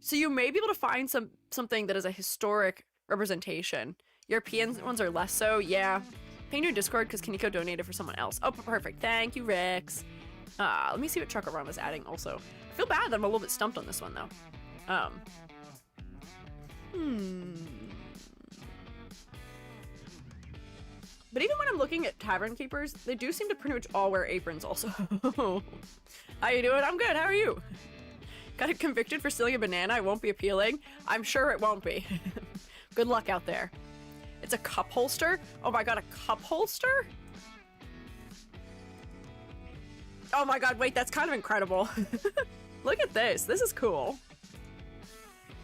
Speaker 1: So you may be able to find something that is a historic representation. European ones are less so, yeah. Ping your Discord because Kaneko donated for someone else. Oh, perfect. Thank you, Rex. Let me see what Chuckaron is adding also. I feel bad that I'm a little bit stumped on this one, though. But even when I'm looking at tavern keepers, they do seem to pretty much all wear aprons also. How you doing? I'm good. How are you? Got convicted for stealing a banana. It won't be appealing. I'm sure it won't be. Good luck out there. It's a cup holster? Oh my god, a cup holster? Oh my god, wait, that's kind of incredible. Look at this. This is cool.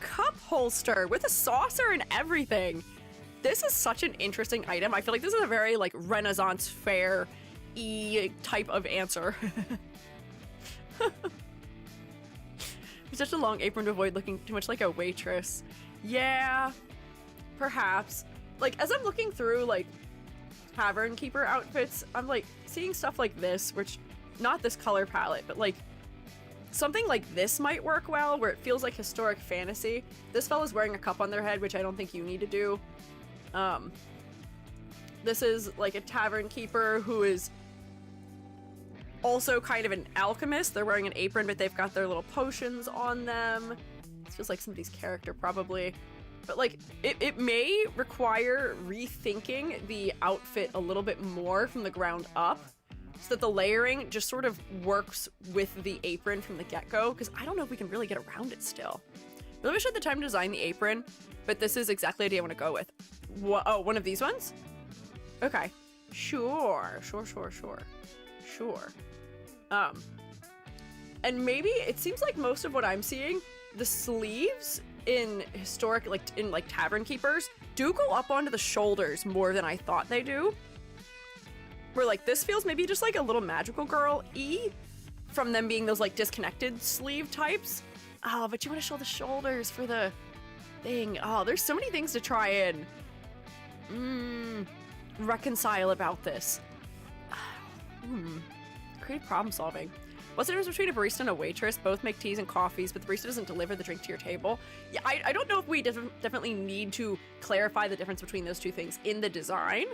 Speaker 1: Cup holster with a saucer and everything. This is such an interesting item. I feel like this is a very, like, Renaissance fair-y type of answer. Such a long apron to avoid looking too much like a waitress. Yeah, perhaps. Like, as I'm looking through, like, tavern keeper outfits, I'm, like, seeing stuff like this, which, not this color palette, but, like, something like this might work well, where it feels like historic fantasy. This fella's wearing a cup on their head, which I don't think you need to do. This is, like, a tavern keeper who is also kind of an alchemist. They're wearing an apron, but they've got their little potions on them. This feels like somebody's character, probably. But, like, it may require rethinking the outfit a little bit more from the ground up so that the layering just sort of works with the apron from the get-go, because I don't know if we can really get around it still. Maybe I should have the time to design the apron, but this is exactly the idea I want to go with. Oh, one of these ones? Okay. Sure. And maybe it seems like most of what I'm seeing, the sleeves in historic, like, in, like, tavern keepers do go up onto the shoulders more than I thought they do. Where, like, this feels maybe just like a little magical girl-y from them being those, like, disconnected sleeve types. Oh, but you want to show the shoulders for the thing. Oh, there's so many things to try and reconcile about this. Creative problem solving. What's the difference between a barista and a waitress? Both make teas and coffees, but the barista doesn't deliver the drink to your table. Yeah, I don't know if we definitely need to clarify the difference between those two things in the design.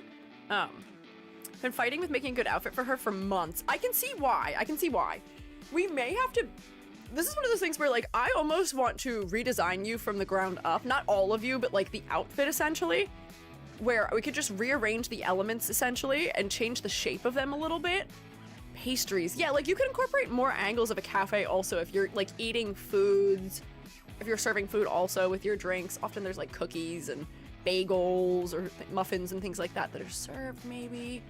Speaker 1: Been fighting with making a good outfit for her for months. I can see why. We may have to... This is one of those things where, like, I almost want to redesign you from the ground up. Not all of you, but, like, the outfit, essentially. Where we could just rearrange the elements, essentially, and change the shape of them a little bit. Pastries. Yeah, like, you could incorporate more angles of a cafe also if you're, like, eating foods if you're serving food also with your drinks, often there's like cookies and bagels or muffins and things like that that are served maybe.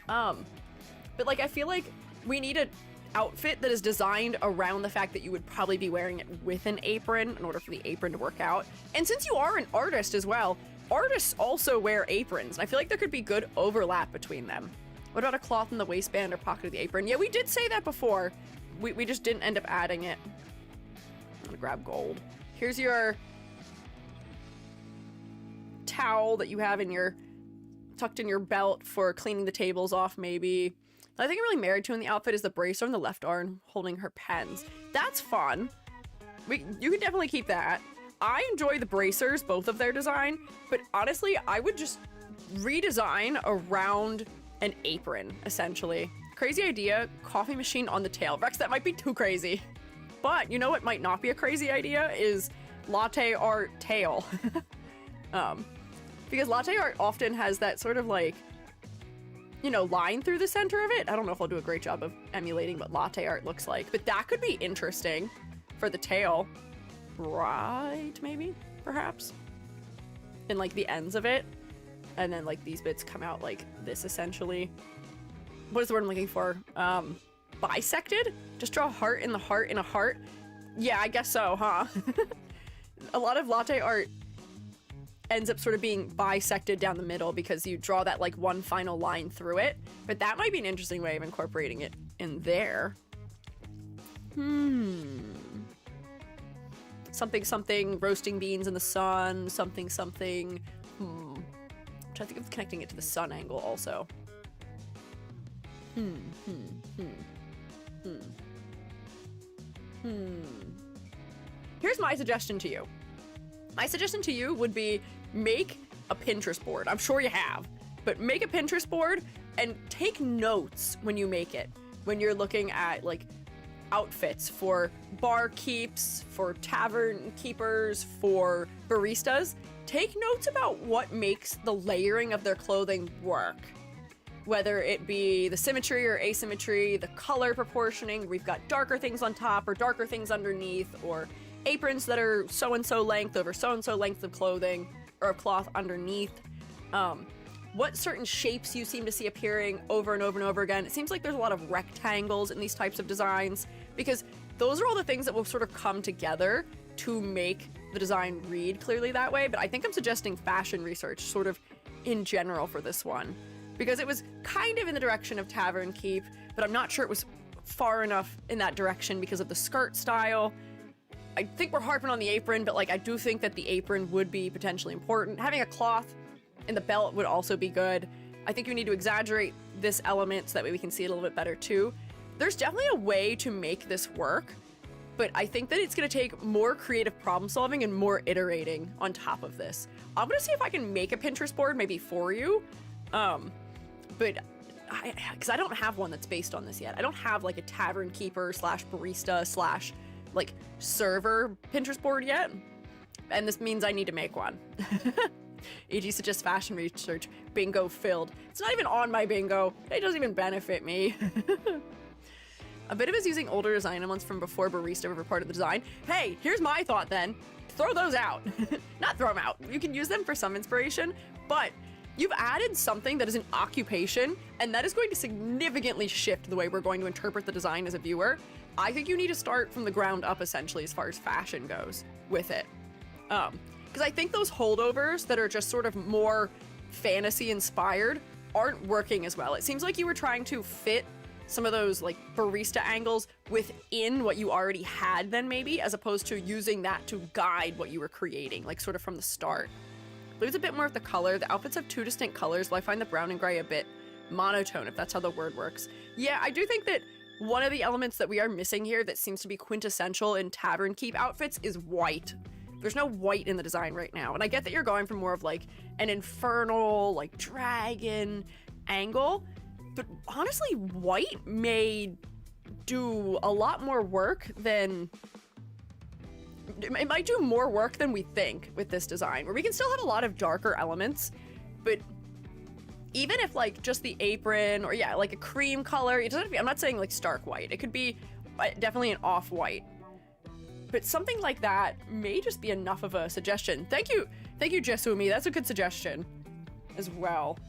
Speaker 1: But like I feel like we need an outfit that is designed around the fact that you would probably be wearing it with an apron in order for the apron to work out. And since you are an artist as well, artists also wear aprons, and I feel like there could be good overlap between them. What about a cloth in the waistband or pocket of the apron? Yeah, we did say that before. We just didn't end up adding it. I'm gonna grab gold. Here's your towel that you have in your tucked in your belt for cleaning the tables off maybe. The other thing I'm really married to in the outfit is the bracer on the left arm holding her pens. That's fun. You can definitely keep that. I enjoy the bracers, both of their design, but honestly, I would just redesign around an apron, essentially. Crazy idea, coffee machine on the tail. Rex, that might be too crazy. But you know what might not be a crazy idea is latte art tail. Because latte art often has that sort of like, you know, line through the center of it. I don't know if I'll do a great job of emulating what latte art looks like, but that could be interesting for the tail. Right, maybe, perhaps. In like the ends of it. And then like these bits come out like this essentially. What is the word I'm looking for? Bisected? Just draw a heart in the heart in a heart? Yeah, I guess so, huh? A lot of latte art ends up sort of being bisected down the middle because you draw that like one final line through it. But that might be an interesting way of incorporating it in there. Something, something, roasting beans in the sun, something, something. I'm trying to think of connecting it to the sun angle also. Here's my suggestion to you. My suggestion to you would be make a Pinterest board. I'm sure you have, but make a Pinterest board and take notes when you make it. When you're looking at like outfits for bar keeps, for tavern keepers, for baristas, take notes about what makes the layering of their clothing work. Whether it be the symmetry or asymmetry, the color proportioning, we've got darker things on top or darker things underneath, or aprons that are so-and-so length over so-and-so length of clothing or of cloth underneath. What certain shapes you seem to see appearing over and over and over again. It seems like there's a lot of rectangles in these types of designs because those are all the things that will sort of come together to make the design read clearly that way. But I think I'm suggesting fashion research sort of in general for this one because it was kind of in the direction of tavern keep, but I'm not sure it was far enough in that direction because of the skirt style. I think we're harping on the apron, but like I do think that the apron would be potentially important. Having a cloth in the belt would also be good. I think you need to exaggerate this element so that way we can see it a little bit better too. There's definitely a way to make this work, but I think that it's going to take more creative problem solving and more iterating on top of this. I'm going to see if I can make a Pinterest board maybe for you, but because I don't have one that's based on this yet. I don't have like a tavern keeper slash barista slash like server Pinterest board yet, and this means I need to make one. EG suggests fashion research. Bingo filled. It's not even on my bingo. It doesn't even benefit me. A bit of us using older design elements from before barista were part of the design. Hey, here's my thought then. Throw those out. Not throw them out. You can use them for some inspiration, but you've added something that is an occupation, and that is going to significantly shift the way we're going to interpret the design as a viewer. I think you need to start from the ground up, essentially, as far as fashion goes with it. Because I think those holdovers that are just sort of more fantasy inspired aren't working as well. It seems like you were trying to fit some of those like barista angles within what you already had then maybe, as opposed to using that to guide what you were creating, like sort of from the start. Lose a bit more of the color. The outfits have two distinct colors, while I find the brown and gray a bit monotone, if that's how the word works. Yeah, I do think that one of the elements that we are missing here that seems to be quintessential in tavern keep outfits is white. There's no white in the design right now. And I get that you're going for more of like an infernal, like dragon angle, but honestly, white may do a lot more work than... It might do more work than we think with this design, where we can still have a lot of darker elements, but even if like just the apron or yeah, like a cream color, it doesn't have to be, I'm not saying like stark white. It could be definitely an off-white. But something like that may just be enough of a suggestion. Thank you, Jesumi. That's a good suggestion as well.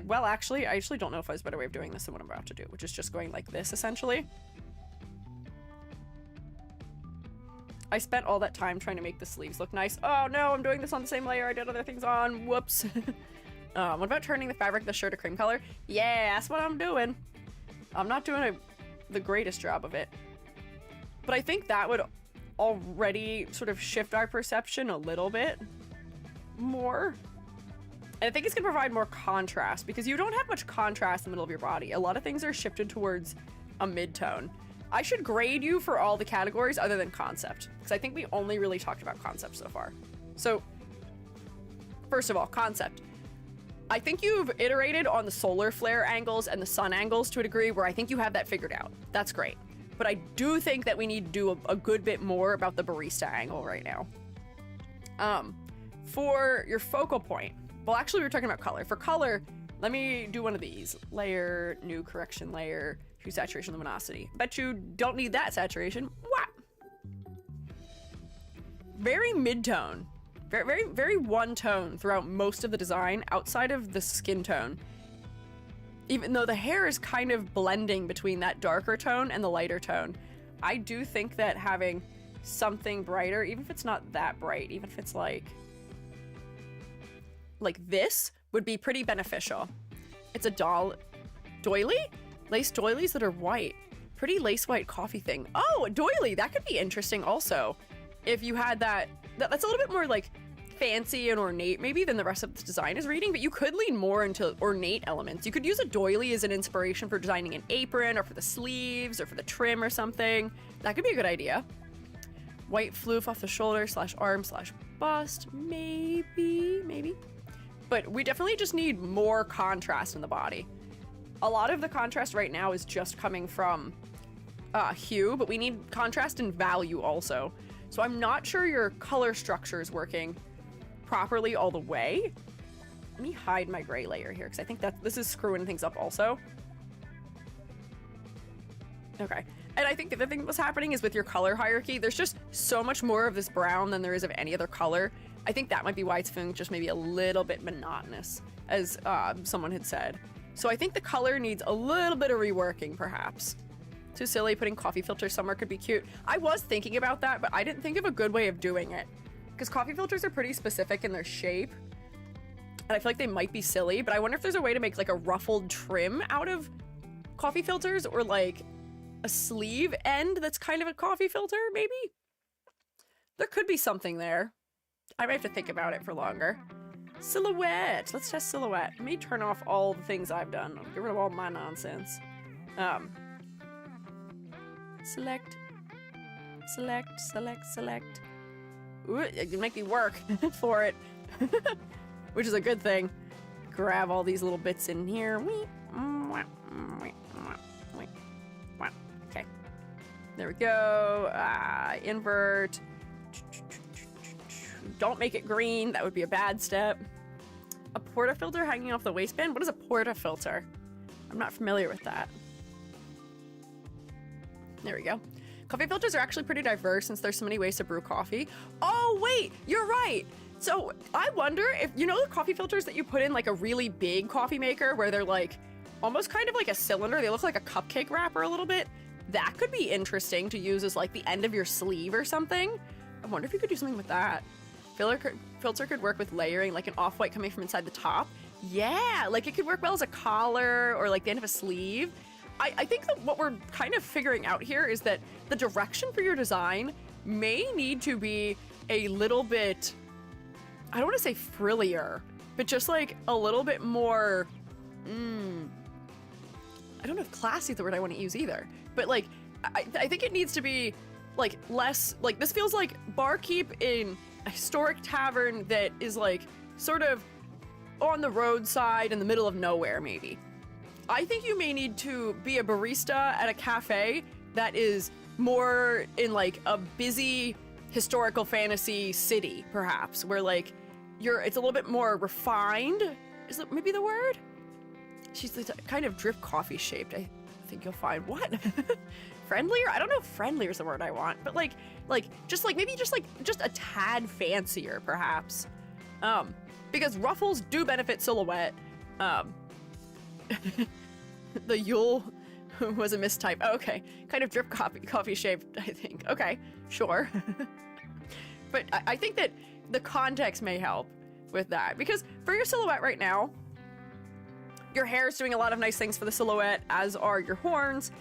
Speaker 1: Well, actually, I actually don't know if there's a better way of doing this than what I'm about to do, which is just going like this, essentially. I spent all that time trying to make the sleeves look nice. Oh no, I'm doing this on the same layer I did other things on. Whoops. What about turning the fabric of the shirt a cream color? Yeah, that's what I'm doing. I'm not doing the greatest job of it. But I think that would already sort of shift our perception a little bit more. And I think it's going to provide more contrast because you don't have much contrast in the middle of your body. A lot of things are shifted towards a mid-tone. I should grade you for all the categories other than concept, because I think we only really talked about concept so far. So, first of all, concept. I think you've iterated on the solar flare angles and the sun angles to a degree where I think you have that figured out. That's great. But I do think that we need to do a good bit more about the barista angle right now. For your focal point, well, actually, we were talking about color. For color, let me do one of these. Layer, new correction layer, hue, saturation, luminosity. Bet you don't need that saturation. What? Very mid-tone. Very one tone throughout most of the design outside of the skin tone. Even though the hair is kind of blending between that darker tone and the lighter tone. I do think that having something brighter, even if it's not that bright, even if it's like this, would be pretty beneficial. It's a doily? Lace doilies that are white. Pretty lace white coffee thing. Oh, a doily! That could be interesting also. If you had that's a little bit more like fancy and ornate maybe than the rest of the design is reading, but you could lean more into ornate elements. You could use a doily as an inspiration for designing an apron or for the sleeves or for the trim or something. That could be a good idea. White floof off the shoulder / arm / bust. Maybe. But we definitely just need more contrast in the body. A lot of the contrast right now is just coming from hue, but we need contrast and value also. So I'm not sure your color structure is working properly all the way. Let me hide my gray layer here because I think that this is screwing things up also. Okay. And I think the other thing that's happening is with your color hierarchy, there's just so much more of this brown than there is of any other color. I think that might be why it's feeling just maybe a little bit monotonous, as someone had said. So I think the color needs a little bit of reworking, perhaps. Too silly, putting coffee filters somewhere could be cute. I was thinking about that, but I didn't think of a good way of doing it. Because coffee filters are pretty specific in their shape. And I feel like they might be silly, but I wonder if there's a way to make like a ruffled trim out of coffee filters, or like a sleeve end that's kind of a coffee filter, maybe? There could be something there. I might have to think about it for longer. Silhouette. Let's test silhouette. Let me turn off all the things I've done. Get rid of all my nonsense. Select. Ooh, it can make me work for it. Which is a good thing. Grab all these little bits in here. Okay. There we go. Invert. Don't make it green. That would be a bad step. A portafilter hanging off the waistband? What is a portafilter? I'm not familiar with that. There we go. Coffee filters are actually pretty diverse since there's so many ways to brew coffee. Oh, wait, you're right. So I wonder if, you know the coffee filters that you put in like a really big coffee maker where they're like almost kind of like a cylinder. They look like a cupcake wrapper a little bit. That could be interesting to use as like the end of your sleeve or something. I wonder if you could do something with that. Filter could work with layering, like an off-white coming from inside the top. Yeah, like it could work well as a collar or like the end of a sleeve. I think that what we're kind of figuring out here is that the direction for your design may need to be a little bit, I don't want to say frillier, but just like a little bit more, I don't know if classy is the word I want to use either, but like, I think it needs to be like less, like this feels like barkeep in a historic tavern that is like sort of on the roadside in the middle of nowhere maybe. I think you may need to be a barista at a cafe that is more in like a busy historical fantasy city, perhaps, where like it's a little bit more refined. Is that maybe the word? She's kind of drip coffee shaped. I think you'll find what? friendlier. I don't know if friendlier is the word I want, but just a tad fancier, perhaps. Because ruffles do benefit silhouette. The Yule was a mistype. Oh, okay, kind of drip coffee shaved, I think. Okay, sure. But I think that the context may help with that, because for your silhouette right now, your hair is doing a lot of nice things for the silhouette, as are your horns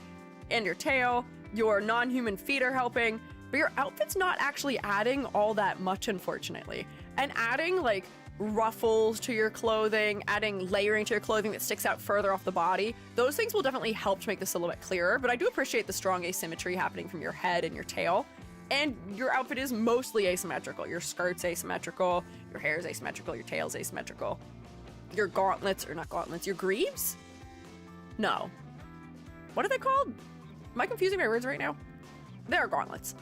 Speaker 1: and your tail. Your non-human feet are helping, but your outfit's not actually adding all that much, unfortunately. And adding like ruffles to your clothing, adding layering to your clothing that sticks out further off the body, those things will definitely help to make the silhouette clearer. But I do appreciate the strong asymmetry happening from your head and your tail. And your outfit is mostly asymmetrical. Your skirt's asymmetrical, your hair's asymmetrical, your tail's asymmetrical. Your gauntlets, or not gauntlets, your greaves? No. What are they called? Am I confusing my words right now? They're gauntlets.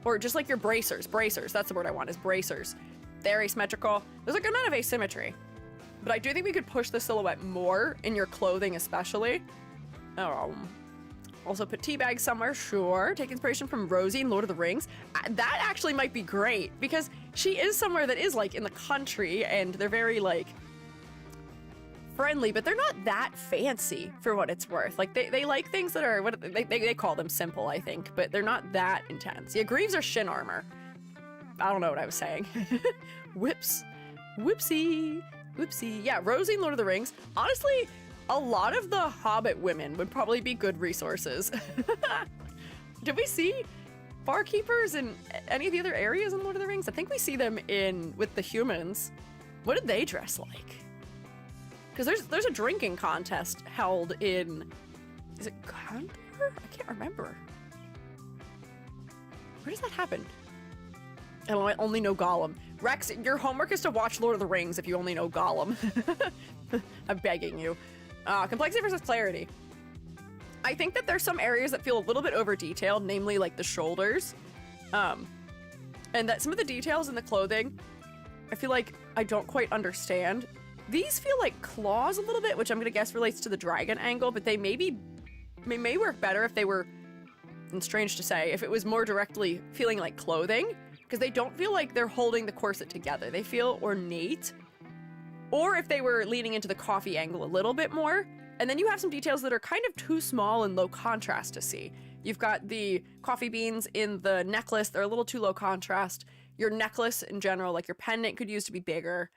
Speaker 1: Or just like your bracers. Bracers, that's the word I want, is bracers. They're asymmetrical. There's a good amount of asymmetry. But I do think we could push the silhouette more in your clothing especially. Also put teabag somewhere, sure. Take inspiration from Rosie in Lord of the Rings. That actually might be great, because she is somewhere that is like in the country, and they're very like friendly, but they're not that fancy for what it's worth. Like they like things that are, what they call them simple, I think, but they're not that intense. Yeah, greaves are shin armor. I don't know what I was saying. Whips. Whoopsie. Whoopsie. Yeah, Rosie in Lord of the Rings. Honestly, a lot of the Hobbit women would probably be good resources. Did we see barkeepers in any of the other areas in Lord of the Rings? I think we see them with the humans. What did they dress like? Because there's a drinking contest held in, is it Gondor? I can't remember. Where does that happen? I only know Gollum. Rex, your homework is to watch Lord of the Rings if you only know Gollum. I'm begging you. Complexity versus clarity. I think that there's some areas that feel a little bit over detailed, namely like the shoulders. And that some of the details in the clothing, I feel like I don't quite understand. These feel like claws a little bit, which I'm gonna guess relates to the dragon angle, but they may work better if they were, and strange to say, if it was more directly feeling like clothing, because they don't feel like they're holding the corset together. They feel ornate. Or if they were leaning into the coffee angle a little bit more. And then you have some details that are kind of too small and low contrast to see. You've got the coffee beans in the necklace. They're a little too low contrast. Your necklace in general, like your pendant, could use to be bigger.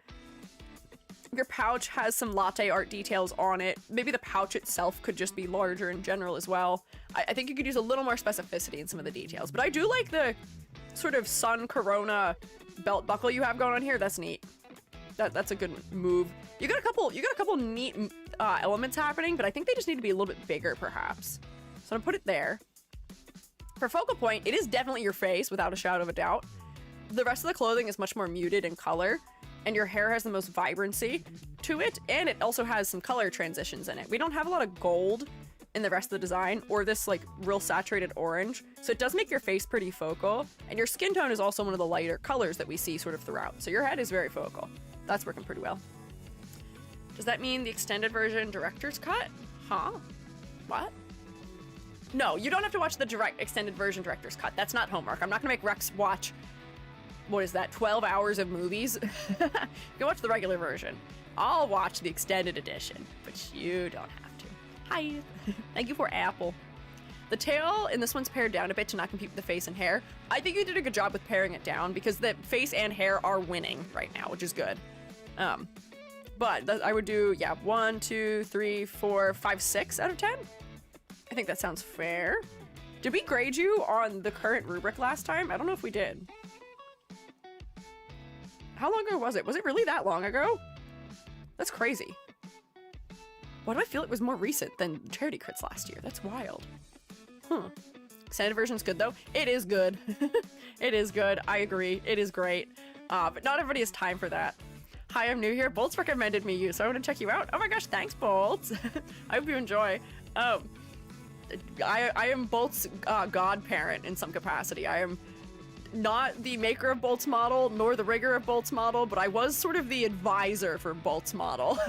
Speaker 1: Your pouch has some latte art details on it. Maybe the pouch itself could just be larger in general as well. I think you could use a little more specificity in some of the details. But I do like the sort of sun corona belt buckle you have going on here. That's neat. That's a good move. You got a couple neat elements happening, but I think they just need to be a little bit bigger, perhaps. So I'm gonna put it there. For focal point, it is definitely your face, without a shadow of a doubt. The rest of the clothing is much more muted in color, and your hair has the most vibrancy to it, and it also has some color transitions in it. We don't have a lot of gold in the rest of the design, or this like real saturated orange, so it does make your face pretty focal, and your skin tone is also one of the lighter colors that we see sort of throughout, so your head is very focal. That's working pretty well. Does that mean the extended version director's cut? Huh? What? No, you don't have to watch the extended version director's cut. That's not homework. I'm not gonna make Rex watch, what is that, 12 hours of movies? You can watch the regular version. I'll watch the extended edition, but you don't have to. Hi. Thank you for Apple. The tail in this one's pared down a bit to not compete with the face and hair. I think you did a good job with paring it down, because the face and hair are winning right now, which is good. But I would do, yeah, 1, 2, 3, 4, 5, 6 out of 10. I think that sounds fair. Did we grade you on the current rubric last time? I don't know if we did. How long ago was it? Was it really that long ago? That's crazy. Why do I feel it was more recent than Charity Crits last year? That's wild. Extended version's good though. It is good. It is good. I agree. It is great. But not everybody has time for that. Hi, I'm new here. Bolts recommended me you, so I want to check you out. Oh my gosh, thanks, Bolts. I hope you enjoy. I am Bolt's godparent in some capacity. I am not the maker of Bolt's model, nor the rigger of Bolt's model, but I was sort of the advisor for Bolt's model,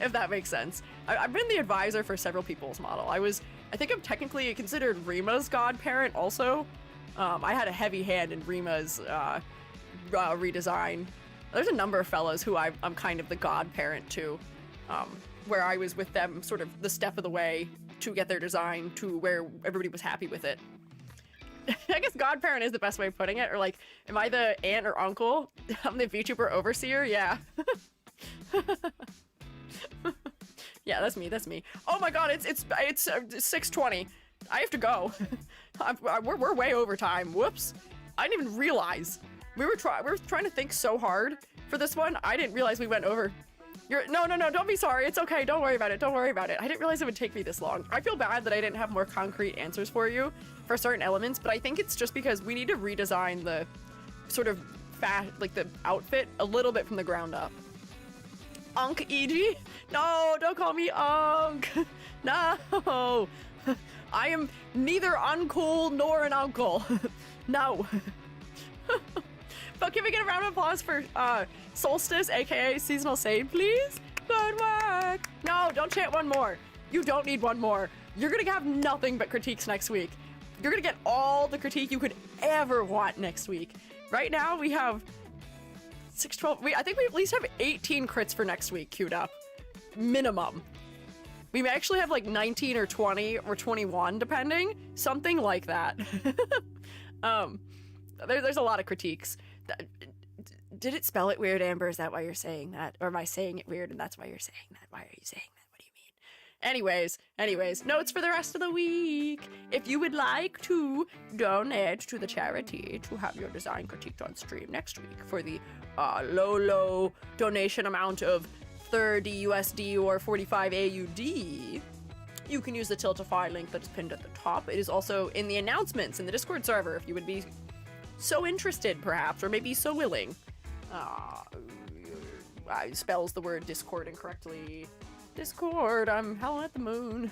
Speaker 1: if that makes sense. I've been the advisor for several people's model. I was I think I'm technically considered Rima's godparent also. I had a heavy hand in Rima's redesign. There's a number of fellows who I'm kind of the godparent to, where I was with them sort of the step of the way to get their design to where everybody was happy with it. I guess godparent is the best way of putting it, or like, am I the aunt or uncle? I'm the VTuber overseer? Yeah. Yeah, that's me. Oh my god, it's 6:20. I have to go. We're way over time. Whoops. I didn't even realize. We were trying to think so hard for this one. I didn't realize we went over. No, don't be sorry. It's okay. Don't worry about it. I didn't realize it would take me this long. I feel bad that I didn't have more concrete answers for you for certain elements, but I think it's just because we need to redesign the sort of the outfit a little bit from the ground up. Unk EG? No, don't call me Unk. No. I am neither uncool nor an uncle. No. But can we get a round of applause for Solstice, aka Seasonal Sage, please? Good work. No, don't chant one more. You don't need one more. You're gonna have nothing but critiques next week. You're gonna get all the critique you could ever want next week. Right now we have 12. I think we at least have 18 crits for next week queued up. Minimum. We may actually have like 19 or 20 or 21 depending. Something like that. There's a lot of critiques. Did it spell it weird, Amber? Is that why you're saying that? Or am I saying it weird and that's why you're saying that? Why are you saying that? What do you mean? Anyways, notes for the rest of the week. If you would like to donate to the charity to have your design critiqued on stream next week for the low donation amount of 30 USD or 45 AUD, you can use the Tiltify link that's pinned at the top. It is also in the announcements in the Discord server if you would be so interested, perhaps, or maybe so willing. I spells the word Discord incorrectly. Discord, I'm howling at the moon.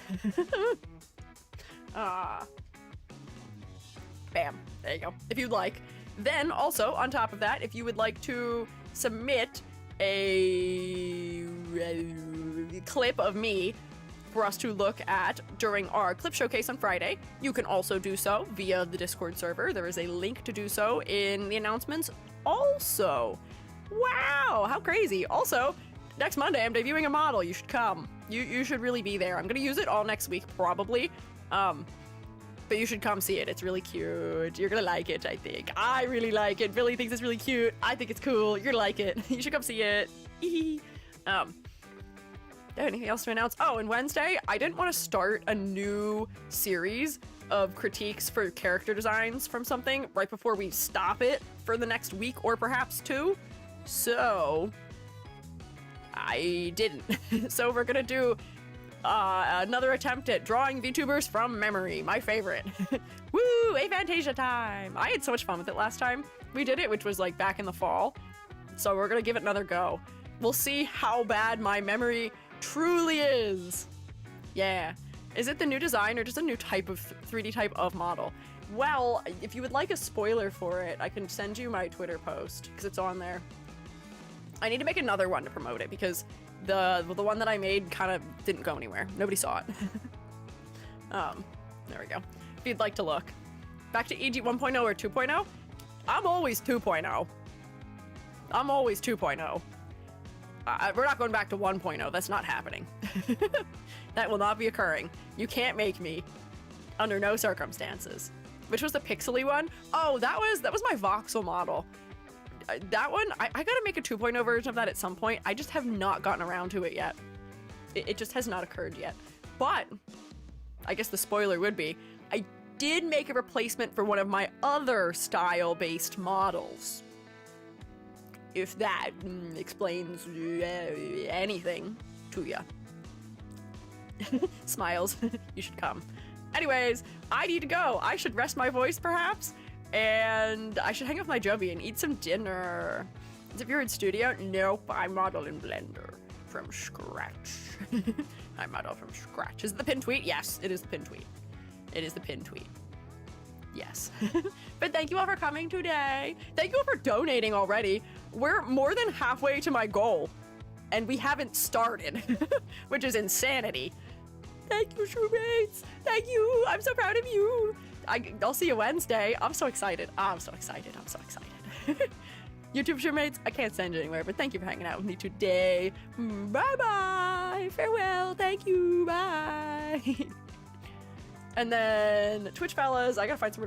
Speaker 1: Bam, there you go. If you'd like. Then, also, on top of that, if you would like to submit a clip of me for us to look at during our clip showcase on Friday, you can also do so via the Discord server. There is a link to do so in the announcements also. Wow, how crazy. Also, next Monday I'm debuting a model. You should come. You should really be there. I'm gonna use it all next week, probably. But you should come see it. It's really cute. You're gonna like it, I think. I really like it. Billy thinks it's really cute. I think it's cool. You're gonna like it. You should come see it. Anything else to announce? Oh, and Wednesday, I didn't want to start a new series of critiques for character designs from something right before we stop it for the next week or perhaps two. So I didn't. So we're gonna do another attempt at drawing VTubers from memory, my favorite. Woo, Avantasia time. I had so much fun with it last time we did it, which was like back in the fall. So we're gonna give it another go. We'll see how bad my memory truly is. Yeah. Is it the new design or just a new type of 3D type of model? Well, if you would like a spoiler for it, I can send you my Twitter post because it's on there. I need to make another one to promote it because the one that I made kind of didn't go anywhere. Nobody saw it. There we go. If you'd like to look. Back to EG 1.0 or 2.0? I'm always 2.0. I'm always 2.0. We're not going back to 1.0. That's not happening. That will not be occurring. You can't make me. Under no circumstances. Which was the pixely one? Oh, that was my voxel model. That one, I gotta make a 2.0 version of that at some point. I just have not gotten around to it yet. It just has not occurred yet. But, I guess the spoiler would be, I did make a replacement for one of my other style-based models. If that explains anything to ya. Smiles. You should come. Anyways, I need to go. I should rest my voice, perhaps. And I should hang up my Joby and eat some dinner. Is it in studio? Nope, I model in Blender from scratch. I model from scratch. Is it the pin tweet? Yes, it is the pin tweet. It is the pin tweet. Yes. But thank you all for coming today. Thank you all for donating already. We're more than halfway to my goal. And we haven't started, which is insanity. Thank you, Shroommates. Thank you. I'm so proud of you. I'll see you Wednesday. I'm so excited. I'm so excited. YouTube Shroommates, I can't send you anywhere, but thank you for hanging out with me today. Bye-bye. Farewell. Thank you. Bye. And then Twitch fellas, I gotta find somewhere to